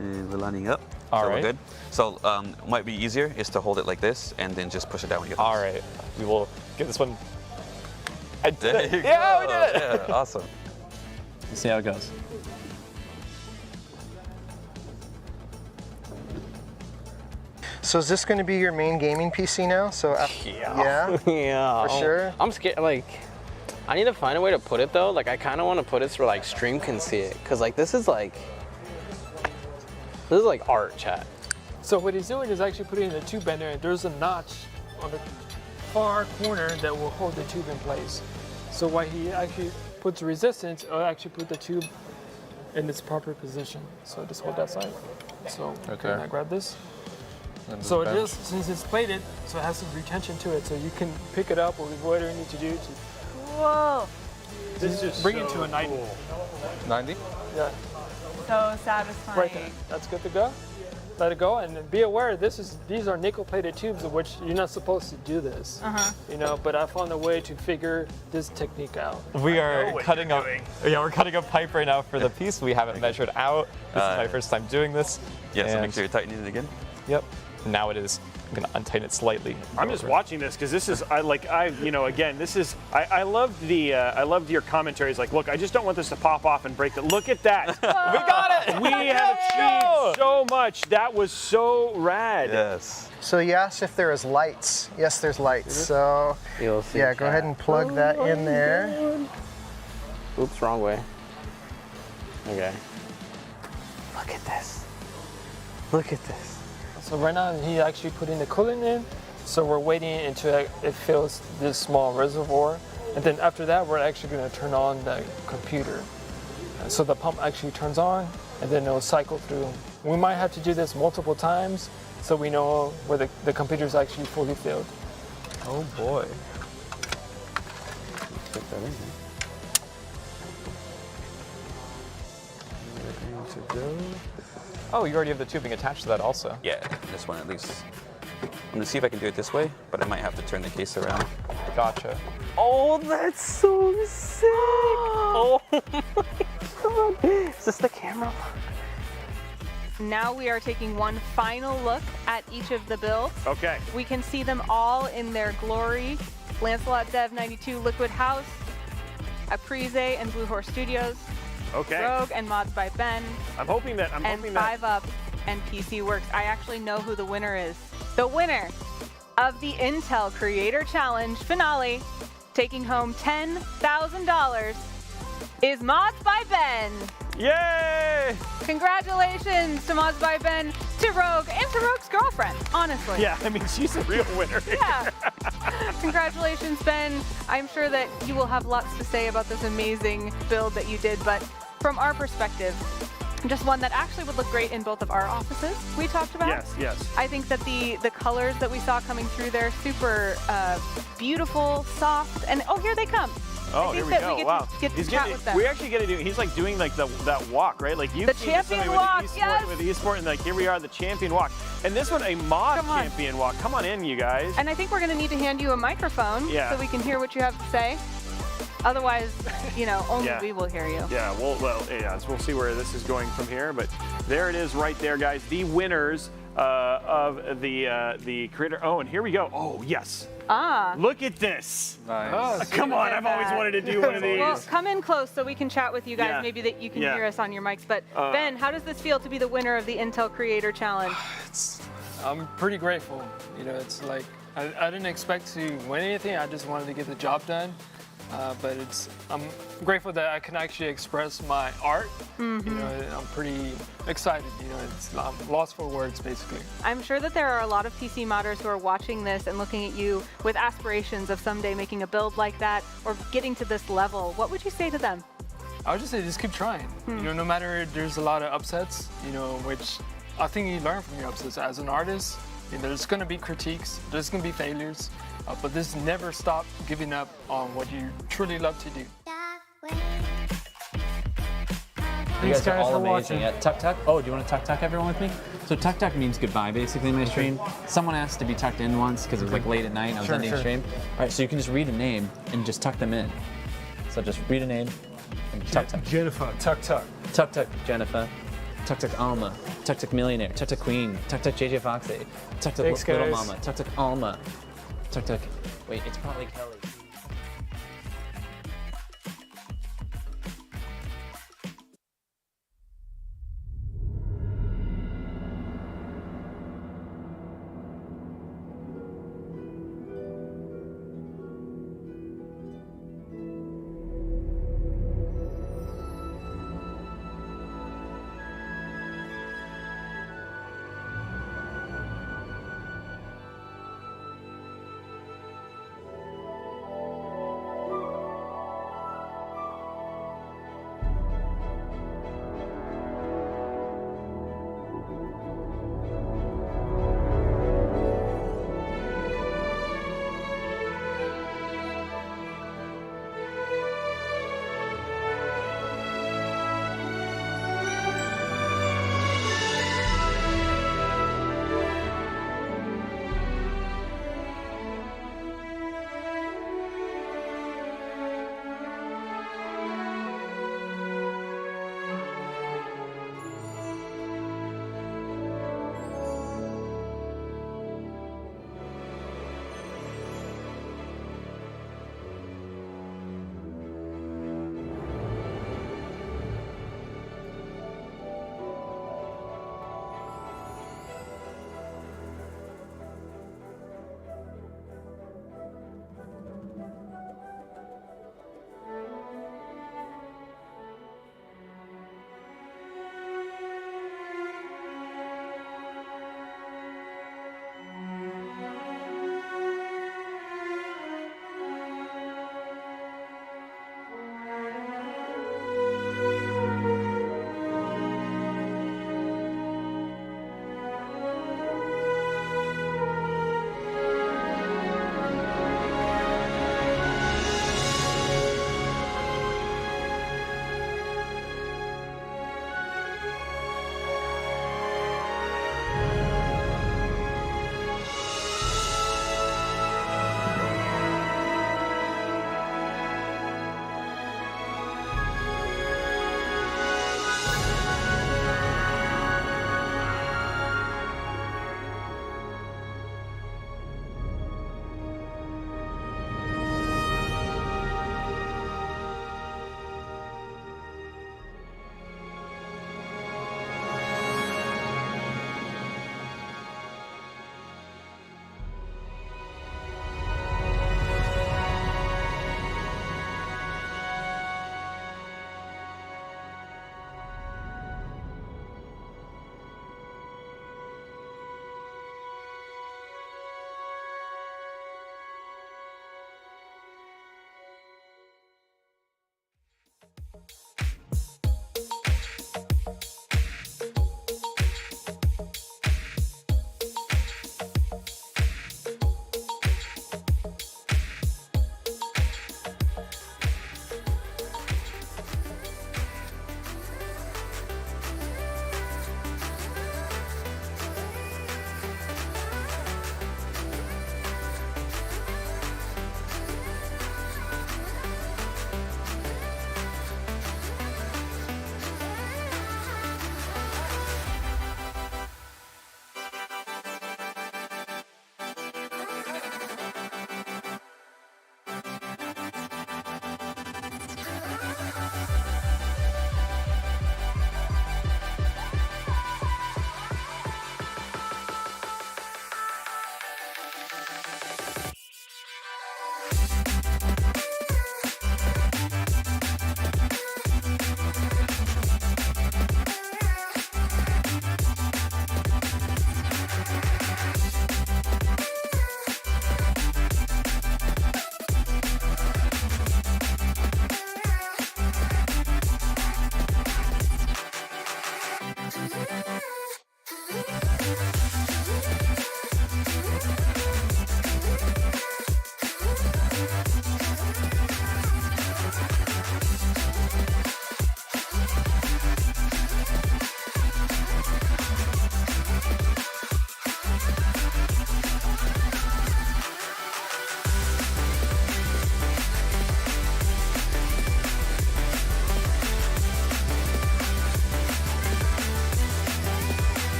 S7: And we're lining up.
S4: All
S7: so
S4: right.
S7: We're good. So might be easier is to hold it like this and then just push it down with your thumbs.
S4: All right. We will get this one. I did
S7: There
S4: it.
S7: you
S4: Yeah,
S7: go.
S4: we did it.
S7: Yeah, awesome.
S9: Let's see how it goes.
S3: So is this going to be your main gaming PC now? So yeah,
S8: Yeah.
S3: for sure.
S8: I'm scared. Like, I need to find a way to put it though. Like, I kind of want to put it so like stream can see it, cause like this is like art, chat.
S5: So what he's doing is actually putting the tube bender, and there's a notch on the far corner that will hold the tube in place. So while he actually puts resistance, it'll actually put the tube in its proper position. So just hold that side. So
S6: Okay.
S5: can I grab this?
S6: And
S5: So it
S6: bench.
S5: is, since it's plated, so it has some retention to it, so you can pick it up or whatever you need to do to
S1: Whoa,
S5: bring it to a 90.
S6: 90?
S5: Yeah,
S1: so satisfying.
S5: right there. That's good to go. Let it go, and be aware these are nickel-plated tubes, of which you're not supposed to do this. You know, but I found a way to figure this technique out.
S4: We are cutting up. Yeah, we're cutting a pipe right now for the piece. We haven't measured out. This is my first time doing this.
S7: Yeah, so make
S4: and-
S7: sure you're tightening it again.
S4: Yep. Now it is. I'm gonna untighten it slightly.
S2: I'm just watching this because this is again, this is I loved your commentaries. Like, look, I just don't want this to pop off and break. Look at that.
S4: We got it.
S2: We have achieved so much. That was so rad.
S7: Yes.
S3: So you asked if there is lights. Yes, there's lights. So
S8: You'll see.
S3: yeah, go ahead and plug that in there.
S8: Oops, wrong way. Okay. Look at this. Look at this.
S5: So right now he actually putting the coolant in, so we're waiting until it fills this small reservoir, and then after that we're actually going to turn on the computer. So the pump actually turns on, and then it'll cycle through. We might have to do this multiple times, so we know where the computer is actually fully filled.
S4: Oh boy.
S8: Put that in here.
S4: Oh, you already have the tubing attached to that also.
S7: Yeah, this one at least. I'm gonna see if I can do it this way, but I might have to turn the case around.
S4: Gotcha.
S8: Oh, that's so sick! Oh my god! Is this the camera?
S1: Now we are taking one final look at each of the builds.
S2: Okay.
S1: We can see them all in their glory. Lancelot Dev 92 Liquid House, Aprize and Blue Horse Studios,
S2: Okay.
S1: Rogue and Mods by Ben,
S2: I'm hoping that.
S1: and 5 Up and PC Works. I actually know who the winner is. The winner of the Intel Creator Challenge finale, taking home $10,000, is Mods by Ben.
S2: Yay!
S1: Congratulations to Mods by Ben. to Rogue and to Rogue's girlfriend, honestly.
S2: Yeah, I mean, she's a real winner.
S1: Yeah. Congratulations, Ben. I'm sure that you will have lots to say about this amazing build that you did, but from our perspective, just one that actually would look great in both of our offices we talked about.
S2: Yes, yes.
S1: I think that the colors that we saw coming through there, super beautiful, soft, and oh, here they come.
S2: Oh, here we go. Wow.
S1: Get to chat with them.
S2: We actually get to do, he's like doing like that walk, right? Like you've seen
S1: champion walk,
S2: with esport, and like here we are, the champion walk. And this one, a mod champion walk. Come on in, you guys.
S1: And I think we're going to need to hand you a microphone so we can hear what you have to say. Otherwise, you know, only we will hear you.
S2: Yeah, we'll see where this is going from here. But there it is right there, guys. The winners of the creator. Oh, and here we go. Oh, yes.
S1: Ah.
S2: Look at this.
S6: Nice.
S2: Oh, come on, I've always wanted to do one of these.
S1: Well, come in close so we can chat with you guys. Maybe that you can hear us on your mics. But Ben, how does this feel to be the winner of the Intel Creator Challenge?
S5: I'm pretty grateful. You know, it's like I didn't expect to win anything. I just wanted to get the job done. But I'm grateful that I can actually express my art. You know, I'm pretty excited. You know, I'm lost for words, basically.
S1: I'm sure that there are a lot of PC modders who are watching this and looking at you with aspirations of someday making a build like that or getting to this level. What would you say to them?
S5: I would just say just keep trying. You know, no matter there's a lot of upsets, you know, which I think you learn from your upsets as an artist. You know, there's going to be critiques, there's going to be failures. But this never stop giving up on what you truly love to do.
S9: You guys are all amazing at Tuck Tuck. Oh, do you want to Tuck Tuck everyone with me? So Tuck Tuck means goodbye, basically, in my stream. Someone asked to be tucked in once because it was like late at night and I was ending stream. All right, so you can just read a name and just tuck them in. So just read a name and Tuck Tuck.
S6: Jennifer. Tuck Tuck.
S9: Tuck Tuck Jennifer. Tuck Tuck Alma. Tuck Tuck Millionaire. Tuck Tuck Queen. Tuck Tuck JJ Foxy. Tuck Tuck Little Mama. Tuck Tuck Alma. Tuck Tuck. Wait, it's probably Kelly.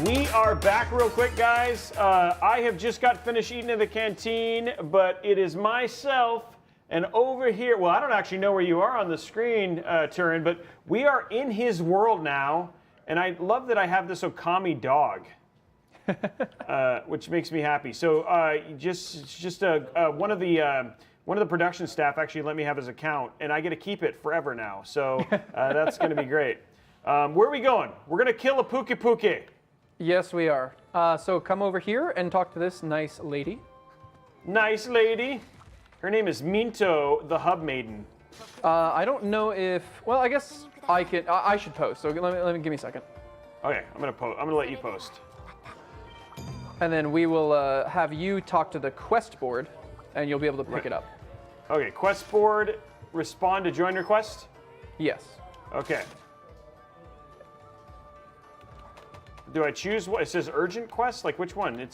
S2: We are back real quick, guys. I have just got finished eating in the canteen, but it is myself and over here. Well, I don't actually know where you are on the screen, Turin, but we are in his world now, and I love that I have this Okami dog, which makes me happy. So one of the production staff actually let me have his account, and I get to keep it forever now. So that's going to be great. Where are we going? We're going to kill a Puke Puke.
S10: Yes, we are. So come over here and talk to this nice lady.
S2: Nice lady. Her name is Minto, the Hub Maiden.
S10: I don't know if. Well, I guess I can. I should post. So let me give me a second.
S2: Okay, I'm gonna let you post.
S10: And then we will have you talk to the quest board, and you'll be able to pick it up.
S2: Okay, quest board. Respond to join request.
S10: Yes.
S2: Okay. Do I choose what? It says urgent quest? Like which one? Did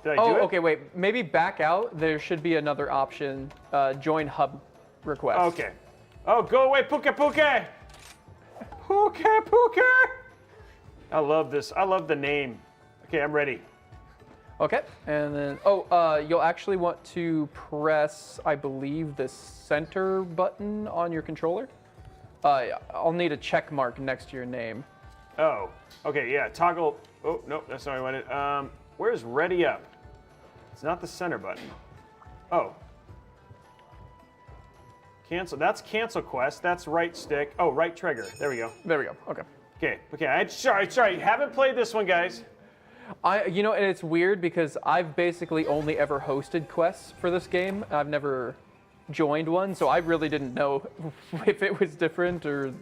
S2: I do it?
S10: Okay, wait. Maybe back out. There should be another option. Join hub request.
S2: Okay. Oh, go away, Puke Puke! Puke Puke! I love this. I love the name. Okay, I'm ready.
S10: Okay, and then, you'll actually want to press, I believe, the center button on your controller. I'll need a check mark next to your name.
S2: Oh, okay, yeah, toggle. Oh, no, that's not what I wanted. Where's ready up? It's not the center button. Oh. Cancel, that's cancel quest, that's right stick. Oh, right trigger, there we go.
S10: There we go, okay.
S2: Okay, sorry, haven't played this one, guys.
S10: And it's weird because I've basically only ever hosted quests for this game. I've never joined one, so I really didn't know if it was different or...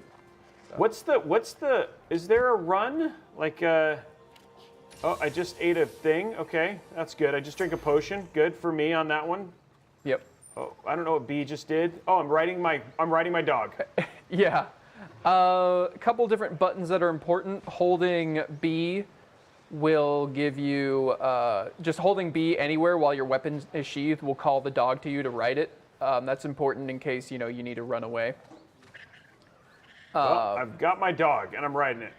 S10: Is there a run? Like, oh, I just ate a thing, okay, that's good. I just drank a potion, good for me on that one. Yep.
S2: Oh, I don't know what B just did. Oh, I'm riding my dog.
S10: Yeah. A couple different buttons that are important. Holding B will give you, just holding B anywhere while your weapon is sheathed will call the dog to you to ride it. That's important in case, you need to run away.
S2: Well, I've got my dog and I'm riding it.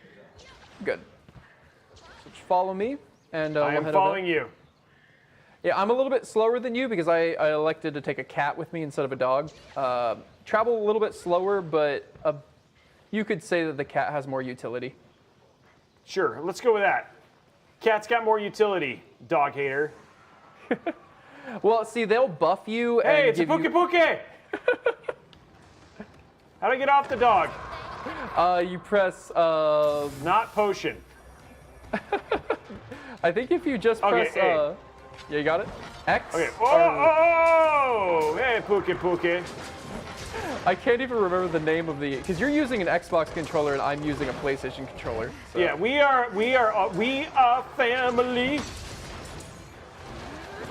S10: Good. So just follow me and
S2: I am following you.
S10: Yeah, I'm a little bit slower than you because I elected to take a cat with me instead of a dog. Travel a little bit slower, but you could say that the cat has more utility.
S2: Sure, let's go with that. Cat's got more utility, dog hater.
S10: Well, see, they'll buff you.
S2: Hey,
S10: and
S2: it's a
S10: give
S2: Puke. How do I get off the dog?
S10: You press.
S2: Not potion.
S10: I think if you just press.
S2: A.
S10: Yeah, you got it. X.
S2: Okay. Oh! Hey, Puke.
S10: I can't even remember the name of the, because you're using an Xbox controller and I'm using a PlayStation controller. So.
S2: Yeah, we are family.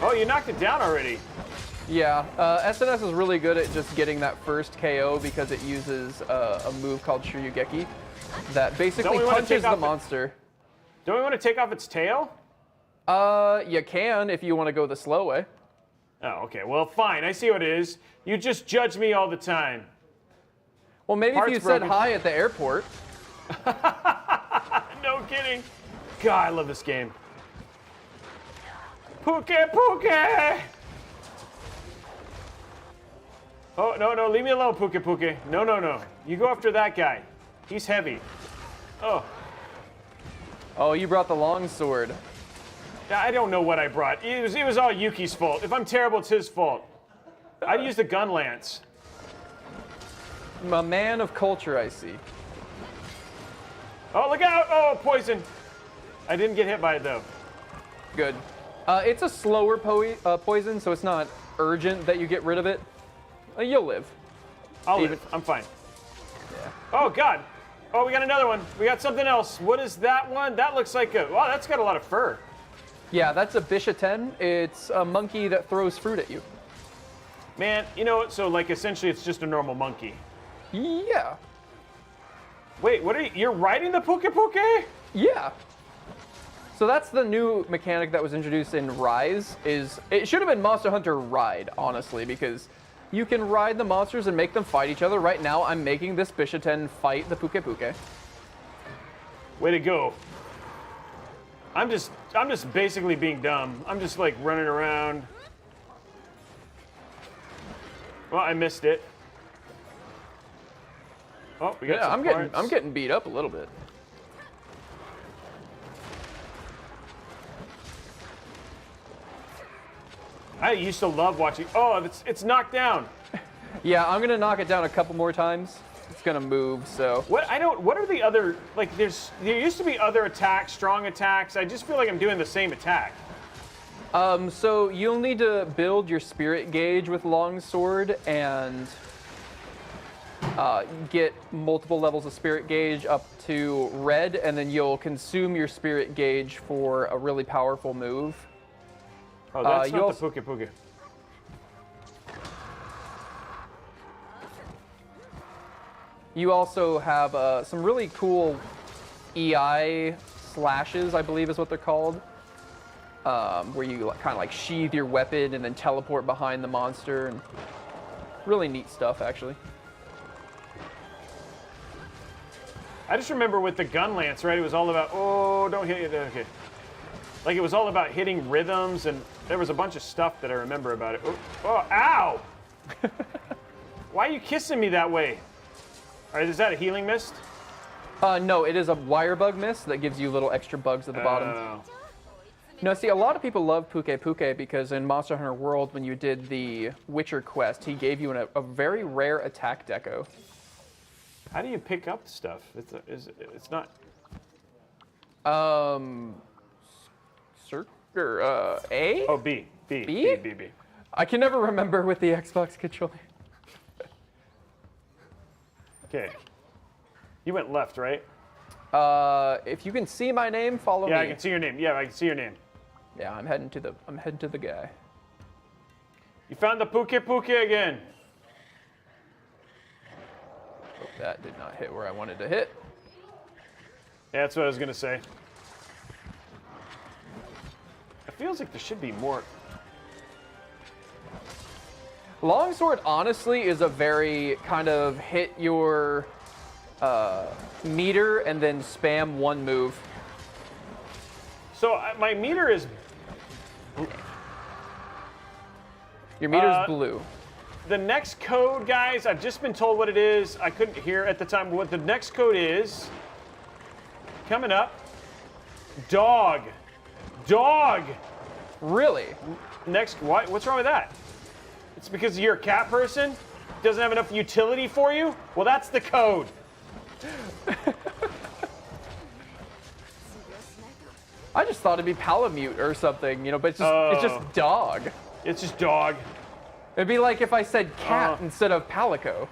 S2: Oh, you knocked it down already.
S10: Yeah, SNS is really good at just getting that first KO because it uses a move called Shiryugeki that basically punches the monster.
S2: Don't we want to take off its tail?
S10: You can if you want to go the slow way.
S2: Oh, okay. Well, fine. I see what it is. You just judge me all the time.
S10: Well, maybe if you said hi at the airport.
S2: No kidding. God, I love this game. Puke! Oh, no, leave me alone, Puke. No. You go after that guy. He's heavy. Oh.
S10: Oh, you brought the long sword.
S2: I don't know what I brought. It was all Yuki's fault. If I'm terrible, it's his fault. I'd use the gun lance.
S10: A man of culture, I see.
S2: Oh, look out! Oh, poison. I didn't get hit by it, though.
S10: Good. It's a slower poison, so it's not urgent that you get rid of it. You'll live.
S2: I'll live. I'm fine. Yeah. Oh, God. Oh, we got another one. We got something else. What is that one? That looks like a... Wow, that's got a lot of fur.
S10: Yeah, that's a Bishaten. It's a monkey that throws fruit at you.
S2: Man, so like essentially it's just a normal monkey.
S10: Yeah.
S2: Wait, what are you're riding the Puke?
S10: Yeah. So that's the new mechanic that was introduced in Rise. It should have been Monster Hunter Ride, honestly, because you can ride the monsters and make them fight each other. Right now, I'm making this Bishaten fight the Puke.
S2: Way to go. I'm just basically being dumb. I'm just like running around. Well, I missed it. Oh, we got some parts.
S10: I'm getting beat up a little bit.
S2: I used to love watching. Oh, it's knocked down.
S10: Yeah, I'm gonna knock it down a couple more times. It's gonna move, so.
S2: What are the other, like there used to be other attacks, strong attacks. I just feel like I'm doing the same attack.
S10: So you'll need to build your spirit gauge with longsword and get multiple levels of spirit gauge up to red, and then you'll consume your spirit gauge for a really powerful move.
S2: Oh, that's not the Puke.
S10: You also have some really cool EI slashes, I believe is what they're called, where you kind of like sheath your weapon and then teleport behind the monster, and really neat stuff, actually.
S2: I just remember with the gun lance, right? It was all about, oh, don't hit it. Okay. Like it was all about hitting rhythms, and there was a bunch of stuff that I remember about it. Oh, ow! Why are you kissing me that way? All right, is that a healing mist?
S10: No, it is a wire bug mist that gives you little extra bugs at the bottom. No, see, a lot of people love Puke Puke because in Monster Hunter World, when you did the Witcher quest, he gave you a very rare attack deco.
S2: How do you pick up stuff? It's not.
S10: A?
S2: Oh, B. B.
S10: I can never remember with the Xbox controller.
S2: Okay. You went left, right?
S10: If you can see my name, follow me.
S2: Yeah, I can see your name. Yeah, I can see your name.
S10: Yeah, I'm heading to the guy.
S2: You found the Puke Puke again.
S10: Oh, that did not hit where I wanted to hit.
S2: Yeah, that's what I was gonna say. It feels like there should be more.
S10: Longsword, honestly, is a very kind of hit your meter and then spam one move.
S2: So my meter is.
S10: Your meter's blue.
S2: The next code, guys, I've just been told what it is. I couldn't hear at the time what the next code is. Coming up. Dog.
S10: Really?
S2: Next, what? What's wrong with that? It's because you're a cat person? Doesn't have enough utility for you? Well, that's the code.
S10: I just thought it'd be Palamute or something, you know, but it's just dog.
S2: It's just dog.
S10: It'd be like if I said cat instead of Palico.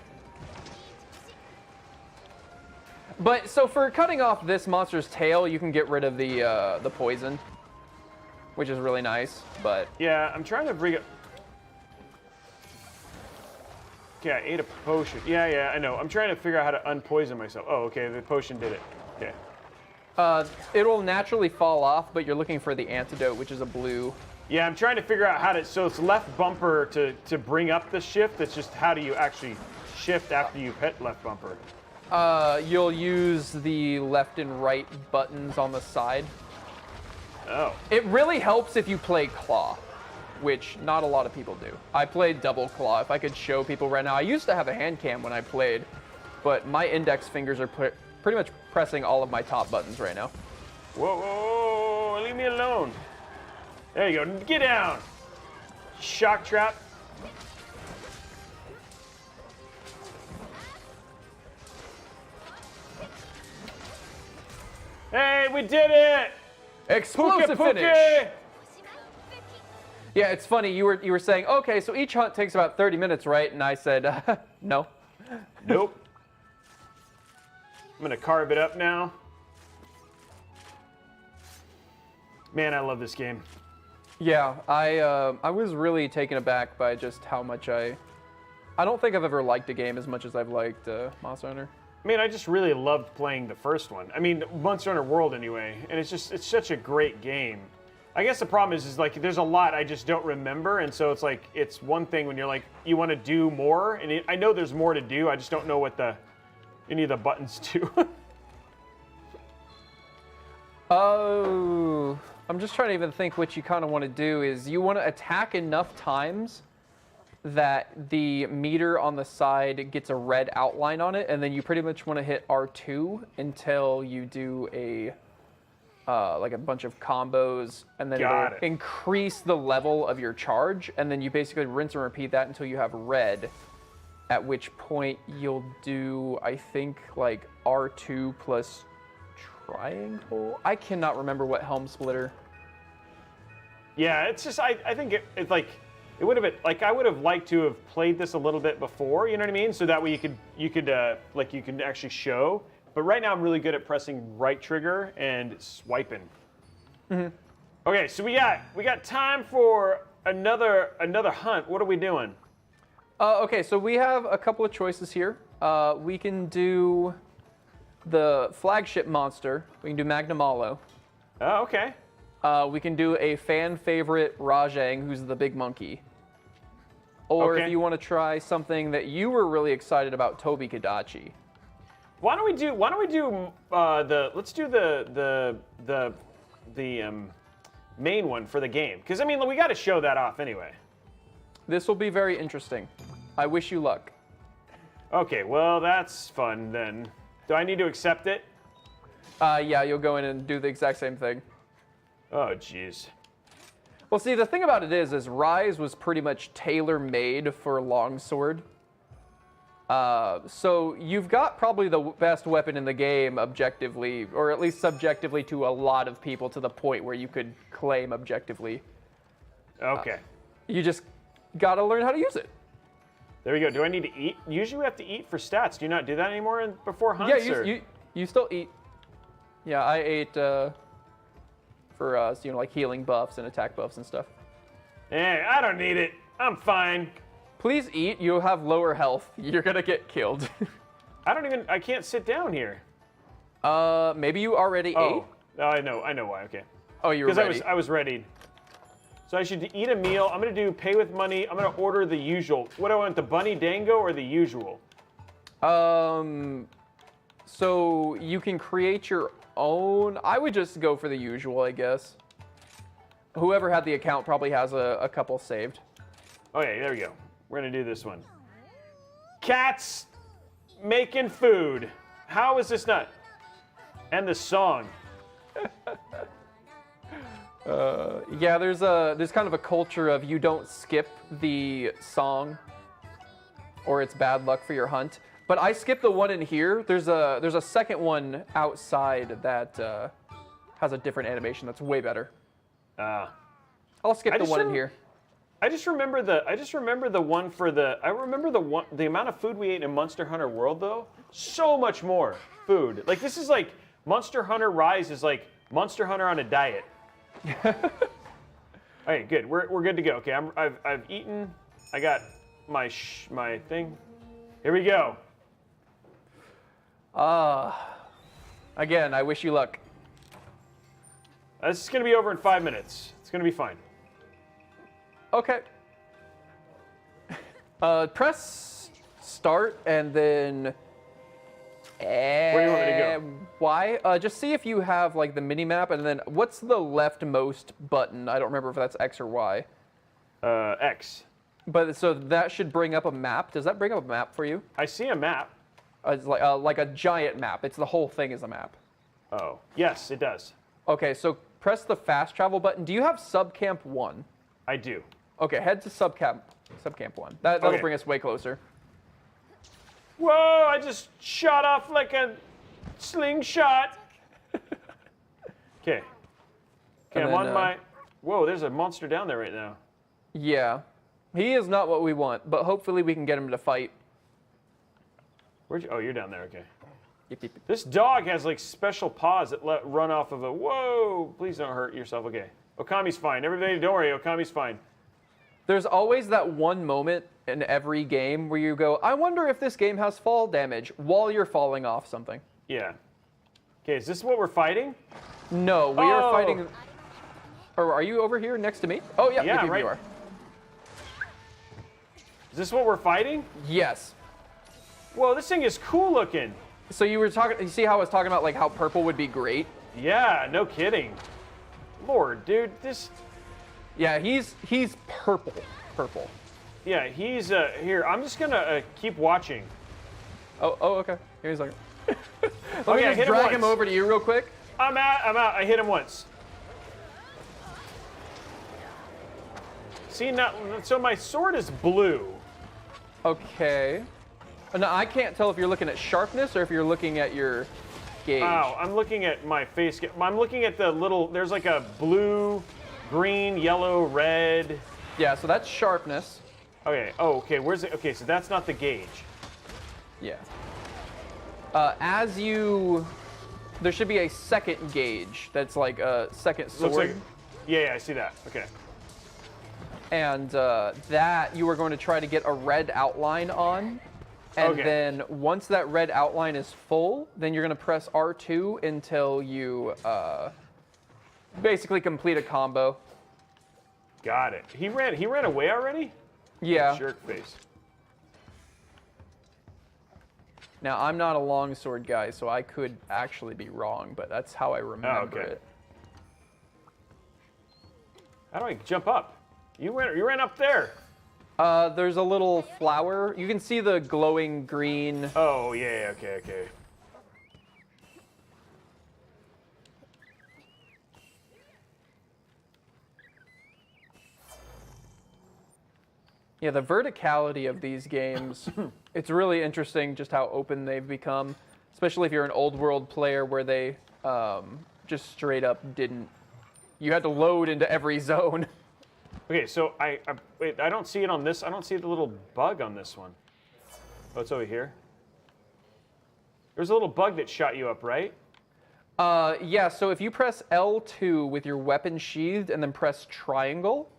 S10: But so for cutting off this monster's tail, you can get rid of the poison, which is really nice. But
S2: yeah, I'm trying to bring it. Okay, I ate a potion. Yeah, I know. I'm trying to figure out how to unpoison myself. Oh, okay, the potion did it. Okay.
S10: It'll naturally fall off, but you're looking for the antidote, which is a blue.
S2: Yeah, I'm trying to figure out how to. So it's left bumper to bring up the shift. It's just how do you actually shift after you've hit left bumper?
S10: You'll use the left and right buttons on the side.
S2: Oh.
S10: It really helps if you play claw, which not a lot of people do. I played double claw. If I could show people right now, I used to have a hand cam when I played, but my index fingers are pretty much pressing all of my top buttons right now.
S2: Whoa, leave me alone. There you go, get down. Shock trap. Hey, we did it!
S10: Explosive finish! Yeah, it's funny, you were saying, okay, so each hunt takes about 30 minutes, right? And I said, no.
S2: Nope. I'm gonna carve it up now. Man, I love this game.
S10: Yeah, I was really taken aback by just how much I don't think I've ever liked a game as much as I've liked Monster Hunter.
S2: I mean, I just really loved playing the first one. I mean, Monster Hunter World anyway, and it's such a great game. I guess the problem is like there's a lot I just don't remember, and so it's like it's one thing when you're like you want to do more, and I know there's more to do. I just don't know what any of the buttons do.
S10: Oh, I'm just trying to even think what you kind of want to do is you want to attack enough times that the meter on the side gets a red outline on it, and then you pretty much want to hit R2 until you do a like a bunch of combos, and then it'll increase the level of your charge, and then you basically rinse and repeat that until you have red, at which point you'll do, I think, like R2 plus triangle? I cannot remember what Helm Splitter.
S2: Yeah, it's just, I think it's like, it would have been, like, I would have liked to have played this a little bit before, you know what I mean? So that way you could actually show. But right now I'm really good at pressing right trigger and swiping.
S10: Mm-hmm.
S2: Okay, so we got time for another hunt. What are we doing?
S10: Okay, so we have a couple of choices here. We can do the flagship monster. We can do Magnamalo.
S2: Oh, okay.
S10: We can do a fan favorite Rajang, who's the big monkey. Or if you want to try something that you were really excited about, Tobi Kadachi.
S2: Why don't we do let's do the main one for the game? Because I mean, we got to show that off anyway.
S10: This will be very interesting. I wish you luck.
S2: Okay, well that's fun then. Do I need to accept it?
S10: Yeah, you'll go in and do the exact same thing.
S2: Oh, jeez.
S10: Well, see, the thing about it is Rise was pretty much tailor-made for longsword. So you've got probably the best weapon in the game objectively, or at least subjectively to a lot of people, to the point where you could claim objectively.
S2: Okay.
S10: You just gotta learn how to use it.
S2: There we go. Do I need to eat? Usually we have to eat for stats. Do you not do that anymore before hunts?
S10: Yeah, you still eat. Yeah, I ate for you know, like healing buffs and attack buffs and stuff.
S2: Hey, I don't need it. I'm fine.
S10: Please eat. You'll have lower health. You're gonna get killed.
S2: I can't sit down here.
S10: Maybe you already ate?
S2: Oh, I know why. Okay.
S10: Oh, you were ready.
S2: Because I was ready. So I should eat a meal. I'm gonna do pay with money. I'm gonna order the usual. What do I want, the bunny dango or the usual?
S10: So you can create your own. I would just go for the usual, I guess. Whoever had the account probably has a couple saved.
S2: Okay, there we go. We're gonna do this one. Cats making food. How is this not? And the song.
S10: Yeah, there's kind of a culture of you don't skip the song, or it's bad luck for your hunt. But I skipped the one in here. There's a second one outside that has a different animation that's way better. I'll skip the one in here.
S2: I just remember the one for the. I remember the amount of food we ate in Monster Hunter World though. So much more food. Like this is like Monster Hunter Rise is like Monster Hunter on a diet. Okay, good. We're good to go. Okay, I've eaten. I got my thing. Here we go.
S10: Again, I wish you luck.
S2: This is gonna be over in 5 minutes. It's gonna be fine.
S10: Okay. Press start and then.
S2: Where do you want me to go?
S10: Y. Just see if you have like the mini map, and then what's the leftmost button? I don't remember if that's X or Y.
S2: X.
S10: But so that should bring up a map. Does that bring up a map for you?
S2: I see a map.
S10: It's like a giant map. It's the whole thing is a map.
S2: Oh, yes, it does.
S10: Okay, so press the fast travel button. Do you have subcamp 1?
S2: I do.
S10: Okay, head to subcamp 1. That'll bring us way closer.
S2: Whoa, I just shot off like a slingshot. Okay. Okay, I'm on my... Whoa, there's a monster down there right now.
S10: Yeah. He is not what we want, but hopefully we can get him to fight.
S2: Where'd you... Oh, you're down there, okay.
S10: Yep.
S2: This dog has like special paws that run off of a... Whoa, please don't hurt yourself. Okay. Okami's fine. Everybody, don't worry, Okami's fine.
S10: There's always that one moment in every game where you go, I wonder if this game has fall damage while you're falling off something.
S2: Yeah. Okay, is this what we're fighting?
S10: No, we are fighting... Or are you over here next to me? Oh, yeah,
S2: right.
S10: You are.
S2: Is this what we're fighting?
S10: Yes.
S2: Whoa, this thing is cool looking.
S10: So you were talking, you see how I was talking about like how purple would be great?
S2: Yeah, no kidding. Lord, dude, this...
S10: Yeah, he's purple.
S2: Yeah, he's, here, I'm just gonna keep watching.
S10: Oh, okay. Here he's like... Let
S2: Okay,
S10: me just drag him over to you real quick.
S2: I'm out, I hit him once. See, now, so my sword is blue.
S10: Okay. Now, I can't tell if you're looking at sharpness or if you're looking at your gauge.
S2: Oh, I'm looking at my face. I'm looking at the little, there's like a blue, green, yellow, red.
S10: Yeah, so that's sharpness.
S2: Okay, oh, okay, where's it? Okay, so that's not the gauge.
S10: Yeah. There should be a second gauge that's like a second sword.
S2: Looks like, yeah, I see that, okay.
S10: And that you are going to try to get a red outline on. And then once that red outline is full, then you're going to press R2 until you basically complete a combo.
S2: Got it. He ran away already?
S10: Yeah.
S2: Jerk face.
S10: Now, I'm not a longsword guy, so I could actually be wrong, but that's how I remember it.
S2: How do I jump up? You ran up there.
S10: There's a little flower. You can see the glowing green.
S2: Oh, yeah, okay.
S10: Yeah, the verticality of these games, it's really interesting just how open they've become, especially if you're an old world player where they just straight up didn't. You had to load into every zone.
S2: Okay, so wait, I don't see it on this. I don't see the little bug on this one. Oh, it's over here. There's a little bug that shot you up, right?
S10: Yeah, so if you press L2 with your weapon sheathed and then press triangle,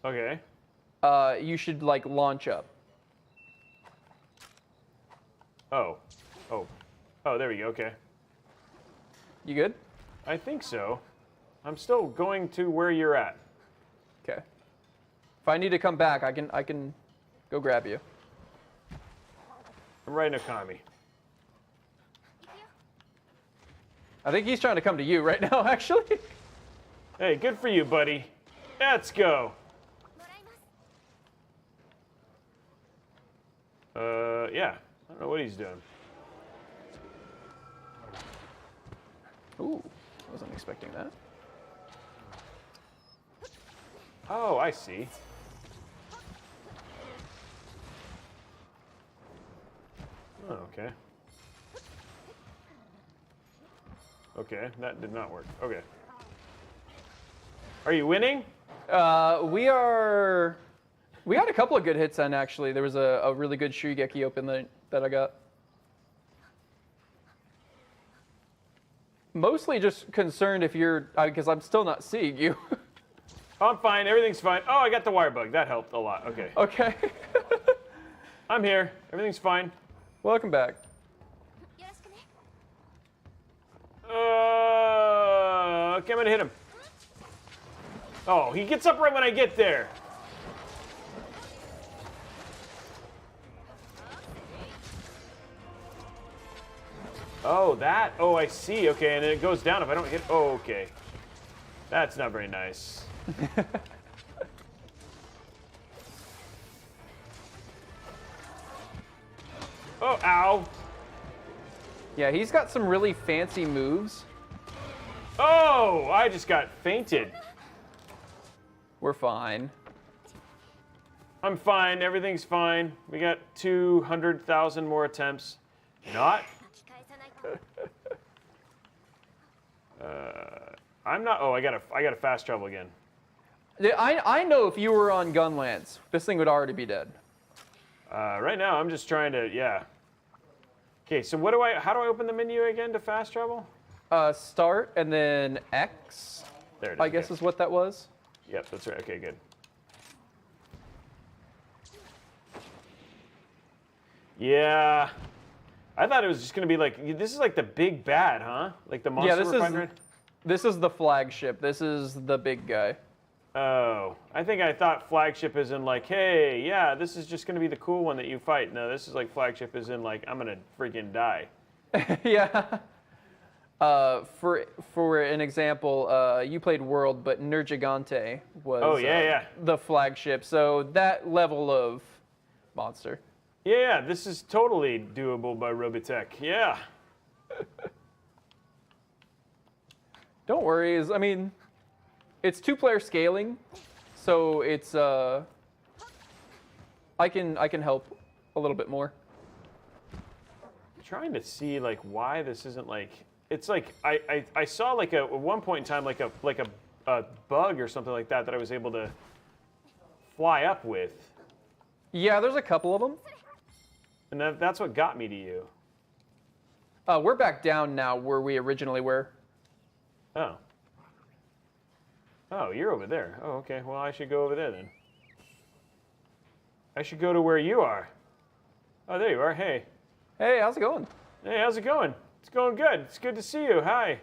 S2: okay,
S10: you should like launch up.
S2: Oh, there we go. Okay.
S10: You good?
S2: I think so. I'm still going to where you're at.
S10: Okay. If I need to come back, I can go grab you.
S2: I'm right in Okami.
S10: I think he's trying to come to you right now, actually.
S2: Hey, good for you, buddy. Let's go. Yeah. I don't know what he's doing.
S10: Ooh, wasn't expecting that.
S2: Oh, I see. Oh, okay. Okay, that did not work. Okay. Are you winning?
S10: We got a couple of good hits in, actually. There was a really good Shurigeki open that I got. Mostly just concerned if you're, because I'm still not seeing you.
S2: Oh, I'm fine. Everything's fine. Oh, I got the wire bug. That helped a lot. Okay.
S10: Okay.
S2: I'm here. Everything's fine.
S10: Welcome back.
S2: Okay, I'm gonna hit him. Oh, he gets up right when I get there. Oh, that? Oh, I see. Okay, and then it goes down if I don't hit. Oh, okay. That's not very nice. Oh, ow.
S10: Yeah, he's got some really fancy moves.
S2: Oh, I just got fainted.
S10: We're fine.
S2: I'm fine. Everything's fine. We got 200,000 more attempts. Not. I'm not. Oh, I gotta fast travel again.
S10: I know if you were on Gunlance, this thing would already be dead.
S2: Right now, I'm just trying to. Yeah. Okay. So how do I open the menu again to fast travel?
S10: Start and then X.
S2: There it is.
S10: I guess is what that was.
S2: Yep, that's right. Okay, good. Yeah. I thought it was just gonna be like, this is like the big bad, huh? Like the monster refinery?
S10: This is the flagship. This is the big guy.
S2: Oh, I thought flagship is in like, hey, yeah, this is just gonna be the cool one that you fight. No, this is like flagship is in like, I'm gonna freaking die.
S10: Yeah. For an example, you played World, but Nergigante was the flagship. So that level of monster.
S2: Yeah, this is totally doable by Robeytech. Yeah.
S10: Don't worry. I mean, it's 2-player scaling, so it's I can help a little bit more.
S2: I'm trying to see like why this isn't like. It's like I saw like at one point in time like a bug or something like that I was able to fly up with.
S10: Yeah, there's a couple of them.
S2: And that's what got me to you.
S10: We're back down now where we originally were.
S2: Oh. Oh, you're over there. Oh, okay. Well, I should go over there then. I should go to where you are. Oh, there you are. Hey.
S10: Hey, how's it going?
S2: Hey, how's it going? It's going good. It's good to see you. Hi.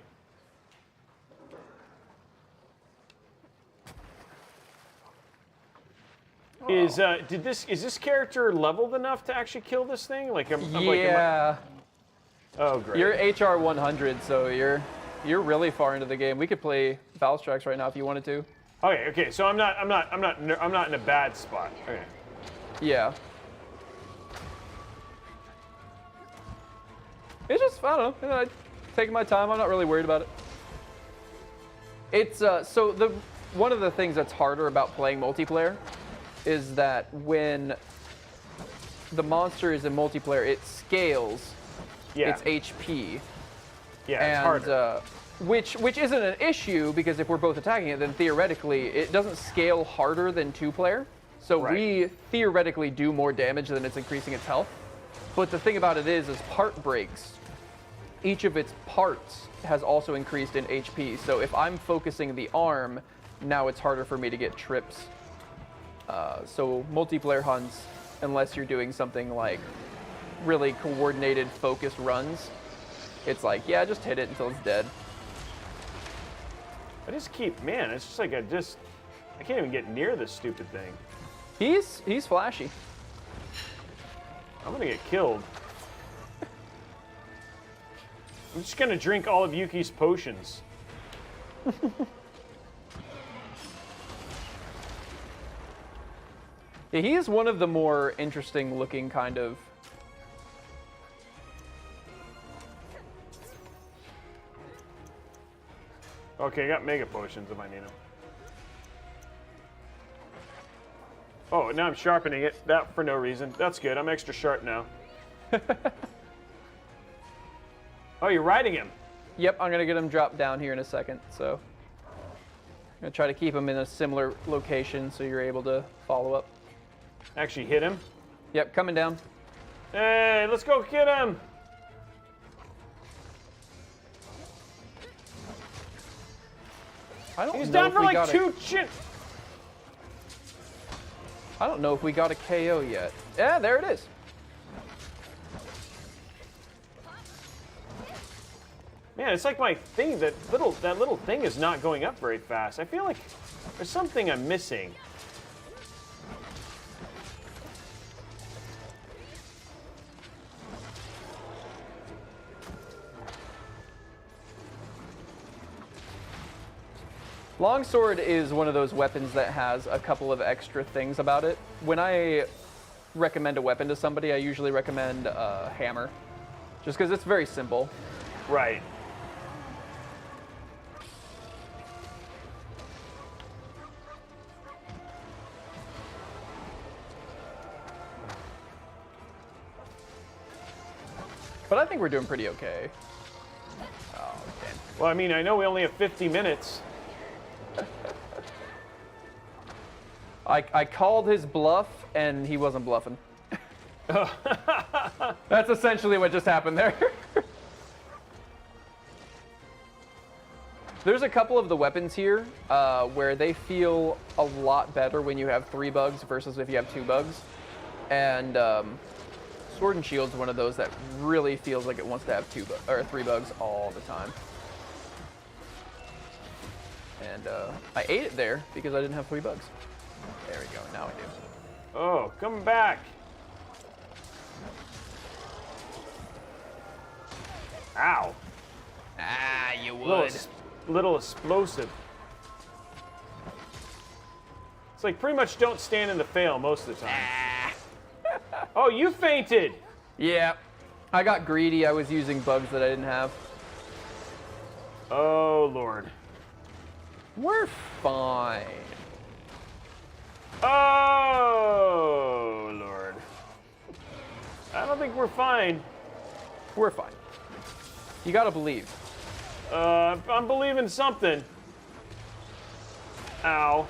S2: Is this character leveled enough to actually kill this thing? Like,
S10: yeah.
S2: Oh, great.
S10: You're HR 100, so you're. You're really far into the game. We could play Valstrax right now if you wanted to.
S2: Okay. So I'm not in a bad spot. Okay.
S10: Yeah. It's just, I don't know, taking my time. I'm not really worried about it. It's, one of the things that's harder about playing multiplayer is that when the monster is in multiplayer, it scales its HP.
S2: Yeah, it's harder.
S10: Which isn't an issue, because if we're both attacking it, then theoretically it doesn't scale harder than 2-player. So we theoretically do more damage than it's increasing its health. But the thing about it is part breaks, each of its parts has also increased in HP. So if I'm focusing the arm, now it's harder for me to get trips. So multiplayer hunts, unless you're doing something like really coordinated, focused runs, it's like, yeah, just hit it until it's dead.
S2: I just keep, man, it's just like I can't even get near this stupid thing.
S10: He's flashy.
S2: I'm gonna get killed. I'm just gonna drink all of Yuki's potions.
S10: Yeah, he is one of the more interesting looking kind of.
S2: Okay, I got mega potions if I need them. Oh, now I'm sharpening it. That for no reason. That's good. I'm extra sharp now. Oh, you're riding him.
S10: Yep, I'm gonna get him dropped down here in a second. So I'm gonna try to keep him in a similar location so you're able to follow up.
S2: Actually hit him.
S10: Yep, coming down.
S2: Hey, let's go get him. He's down for like 2 chin.
S10: I don't know if we got a KO yet. Yeah, there it is.
S2: Man, it's like my thing, that little thing is not going up very fast. I feel like there's something I'm missing.
S10: Longsword is one of those weapons that has a couple of extra things about it. When I recommend a weapon to somebody, I usually recommend a hammer, just because it's very simple.
S2: Right.
S10: But I think we're doing pretty okay. Oh, damn.
S2: Well, I mean, I know we only have 50 minutes.
S10: I called his bluff, and he wasn't bluffing. That's essentially what just happened there. There's a couple of the weapons here where they feel a lot better when you have 3 bugs versus if you have 2 bugs. And Sword and Shield's one of those that really feels like it wants to have 3 bugs all the time. And I ate it there because I didn't have 3 bugs. There we go, now I do.
S2: Oh, come back. Ow.
S10: Ah, you would.
S2: Little explosive. It's like pretty much don't stand in the fail most of the time. Oh, you fainted.
S10: Yeah, I got greedy. I was using bugs that I didn't have.
S2: Oh, Lord.
S10: We're fine.
S2: Oh, Lord. I don't think we're fine.
S10: We're fine. You gotta believe.
S2: I'm believing something. Ow.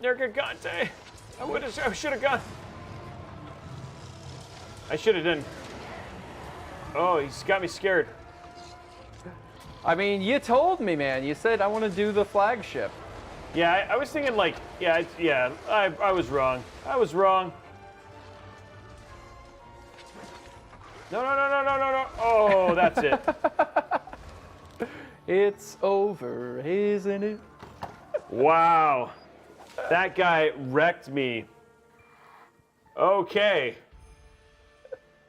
S2: Nergigante. I should have gone. I should have done. Oh, he's got me scared.
S10: I mean, you told me, man. You said I want to do the flagship.
S2: Yeah, I was thinking like, I was wrong. I was wrong. No. Oh, that's it.
S10: It's over, isn't it?
S2: Wow. That guy wrecked me. Okay.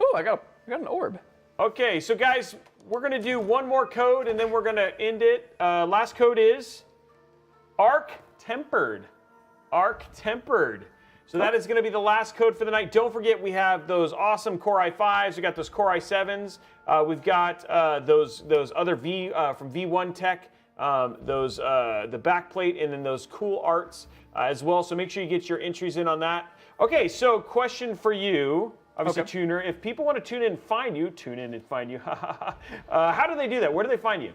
S10: Oh, I got an orb.
S2: Okay, so guys, we're gonna do one more code and then we're gonna end it. Last code is Arc Tempered. Arc Tempered. So that is gonna be the last code for the night. Don't forget we have those awesome Core i5s. We got those Core i7s. We've got those other from V1Tech. The backplate and then those cool arts as well. So make sure you get your entries in on that. Okay, so question for you. Obviously,
S10: Okay.
S2: Tuner, if people want to tune in and find you, how do they do that? Where do they find you?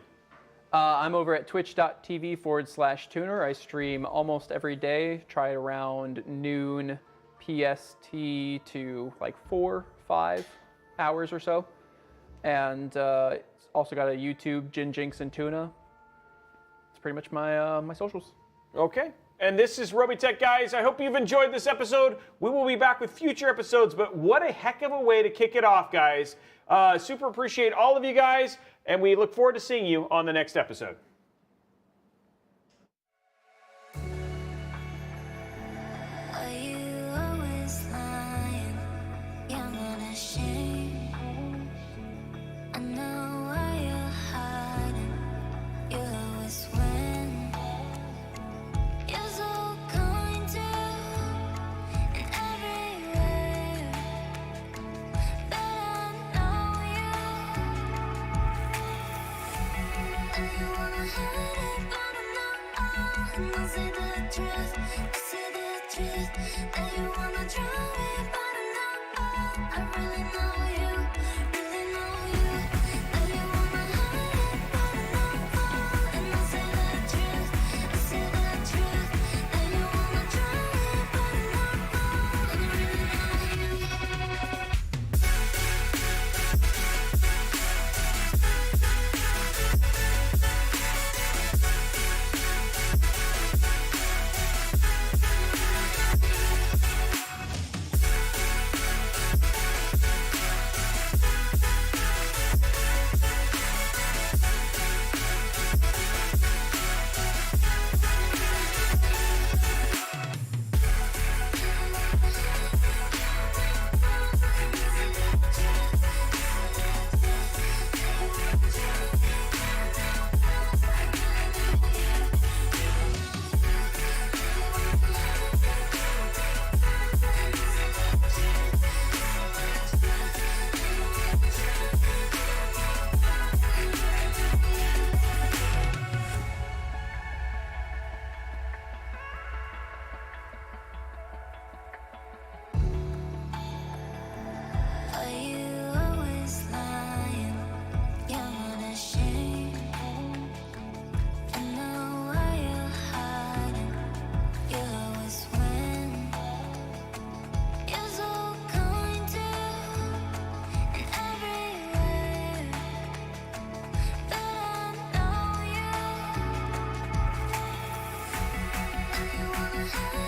S10: I'm over at twitch.tv/tuner. I stream almost every day, try around noon PST to like 4-5 hours or so. And also got a YouTube, Jin Jinx and Tuna. It's pretty much my my socials.
S2: Okay. And this is Robeytech, guys. I hope you've enjoyed this episode. We will be back with future episodes, but what a heck of a way to kick it off, guys. Super appreciate all of you guys, and we look forward to seeing you on the next episode.
S11: Are you always lying? Young and ashamed. I know why you're hiding. You always win. You're so kind to in every way. But I know you. And you wanna hide it, but I know. And I'll say the truth, say the truth. And you wanna drown it, but I know. I really know you, really know you. And you wanna hide it, but I know. And I'll say the truth, say the truth. And you wanna drown it, but I know. And I really know you. Are you always lying? Young and ashamed. I know why you're hiding. You always win. You're so kind to in every way. But I know you. And you wanna hide